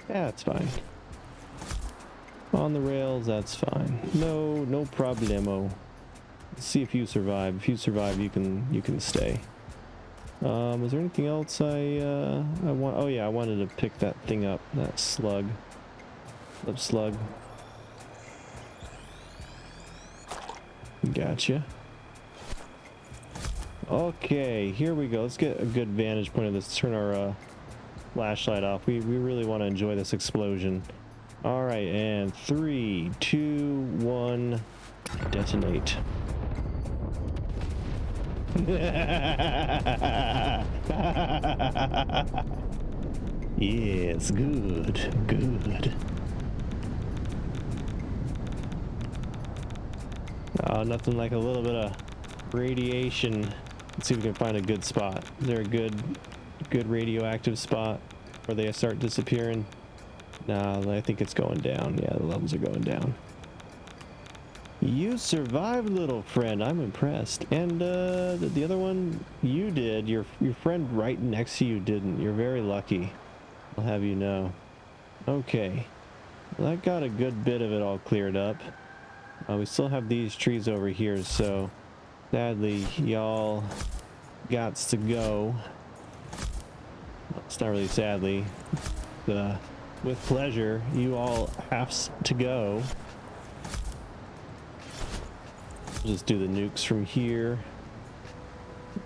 A: Yeah, that's fine. On the rails, that's fine. No problemo. Let's see if you survive. If you survive, you can stay. Is there anything else I want? Oh yeah, I wanted to pick that thing up. That slug. Love slug. Gotcha. Okay, here we go. Let's get a good vantage point of this. Turn our flashlight off. We really want to enjoy this explosion. All right, and 3, 2, 1, detonate. Yes, good. Oh, nothing like a little bit of radiation. Let's see if we can find a good spot. Is there a good radioactive spot where they start disappearing? Nah, I think it's going down. Yeah, the levels are going down. You survived, little friend. I'm impressed. And the other one, you did. Your friend right next to you didn't. You're very lucky. I'll have you know. Okay. Well, that got a good bit of it all cleared up. We still have these trees over here, so sadly, y'all gots to go. Well, it's not really sadly. With pleasure, you all have to go. Just do the nukes from here.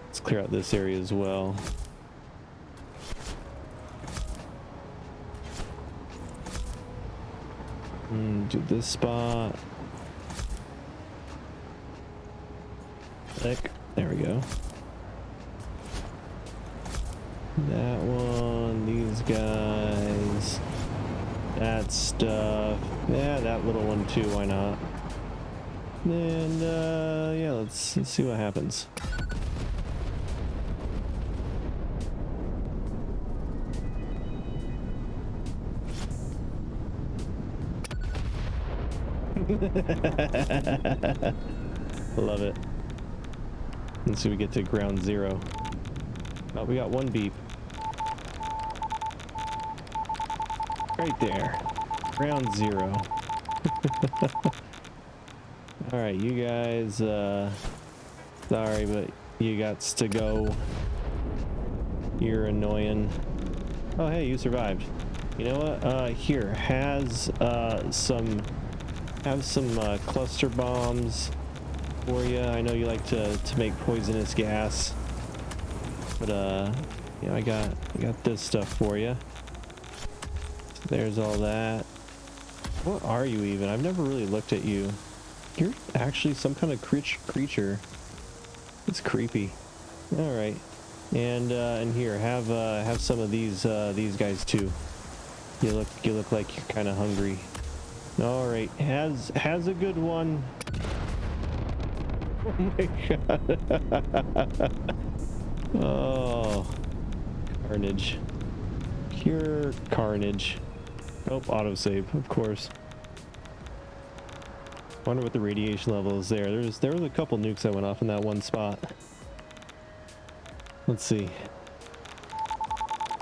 A: Let's clear out this area as well. Do this spot. Click. There we go. That one. These guys. That stuff. Yeah, that little one too. Why not? And yeah, let's see what happens. Love it. Let's see, we get to ground zero. Oh, we got one beep. Right there. Ground zero. Alright, you guys, sorry, but you got to go. You're annoying. Oh, hey, you survived. You know what? Here, have some cluster bombs for you. I know you like to make poisonous gas, but you know, I got this stuff for you. So there's all that. What are you even? I've never really looked at you. You're actually some kind of creature. It's creepy. All right, and here, have some of these guys too. You look like you're kind of hungry. All right, has a good one. Oh my god. Oh, carnage. Pure carnage. Oh, autosave, of course. Wonder what the radiation level is there. There was a couple nukes that went off in that one spot. Let's see.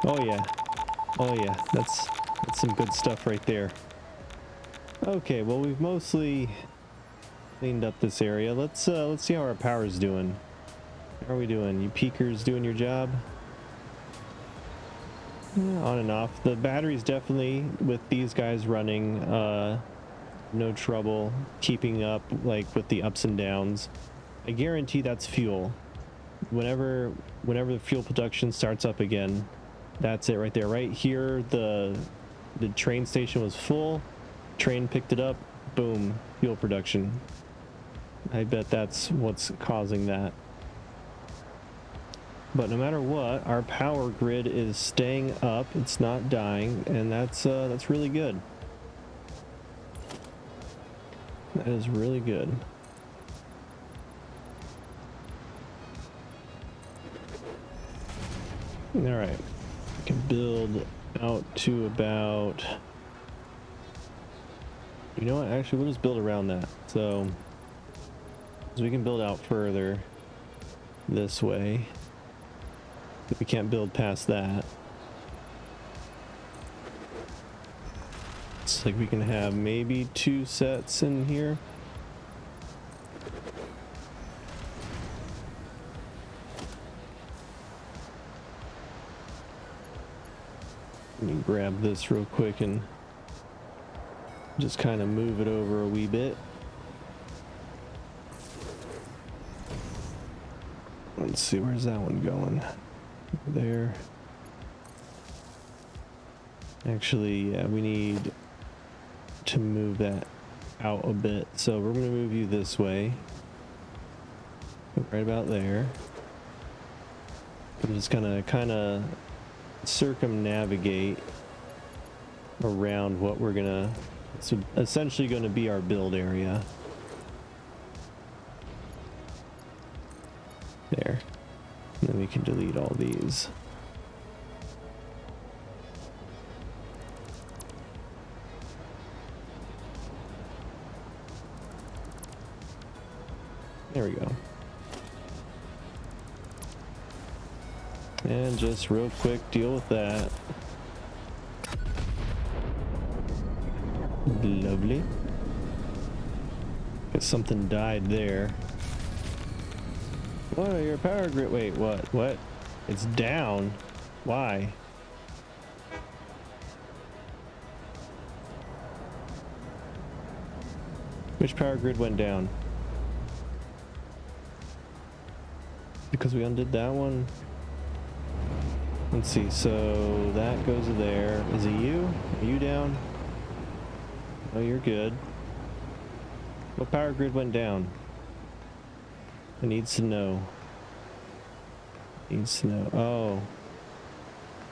A: Oh yeah, that's some good stuff right there. Okay, well, we've mostly cleaned up this area. Let's see how our power's doing. How are we doing? You peakers doing your job? Yeah, on and off. The battery's definitely, with these guys running, no trouble keeping up, like, with the ups and downs. I guarantee that's fuel. Whenever the fuel production starts up again, that's it right there. Right here, the train station was full. Train picked it up. Boom, fuel production. I bet that's what's causing that. But no matter what, our power grid is staying up. It's not dying, and that's really good. That is really good. All right, we can build out to about, you know what, actually we'll just build around that. So we can build out further this way. We can't build past that. It's like we can have maybe 2 sets in here. Let me grab this real quick and just kind of move it over a wee bit. Let's see, where's that one going? There. Actually, yeah, we need to move that out a bit. So we're going to move you this way. Right about there. I'm just gonna kind of circumnavigate around what we're gonna, it's essentially going to be our build area. There. And then we can delete all these. There we go. And just real quick, deal with that. Lovely. Guess something died there. What? Your power grid? Wait, what? What? It's down. Why? Which power grid went down? Because we undid that one. Let's see, so that goes there. Is it you? Are you down? Oh, you're good. What power grid went down? It needs to know. Needs to know. Oh.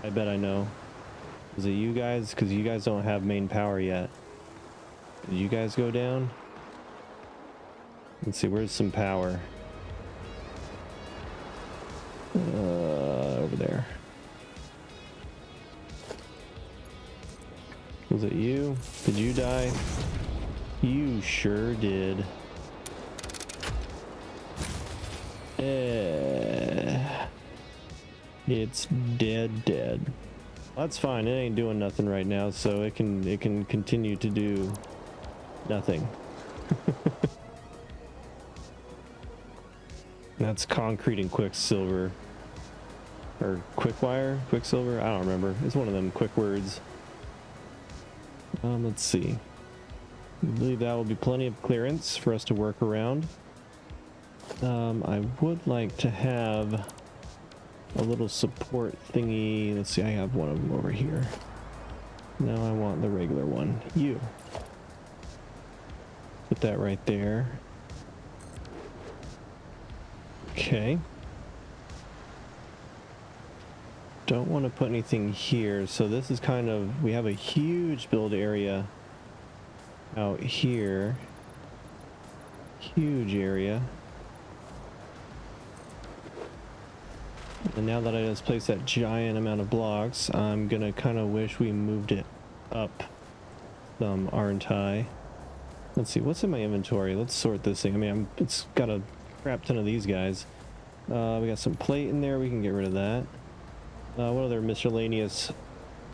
A: I bet I know. Is it you guys? Because you guys don't have main power yet. Did you guys go down? Let's see, where's some power? Over there. Was it you? Did you die? You sure did. It's dead. That's fine. It ain't doing nothing right now, so it can continue to do nothing. That's concrete and quicksilver. Or quickwire? Quicksilver? I don't remember. It's one of them quick words. Let's see. I believe that will be plenty of clearance for us to work around. I would like to have a little support thingy. Let's see, I have one of them over here. Now I want the regular one. You. Put that right there. Okay. Don't want to put anything here, so this is kind of, we have a huge build area out here. Huge area. And now that I just placed that giant amount of blocks, I'm gonna kind of wish we moved it up some, aren't I? Let's see, what's in my inventory? Let's sort this thing. I mean, it's got a crap ton of these guys. We got some plate in there, we can get rid of that. What other miscellaneous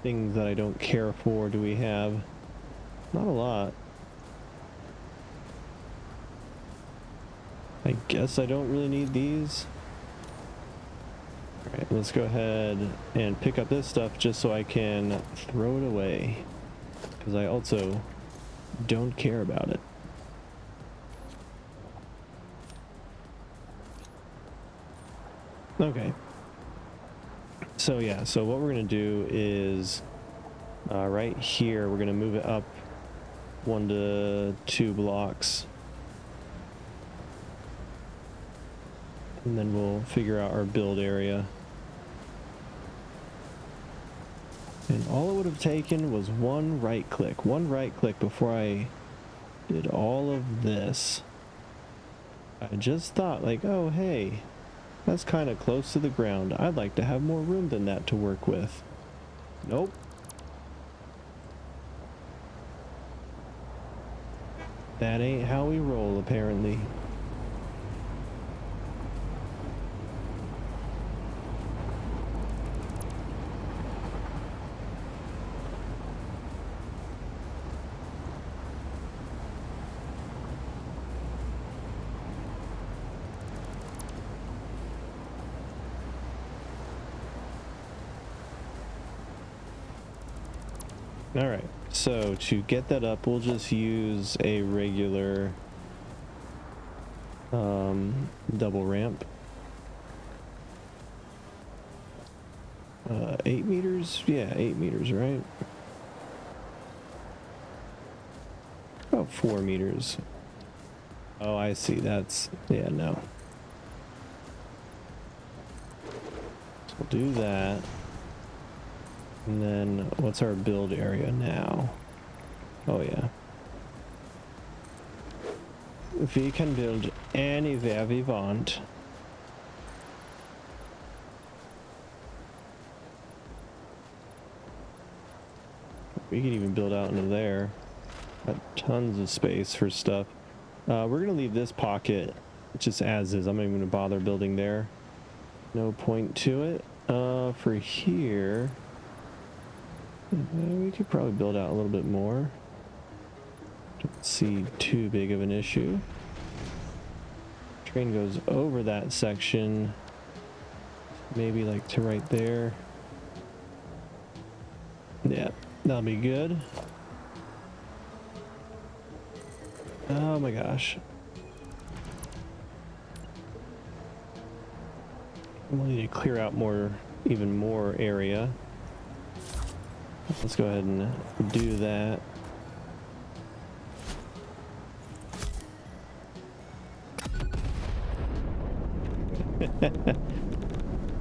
A: things that I don't care for do we have? Not a lot. I guess I don't really need these. Alright, let's go ahead and pick up this stuff just so I can throw it away. Because I also don't care about it. Okay. So yeah, so what we're going to do is right here, we're going to move it up 1 to 2 blocks. And then we'll figure out our build area. And all it would have taken was one right click before I did all of this. I just thought like, oh hey, That's kind of close to the ground. I'd like to have more room than that to work with. Nope. That ain't how we roll, apparently. All right, so to get that up, we'll just use a regular double ramp. 8 meters? Yeah, 8 meters, right? About 4 meters. Oh, I see. That's, yeah, no. So we'll do that. And then what's our build area now? Oh, yeah. We can build anywhere we want. We can even build out into there. Got tons of space for stuff. We're gonna leave this pocket just as is. I'm not even gonna bother building there. No point to it. For here, we could probably build out a little bit more. Don't see too big of an issue. Train goes over that section, maybe like to right there. Yeah, that'll be good. Oh my gosh. We'll need to clear out more, even more area. Let's go ahead and do that.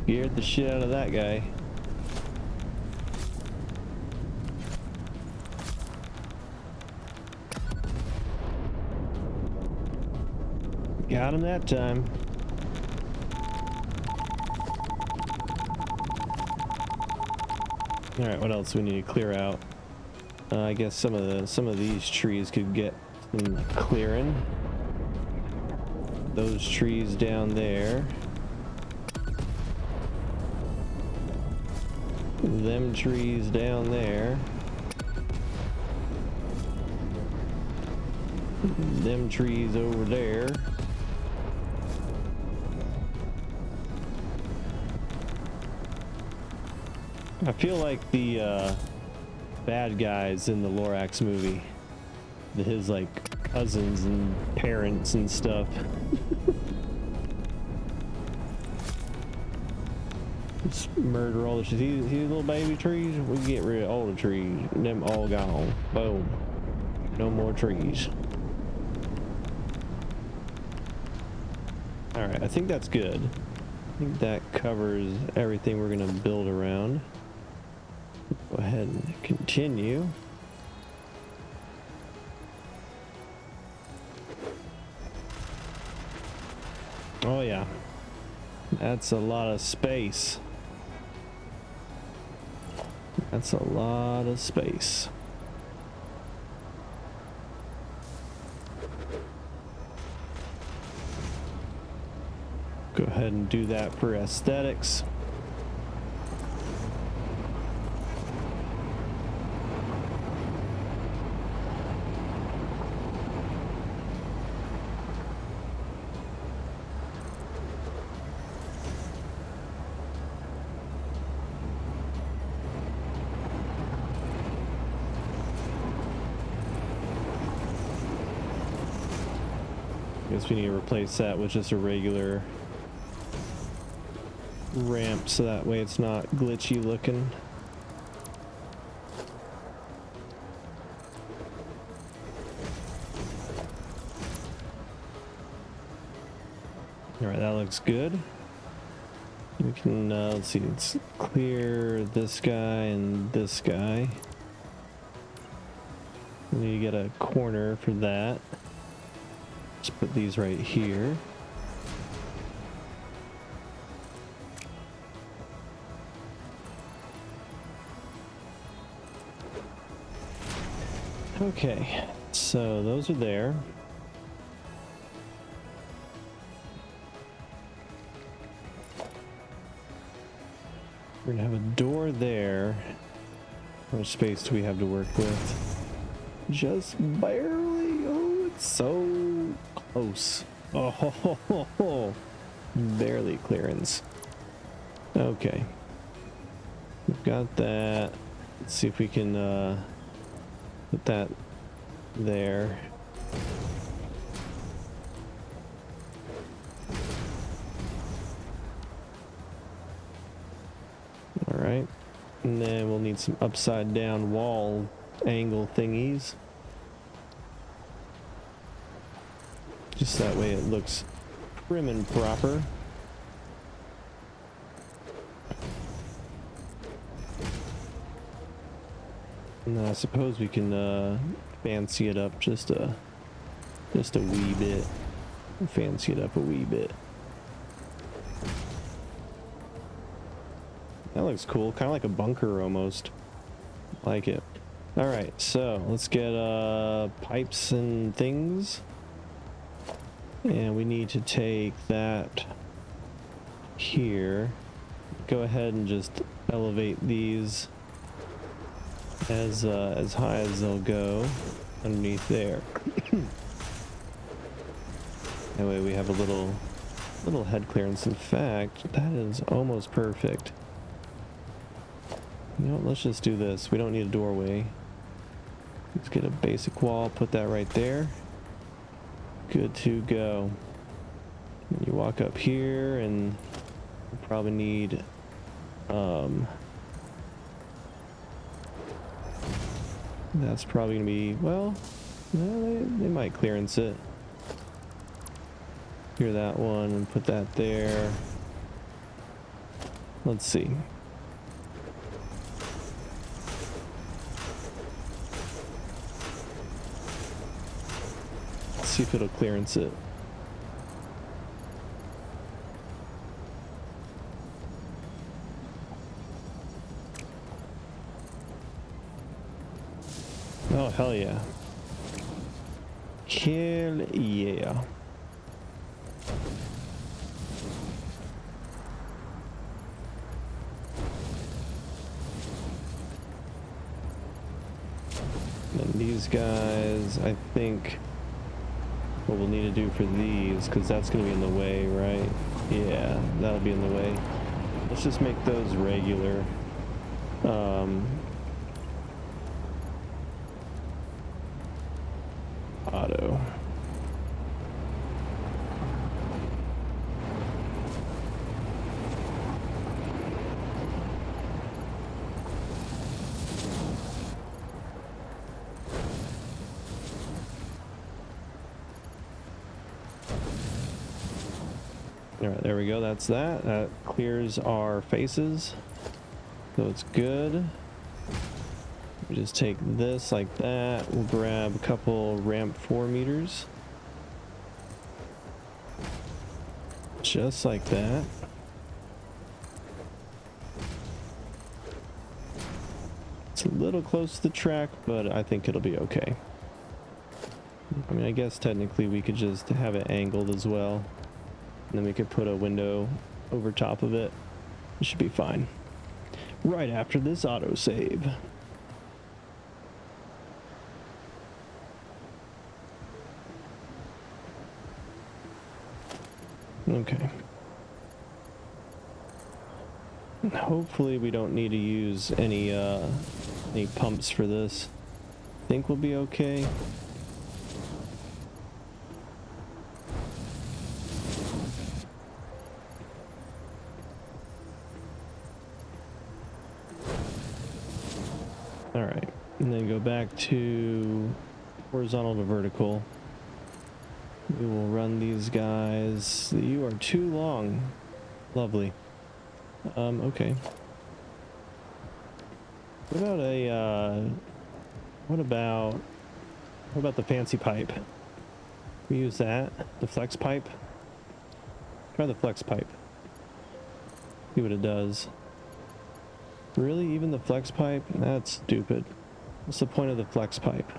A: Scared the shit out of that guy. Got him that time. All right, what else we need to clear out? I guess some of these trees could get some clearing. Those trees down there. Them trees down there. Them trees over there. I feel like the bad guys in the Lorax movie, his like cousins and parents and stuff. Just murder all the trees. These little baby trees, we get rid of all the trees. Them all gone. Boom. No more trees. All right, I think that's good. I think that covers everything we're gonna build around. Go ahead and continue. Oh yeah, that's a lot of space. That's a lot of space. Go ahead and do that for aesthetics. Guess we need to replace that with just a regular ramp so that way it's not glitchy looking. All right, that looks good. We can let's see, let's clear this guy and this guy. We need to get a corner for that. Just put these right here. Okay, so those are there. We're gonna have a door there. How much space do we have to work with? Just barely. Oh, it's so close. Oh, ho, ho, ho, ho. Barely clearance. Okay. We've got that. Let's see if we can put that there. All right. And then we'll need some upside down wall angle thingies. Just that way it looks prim and proper. And I suppose we can fancy it up just a wee bit. Fancy it up a wee bit. That looks cool, kind of like a bunker almost. Like it. All right, so let's get pipes and things. And we need to take that here. Go ahead and just elevate these as high as they'll go underneath there. That way we have a little head clearance. In fact, that is almost perfect. You know what, let's just do this. We don't need a doorway. Let's get a basic wall, put that right there. Good to go. And you walk up here and you probably need that's probably gonna be, well, no, they might clearance it. Clear that one and put that there. Let's see. Let's see if it'll clearance it. Oh, hell yeah. Hell yeah. And these guys, I think what we'll need to do for these, because that's going to be in the way, right? Yeah, that'll be in the way. Let's just make those regular. Auto. All right, there we go. That's that. That clears our faces. So it's good. We just take this like that. We'll grab a couple ramp 4 meters. Just like that. It's a little close to the track, but I think it'll be okay. I mean, I guess technically we could just have it angled as well. And then we could put a window over top of it. It should be fine. Right after this autosave. Okay. Hopefully we don't need to use any pumps for this. Think we'll be okay. All right, and then go back to horizontal to vertical. We will run these guys. You are too long. Lovely. Okay. What about the fancy pipe? We use that, the flex pipe. Try the flex pipe. See what it does. Really, even the flex pipe? That's stupid. What's the point of the flex pipe?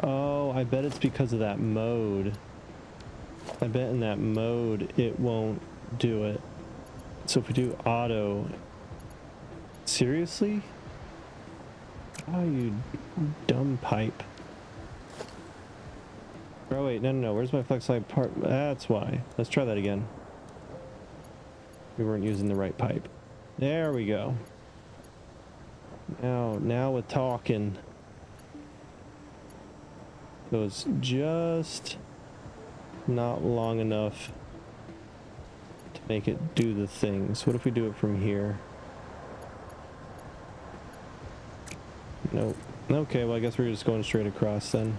A: Oh, I bet it's because of that mode. I bet in that mode it won't do it. So if we do auto... Seriously? Oh, you dumb pipe. Oh wait, no. Where's my flex light part? That's why. Let's try that again. We weren't using the right pipe. There we go. Now we're talking. So it's just not long enough to make it do the things. What if we do it from here? Nope. Okay, well I guess we're just going straight across then.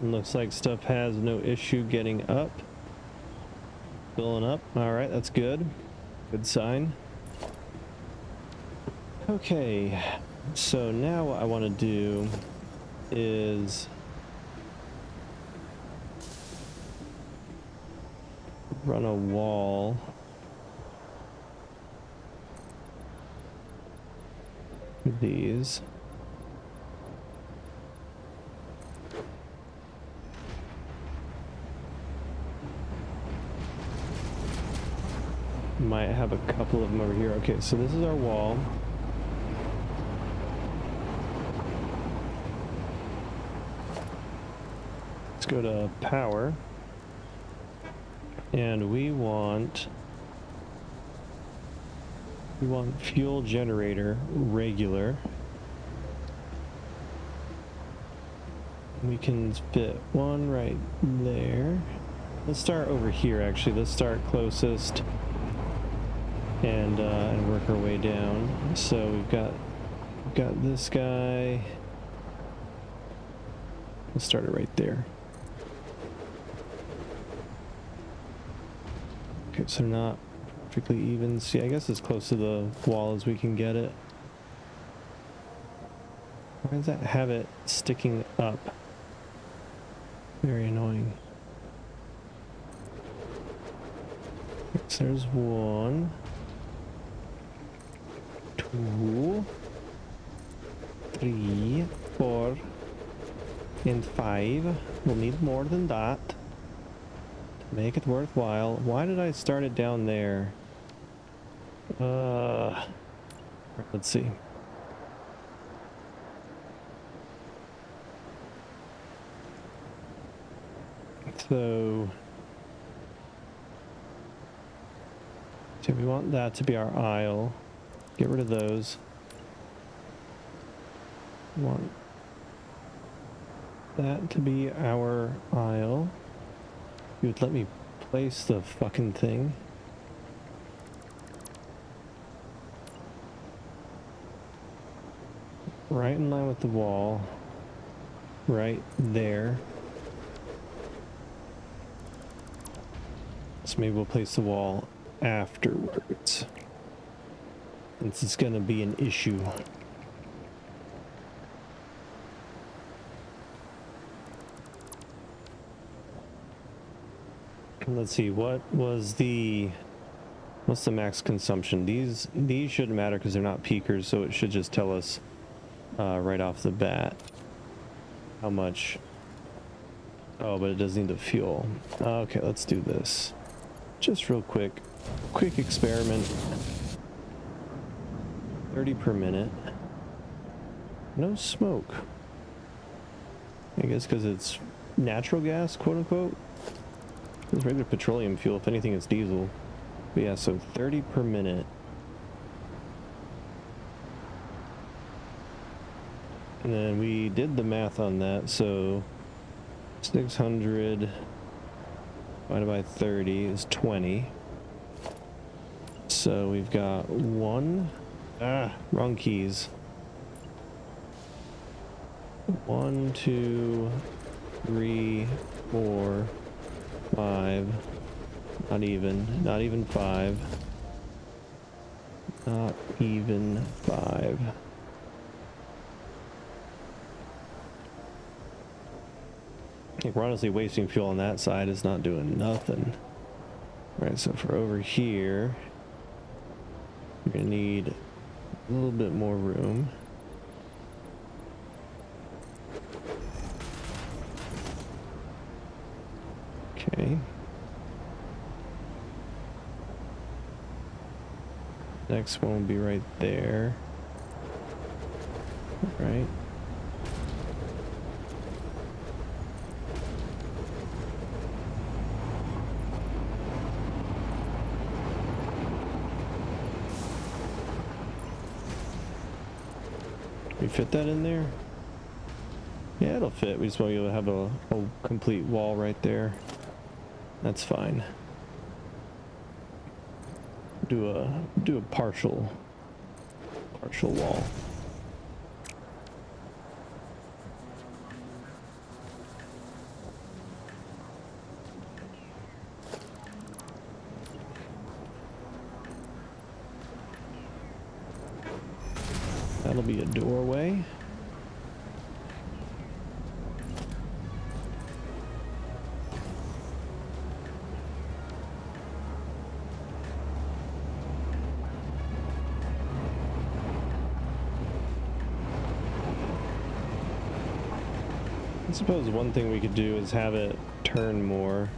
A: Looks like stuff has no issue getting up. Filling up. Alright, that's good. Good sign. Okay, so now what I want to do is run a wall. With these. Might have a couple of them over here. Okay, so this is our wall. Let's go to power. And we want fuel generator regular. We can fit one right there. Let's start over here actually. Let's start closest. And work our way down. So we've got this guy. Let's start it right there. Okay, so not perfectly even. See, I guess as close to the wall as we can get it. Why does that have it sticking up? Very annoying. So there's 1, 2, 3, 4, and 5. We'll need more than that to make it worthwhile. Why did I start it down there? Let's see. So we want that to be our aisle. Get rid of those. We want that to be our aisle. You would let me place the fucking thing. Right in line with the wall. Right there. So maybe we'll place the wall afterwards. This is going to be an issue. Let's see, what's the max consumption? These shouldn't matter because they're not peakers, so it should just tell us right off the bat how much. Oh, but it does need the fuel. Okay, let's do this. Just real quick experiment. 30 per minute. No smoke. I guess because it's natural gas, quote unquote. It's regular petroleum fuel. If anything, it's diesel. But yeah, so 30 per minute. And then we did the math on that, so 600 divided by 30 is 20. So we've got wrong keys. 1, 2, 3, 4, 5. Not even 5. Not even 5. I think we're honestly wasting fuel on that side. It's not doing nothing. All right, so for over here, you're gonna need a little bit more room. Okay. Next one will be right there. Right. We fit that in there? Yeah, it'll fit. We just want you to have a complete wall right there. That's fine. Do a partial wall. That'll be a doorway. I suppose one thing we could do is have it turn more.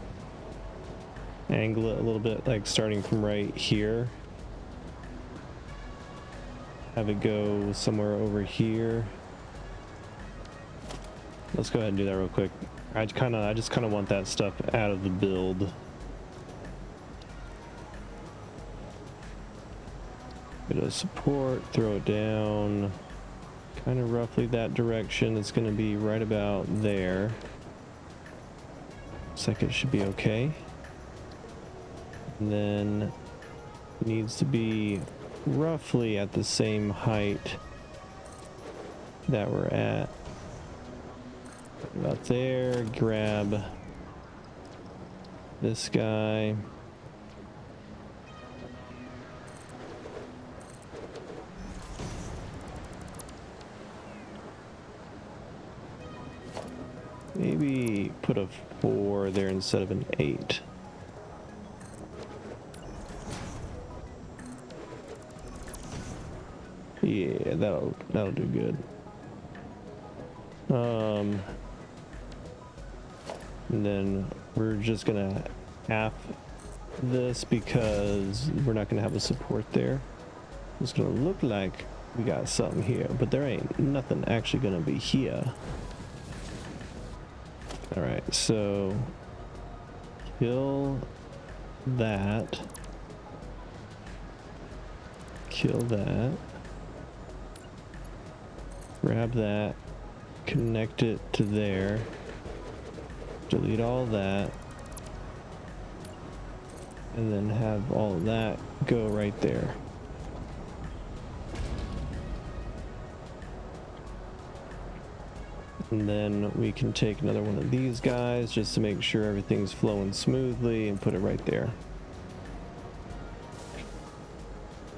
A: Angle it a little bit, like starting from right here. Have it go somewhere over here. Let's go ahead and do that real quick. I just kind of want that stuff out of the build. Bit of support, throw it down. Kind of roughly that direction. It's going to be right about there. Looks like it should be okay. And then it needs to be roughly at the same height that we're at. About there. Grab this guy. Maybe put a 4 there instead of an 8. Yeah, that'll do good. And then we're just gonna half this because we're not gonna have a support there. It's gonna look like we got something here, but there ain't nothing actually gonna be here. All right, so kill that. Kill that. Grab that. Connect it to there. Delete all that. And then have all of that go right there. And then we can take another one of these guys just to make sure everything's flowing smoothly and put it right there.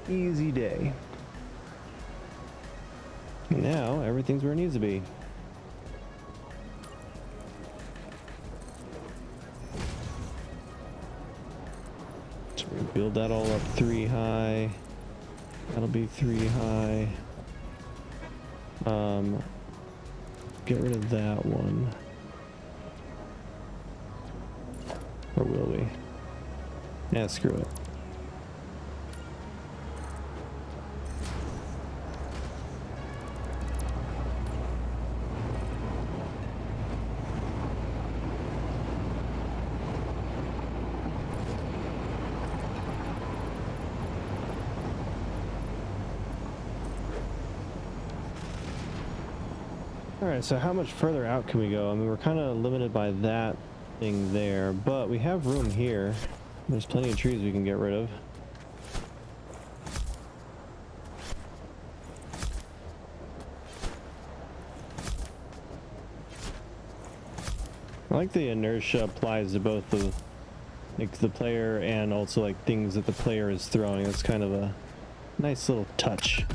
A: Easy day. Now everything's where it needs to be. So we build that all up 3 high. That'll be 3 high. Get rid of that one. Or will we? Yeah, screw it. Alright, so how much further out can we go? I mean, we're kind of limited by that thing there, but we have room here. There's plenty of trees we can get rid of. I like the inertia applies to both the player and also like things that the player is throwing. That's kind of a nice little touch.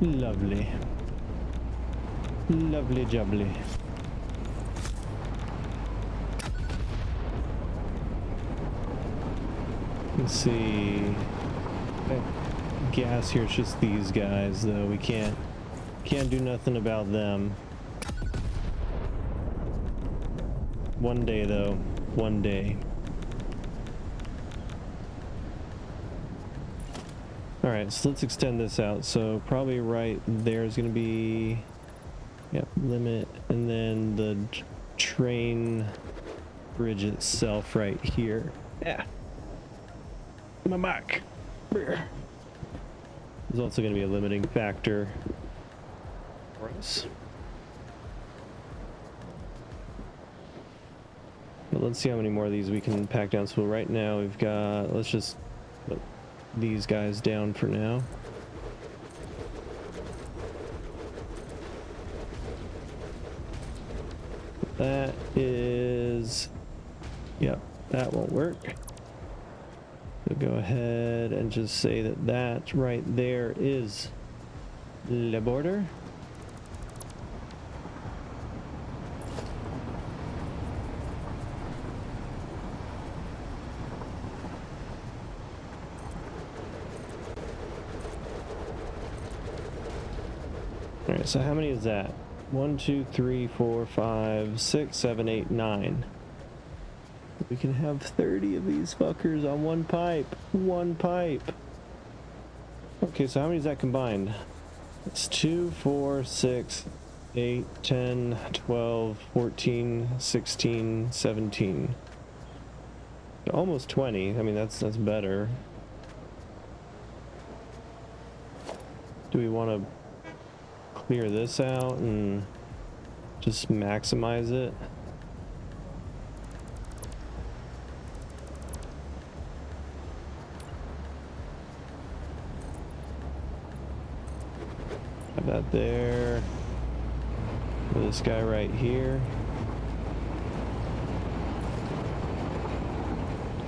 A: Lovely. Lovely jubbly. Let's see. Gas here, it's just these guys though. We can't do nothing about them. One day though. One day. Alright, so let's extend this out. So probably right there is going to be, yep, limit, and then the train bridge itself right here. Yeah. My back. There's also going to be a limiting factor for us. But let's see how many more of these we can pack down. So right now we've got, let's just put these guys down for now. That is, yep, that won't work. So go ahead and just say that that right there is the border. All right, so how many is that? 1, 2, 3, 4, 5, 6, 7, 8, 9. We can have 30 of these fuckers on one pipe. One pipe. Okay, so how many is that combined? It's 2, 4, 6, 8, 10, 12, 14, 16, 17. Almost 20. I mean, that's better. Do we want to clear this out and just maximize it? Have that there. This guy right here.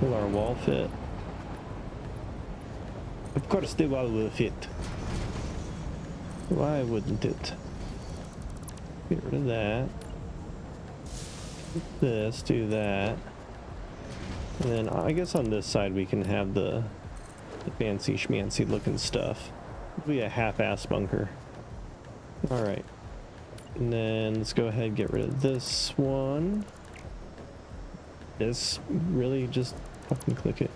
A: Will our wall fit? Of course the wall will fit. Why wouldn't it? Get rid of that. This, do that. And then I guess on this side we can have the fancy schmancy looking stuff. It'll be a half-ass bunker. Alright. And then let's go ahead and get rid of this one. This, really, just fucking click it.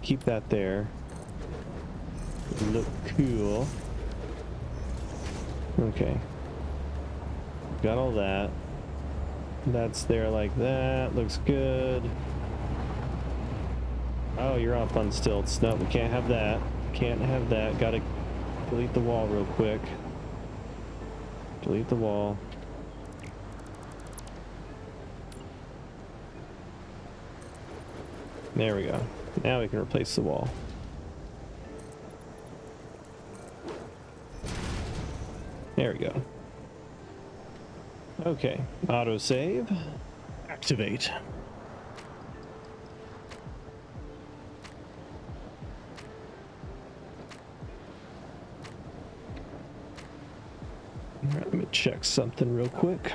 A: Keep that there. Look cool. Okay. Got all that. That's there like that. Looks good. Oh, you're up on stilts. No, we can't have that. Can't have that. Gotta delete the wall real quick. Delete the wall. There we go. Now we can replace the wall. There we go. Okay, autosave. Activate. All right, let me check something real quick.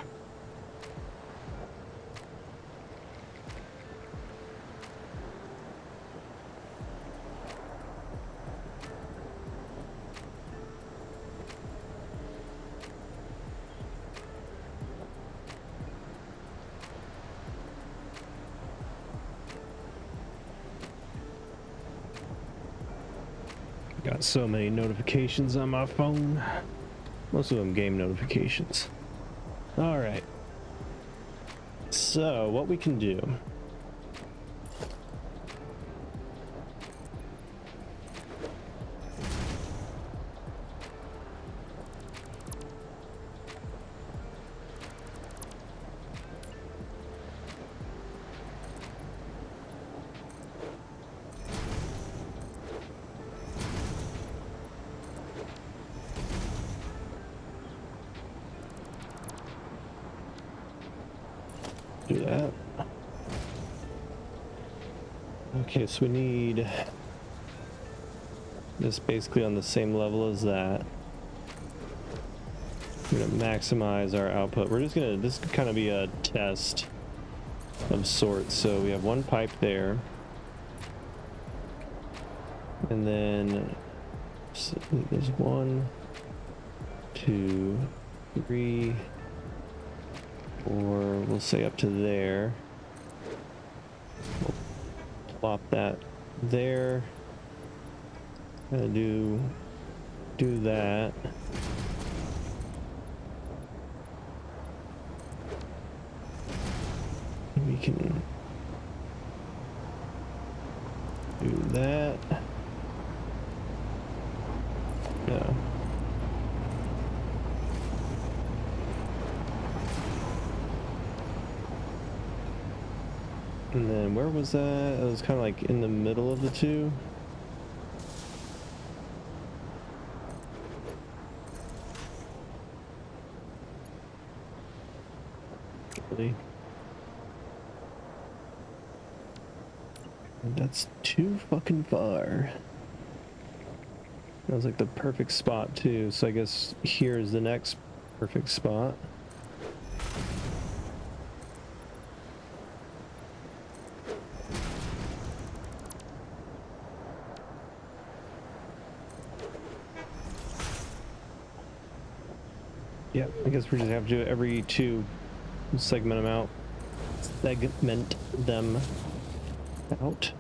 A: Got so many notifications on my phone. Most of them game notifications. All right. So what we can do. that. Okay, so we need this basically on the same level as that. We're gonna maximize our output. This could kind of be a test of sorts. So we have one pipe there. And then so there's 1, 2, 3, 4, we'll say up to there. We'll plop that there. Gonna do that. We can do that. No. And then where was that? It was kind of like in the middle of the two. Really? That's too fucking far. That was like the perfect spot too, so I guess here is the next perfect spot. Yeah, I guess we just have to do it every 2, segment them out. Segment them out.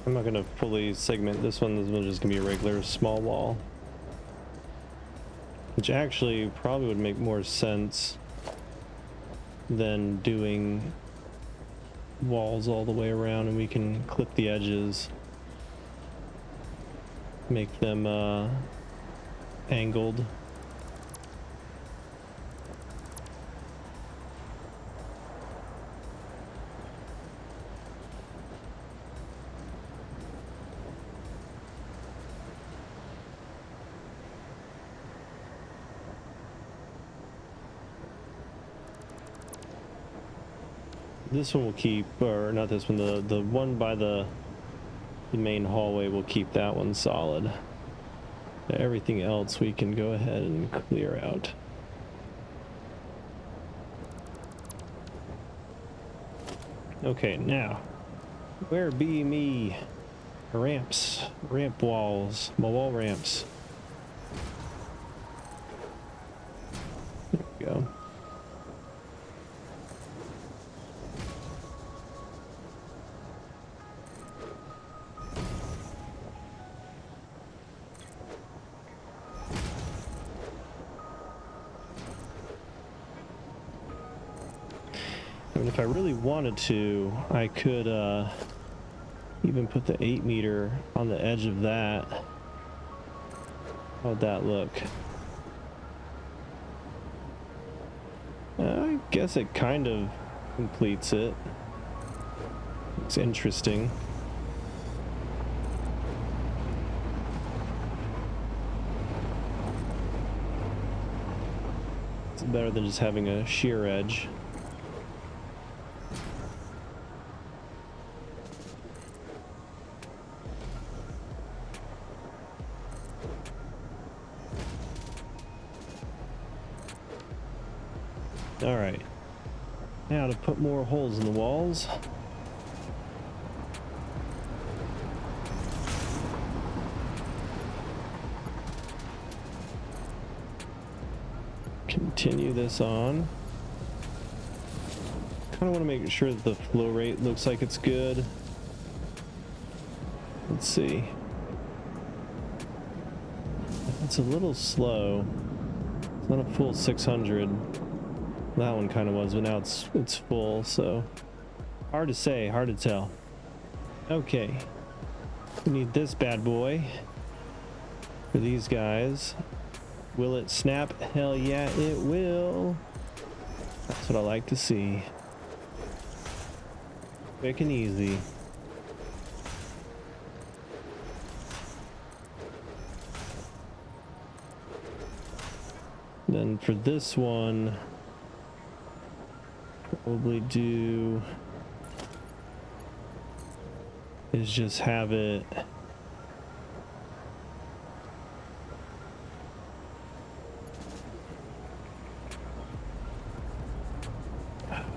A: I'm not gonna fully segment this one. This one's just gonna be a regular small wall, which actually probably would make more sense than doing walls all the way around, and we can clip the edges, make them angled. This one will keep, or not this one, the one by the main hallway will keep that one solid. Everything else we can go ahead and clear out. Okay, now, where be me ramps, ramp walls, my wall ramps. There we go. I mean, if I really wanted to, I could even put the 8 meter on the edge of that. How'd that look? I guess it kind of completes it. It's interesting. It's better than just having a sheer edge. All right, now to put more holes in the walls. Continue this on. Kind of want to make sure that the flow rate looks like it's good. Let's see. It's a little slow. It's not a full 600. That one kind of was, but now it's full, so hard to say, hard to tell. Okay, we need this bad boy for these guys. Will it snap? Hell yeah, it will. That's what I like to see. Quick and easy. Then for this one, probably do is just have it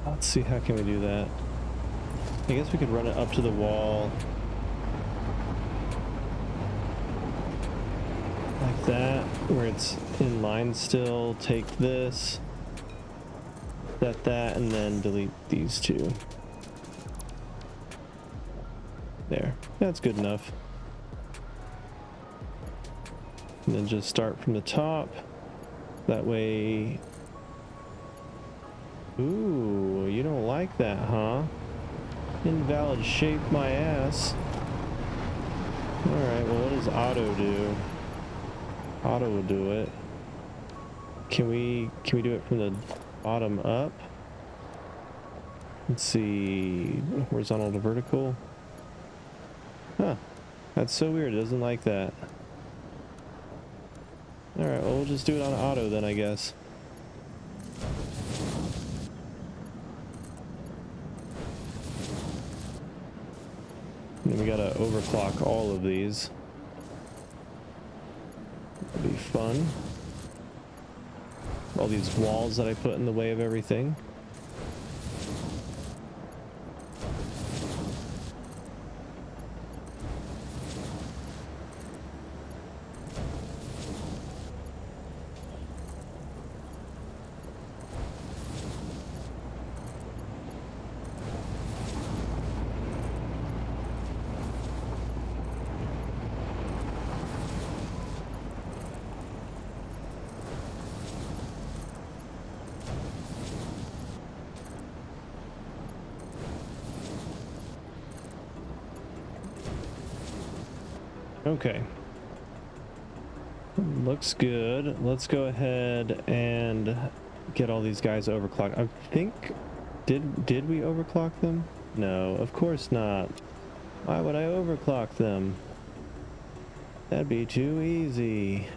A: let's see, how can we do that? I guess we could run it up to the wall like that, where it's in line still. Take this, set that, and then delete these two. There, that's good enough. And then just start from the top. That way. Ooh, you don't like that, huh? Invalid shape, my ass. Alright, well, what does auto do? Auto will do it. Can we do it from the bottom up? Let's see, horizontal to vertical. Huh, that's so weird, it doesn't like that. Alright, well, we'll just do it on auto then, I guess. And we gotta overclock all of these. That'll be fun. All these walls that I put in the way of everything. Okay. Looks good. Let's go ahead and get all these guys overclocked. I think, did we overclock them? No, of course not. Why would I overclock them? That'd be too easy.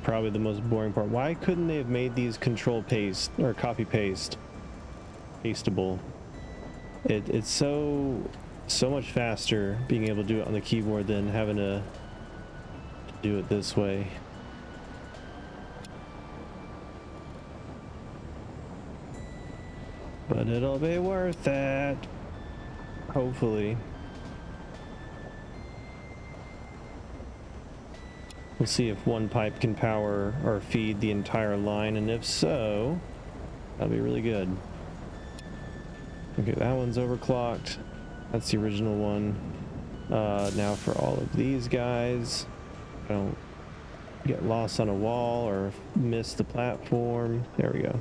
A: Probably the most boring part. Why couldn't they have made these control paste or copy paste pasteable? It's so much faster being able to do it on the keyboard than having to do it this way. But it'll be worth it, hopefully. We'll see if one pipe can power or feed the entire line, and if so, that'll be really good. Okay, that one's overclocked. That's the original one. Now for all of these guys, don't get lost on a wall or miss the platform. There we go.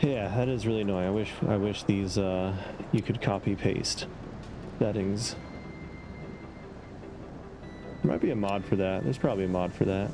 A: Yeah, that is really annoying. I wish these you could copy paste settings. There might be a mod for that. There's probably a mod for that.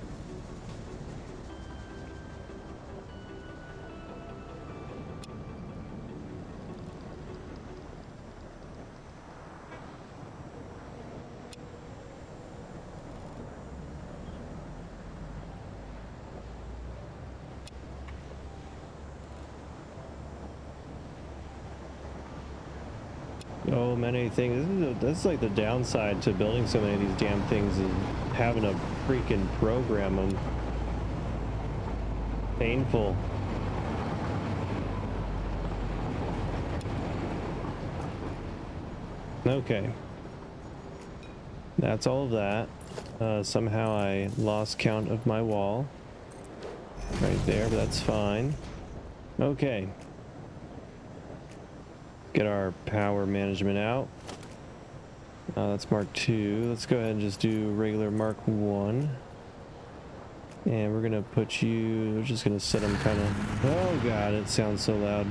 A: Oh, many things. That's like the downside to building so many of these damn things, is having to freaking program them. Painful. Okay. That's all of that. Somehow I lost count of my wall. right there, but that's fine. Okay. Get our power management out. That's Mark II. Let's go ahead and just do regular Mark I. And we're gonna put you, we're just gonna set them kind of, oh god, it sounds so loud.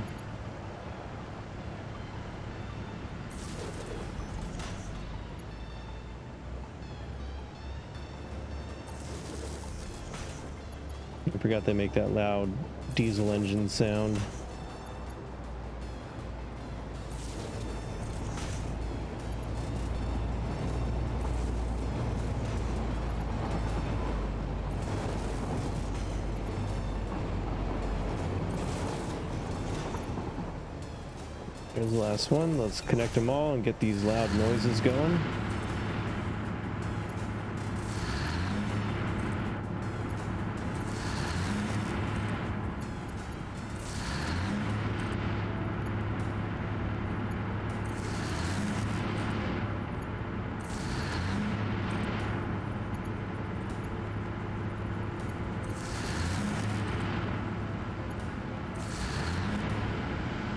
A: I forgot they make that loud diesel engine sound. There's the last one. Let's connect them all and get these loud noises going.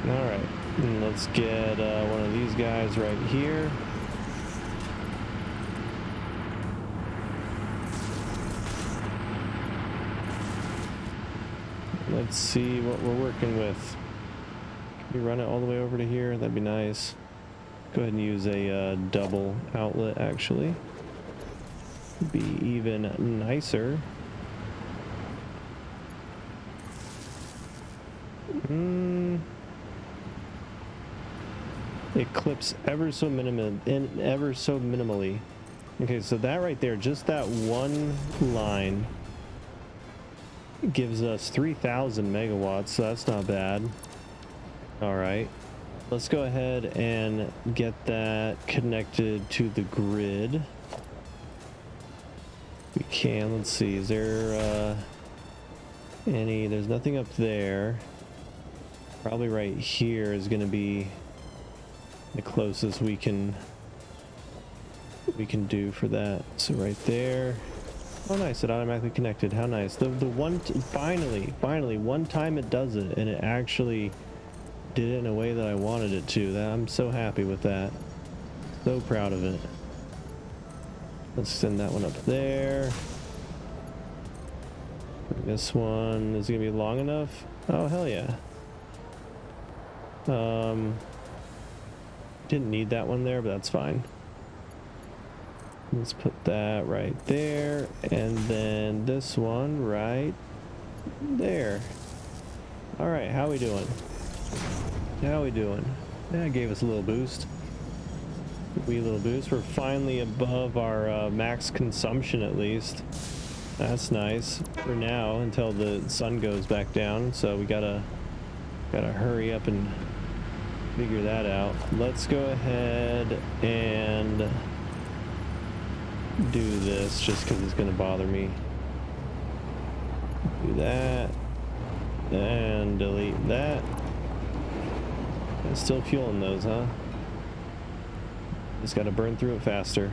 A: Alright, let's get one of these guys right here. Let's see what we're working with. Can we run it all the way over to here? That'd be nice. Go ahead and use a double outlet, actually. Be even nicer. It clips ever so minimally. Okay, so that right there, just that one line gives us 3,000 megawatts, so that's not bad. All right, let's go ahead and get that connected to the grid. We can, let's see, is there there's nothing up there. Probably right here is gonna be the closest we can do for that. So right there. Oh nice, it automatically connected. How nice. The one finally one time it does it, and it actually did it in a way that I wanted it to. That I'm so happy with that. So proud of it. Let's send that one up there. This one is gonna be long enough. Oh hell yeah. Didn't need that one there, but that's fine. Let's put that right there, and then this one right there. All right, how we doing? How we doing? That gave us a little boost. Wee little boost. We're finally above our max consumption, at least. That's nice for now until the sun goes back down. So we gotta hurry up and figure that out. Let's go ahead and do this just because it's going to bother me. Do that and delete that. It's still fueling those, huh? Just got to burn through it faster.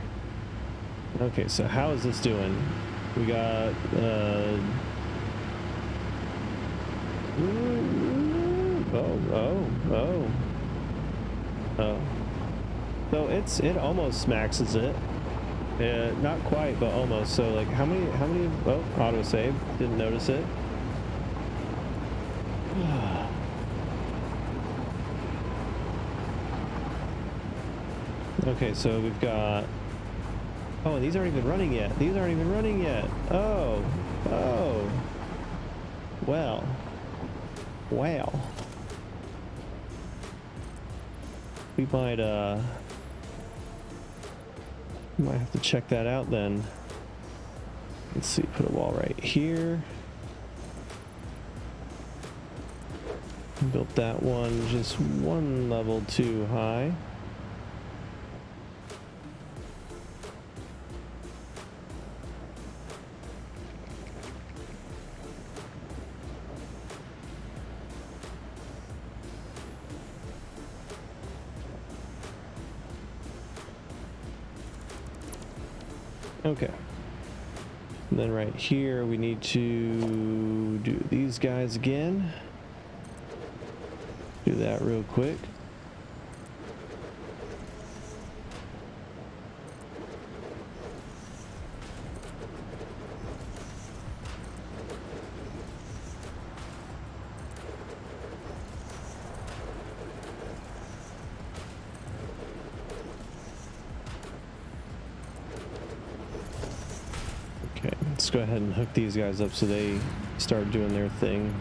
A: Okay, so how is this doing? We got oh. So it almost maxes it. Not quite, but almost. So like how many oh, autosave. Didn't notice it. Okay, so we've got, oh, and these aren't even running yet. Oh. Well. We might have to check that out then. Let's see, put a wall right here. Built that one just one level too high. Okay. And then right here, we need to do these guys again. Do that real quick. Okay, let's go ahead and hook these guys up so they start doing their thing.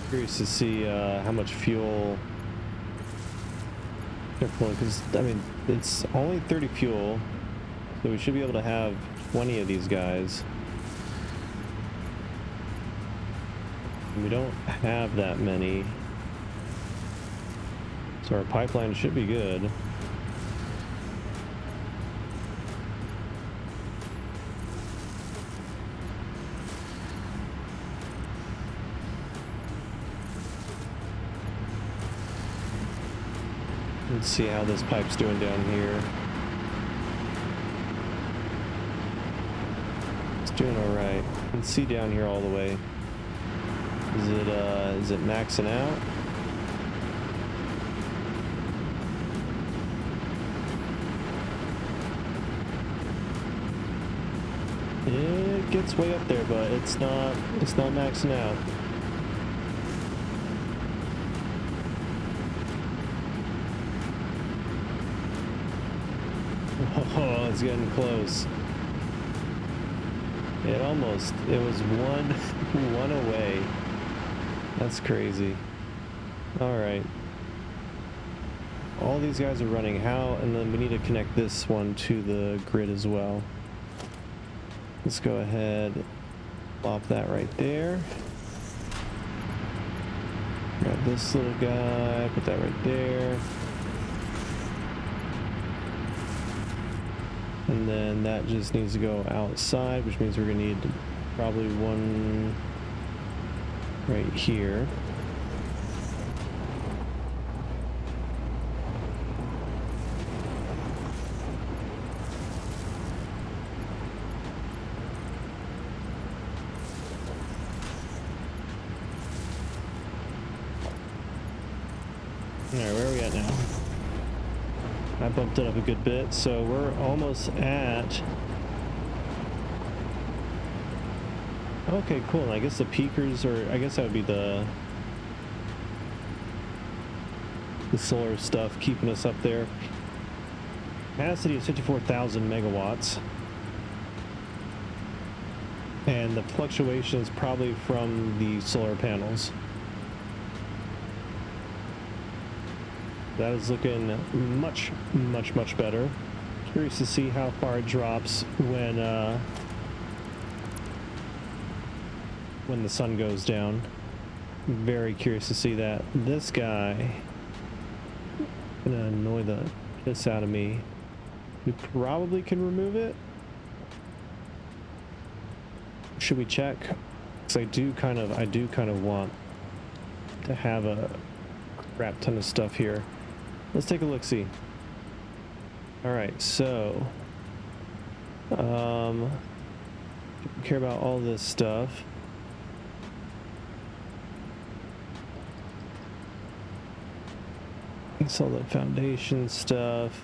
A: Curious to see how much fuel they're pulling, because I mean it's only 30 fuel, so we should be able to have 20 of these guys. And we don't have that many, so our pipeline should be good. Let's see how this pipe's doing down here. It's doing all right. Let's see down here all the way. Is it maxing out? It gets way up there, but it's not maxing out. Oh, it's getting close. It was one away. That's crazy. All right. All these guys are running. How? And then we need to connect this one to the grid as well. Let's go ahead, plop that right there. Grab this little guy, put that right there. And then that just needs to go outside, which means we're gonna need probably one right here. Alright, where are we at now? I bumped it up a good bit, so we're almost at... Okay, cool. And I guess the peakers are... I guess that would be the solar stuff keeping us up there. Capacity is 54,000 megawatts. And the fluctuation is probably from the solar panels. That is looking much, much, much better. Curious to see how far it drops when the sun goes down. Very curious to see that. This guy gonna annoy the piss out of me. We probably can remove it. Should we check? Because I do kind of want to have a crap ton of stuff here. Let's take a look-see. All right, so care about all this stuff. It's all the foundation stuff.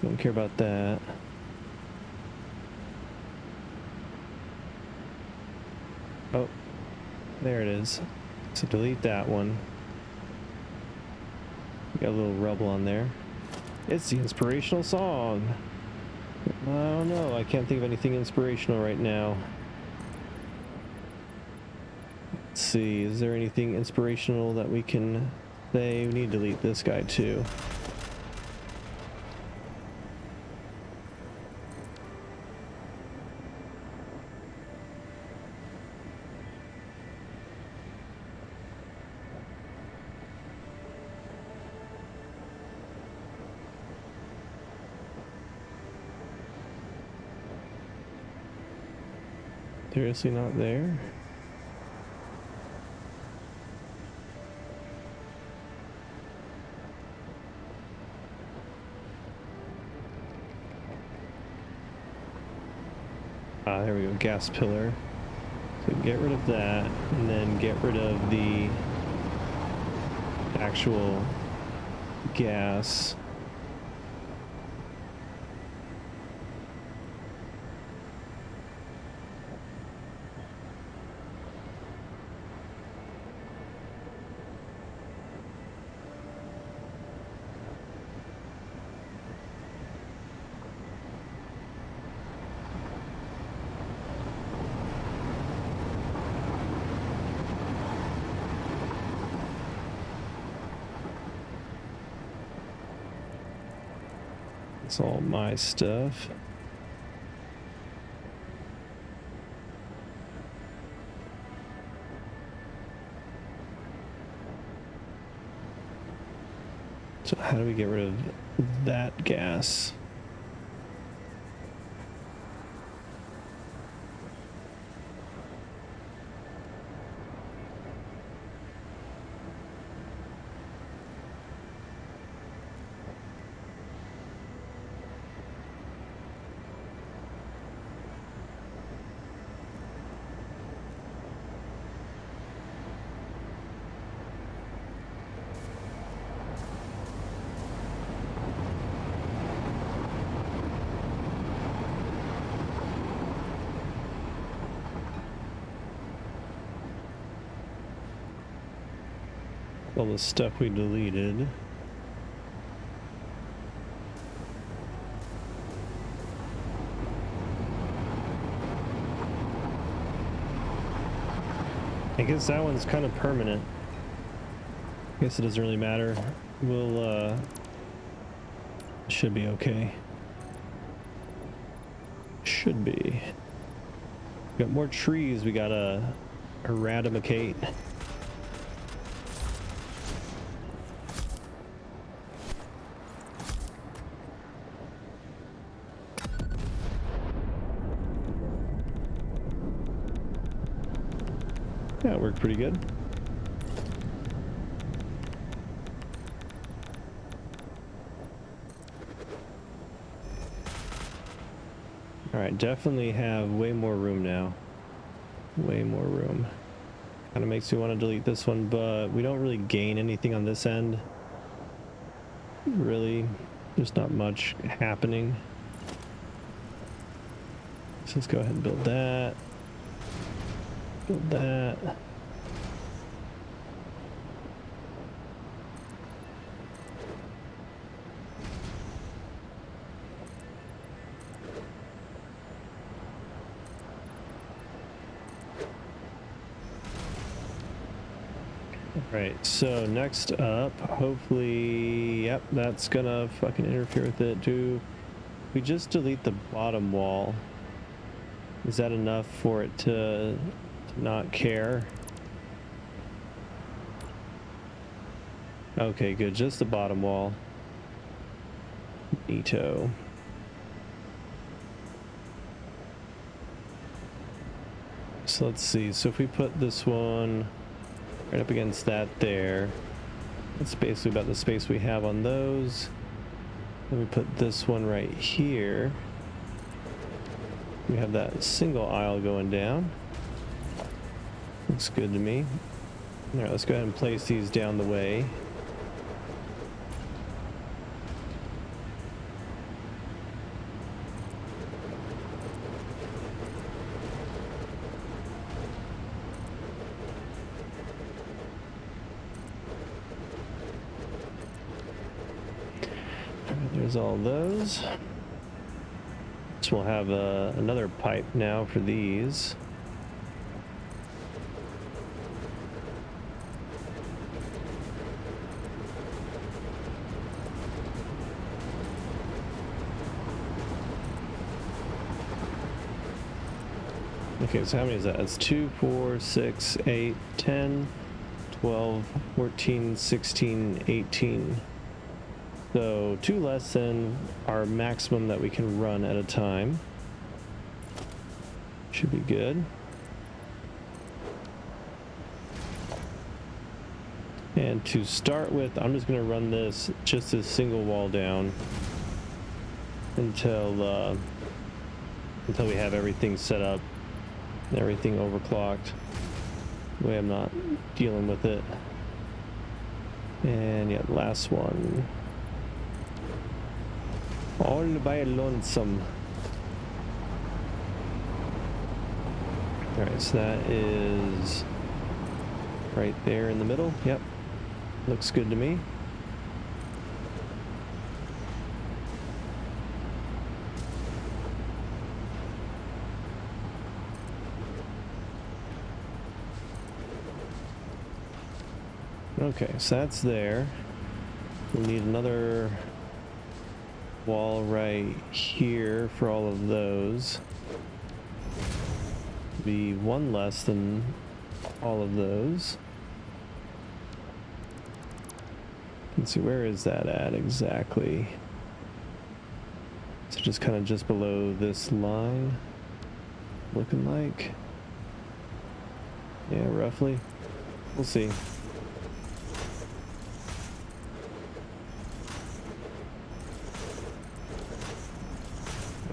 A: Don't care about that. Oh, there it is. So delete that one. Got a little rubble on there. It's the inspirational song. I don't know. I can't think of anything inspirational right now. Let's see. Is there anything inspirational that we can say? We need to delete this guy too. Seriously not there? Ah, there we go, gas pillar. So get rid of that, and then get rid of the actual gas. It's all my stuff. So how do we get rid of that gas? All the stuff we deleted. I guess that one's kind of permanent. I guess it doesn't really matter. We'll, should be okay. Should be. Got more trees we gotta eradicate. Yeah, it worked pretty good. All right, definitely have way more room now. Way more room. Kind of makes me want to delete this one, but we don't really gain anything on this end. Really, there's not much happening. So let's go ahead and build that. Build that. Right, so next up, hopefully, yep, that's gonna fucking interfere with it. Do we just delete the bottom wall? Is that enough for it to not care? Okay, good, just the bottom wall. Neato. So let's see, so if we put this one right up against that there, that's basically about the space we have on those. Then we put this one right here. We have that single aisle going down. Looks good to me. All right, let's go ahead and place these down the way. There's all those. So we'll have another pipe now for these. Okay, so how many is that? It's 2, 4, 6, 8, 10, 12, 14, 16, 18. So 2 less than our maximum that we can run at a time. Should be good. And to start with, I'm just going to run this just a single wall down until we have everything set up, everything overclocked. That way I'm not dealing with it. And yeah, last one. All by lonesome. Alright, so that is right there in the middle. Yep. Looks good to me. Okay, so that's there. We'll need another wall right here for all of those. Be one less than all of those. Let's see, where is that at exactly? So just kind of just below this line, looking like. Yeah, roughly. We'll see.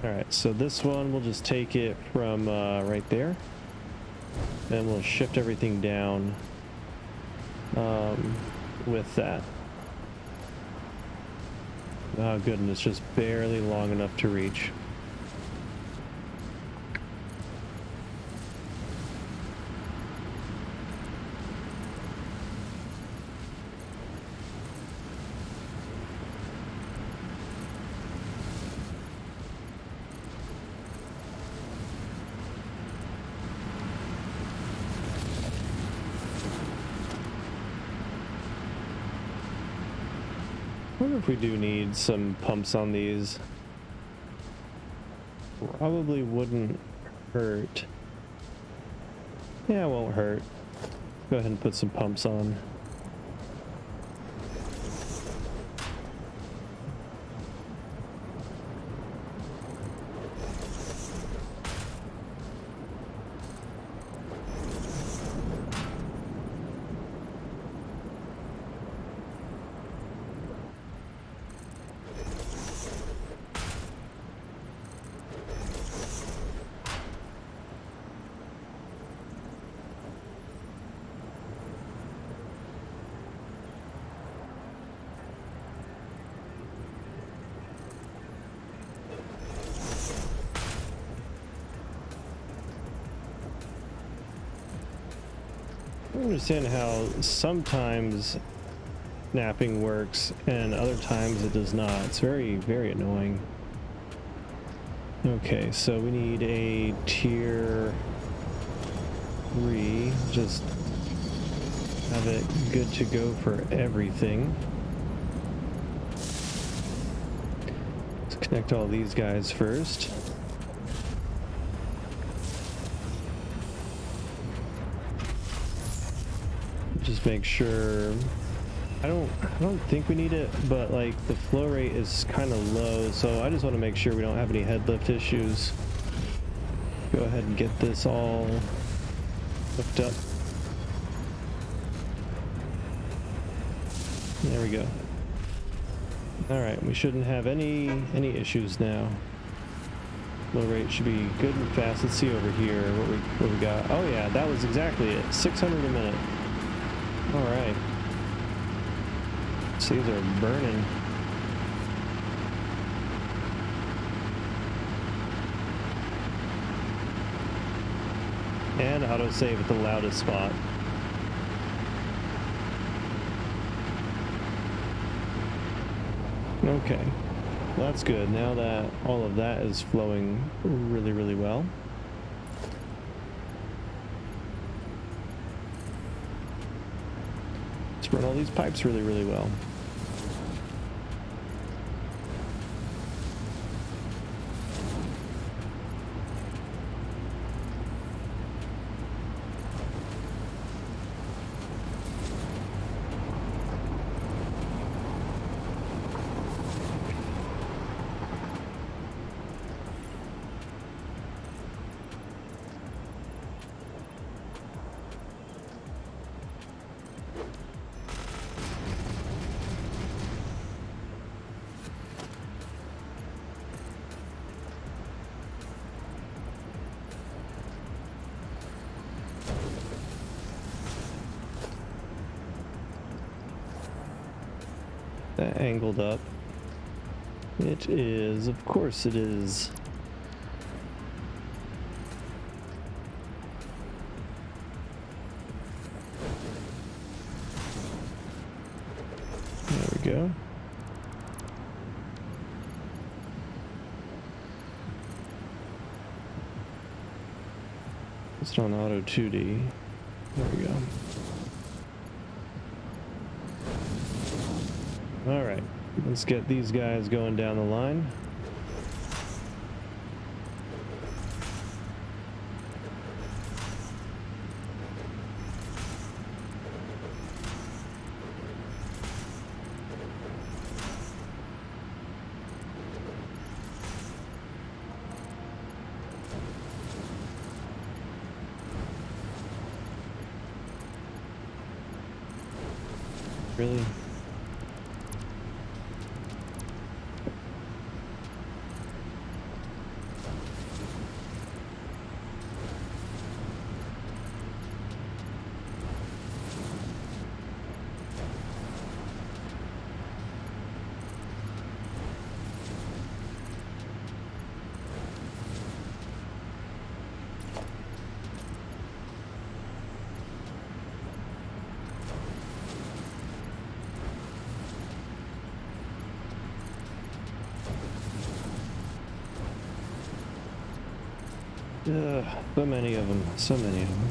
A: Alright, so this one, we'll just take it from right there. And we'll shift everything down with that. Oh, good, and it's just barely long enough to reach. I wonder if we do need some pumps on these. Probably wouldn't hurt. Yeah, it won't hurt. Go ahead and put some pumps on. I don't understand how sometimes snapping works and other times it does not. It's very, very annoying. Okay, so we need a tier 3. Just have it good to go for everything. Let's connect all these guys first. Just make sure. I don't think we need it, but like the flow rate is kind of low, so I just want to make sure we don't have any head lift issues. Go ahead and get this all hooked up. There we go. All right, we shouldn't have any issues now. Flow rate should be good and fast. Let's see over here what we got. Oh yeah, that was exactly it. 600 a minute. All right. These are burning. And autosave at the loudest spot. Okay, well, that's good. Now that all of that is flowing really, really well. Let's run all these pipes really, really well. that angled up? It is, of course it is. There we go. It's on auto 2D. There we go. All right, let's get these guys going down the line. Really? So many of them, so many of them.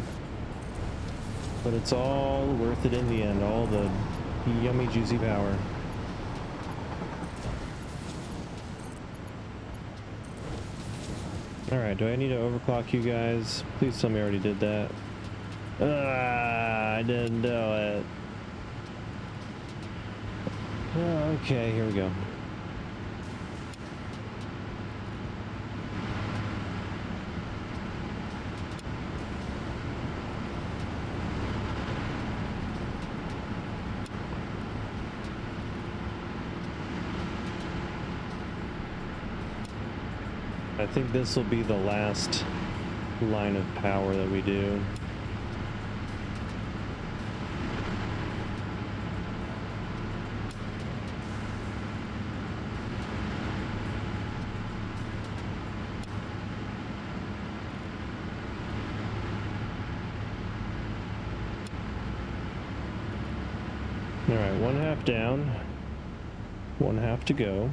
A: But it's all worth it in the end, all the yummy, juicy power. Alright, do I need to overclock you guys? Please tell me I already did that. I didn't do it. Okay, here we go. I think this will be the last line of power that we do. All right, one half down, one half to go.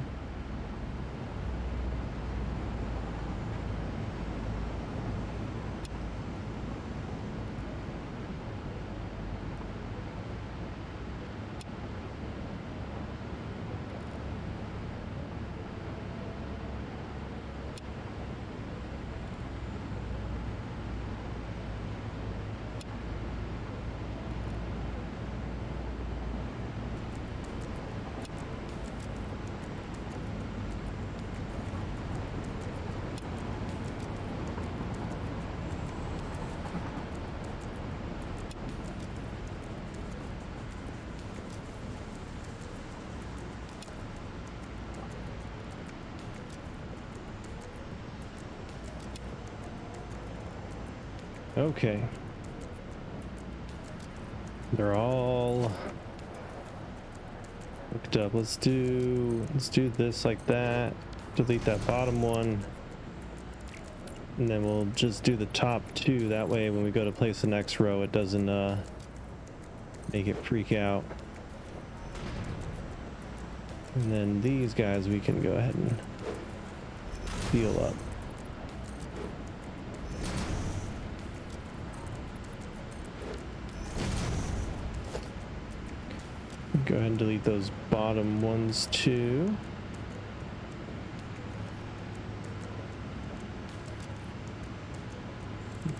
A: Okay. They're all hooked up. Let's do this like that. Delete that bottom one. And then we'll just do the top two. That way when we go to place the next row, it doesn't make it freak out. And then these guys we can go ahead and heal up. Go ahead and delete those bottom ones too.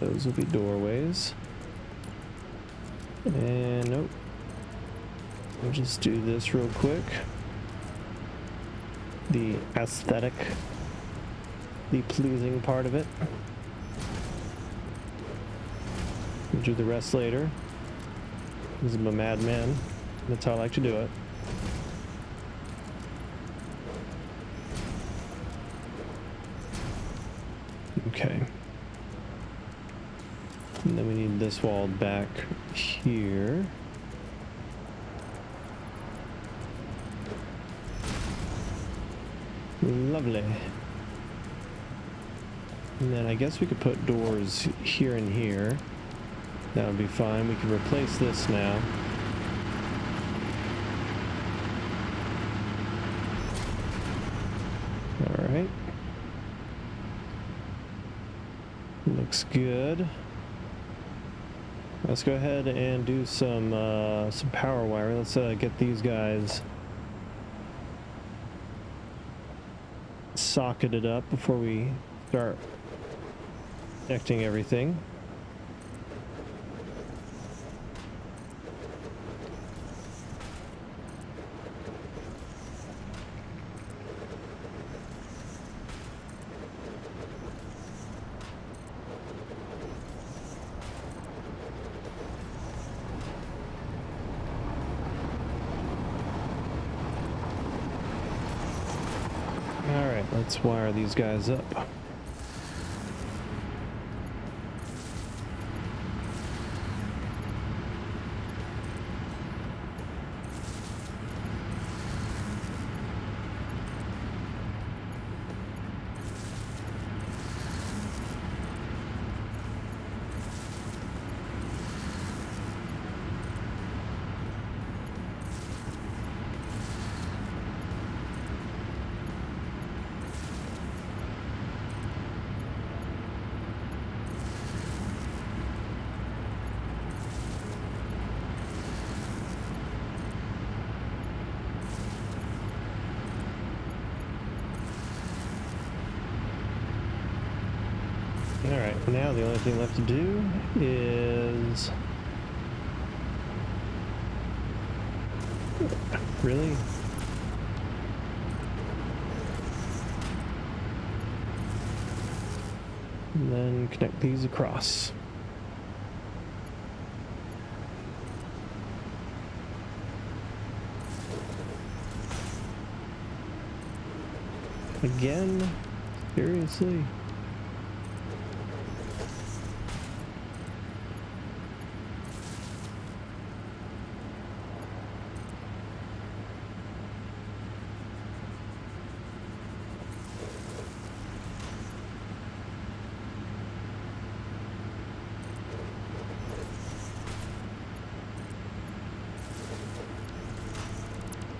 A: Those will be doorways. And nope. We'll just do this real quick. The aesthetic, the pleasing part of it. We'll do the rest later. Because I'm a madman. That's how I like to do it. Okay. And then we need this wall back here. Lovely. And then I guess we could put doors here and here. That would be fine. We can replace this now. All right. Looks good. Let's go ahead and do some power wiring. Let's get these guys socketed up before we start connecting everything. Alright, let's wire these guys up. Alright, now the only thing left to do is... Really? And then connect these across. Again? Seriously?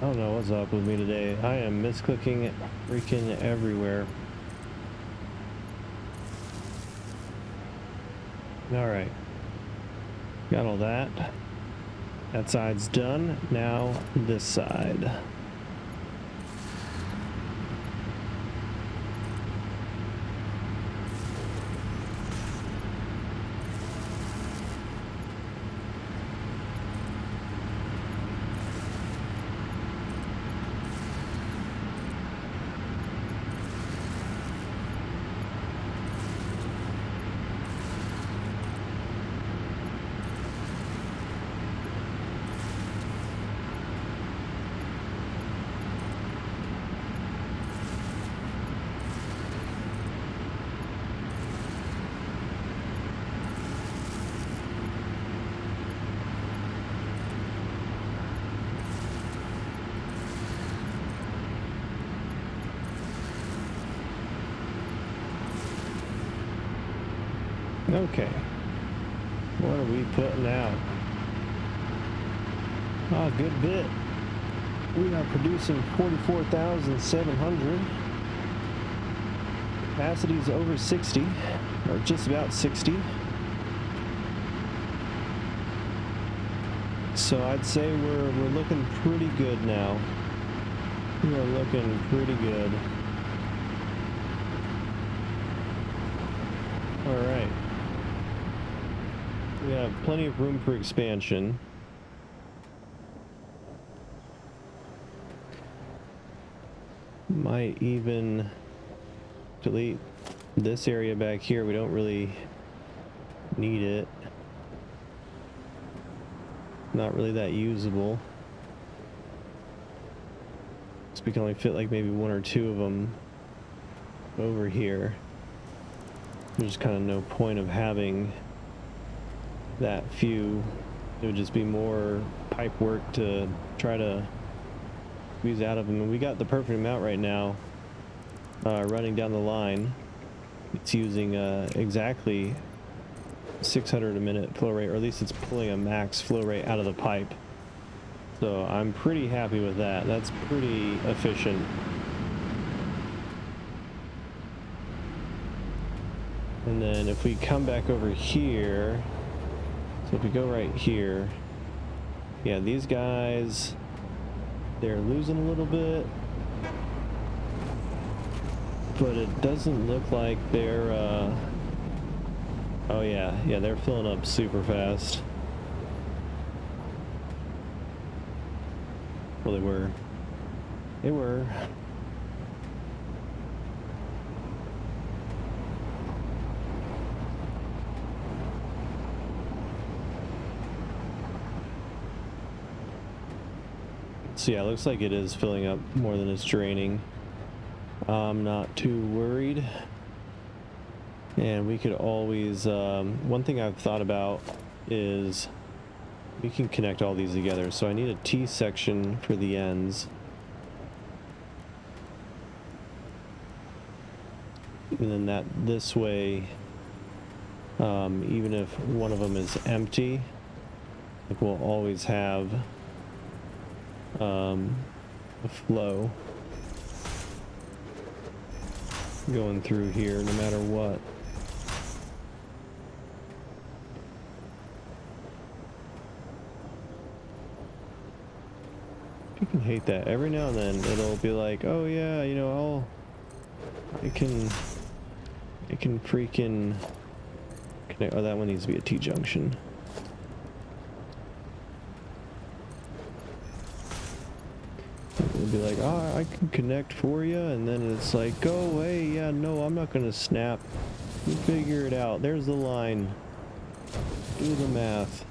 A: I don't know what's up with me today. I am misclicking freaking everywhere. Alright. Got all that. That side's done. Now this side. Okay. What are we putting out? Ah, good bit. We are producing 44,700. Capacity's over 60, or just about 60. So I'd say we're looking pretty good now. We are looking pretty good. All right. We have plenty of room for expansion. Might even delete this area back here. We don't really need it. Not really that usable. So we can only fit like maybe one or two of them over here. There's kind of no point of having that few. It would just be more pipe work to try to squeeze out of them, and we got the perfect amount right now. running down the line. It's using exactly 600 a minute flow rate, or at least it's pulling a max flow rate out of the pipe. So I'm pretty happy with that. That's pretty efficient. And then if we come back over here, so if we go right here, yeah, these guys, they're losing a little bit, but it doesn't look like they're, oh yeah, they're filling up super fast. Well, they were. So yeah, it looks like it is filling up more than it's draining. I'm not too worried. And we could always, one thing I've thought about is we can connect all these together. So I need a T section for the ends. And then that this way, even if one of them is empty, like we'll always have a flow going through here no matter what. You can hate that. Every now and then it'll be like, oh yeah, you know, it can freaking connect. Oh, that one needs to be a T-junction. It'll be like, oh, I can connect for you, and then it's like, go away. Yeah, no, I'm not gonna snap. You figure it out. There's the line. Do the math.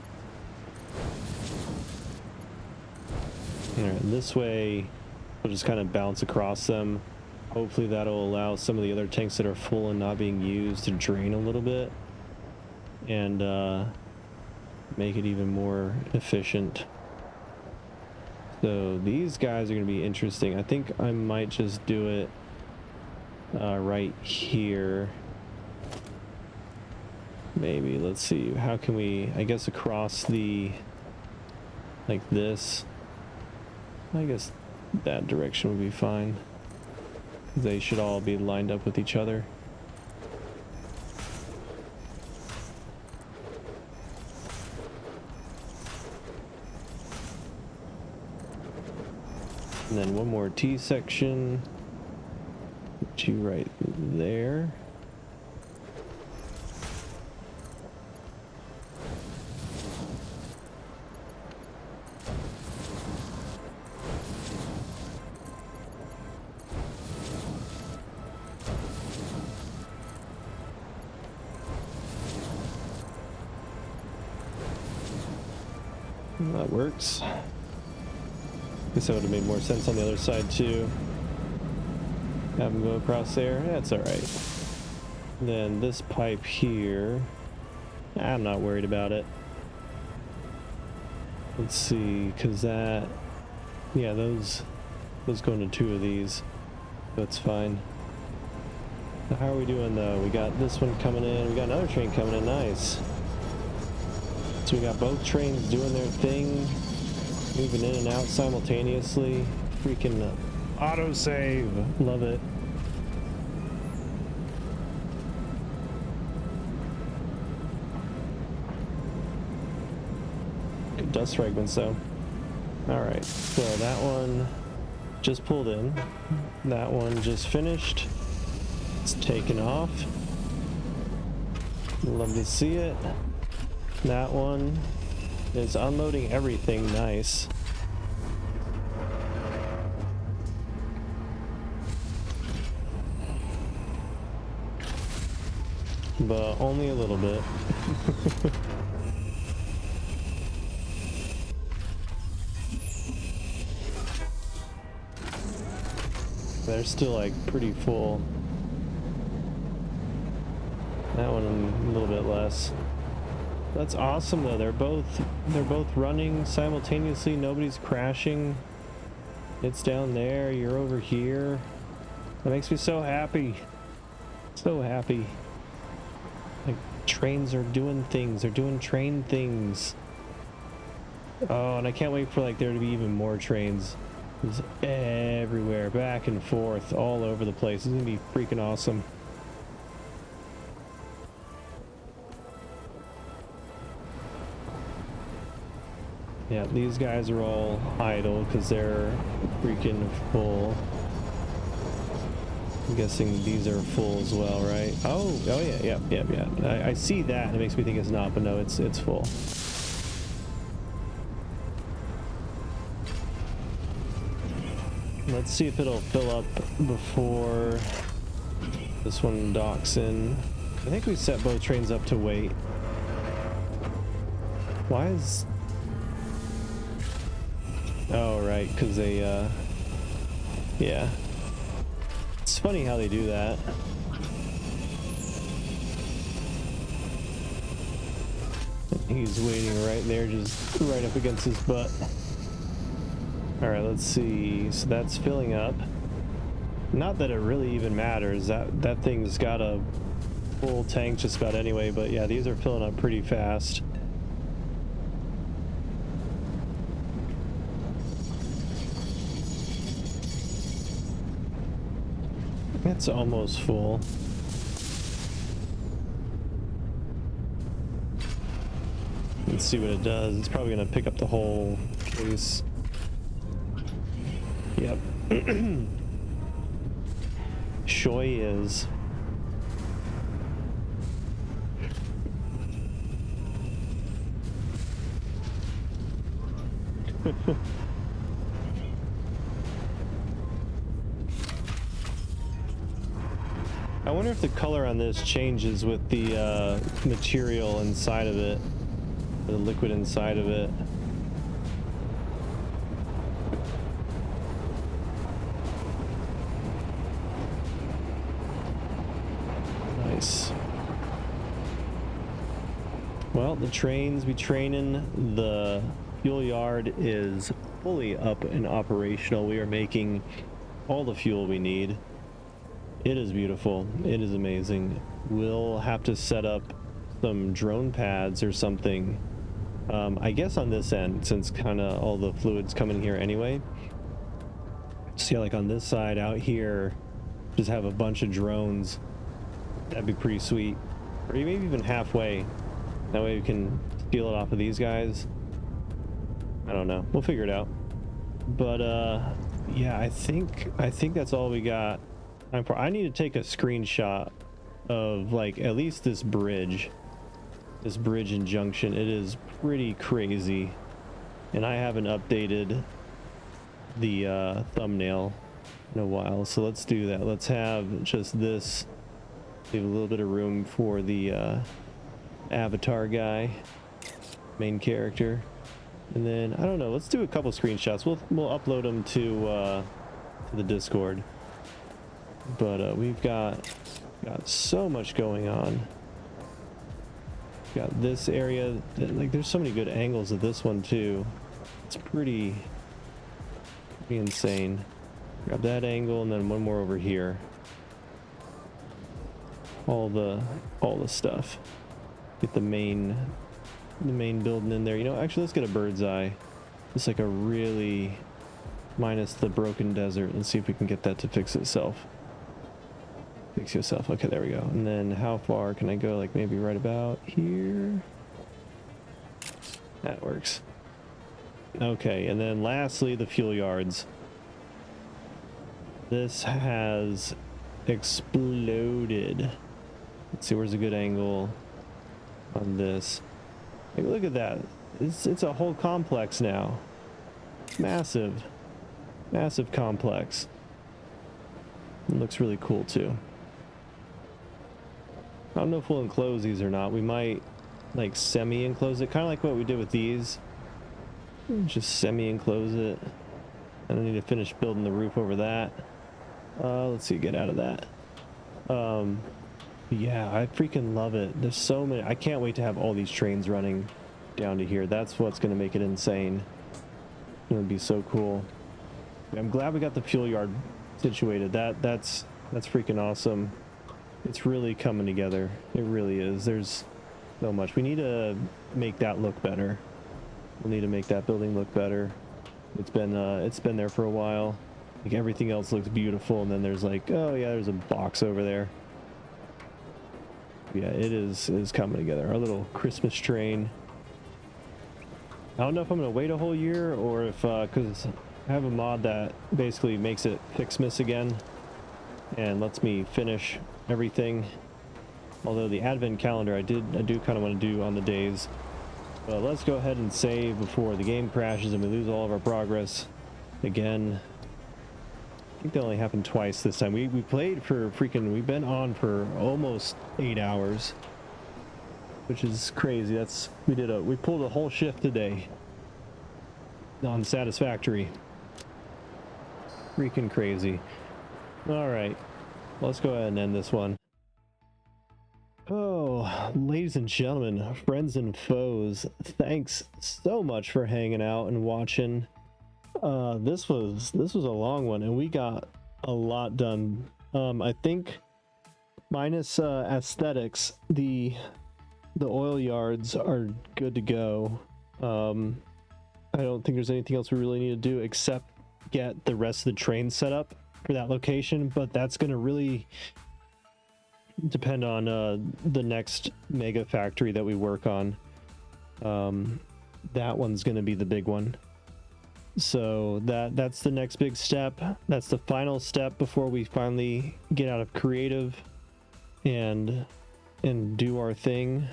A: Alright, this way we'll just kind of bounce across them. Hopefully that'll allow some of the other tanks that are full and not being used to drain a little bit and make it even more efficient. So these guys are going to be interesting. I think I might just do it right here. Maybe, let's see, how can we, I guess across the, like this. I guess that direction would be fine. They should all be lined up with each other. And then one more T section. Put you right there. That works. Guess that would have made more sense on the other side too. Have them go across there. That's alright. Then this pipe here, I'm not worried about it. Let's see, because that, yeah, those go into two of these. That's fine. Now how are we doing though? We got this one coming in. We got another train coming in. Nice. So we got both trains doing their thing, moving in and out simultaneously. Freaking autosave. Love it. Good dust fragments though. Alright, so that one just pulled in. That one just finished. It's taken off. Love to see it. That one is unloading everything. Nice. But only a little bit. They're still like pretty full. That one a little bit less. That's awesome though. They're both running simultaneously. Nobody's crashing. It's down there. You're over here. That makes me so happy. So happy. Like, trains are doing things. They're doing train things. Oh, and I can't wait for like there to be even more trains. Just everywhere, back and forth, all over the place. It's gonna be freaking awesome. Yeah, these guys are all idle because they're freaking full. I'm guessing these are full as well, right? Oh yeah. I see that, and it makes me think it's not, but no, it's full. Let's see if it'll fill up before this one docks in. I think we set both trains up to wait. Why is... Oh, right, because they, yeah. It's funny how they do that. He's waiting right there, just right up against his butt. Alright, let's see. So that's filling up. Not that it really even matters. That thing's got a full tank just about anyway, but yeah, these are filling up pretty fast. It's almost full. Let's see what it does. It's probably gonna pick up the whole case. Yep. Shoy is. I wonder if the color on this changes with the material inside of it, the liquid inside of it. Nice. Well, the trains be training. The fuel yard is fully up and operational. We are making all the fuel we need. It is beautiful. It is amazing. We'll have to set up some drone pads or something. I guess on this end, since kind of all the fluids come in here anyway. So yeah, like on this side out here, just have a bunch of drones. That'd be pretty sweet. Or maybe even halfway. That way we can steal it off of these guys. I don't know. We'll figure it out. But yeah, I think that's all we got. I need to take a screenshot of like at least this bridge and junction. It is pretty crazy, and I haven't updated the thumbnail in a while, so let's do that. Let's have just this, leave a little bit of room for the avatar guy, main character, and then I don't know, let's do a couple screenshots. We'll upload them to the Discord. But we've got so much going on. Got this area that, like, there's so many good angles of this one too. It's pretty insane. Grab that angle and then one more over here. All the stuff. Get the main building in there. You know, actually let's get a bird's eye. Just like a really minus the broken desert. Let's see if we can get that to fix itself. Fix yourself. Okay, there we go. And then how far can I go? Like maybe right about here. That works. Okay, and then lastly, the fuel yards. This has exploded. Let's see, where's a good angle on this? Like, look at that. It's a whole complex now. Massive. Massive complex. It looks really cool too. I don't know if we'll enclose these or not. We might like semi-enclose it, kind of like what we did with these. Just semi-enclose it. I don't need to finish building the roof over that. Let's see, get out of that. Yeah, I freaking love it. There's so many. I can't wait to have all these trains running down to here. That's what's going to make it insane. It's going to be so cool. I'm glad we got the fuel yard situated. That's That's freaking awesome. It's really coming together. It really is. There's so much. We need to make that look better. We'll need to make that building look better. It's been there for a while. Like everything else looks beautiful, and then there's like, oh yeah, there's a box over there. Yeah, it is coming together. Our little Christmas train. I don't know if I'm gonna wait a whole year or if because I have a mod that basically makes it Fixmas again and lets me finish everything. Although the advent calendar I do kind of want to do on the days. But let's go ahead and save before the game crashes and we lose all of our progress again. I think that only happened twice this time. We played for freaking, we've been on for almost 8 hours, which is crazy. We pulled a whole shift today on Satisfactory. Freaking crazy. All right, let's go ahead and end this one. Oh, ladies and gentlemen, friends and foes, thanks so much for hanging out and watching. This was a long one and we got a lot done. I think minus aesthetics, the oil yards are good to go. I don't think there's anything else we really need to do except get the rest of the train set up for that location, but that's going to really depend on the next mega factory that we work on. That one's going to be the big one. So that's the next big step. That's the final step before we finally get out of creative and do our thing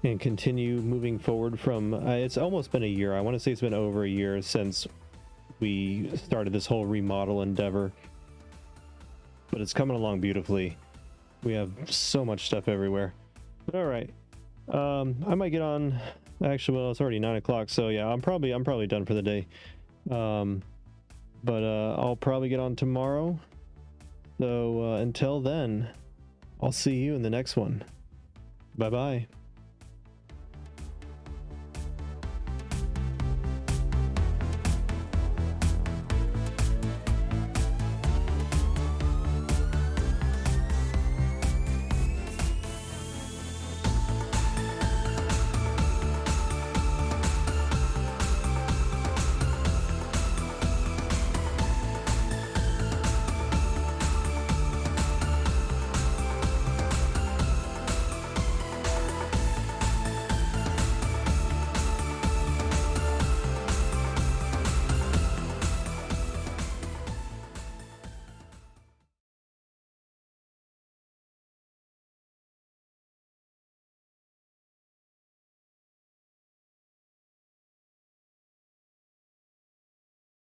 A: and continue moving forward from it's almost been a year. I want to say it's been over a year since we started this whole remodel endeavor, but it's coming along beautifully. We have so much stuff everywhere. But all right, I might get on. Actually, well, it's already 9 o'clock, so yeah, I'm probably done for the day. But I'll probably get on tomorrow. So until then, I'll see you in the next one. Bye bye.